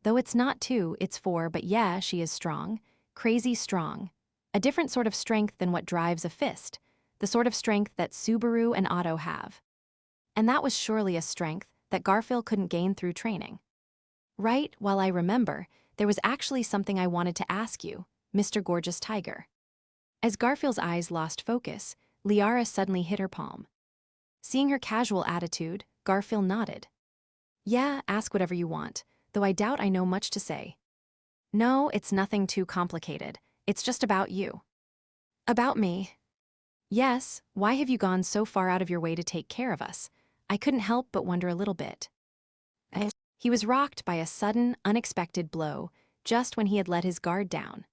"Though it's not 2, it's 4, but yeah, she is strong. Crazy strong. A different sort of strength than what drives a fist, the sort of strength that Subaru and Otto have. And that was surely a strength that Garfield couldn't gain through training. Right, while I remember, there was actually something I wanted to ask you, Mr. Gorgeous Tiger." As Garfield's eyes lost focus, Liara suddenly hit her palm. Seeing her casual attitude, Garfield nodded. "Yeah, ask whatever you want, though I doubt I know much to say." "No, it's nothing too complicated. It's just about you." "About me?" "Yes, why have you gone so far out of your way to take care of us? I couldn't help but wonder a little bit." He was rocked by a sudden, unexpected blow, just when he had let his guard down.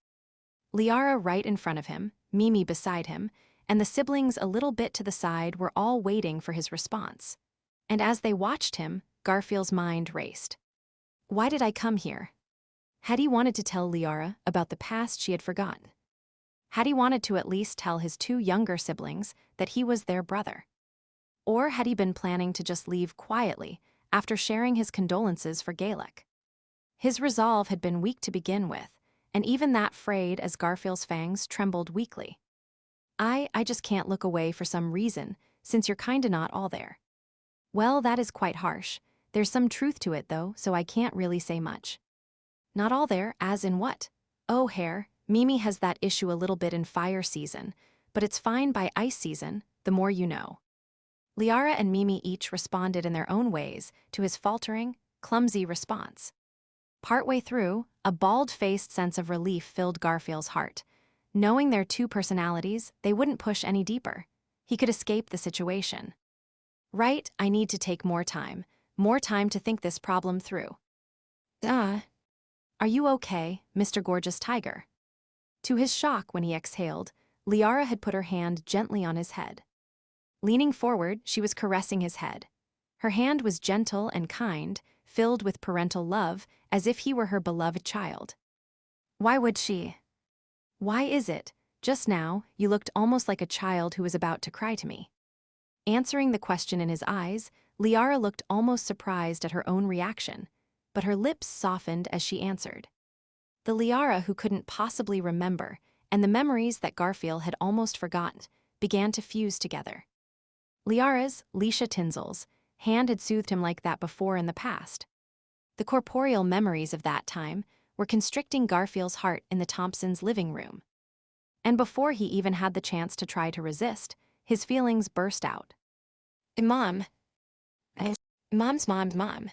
Liara right in front of him, Mimi beside him, and the siblings a little bit to the side were all waiting for his response. And as they watched him, Garfield's mind raced. Why did I come here? Had he wanted to tell Liara about the past she had forgotten? Had he wanted to at least tell his 2 younger siblings that he was their brother? Or had he been planning to just leave quietly after sharing his condolences for Gaelic? His resolve had been weak to begin with, and even that frayed as Garfield's fangs trembled weakly. I just can't look away for some reason, since you're kinda not all there." "Well, that is quite harsh. There's some truth to it, though, so I can't really say much." "Not all there, as in what?" "Oh, hair. Mimi has that issue a little bit in fire season, but it's fine by ice season, the more you know." Liara and Mimi each responded in their own ways to his faltering, clumsy response. Partway through, a bald-faced sense of relief filled Garfield's heart. Knowing their 2 personalities, they wouldn't push any deeper. He could escape the situation. "Right, I need to take more time to think this problem through." "Are you okay, Mr. Gorgeous Tiger?" To his shock when he exhaled, Liara had put her hand gently on his head. Leaning forward, she was caressing his head. Her hand was gentle and kind, filled with parental love, as if he were her beloved child. "Why would she? Why is it, just now, you looked almost like a child who was about to cry to me?" Answering the question in his eyes, Liara looked almost surprised at her own reaction, but her lips softened as she answered. The Liara who couldn't possibly remember, and the memories that Garfield had almost forgotten, began to fuse together. Liara's, Leisha Tinsel's, hand had soothed him like that before in the past. The corporeal memories of that time were constricting Garfield's heart in the Thompsons' living room. And before he even had the chance to try to resist, his feelings burst out. "Mom. Mom's mom."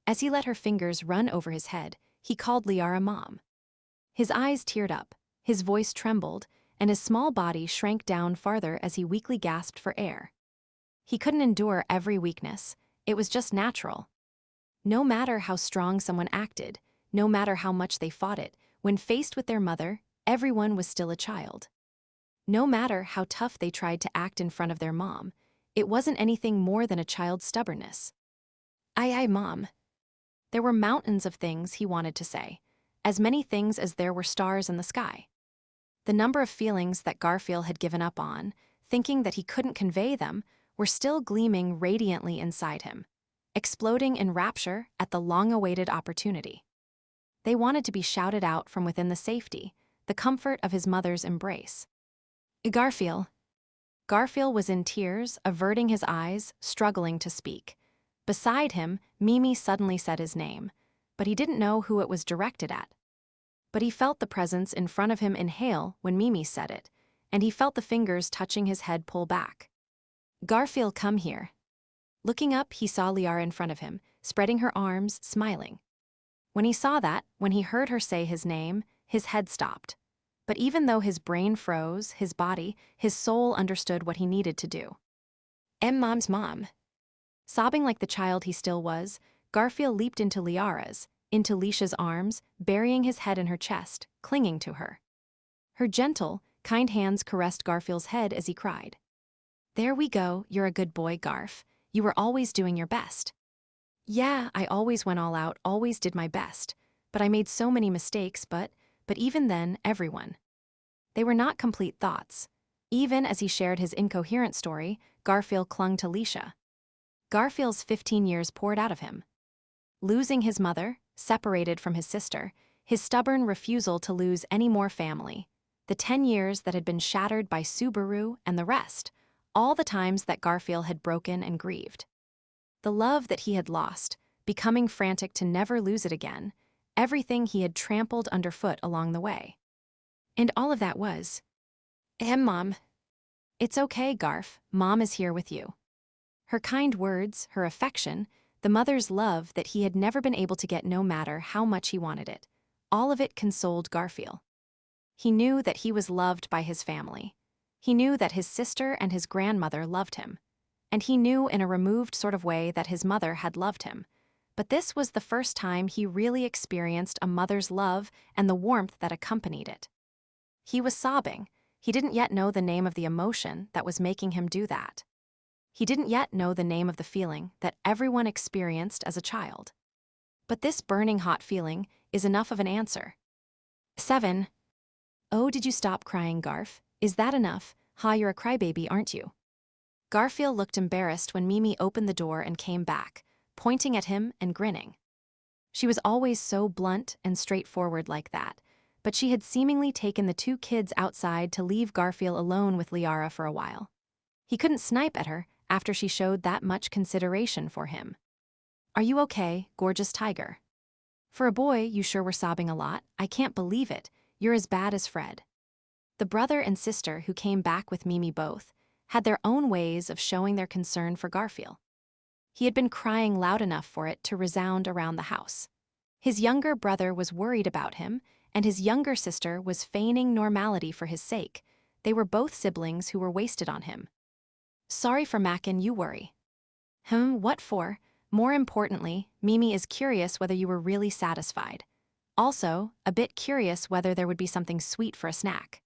As he let her fingers run over his head, he called Liara Mom. His eyes teared up, his voice trembled, and his small body shrank down farther as he weakly gasped for air. He couldn't endure every weakness. It was just natural. No matter how strong someone acted, no matter how much they fought it, when faced with their mother, everyone was still a child. No matter how tough they tried to act in front of their mom, it wasn't anything more than a child's stubbornness. Aye, Mom." There were mountains of things he wanted to say, as many things as there were stars in the sky. The number of feelings that Garfield had given up on, thinking that he couldn't convey them, were still gleaming radiantly inside him, exploding in rapture at the long-awaited opportunity. They wanted to be shouted out from within the safety, the comfort of his mother's embrace. "Garfield." Garfield was in tears, averting his eyes, struggling to speak. Beside him, Mimi suddenly said his name, but he didn't know who it was directed at. But he felt the presence in front of him inhale when Mimi said it, and he felt the fingers touching his head pull back. "Garfield, come here." Looking up, he saw Liara in front of him, spreading her arms, smiling. When he saw that, when he heard her say his name, his head stopped. But even though his brain froze, his body, his soul understood what he needed to do. Mom's mom. Sobbing like the child he still was, Garfield leaped into Liara's, into Leisha's arms, burying his head in her chest, clinging to her. Her gentle, kind hands caressed Garfield's head as he cried. There we go, you're a good boy, Garf. You were always doing your best. Yeah, I always went all out, always did my best. But I made so many mistakes, but even then, everyone. They were not complete thoughts. Even as he shared his incoherent story, Garfield clung to Leisha. Garfield's 15 years poured out of him. Losing his mother, separated from his sister, his stubborn refusal to lose any more family, the 10 years that had been shattered by Subaru and the rest, all the times that Garfield had broken and grieved. The love that he had lost, becoming frantic to never lose it again, everything he had trampled underfoot along the way. And all of that was, Mom. It's okay, Garf, Mom is here with you. Her kind words, her affection, the mother's love that he had never been able to get no matter how much he wanted it, all of it consoled Garfield. He knew that he was loved by his family. He knew that his sister and his grandmother loved him. And he knew in a removed sort of way that his mother had loved him. But this was the first time he really experienced a mother's love and the warmth that accompanied it. He was sobbing. He didn't yet know the name of the emotion that was making him do that. He didn't yet know the name of the feeling that everyone experienced as a child. But this burning hot feeling is enough of an answer. 7. Oh, did you stop crying, Garf? Is that enough? Ha, you're a crybaby, aren't you? Garfield looked embarrassed when Mimi opened the door and came back, pointing at him and grinning. She was always so blunt and straightforward like that, but she had seemingly taken the two kids outside to leave Garfield alone with Liara for a while. He couldn't snipe at her after she showed that much consideration for him. Are you okay, gorgeous tiger? For a boy, you sure were sobbing a lot. I can't believe it. You're as bad as Fred. The brother and sister who came back with Mimi both had their own ways of showing their concern for Garfield. He had been crying loud enough for it to resound around the house. His younger brother was worried about him, and his younger sister was feigning normality for his sake. They were both siblings who were wasted on him. Sorry for Mackin, you worry. What for? More importantly, Mimi is curious whether you were really satisfied. Also, a bit curious whether there would be something sweet for a snack.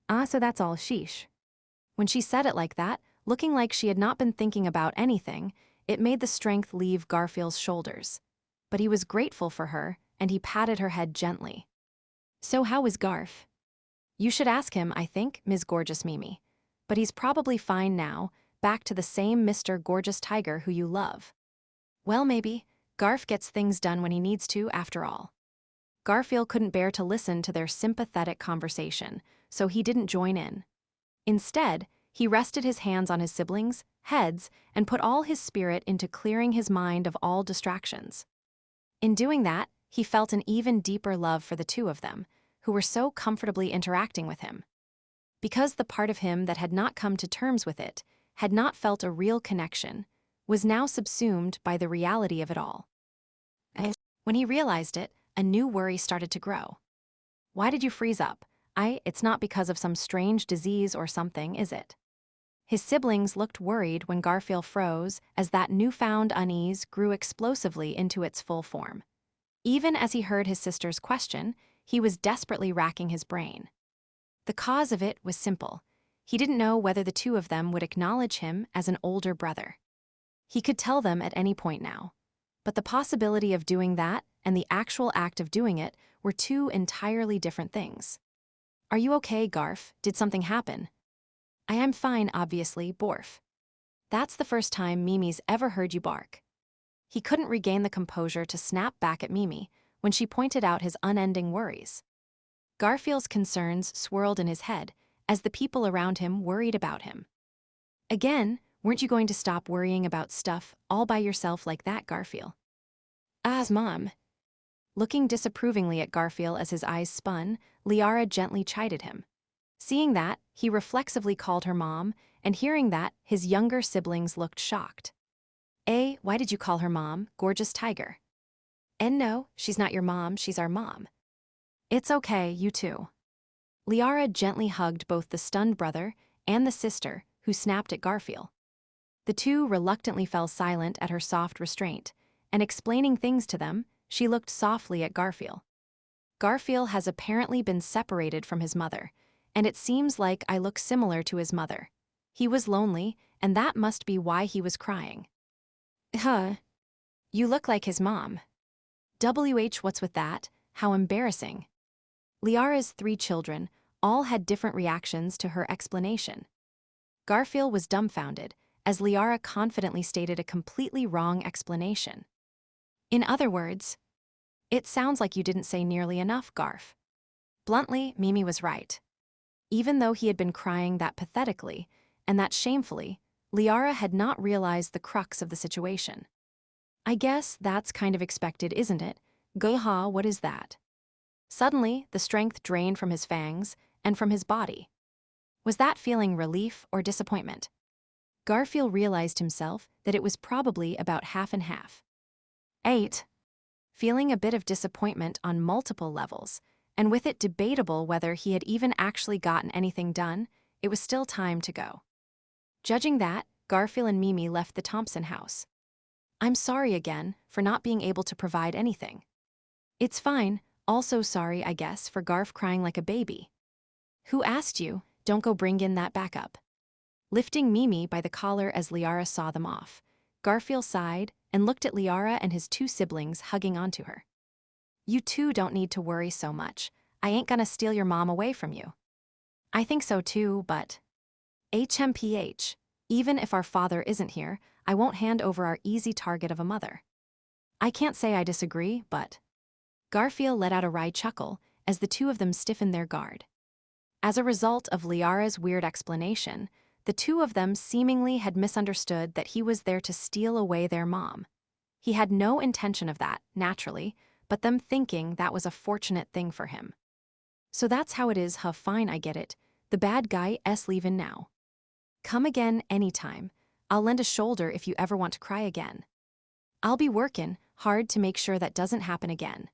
Ah, so that's all, sheesh. When she said it like that, looking like she had not been thinking about anything, it made the strength leave Garfield's shoulders. But he was grateful for her, and he patted her head gently. So how is Garf? You should ask him, I think, Ms. Gorgeous Mimi. But he's probably fine now, back to the same Mr. Gorgeous Tiger who you love. Well, maybe. Garf gets things done when he needs to, after all. Garfield couldn't bear to listen to their sympathetic conversation, so he didn't join in. Instead, he rested his hands on his siblings' heads and put all his spirit into clearing his mind of all distractions. In doing that, he felt an even deeper love for the two of them, who were so comfortably interacting with him. Because the part of him that had not come to terms with it, had not felt a real connection, was now subsumed by the reality of it all. And when he realized it, a new worry started to grow. Why did you freeze up? It's not because of some strange disease or something, is it? His siblings looked worried when Garfield froze as that newfound unease grew explosively into its full form. Even as he heard his sister's question, he was desperately racking his brain. The cause of it was simple. He didn't know whether the two of them would acknowledge him as an older brother. He could tell them at any point now. But the possibility of doing that and the actual act of doing it were two entirely different things. Are you okay, Garf? Did something happen? I am fine, obviously, Borf. That's the first time Mimi's ever heard you bark. He couldn't regain the composure to snap back at Mimi when she pointed out his unending worries. Garfield's concerns swirled in his head as the people around him worried about him. Again, weren't you going to stop worrying about stuff all by yourself like that, Garfield? Mom. Looking disapprovingly at Garfield as his eyes spun, Liara gently chided him. Seeing that, he reflexively called her mom, and hearing that, his younger siblings looked shocked. Why did you call her mom, gorgeous tiger? And no, she's not your mom, she's our mom. It's okay, you too. Liara gently hugged both the stunned brother and the sister, who snapped at Garfield. The two reluctantly fell silent at her soft restraint, and explaining things to them, she looked softly at Garfield. Garfield has apparently been separated from his mother, and it seems like I look similar to his mother. He was lonely, and that must be why he was crying. Huh. You look like his mom. What's with that? How embarrassing. Liara's 3 children all had different reactions to her explanation. Garfield was dumbfounded, as Liara confidently stated a completely wrong explanation. In other words, it sounds like you didn't say nearly enough, Garf. Bluntly, Mimi was right. Even though he had been crying that pathetically, and that shamefully, Liara had not realized the crux of the situation. I guess that's kind of expected, isn't it? Goha, what is that? Suddenly, the strength drained from his fangs and from his body. Was that feeling relief or disappointment? Garfield realized himself that it was probably about half and half. 8. Feeling a bit of disappointment on multiple levels, and with it debatable whether he had even actually gotten anything done, it was still time to go. Judging that, Garfield and Mimi left the Thompson house. I'm sorry again for not being able to provide anything. It's fine, also sorry, I guess, for Garf crying like a baby. Who asked you? Don't go bring in that backup. Lifting Mimi by the collar as Liara saw them off, Garfield sighed and looked at Liara and his 2 siblings hugging onto her. You two don't need to worry so much. I ain't gonna steal your mom away from you. I think so too, but... HMPH, even if our father isn't here, I won't hand over our easy target of a mother. I can't say I disagree, but... Garfield let out a wry chuckle as the 2 of them stiffened their guard. As a result of Liara's weird explanation, the 2 of them seemingly had misunderstood that he was there to steal away their mom. He had no intention of that, naturally, but them thinking that was a fortunate thing for him. So that's how it is, huh? Fine, I get it. The bad guy leavin' now. Come again anytime. I'll lend a shoulder if you ever want to cry again. I'll be workin' hard to make sure that doesn't happen again.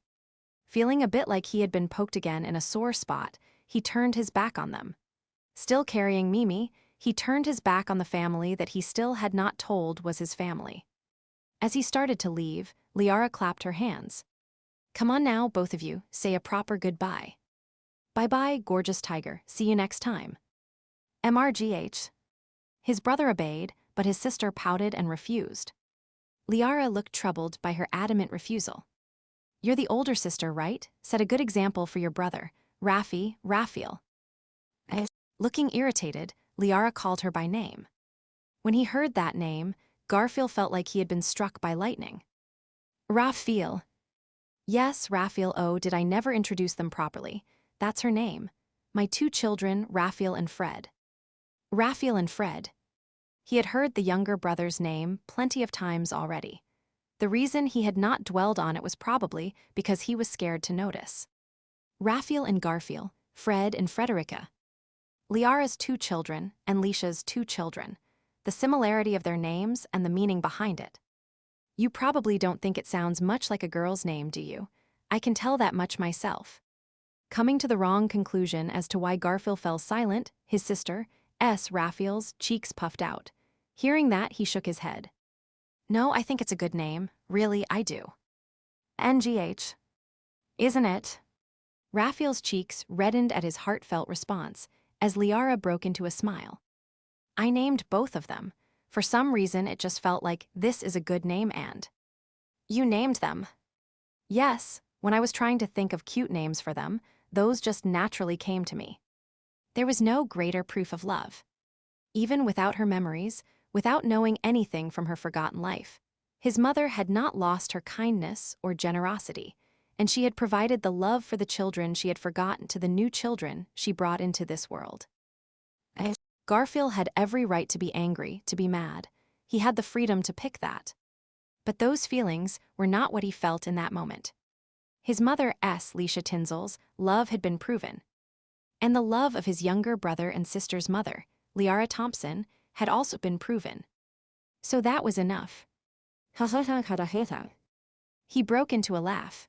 Feeling a bit like he had been poked again in a sore spot, he turned his back on them. Still carrying Mimi, he turned his back on the family that he still had not told was his family. As he started to leave, Liara clapped her hands. Come on now, both of you, say a proper goodbye. Bye-bye, gorgeous tiger, see you next time. MRGH. His brother obeyed, but his sister pouted and refused. Liara looked troubled by her adamant refusal. You're the older sister, right? Set a good example for your brother, Raphael. Looking irritated, Liara called her by name. When he heard that name, Garfield felt like he had been struck by lightning. Raphael. Yes, Raphael. Oh, did I never introduce them properly? That's her name. My 2 children, Raphael and Fred. Raphael and Fred. He had heard the younger brother's name plenty of times already. The reason he had not dwelled on it was probably because he was scared to notice. Raphael and Garfield, Fred and Frederica. Liara's 2 children and Leisha's 2 children. The similarity of their names and the meaning behind it. You probably don't think it sounds much like a girl's name, do you? I can tell that much myself. Coming to the wrong conclusion as to why Garfield fell silent, his sister, Raphael's cheeks puffed out. Hearing that, he shook his head. No, I think it's a good name. Really, I do. NGH. Isn't it? Raphael's cheeks reddened at his heartfelt response, as Liara broke into a smile. I named both of them. For some reason, it just felt like this is a good name and... You named them. Yes, when I was trying to think of cute names for them, those just naturally came to me. There was no greater proof of love. Even without her memories, without knowing anything from her forgotten life, his mother had not lost her kindness or generosity, and she had provided the love for the children she had forgotten to the new children she brought into this world. Garfield had every right to be angry, to be mad. He had the freedom to pick that. But those feelings were not what he felt in that moment. His mother, Leisha Tinsel's, love had been proven. And the love of his younger brother and sister's mother, Liara Thompson, had also been proven. So that was enough. He broke into a laugh.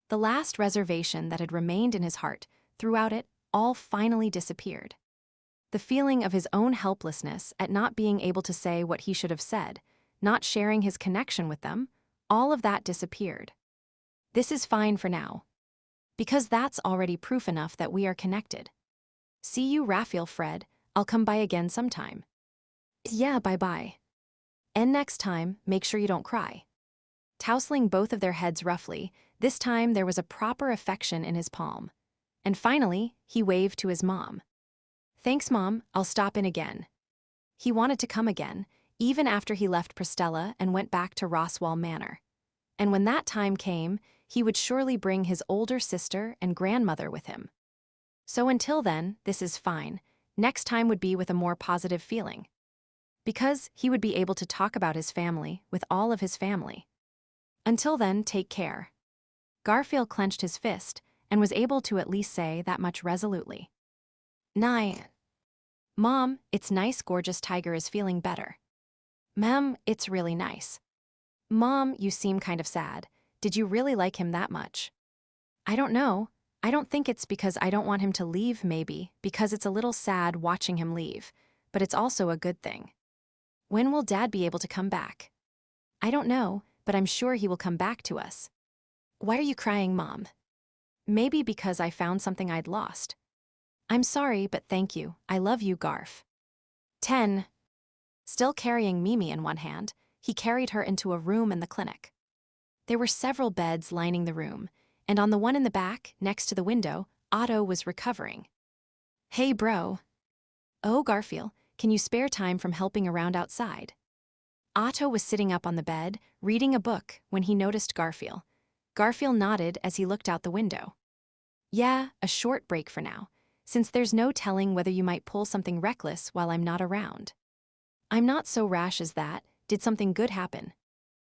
The last reservation that had remained in his heart, throughout it, all finally disappeared. The feeling of his own helplessness at not being able to say what he should have said, not sharing his connection with them, all of that disappeared. This is fine for now. Because that's already proof enough that we are connected. See you, Raphael, Fred. I'll come by again sometime. Yeah, bye-bye. And next time, make sure you don't cry. Tousling both of their heads roughly, this time there was a proper affection in his palm. And finally, he waved to his mom. Thanks, Mom, I'll stop in again. He wanted to come again, even after he left Pristella and went back to Roswaal Manor. And when that time came, he would surely bring his older sister and grandmother with him. So until then, this is fine. Next time would be with a more positive feeling. Because he would be able to talk about his family with all of his family. Until then, take care. Garfield clenched his fist and was able to at least say that much resolutely. 9. Mom, it's nice gorgeous tiger is feeling better. Ma'am, it's really nice. Mom, you seem kind of sad. Did you really like him that much? I don't know. I don't think it's because I don't want him to leave, maybe, because it's a little sad watching him leave, but it's also a good thing. When will Dad be able to come back? I don't know, but I'm sure he will come back to us. Why are you crying, Mom? Maybe because I found something I'd lost. I'm sorry, but thank you. I love you, Garf. 10. Still carrying Mimi in one hand, he carried her into a room in the clinic. There were several beds lining the room, and on the one in the back, next to the window, Otto was recovering. Hey, bro. Oh, Garfield, can you spare time from helping around outside? Otto was sitting up on the bed, reading a book, when he noticed Garfield. Garfield nodded as he looked out the window. Yeah, a short break for now, since there's no telling whether you might pull something reckless while I'm not around. I'm not so rash as that. Did something good happen?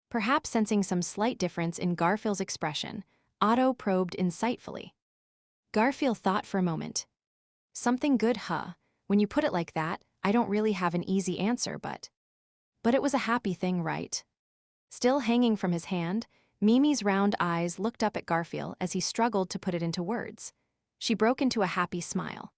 Perhaps sensing some slight difference in Garfield's expression, Otto probed insightfully. Garfield thought for a moment. Something good, huh? When you put it like that, I don't really have an easy answer, but it was a happy thing, right? Still hanging from his hand, Mimi's round eyes looked up at Garfield as he struggled to put it into words. She broke into a happy smile.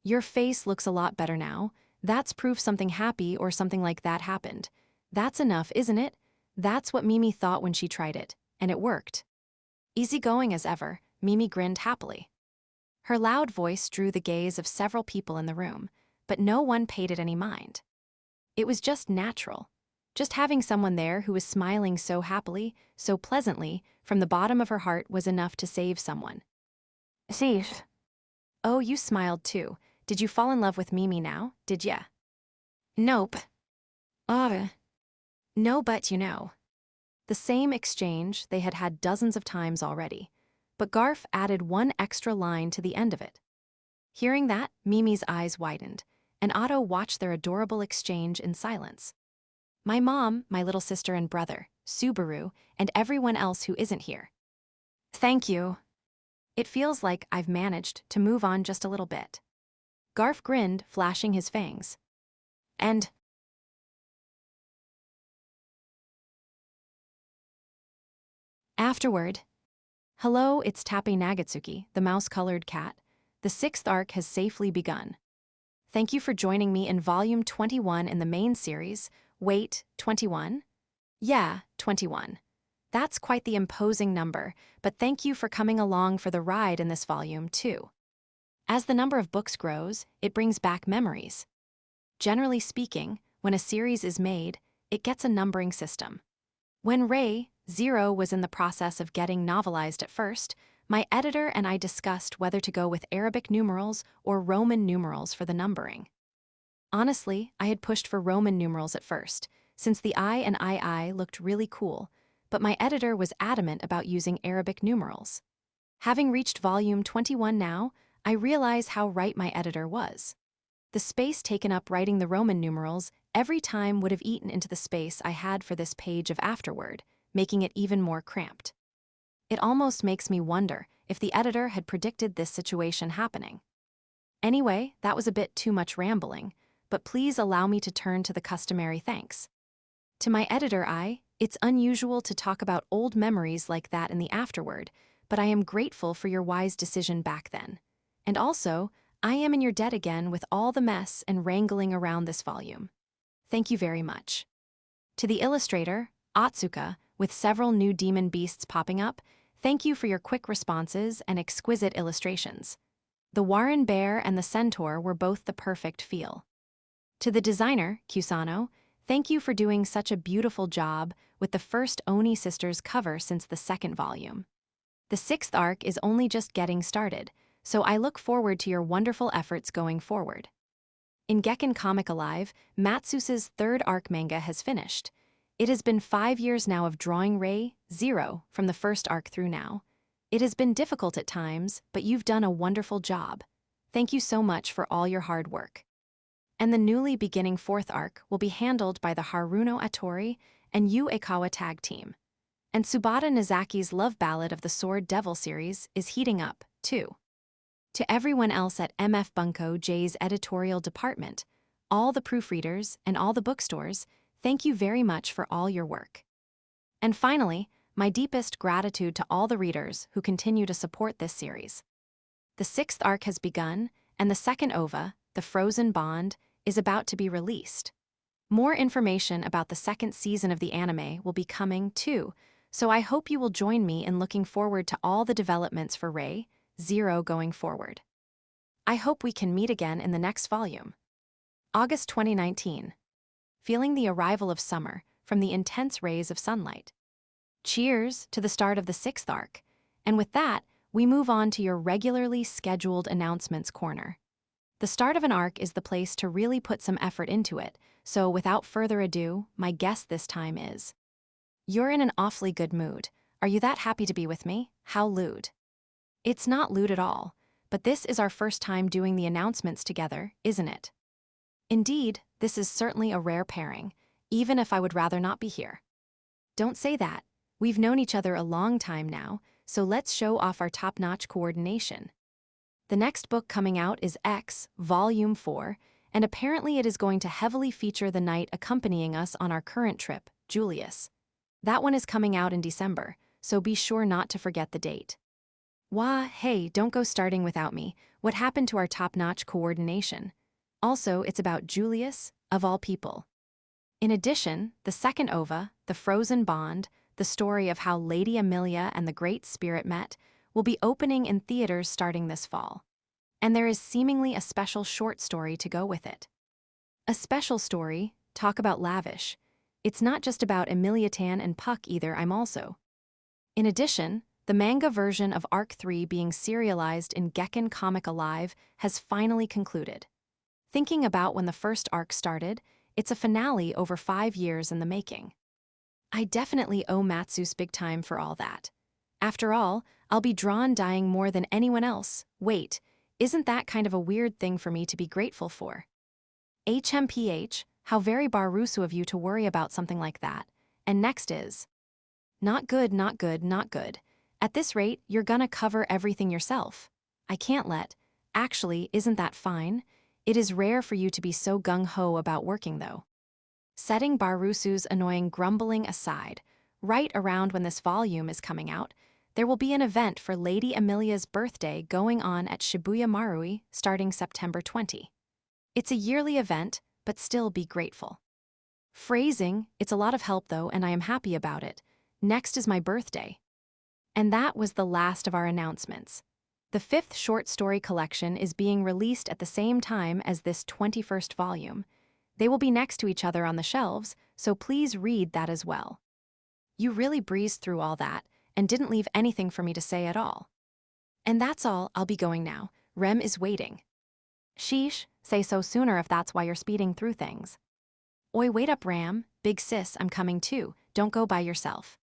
Your face looks a lot better now. That's proof something happy or something like that happened. That's enough, isn't it? That's what Mimi thought when she tried it, and it worked. Easygoing as ever, Mimi grinned happily. Her loud voice drew the gaze of several people in the room, but no one paid it any mind. It was just natural. Just having someone there who was smiling so happily, so pleasantly, from the bottom of her heart was enough to save someone. Sheesh. Oh, you smiled too. Did you fall in love with Mimi now, did ya? Nope. No, but you know. The same exchange they had had dozens of times already, but Garf added one extra line to the end of it. Hearing that, Mimi's eyes widened, and Otto watched their adorable exchange in silence. My mom, my little sister and brother, Subaru, and everyone else who isn't here. Thank you. It feels like I've managed to move on just a little bit. Garf grinned, flashing his fangs. And Afterword. Hello, it's Tape Nagatsuki, the mouse-colored cat. The 6th arc has safely begun. Thank you for joining me in Volume 21 in the main series. Wait, 21? Yeah, 21. That's quite the imposing number, but thank you for coming along for the ride in this volume, too. As the number of books grows, it brings back memories. Generally speaking, when a series is made, it gets a numbering system. When Ray, 0 was in the process of getting novelized at first, my editor and I discussed whether to go with Arabic numerals or Roman numerals for the numbering. Honestly, I had pushed for Roman numerals at first, since the I and II looked really cool, but my editor was adamant about using Arabic numerals. Having reached volume 21 now, I realize how right my editor was. The space taken up writing the Roman numerals every time would have eaten into the space I had for this page of Afterword, making it even more cramped. It almost makes me wonder if the editor had predicted this situation happening. Anyway, that was a bit too much rambling, but please allow me to turn to the customary thanks. To my editor, it's unusual to talk about old memories like that in the Afterword, but I am grateful for your wise decision back then. And also, I am in your debt again with all the mess and wrangling around this volume. Thank you very much. To the illustrator, Atsuka, with several new demon beasts popping up, thank you for your quick responses and exquisite illustrations. The Warren Bear and the Centaur were both the perfect feel. To the designer, Kusano, thank you for doing such a beautiful job with the first Oni Sisters cover since the second volume. The sixth arc is only just getting started, so I look forward to your wonderful efforts going forward. In Gekken Comic Alive, Matsus's third arc manga has finished. It has been 5 years now of drawing Rei, Zero, from the first arc through now. It has been difficult at times, but you've done a wonderful job. Thank you so much for all your hard work. And the newly beginning fourth arc will be handled by the Haruno Atori and Yu Ikawa tag team. And Tsubata Nizaki's love ballad of the Sword Devil series is heating up, too. To everyone else at MF Bunko J's editorial department, all the proofreaders, and all the bookstores, thank you very much for all your work. And finally, my deepest gratitude to all the readers who continue to support this series. The sixth arc has begun, and the second OVA, The Frozen Bond, is about to be released. More information about the second season of the anime will be coming, too, so I hope you will join me in looking forward to all the developments for Rei, Zero going forward. I hope we can meet again in the next volume. August 2019. Feeling the arrival of summer from the intense rays of sunlight. Cheers to the start of the sixth arc, and with that, we move on to your regularly scheduled announcements corner. The start of an arc is the place to really put some effort into it, so without further ado, my guest this time is... You're in an awfully good mood. Are you that happy to be with me? How lewd. It's not lewd at all, but this is our first time doing the announcements together, isn't it? Indeed, this is certainly a rare pairing, even if I would rather not be here. Don't say that. We've known each other a long time now, so let's show off our top-notch coordination. The next book coming out is X, Volume 4, and apparently it is going to heavily feature the knight accompanying us on our current trip, Julius. That one is coming out in December, so be sure not to forget the date. Wah, hey, don't go starting without me. What happened to our top-notch coordination? Also, it's about Julius, of all people. In addition, the second OVA, The Frozen Bond, the story of how Lady Amelia and the Great Spirit met, will be opening in theaters starting this fall. And there is seemingly a special short story to go with it. A special story, talk about lavish. It's not just about Emilia Tan and Puck either, I'm also. In addition, the manga version of Arc 3 being serialized in Gekken Comic Alive has finally concluded. Thinking about when the first arc started, it's a finale over 5 years in the making. I definitely owe Matsus big time for all that. After all, I'll be drawn dying more than anyone else. Wait, isn't that kind of a weird thing for me to be grateful for? HMPH, how very Barusu of you to worry about something like that. And next is... Not good, not good, not good. At this rate, you're gonna cover everything yourself. I can't let... Actually, isn't that fine? It is rare for you to be so gung-ho about working, though. Setting Barusu's annoying grumbling aside, right around when this volume is coming out, there will be an event for Lady Amelia's birthday going on at Shibuya Marui starting September 20. It's a yearly event, but still be grateful. Phrasing, it's a lot of help though, and I am happy about it. Next is my birthday. And that was the last of our announcements. The 5th short story collection is being released at the same time as this 21st volume. They will be next to each other on the shelves, so please read that as well. You really breezed through all that, and didn't leave anything for me to say at all. And that's all, I'll be going now. Rem is waiting. Sheesh, say so sooner if that's why you're speeding through things. Oi, wait up, Ram. Big sis, I'm coming too. Don't go by yourself.